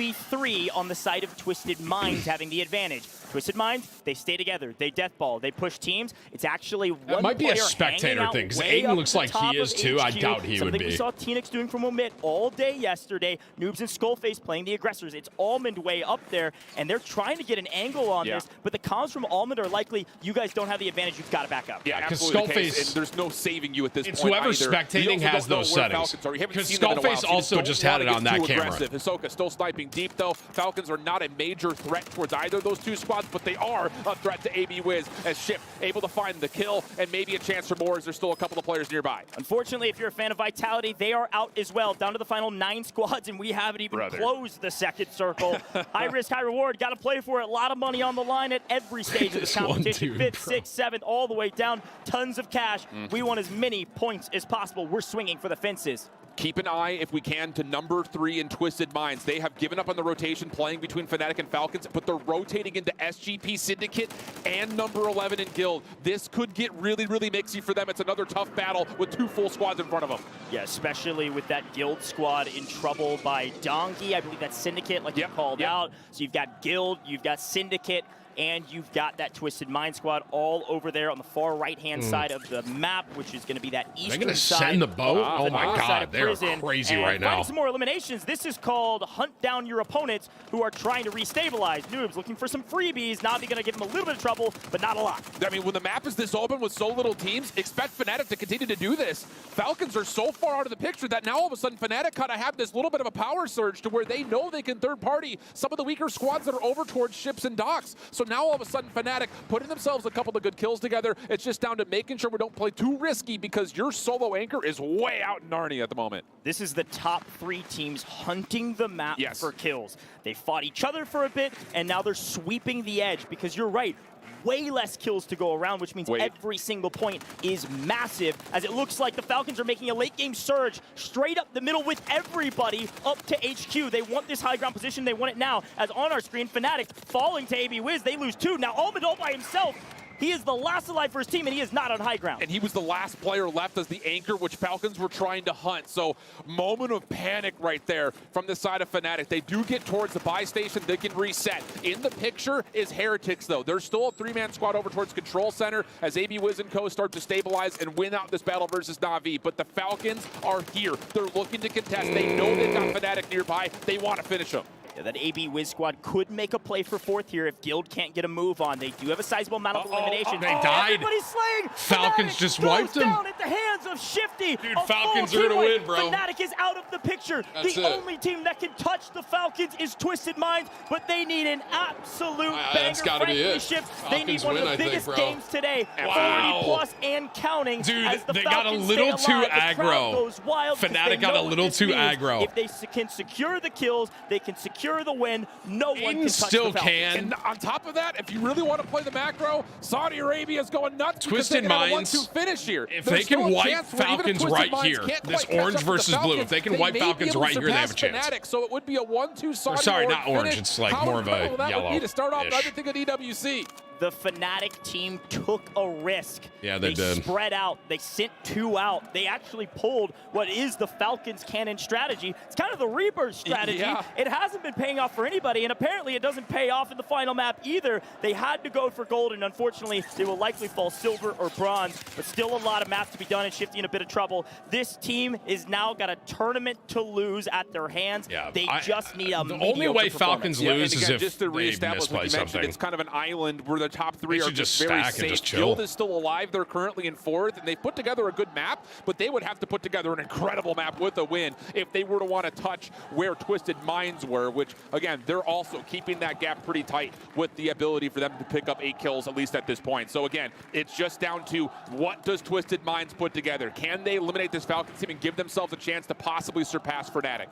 2v3 on the side of Twisted Minds having the advantage. Twisted Minds, they stay together. They deathball. They push teams. It's actually one That might be a player spectator hanging out thing, 'cause way Aiden up looks the like he top is of too. I HQ. doubt he would Something be. we saw Teenix doing from Omit all day yesterday. Noobs and Skullface playing the aggressors. It's Almond way up there, and they're trying to get an angle on this, but the comms from Almond are likely, you guys don't have the advantage. You've got to back up. Yeah, because absolutely the case, Skullface- and there's no saving you at this It's point whoever's either. spectating We also has don't know those where settings. Falcons are. We haven't Because seen them in a while, Skullface so you also don't just had wanna it on get that too camera. aggressive. Hisoka still sniping deep, though. Falcons are not a major threat towards either of those two squads, but they are a threat to AB Wiz as Shift able to find the kill and maybe a chance for more as there's still a couple of players nearby. Unfortunately, if you're a fan of Vitality, they are out as well, down to the final 9 squads, and we haven't even closed the second circle. High risk, high reward, got to play for it. A lot of money on the line at every stage of this competition. 5th, 6th, 7th, all the way down. Tons of cash. We want as many points as possible. We're swinging for the fences. Keep an eye, if we can, to number 3 in Twisted Minds. They have given up on the rotation playing between Fnatic and Falcons, but they're rotating into SGP Syndicate and number 11 in Guild. This could get really, really mixy for them. It's another tough battle with 2 full squads in front of them. Yeah, especially with that Guild squad in trouble by Donkey. I believe that's Syndicate, like you called out. So you've got Guild, you've got Syndicate, and you've got that Twisted Mind squad all over there on the far right-hand side of the map, which is going to be that eastern They're going to side. send the boat? of Oh the my north side God, of they're Prison. crazy And right now. finding some more eliminations. This is called hunt down your opponents who are trying to restabilize. Noobs looking for some freebies. Navi going to give them a little bit of trouble, but not a lot. I mean, when the map is this open with so little teams, expect Fnatic to continue to do this. Falcons are so far out of the picture that now all of a sudden Fnatic kind of have this little bit of a power surge to where they know they can third party some of the weaker squads that are over towards ships and docks. So now all of a sudden Fnatic putting themselves a couple of good kills together. It's just down to making sure we don't play too risky because your solo anchor is way out in Narnia at the moment. This is the top 3 teams hunting the map for kills. They fought each other for a bit, and now they're sweeping the edge because you're right. Way less kills to go around, which means every single point is massive, as it looks like the Falcons are making a late-game surge straight up the middle with everybody up to HQ. They want this high ground position. They want it now, as on our screen, Fnatic falling to AB Wiz. They lose 2. Now, Almond all by himself. He is the last alive for his team, and he is not on high ground. And he was the last player left as the anchor, which Falcons were trying to hunt. So, moment of panic right there from the side of Fnatic. They do get towards the buy station. They can reset. In the picture is Heretics, though. There's still a 3-man squad over towards Control Center as AB Wiz and Co. start to stabilize and win out this battle versus Na'Vi. But the Falcons are here. They're looking to contest. They know they've got Fnatic nearby. They want to finish them. Yeah, that AB Wiz squad could make a play for 4th here if Guild can't get a move on. They do have a sizable amount of eliminations. They died. Everybody's slaying. Falcons Fnatic just goes wiped them. down at the hands of Shifty. Dude, A Falcons full are gonna team win, wipe. bro. Fnatic is out of the picture. That's the it. only team that can touch the Falcons is Twisted Minds, but they need an absolute banger. That's gotta be it. Shift. Falcons They need one win, of I the think, biggest bro. games today. Wow. 40 plus and counting. Dude, as the they got a Falcons little stay too alive. The crowd aggro. goes wild because Fnatic they got know a what little this too means. aggro. If they can secure the kills, they can secure secure the win. No one can touch still the Falcons. can. And on top of that, if you really want to play the macro, Saudi Arabia is going nuts. Twisted Minds, to finish here. If There's they can still a wipe chance where even if Falcons Twisted right Minds here, can't this quite catch orange up to the versus blue, Falcons, if they can may wipe be Falcons able to right here, they have a surpass chance. Fnatic, so it would be a 1-2 Saudi sorry, Arabia not orange. finish. It's like How more of a incredible that would be to start off yellow-ish. everything at EWC. The Fnatic team took a risk. Yeah, they did. Spread out. They sent 2 out. They actually pulled what is the Falcons cannon strategy. It's kind of the Rebirth strategy. Yeah. It hasn't been paying off for anybody, and apparently it doesn't pay off in the final map either. They had to go for gold, and unfortunately, they will likely fall silver or bronze, but still a lot of math to be done, and Shifty in a bit of trouble. This team is now got a tournament to lose at their hands. Yeah, they just need a the only way Falcons lose is if just to they reestablish what misplay you mentioned, something. it's kind of an island where the top 3 They are should just very stack and safe. just chill. Guild is still alive. They're currently in 4th, and they've put together a good map, but they would have to put together an incredible map with a win if they were to want to touch where Twisted Minds were, which, again, they're also keeping that gap pretty tight with the ability for them to pick up 8 kills, at least at this point. So, again, it's just down to what does Twisted Minds put together? Can they eliminate this Falcons team and give themselves a chance to possibly surpass Fnatic?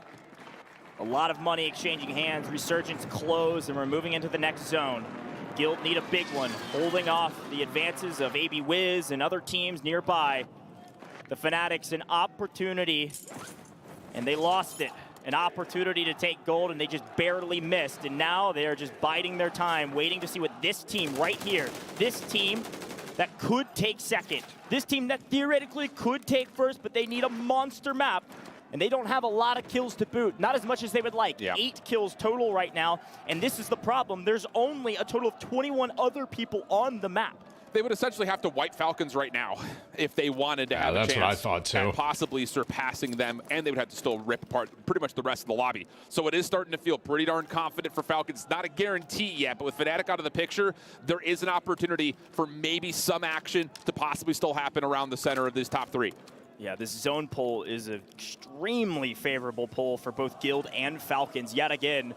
A lot of money exchanging hands. Resurgence closed, and we're moving into the next zone. Guild need a big one, holding off the advances of AB Wiz and other teams nearby. The Fanatics an opportunity, and they lost it. An opportunity to take gold, and they just barely missed. And now they are just biding their time, waiting to see what this team right here, this team that could take second, this team that theoretically could take first, but they need a monster map. And they don't have a lot of kills to boot, not as much as they would like. Yeah. 8 kills total right now, and this is the problem. There's only a total of 21 other people on the map. They would essentially have to wipe Falcons right now if they wanted to have a chance. That's what I thought too. At possibly surpassing them, and they would have to still rip apart pretty much the rest of the lobby. So it is starting to feel pretty darn confident for Falcons. Not a guarantee yet, but with Fnatic out of the picture, there is an opportunity for maybe some action to possibly still happen around the center of these top 3. Yeah, this zone pull is an extremely favorable pull for both Guild and Falcons. Yet again,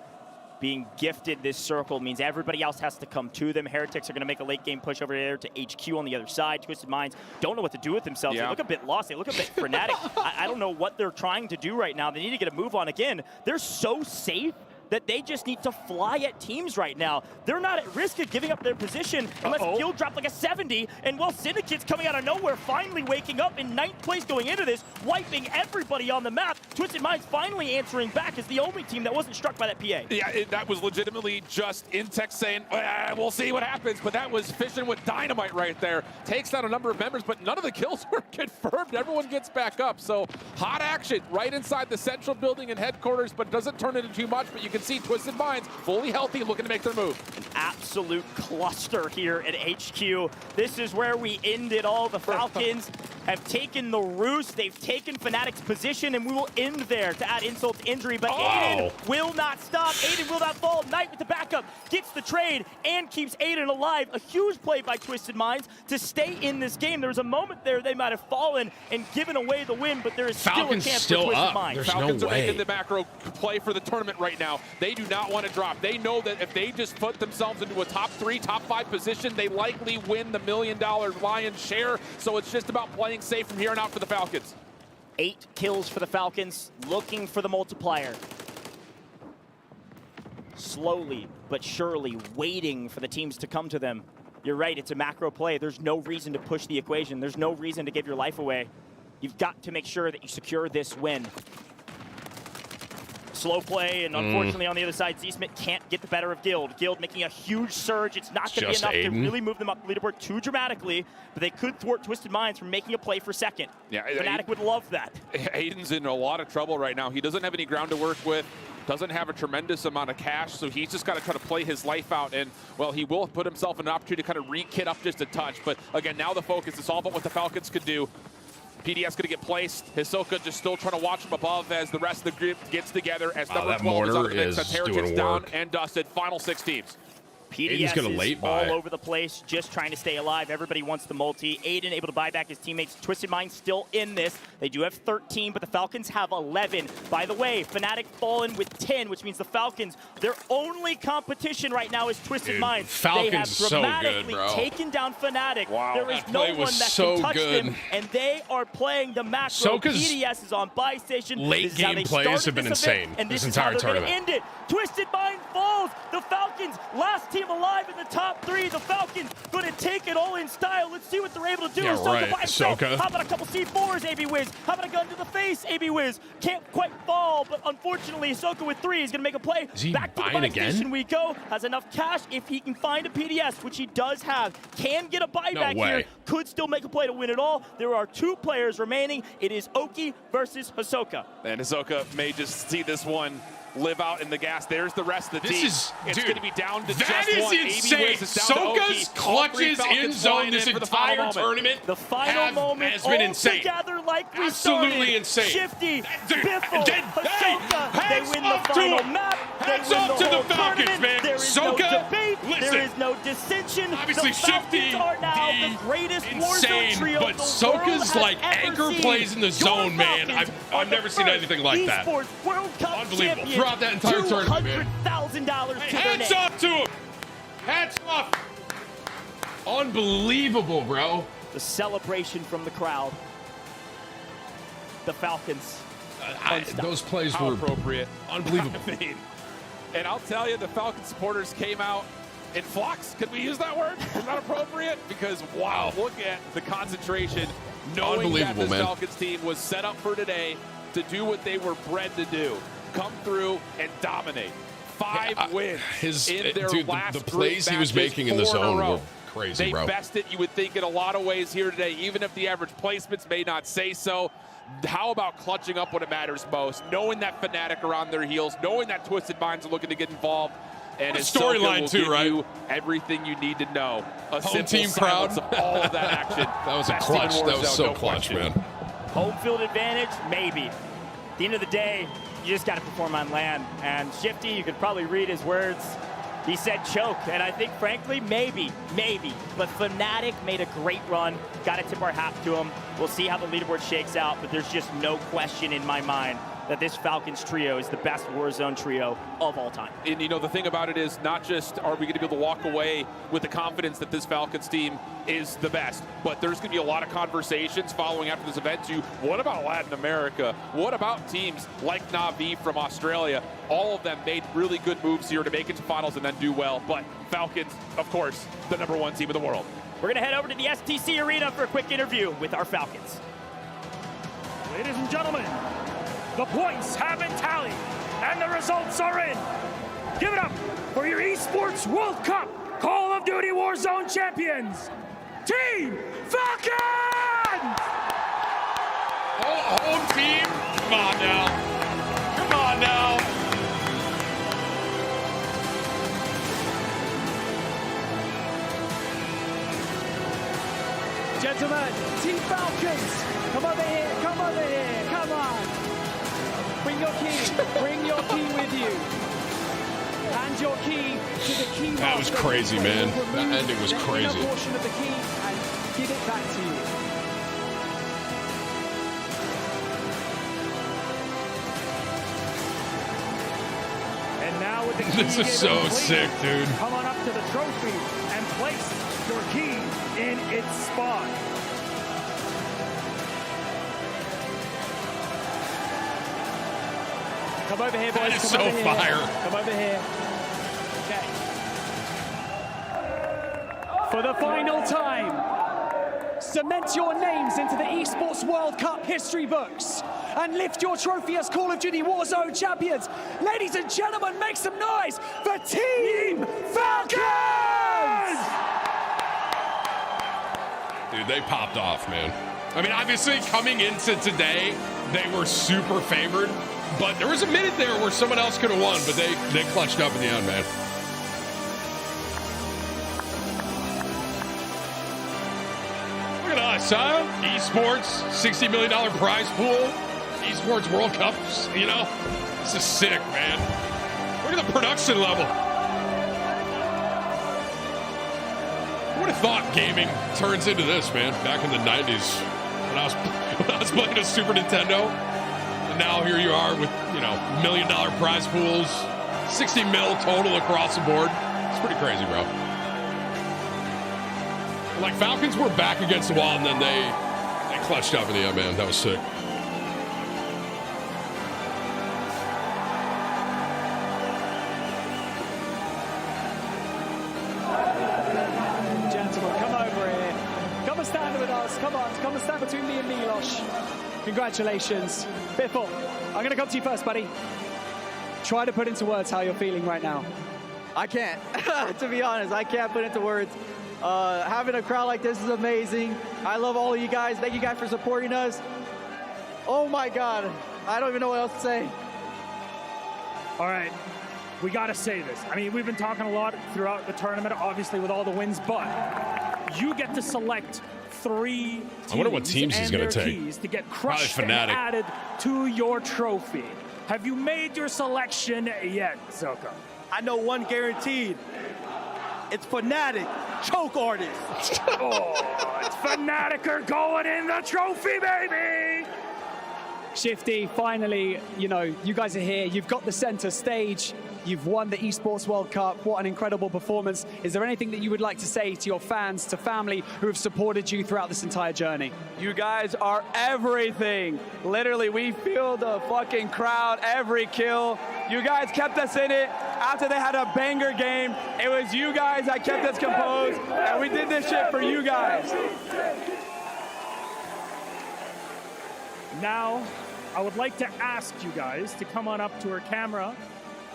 being gifted this circle means everybody else has to come to them. Heretics are going to make a late game push over there to HQ on the other side. Twisted Minds don't know what to do with themselves. Yeah. They look a bit lost. They look a bit frenetic. I don't know what they're trying to do right now. They need to get a move on again. They're so safe that they just need to fly at teams right now. They're not at risk of giving up their position unless Guild dropped like a 70, and while Syndicate's coming out of nowhere, finally waking up in 9th place going into this, wiping everybody on the map. Twisted Minds finally answering back as the only team that wasn't struck by that PA. Yeah, that was legitimately just Intex saying, we'll see what happens, but that was fishing with dynamite right there. Takes down a number of members, but none of the kills were confirmed. Everyone gets back up, so hot action right inside the central building and headquarters, but doesn't turn into too much, but you can see Twisted Minds fully healthy, looking to make their move. An absolute cluster here at HQ. This is where we end it all. The Falcons have taken the roost. They've taken Fnatic's position, and we will end there to add insult to injury. But Aiden will not stop. Aiden will not fall. Knight with the backup gets the trade and keeps Aiden alive. A huge play by Twisted Minds to stay in this game. There was a moment there they might have fallen and given away the win, but there is Falcons still a chance for Twisted Minds. There's Falcons no are way. making the macro play for the tournament right now. They do not want to drop. They know that if they just put themselves into a top 3, top 5 position, they likely win the $1 million lion's share. So it's just about playing safe from here on out for the Falcons. 8 kills for the Falcons, looking for the multiplier. Slowly but surely waiting for the teams to come to them. You're right, it's a macro play. There's no reason to push the equation. There's no reason to give your life away. You've got to make sure that you secure this win. Slow play, and unfortunately on the other side, Z-Smith can't get the better of Guild. Guild making a huge surge. It's not going to be enough to really move them up the leaderboard too dramatically, but they could thwart Twisted Minds from making a play for second. Yeah, Fnatic would love that. Aiden's in a lot of trouble right now. He doesn't have any ground to work with, doesn't have a tremendous amount of cash, so he's just got to try to play his life out, and, well, he will put himself in an opportunity to kind of re-kit up just a touch, but again, now the focus is all about what the Falcons could do. PDS going to get placed. Hisoka just still trying to watch from above as the rest of the group gets together. As number 12 is out of the mix. That's Heretics down and dusted. Final 6 teams. Aiden's gonna is late all buy. over the place, just trying to stay alive. Everybody wants the multi. Aiden able to buy back his teammates. Twisted Mind still in this. They do have 13, but the Falcons have 11. By the way, Fnatic fallen with 10, which means the Falcons, their only competition right now is Twisted Mind. Falcons they have so good, dramatically bro. taken down Fnatic. Wow, there is that no play one was that so can touch good. them, and they are playing the macro. Soka's PDS is on buy station. late This is how game they plays started have been this insane event, and this this is how entire they're gonna tournament. end it. Twisted Mind falls. The Falcons, last team alive in the top 3. The Falcons going to take it all in style. Let's see what they're able to do. Yeah, Soka right. by himself. Soka. How about a couple C4s, AB Wiz? How about a gun to the face, AB Wiz? Can't quite fall, but unfortunately, Soka with 3 is going to make a play. Is he Back to the buying buy again? station we go. Has enough cash if he can find a PDS, which he does have. Can get a buyback way. here. Could still make a play to win it all. There are 2 players remaining. It is Oki versus Hisoka. And Hisoka may just see this one live out in the gas. There's the rest of the team. It's going to be down to that just is one. insane. AB Wiz is down to Oki. Soka's All 3 clutches Falcons in zone flying this in for the entire final tournament. The final moment has been all insane. together like we Absolutely started. insane. Shifty, Dude, Biffle, hey, Hisoka, they hands win the up to final him. map. Hands they win up the to the whole Falcons, tournament. man. There is Soka, no debate. listen. There is no dissension. Obviously, the Falcons Shifty, are now the greatest Warzone insane, trio but the Soka's world has like ever anchor seen. plays in the zone, man. I've never seen anything like that. Esports World Cup Unbelievable. champions, Throughout that entire tournament, man. $200,000 to their Hands name. off to him. Hats off. Unbelievable, bro. The celebration from the crowd. The Falcons. Those plays How were appropriate. unbelievable. I mean, and I'll tell you, the Falcon supporters came out in flocks. Could we use that word? Is that appropriate? Because, wow, look at the concentration, knowing that Unbelievable, this man. Falcons team was set up for today to do what they were bred to do. Come through and dominate. 5 wins in their last the plays group he was matches, making in the 4 in a zone row. were crazy, They bro. bested, you would think, in a lot of ways here today, even if the average placements may not say so. How about clutching up when it matters most, knowing that Fnatic are on their heels, knowing that Twisted Minds are looking to get involved, and What a Hisoka storyline will too, give right? you everything you need to know. A Home simple team crowd. silence of all of that action. That was a Best team in clutch. That was Warzone, so no clutch, question. man. Home field advantage, maybe. At the end of the day, you just got to perform on land. And Shifty, you could probably read his words. He said choke, and I think, frankly, maybe. But Fnatic made a great run. Got to tip our hat to him. We'll see how the leaderboard shakes out, but there's just no question in my mind that this Falcons trio is the best Warzone trio of all time. And you know, the thing about it is not just are we going to be able to walk away with the confidence that this Falcons team is the best, but there's going to be a lot of conversations following after this event to what about Latin America? What about teams like Na'Vi from Australia? All of them made really good moves here to make it to finals and then do well. But Falcons, of course, the #1 team in the world. We're going to head over to the STC Arena for a quick interview with our Falcons. Ladies and gentlemen, the points have been tallied, and the results are in. Give it up for your Esports World Cup Call of Duty Warzone champions, Team Falcons! Home team? Come on now. Come on now. Gentlemen, Team Falcons, come over here, come over here, come on. Bring your key with you. Hand your key to the key master. That was crazy, man. That ending was the crazy. inner portion of the key and give it back to you. And now with the key This is so given sick, completed, dude. Come on up to the trophy and place your key in its spot. Come over here, boys. That is Come so over here. fire. Come over here. Okay. For the final time, cement your names into the Esports World Cup history books and lift your trophy as Call of Duty Warzone champions. Ladies and gentlemen, make some noise for Team Falcons! Dude, they popped off, man. I mean, obviously, coming into today, they were super favored, but there was a minute there where someone else could have won, but they clutched up in the end, man. Look at us, huh? Esports, $60 million prize pool, Esports World Cups, you know? This is sick, man. Look at the production level. would have thought gaming turns into this, man? Back in the 90s when I was playing a Super Nintendo. And now here you are with, you know, $1 million prize pools, 60 mil total across the board. It's pretty crazy, bro. Like, Falcons were back against the wall, and then they clutched up in the end, man. That was sick. Gentlemen, come over here. Come and stand with us. Come on, come and stand between me and Milos. Congratulations. Biffle, I'm going to come to you first, buddy. Try to put into words how you're feeling right now. I can't. To be honest, I can't put into words. Having a crowd like this is amazing. I love all of you guys. Thank you guys for supporting us. Oh my God. I don't even know what else to say. All right. We got to say this. I mean, we've been talking a lot throughout the tournament, obviously with all the wins, but you get to select 3 teams. I wonder what teams he's going to take. Keys to get crushed Probably and Fnatic. added to your trophy. Have you made your selection yet, Zoka? I know one guaranteed. It's Fnatic, choke artist. Oh, it's Fnatic are going in the trophy, baby! Shifty, finally, you know, you guys are here. You've got the center stage. You've won the Esports World Cup. What an incredible performance. Is there anything that you would like to say to your fans, to family who have supported you throughout this entire journey? You guys are everything. Literally, we feel the fucking crowd every kill. You guys kept us in it. After they had a banger game, it was you guys that kept us composed, and we did this shit for you guys. Now, I would like to ask you guys to come on up to our camera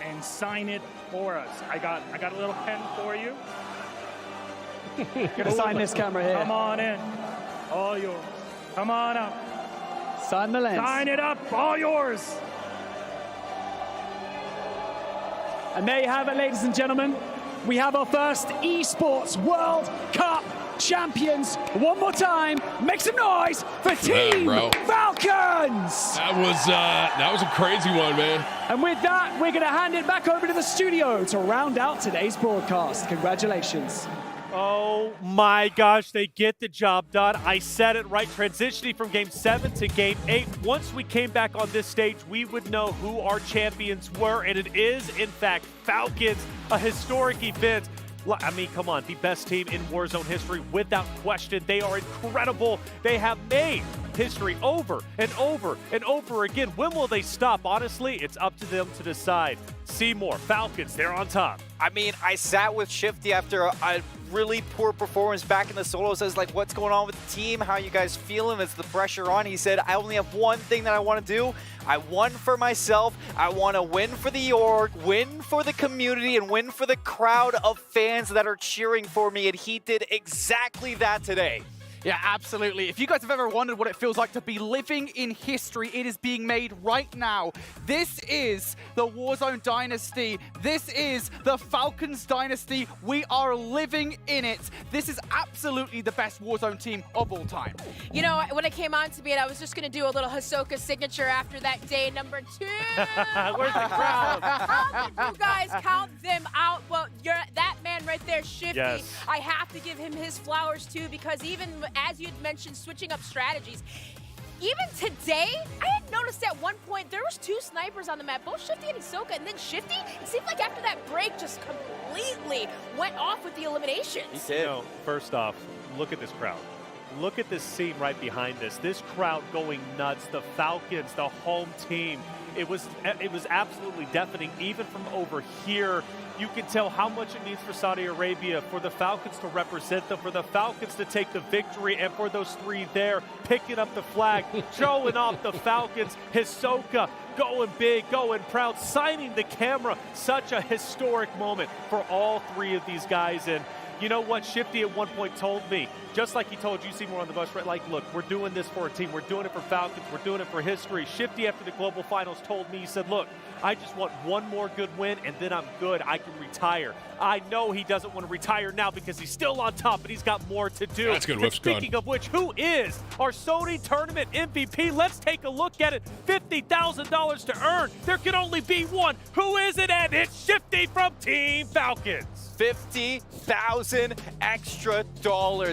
and sign it for us. I got a little pen for you. Gonna sign this camera here. Come on in. All yours. Come on up. Sign the lens. Sign it up. All yours. And there you have it, ladies and gentlemen. We have our first Esports World Cup champions. One more time, make some noise for Team Falcons! That was a crazy one, man. And with that, we're gonna hand it back over to the studio to round out today's broadcast. Congratulations. Oh my gosh, they get the job done. I said it right, transitioning from Game 7 to Game 8. Once we came back on this stage, we would know who our champions were, and it is, in fact, Falcons, a historic event. I mean, come on, the best team in Warzone history, without question. They are incredible. They have made history over and over and over again. When will they stop? Honestly, it's up to them to decide. Seymour, Falcons, they're on top. I mean, I sat with Shifty after a really poor performance back in the solos. I was like, what's going on with the team? How are you guys feeling? Is the pressure on? He said, I only have one thing that I want to do. I won for myself. I want to win for the org, win for the community, and win for the crowd of fans that are cheering for me. And he did exactly that today. Yeah, absolutely. If you guys have ever wondered what it feels like to be living in history, it is being made right now. This is the Warzone dynasty. This is the Falcons dynasty. We are living in it. This is absolutely the best Warzone team of all time. You know, when it came on to me, I was just going to do a little Hisoka signature after that day number 2. Where's the crowd? How did you guys count them out? Well, that man right there, Shifty, yes. I have to give him his flowers too, because even as you had mentioned, switching up strategies, even today, I had noticed at one point there was 2 snipers on the map, both Shifty and Hisoka, and then Shifty, it seemed like after that break, just completely went off with the eliminations. He did. You know, first off, look at this crowd. Look at this scene right behind us. This crowd going nuts. The Falcons, the home team. It was absolutely deafening, even from over here. You can tell how much it means for Saudi Arabia, for the Falcons to represent them, for the Falcons to take the victory, and for those 3 there picking up the flag, showing off the Falcons. Hisoka going big, going proud, signing the camera. Such a historic moment for all 3 of these guys. And you know what? Shifty at one point told me, just like he told you, Seymour, on the bus, right? Like, look, we're doing this for a team. We're doing it for Falcons. We're doing it for history. Shifty, after the global finals, told me, he said, look, I just want one more good win, and then I'm good. I can retire. I know he doesn't want to retire now because he's still on top, but he's got more to do. That's good. And speaking of which, who is our Sony Tournament MVP? Let's take a look at it. $50,000 to earn. There can only be one. Who is it? And it's Shifty from Team Falcons. $50,000 extra.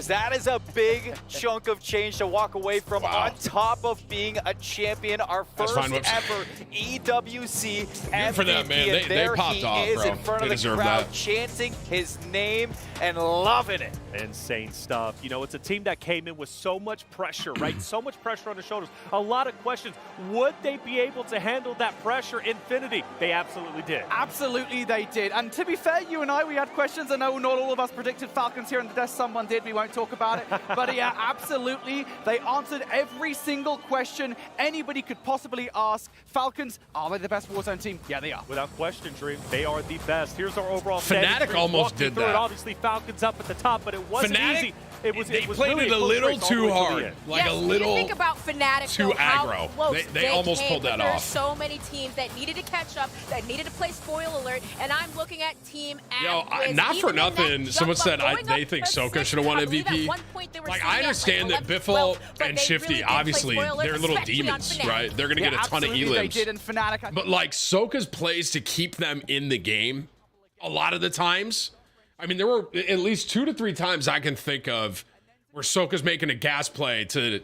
That is a big chunk of change to walk away from, on top of being a champion. Our first ever EWC MVP. For that, man. And They there popped he off, is bro. in front They of the deserve crowd, that. chanting his name and loving it. Insane stuff. You know, it's a team that came in with so much pressure, right? So much pressure on the shoulders. A lot of questions. Would they be able to handle that pressure? Infinity, they absolutely did. Absolutely they did. And to be fair, you and I, we had questions. I know not all of us predicted Falcons here in the desk. Someone did. We won't talk about it. But yeah, absolutely. They answered every single question anybody could possibly ask. Falcons, are they the best Warzone team? Yeah, they are. Without question, Dream, they are the best. Here's our overall Fnatic almost did that. Obviously, Falcons up at the top, but it wasn't easy. They played it a little too hard. Like a little think about Fnatic, too though, how aggro. close They almost came, pulled that but there are off. so many teams that needed to catch up, that needed to play spoil alert, and I'm looking at Team Atlas. Not for nothing. Someone said they think Soka should have won MVP. Like, I understand that Biffle and Shifty, obviously, they're little demons, right? They're going to get a ton of elims. They did in Fnatic. But like Soka's plays to keep them in the game, a lot of the times, I mean, there were at least 2 to 3 times I can think of where Soka's making a gas play to,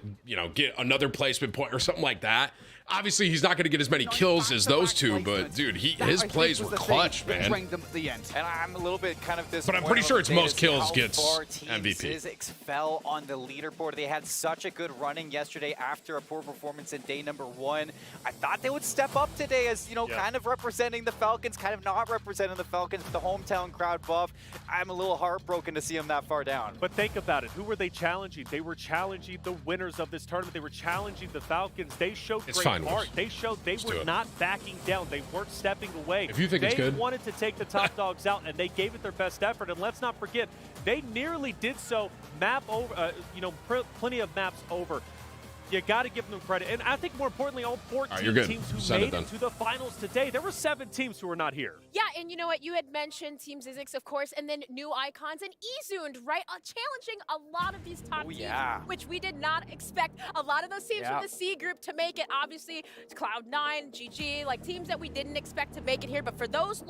get another placement point or something like that. Obviously, he's not going to get as many kills as those two, but dude, his plays were clutch, man. Them at the end. And I'm a little bit kind of disappointed. But I'm pretty sure it's most kills how gets far Team MVP. Zizix fell on the leaderboard. They had such a good running yesterday after a poor performance in day number 1. I thought they would step up today as, kind of representing the Falcons, kind of not representing the Falcons, but the hometown crowd buff. I'm a little heartbroken to see them that far down. But think about it. Who were they challenging? They were challenging the winners of this tournament. They were challenging the Falcons. They showed great heart. They showed they were not backing down. They weren't stepping away. If you think it's good. They wanted to take the top dogs out, and they gave it their best effort. And let's not forget, they nearly did so map over, plenty of maps over. You got to give them credit. And I think more importantly, all 14 teams who made it to the finals today, there were 7 teams who were not here. Yeah, and you know what? You had mentioned Team Zizix, of course, and then New Icons and Ezund, right? Challenging a lot of these top teams, which we did not expect. A lot of those teams from the C group to make it. Obviously, Cloud9, GG, like teams that we didn't expect to make it here. But for those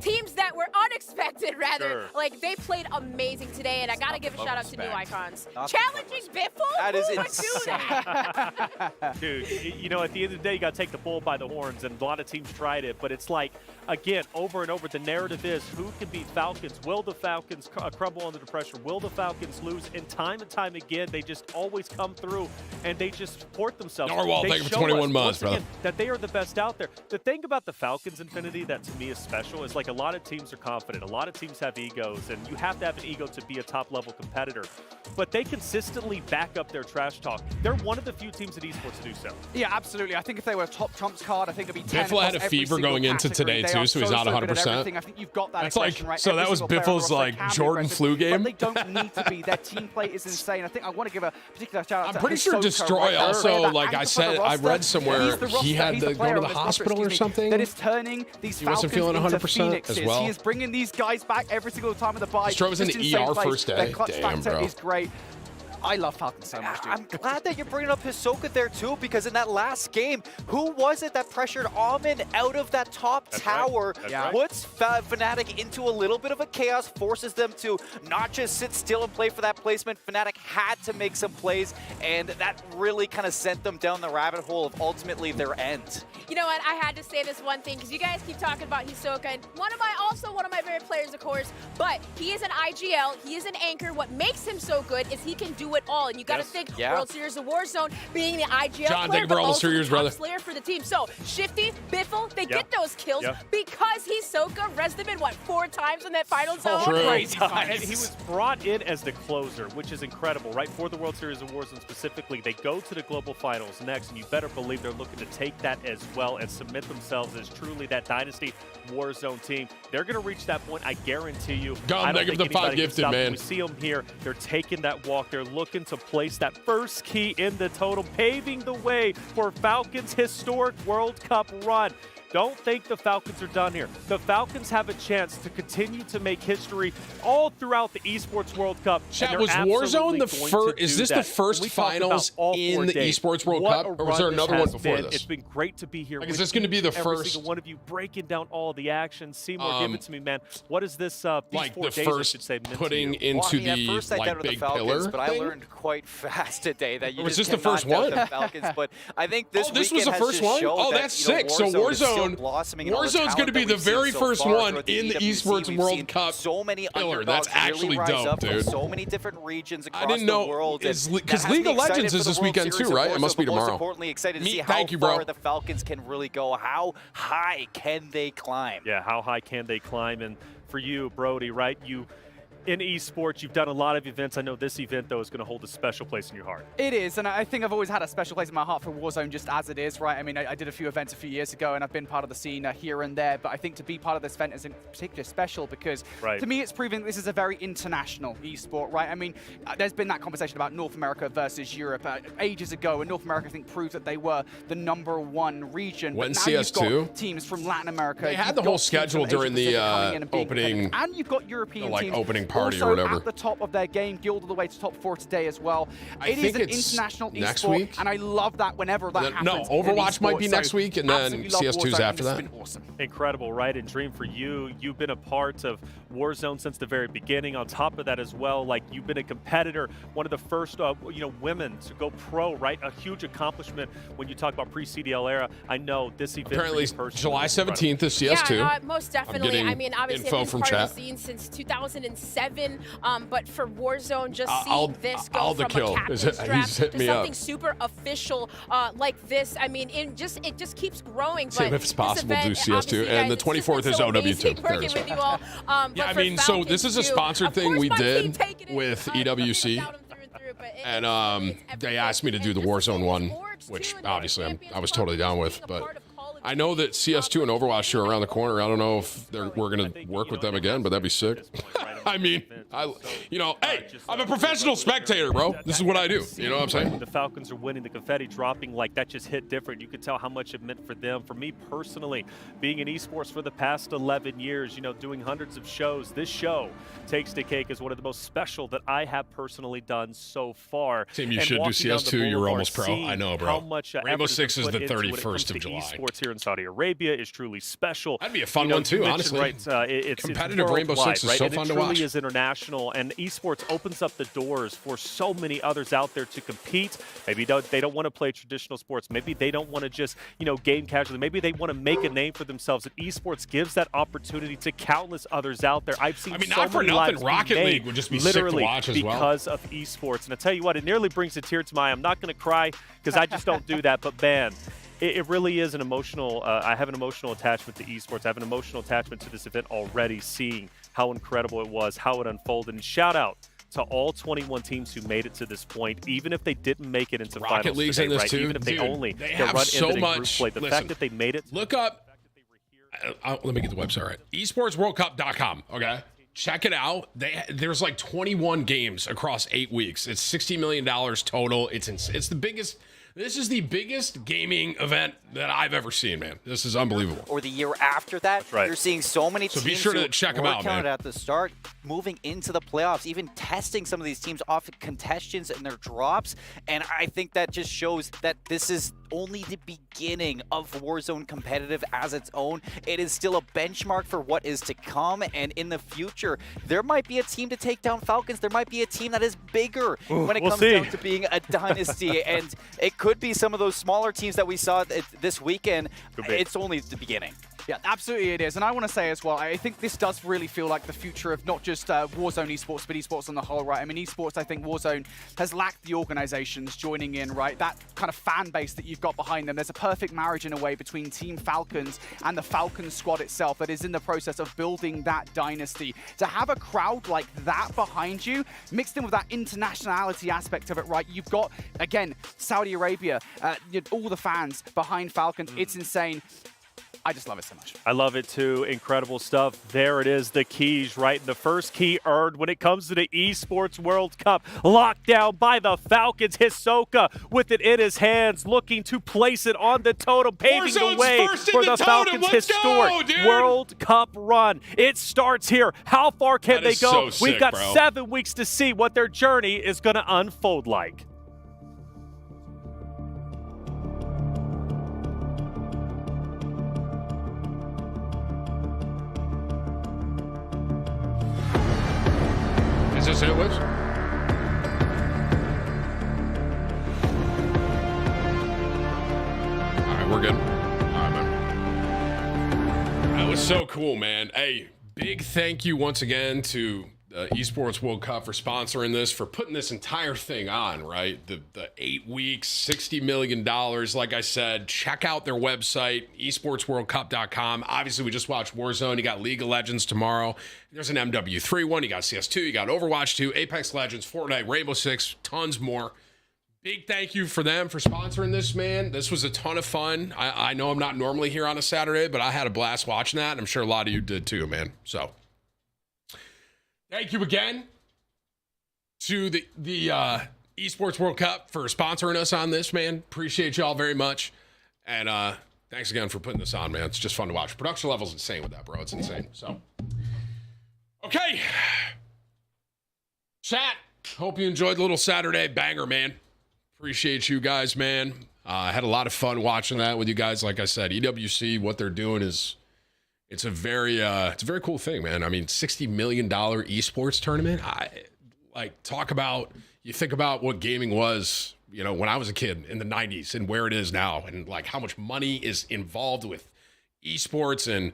teams that were unexpected, rather, like they played amazing today. And I got to give a shout out to New Icons. Challenging Biffle? That is insane. Do that. Dude, at the end of the day, you got to take the bull by the horns, and a lot of teams tried it, but it's like, again, over and over, the narrative is who can beat Falcons? Will the Falcons crumble under the pressure? Will the Falcons lose? And time again, they just always come through, and they just support themselves. Narwhal, thank you for 21 months, brother. That they are the best out there. The thing about the Falcons, Infinity, that to me is special is like a lot of teams are confident. A lot of teams have egos, and you have to have an ego to be a top-level competitor. But they consistently back up their trash talk. They're one of the few teams in esports to do so. Yeah, absolutely. I think if they were a top trumps card, I think it'd be 10. Biffle had a fever going into today too, so he's not 100%. I think you've got that. That's like, right? so that was Biffle's like Jordan flu game. But they don't need to be. Their team play is insane. I think I want to give a particular shout out. I'm pretty sure Destroy also, like I said, I read somewhere he had to go to the hospital or something. That is turning these Falcons feeling 100% into Phoenixes. as well. He is bringing these guys back every single time of the bye. Destroy was in the ER first day. Their clutch Damn, factor bro. is great. I love Falcons so much, dude. I'm glad that you're bringing up Hisoka there, too, because in that last game, who was it that pressured Almond out of that top tower, puts Fnatic into a little bit of a chaos, forces them to not just sit still and play for that placement. Fnatic had to make some plays, and that really kind of sent them down the rabbit hole of ultimately their end. You know what? I had to say this one thing, because you guys keep talking about Hisoka, and one of my favorite players, of course, but he is an IGL, he is an anchor. What makes him so good is he can do it all, and you got to think World Series of Warzone being the IGL player, but also the top slayer for the team. So Shifty, Biffle, they get those kills because Hisoka rezzed them in, 4 times in that final zone? And he was brought in as the closer, which is incredible, right? For the World Series of Warzone specifically, they go to the Global Finals next, and you better believe they're looking to take that as well and submit themselves as truly that Dynasty Warzone team. They're going to reach that point, I guarantee you. God, I don't think the 5 gifted, man. We see them here. They're taking that walk. They're looking to place that first key in the total, paving the way for Falcons' historic World Cup run. Don't think the Falcons are done here. The Falcons have a chance to continue to make history all throughout the Esports World Cup. Chat, was Warzone the first? Is this the first finals in the Esports World Cup, or was there another one before this? It's been great to be here. Like, is this going to be the every first? single one of you breaking down all the action. Seymour, give it to me, man. What is this? Like the first putting into the like big pillar but I thing? learned quite fast today that you Was just this the first cannot doubt one? the Falcons. But I think this this was weekend the has first just one. showed Oh, that, that's you know, sick. So Warzone is still Warzone, blossoming, and all the Warzone's going to talent be that the we've seen very so first far one throughout the in the EWC. Esports We've World seen Cup so many pillar. underdogs That's actually really rise dope, up from dude. so many different regions across I didn't the know world. because That League has of me Legends excited is for this the World weekend Series too, of right? It Warzone, must be but most tomorrow. importantly, excited to see how Thank you, bro. far the Falcons can really go. How high can they climb? Yeah, how high can they climb? And for you, Brody, right? In esports, you've done a lot of events. I know this event, though, is going to hold a special place in your heart. It is, and I think I've always had a special place in my heart for Warzone just as it is, right? I mean, I did a few events a few years ago, and I've been part of the scene here and there, but I think to be part of this event is in particular special because, to me, it's proving this is a very international esport, right? I mean, there's been that conversation about North America versus Europe ages ago, and North America, I think, proved that they were the #1 region. When but now you've CS2? got teams from Latin America. They had you've the whole got teams schedule from during the Asia-Pacific coming in and being opening, competitive. And you've got European like teams opening party also or whatever. at the top of their game, guild all the way to top 4 today as well. I It is think an it's international next esport, week. and I love that whenever that happens. No, in Overwatch might esports. be next week, and then absolutely love CS2's Warzone. after It's that. been awesome. Incredible, right? And Dream, for you, you've been a part of Warzone since the very beginning. On top of that as well, like you've been a competitor, one of the first, women to go pro, right? A huge accomplishment when you talk about pre-CDL era. I know this event. Apparently, July 17th is CS2. Yeah, most definitely. I mean, obviously, info I've been from part chat. of the scene since 2007. But for Warzone, just I'll- seeing this go I'll the from kill. a captain's He's draft hit to me something up. super official like this, I mean, it just keeps growing. See but if it's possible to do this CS2, event, and the guys, it's just 24th been is so OW2. amazing There it working is. with you all. Yeah, I but mean, for so this is a Falcons, too, sponsored of thing course we my team did taking it, with EWC, and they asked me to do the Warzone one, which obviously I was totally down with, but I know that CS2 and Overwatch are around the corner. I don't know if we're going to work with them again, but that'd be sick. I mean, hey, I'm a professional spectator, bro. This is what I do. You know what I'm saying? The Falcons are winning, the confetti dropping, like that just hit different. You could tell how much it meant for them. For me personally, being in esports for the past 11 years, doing hundreds of shows, this show takes the cake as one of the most special that I have personally done so far. Team, you And should do walking down the CS2. You're boulevard, almost pro. seeing I know, bro. How much Rainbow effort has Six been is the put into when it comes 31st to of July. Esports here in Saudi Arabia is truly special. That'd be a fun one too, you honestly. mentioned, right, it's Competitive Rainbow Six is right? so And fun to it truly watch. is international, and esports opens up the doors for so many others out there to compete. Maybe they don't want to play traditional sports. Maybe they don't want to just game casually. Maybe they want to make a name for themselves. And esports gives that opportunity to countless others out there. I've seen so not for many nothing, lives Rocket be made League would just be sick to literally watch as well. because of esports. And I tell you what, it nearly brings a tear to my eye. I'm not going to cry because I just don't do that. But man, it really is an emotional. I have an emotional attachment to esports. I have an emotional attachment to this event already. Seeing how incredible it was, how it unfolded, and shout out to all 21 teams who made it to this point, even if they didn't make it into Rocket finals League's today, in this right? too. Even if they Dude, only they their have run so ended in group much. play. The Listen, fact that they made it. Look up. Let me get the website right. esportsworldcup.com. Okay. Check it out. There's like 21 games across 8 weeks. It's $60 million total. It's the biggest. This is the biggest gaming event that I've ever seen, man. This is unbelievable. Or the year after that, you're seeing so many So teams be sure to who check 'em were out, counted man. at the start, moving into the playoffs, even testing some of these teams off contests and their drops. And I think that just shows that this is only the beginning of Warzone competitive as its own. It is still a benchmark for what is to come, and in the future, there might be a team to take down Falcons. There might be a team that is bigger when it comes down to being a dynasty, and it could be some of those smaller teams that we saw this weekend. It's only the beginning. Yeah, absolutely it is. And I want to say as well, I think this does really feel like the future of not just Warzone esports, but esports on the whole, right? I mean, esports, I think Warzone has lacked the organizations joining in, right? That kind of fan base that you've got behind them. There's a perfect marriage in a way between Team Falcons and the Falcons squad itself that is in the process of building that dynasty. To have a crowd like that behind you, mixed in with that internationality aspect of it, right? You've got, again, Saudi Arabia, all the fans behind Falcons. It's insane. I just love it so much. I love it too. Incredible stuff. There it is, the keys, right? The first key earned when it comes to the Esports World Cup. Locked down by the Falcons. Hisoka with it in his hands, looking to place it on the totem, paving the way for the Falcons' historic World Cup run. It starts here. How far can they go? We've got 7 weeks to see what their journey is going to unfold like. Is this it, Wiz? All right, we're good. All right, man. That was so cool, man. Hey, big thank you once again to the Esports World Cup for sponsoring this, for putting this entire thing on, right? The 8 weeks, $60 million. Like I said, check out their website, esportsworldcup.com. Obviously, we just watched Warzone. You got League of Legends tomorrow. There's an MW3 one. You got CS2. You got Overwatch 2, Apex Legends, Fortnite, Rainbow Six, tons more. Big thank you for them for sponsoring this, man. This was a ton of fun. I know I'm not normally here on a Saturday, but I had a blast watching that, and I'm sure a lot of you did too, man. So thank you again to the Esports World Cup for sponsoring us on this, man. Appreciate y'all very much. And thanks again for putting this on, man. It's just fun to watch. Production level's insane with that, bro. It's insane. So, okay. Chat, hope you enjoyed the little Saturday banger, man. Appreciate you guys, man. I had a lot of fun watching that with you guys. Like I said, EWC, what they're doing is it's a very cool thing, man. I mean, $60 million esports tournament. You think about what gaming was, you know, when I was a kid in the 90s and where it is now, and like how much money is involved with esports and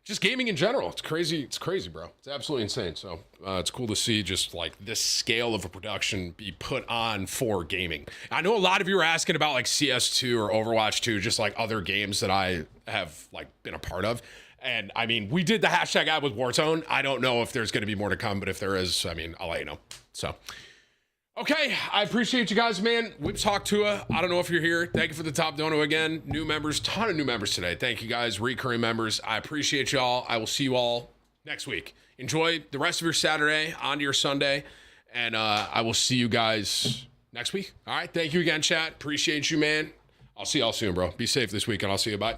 just gaming in general. It's crazy. It's crazy, bro. It's absolutely insane. So it's cool to see just like this scale of a production be put on for gaming. I know a lot of you are asking about like CS2 or Overwatch 2, just like other games that I have like been a part of. And I mean, we did the hashtag ad with Warzone. I don't know if there's going to be more to come, but if there is, I mean, I'll let you know. So, okay. I appreciate you guys, man. We've talked to I don't know if you're here. Thank you for the top dono again. New members, ton of new members today. Thank you guys, recurring members. I appreciate y'all. I will see you all next week. Enjoy the rest of your Saturday, on to your Sunday. And I will see you guys next week. All right. Thank you again, chat. Appreciate you, man. I'll see y'all soon, bro. Be safe this week, and I'll see you. Bye.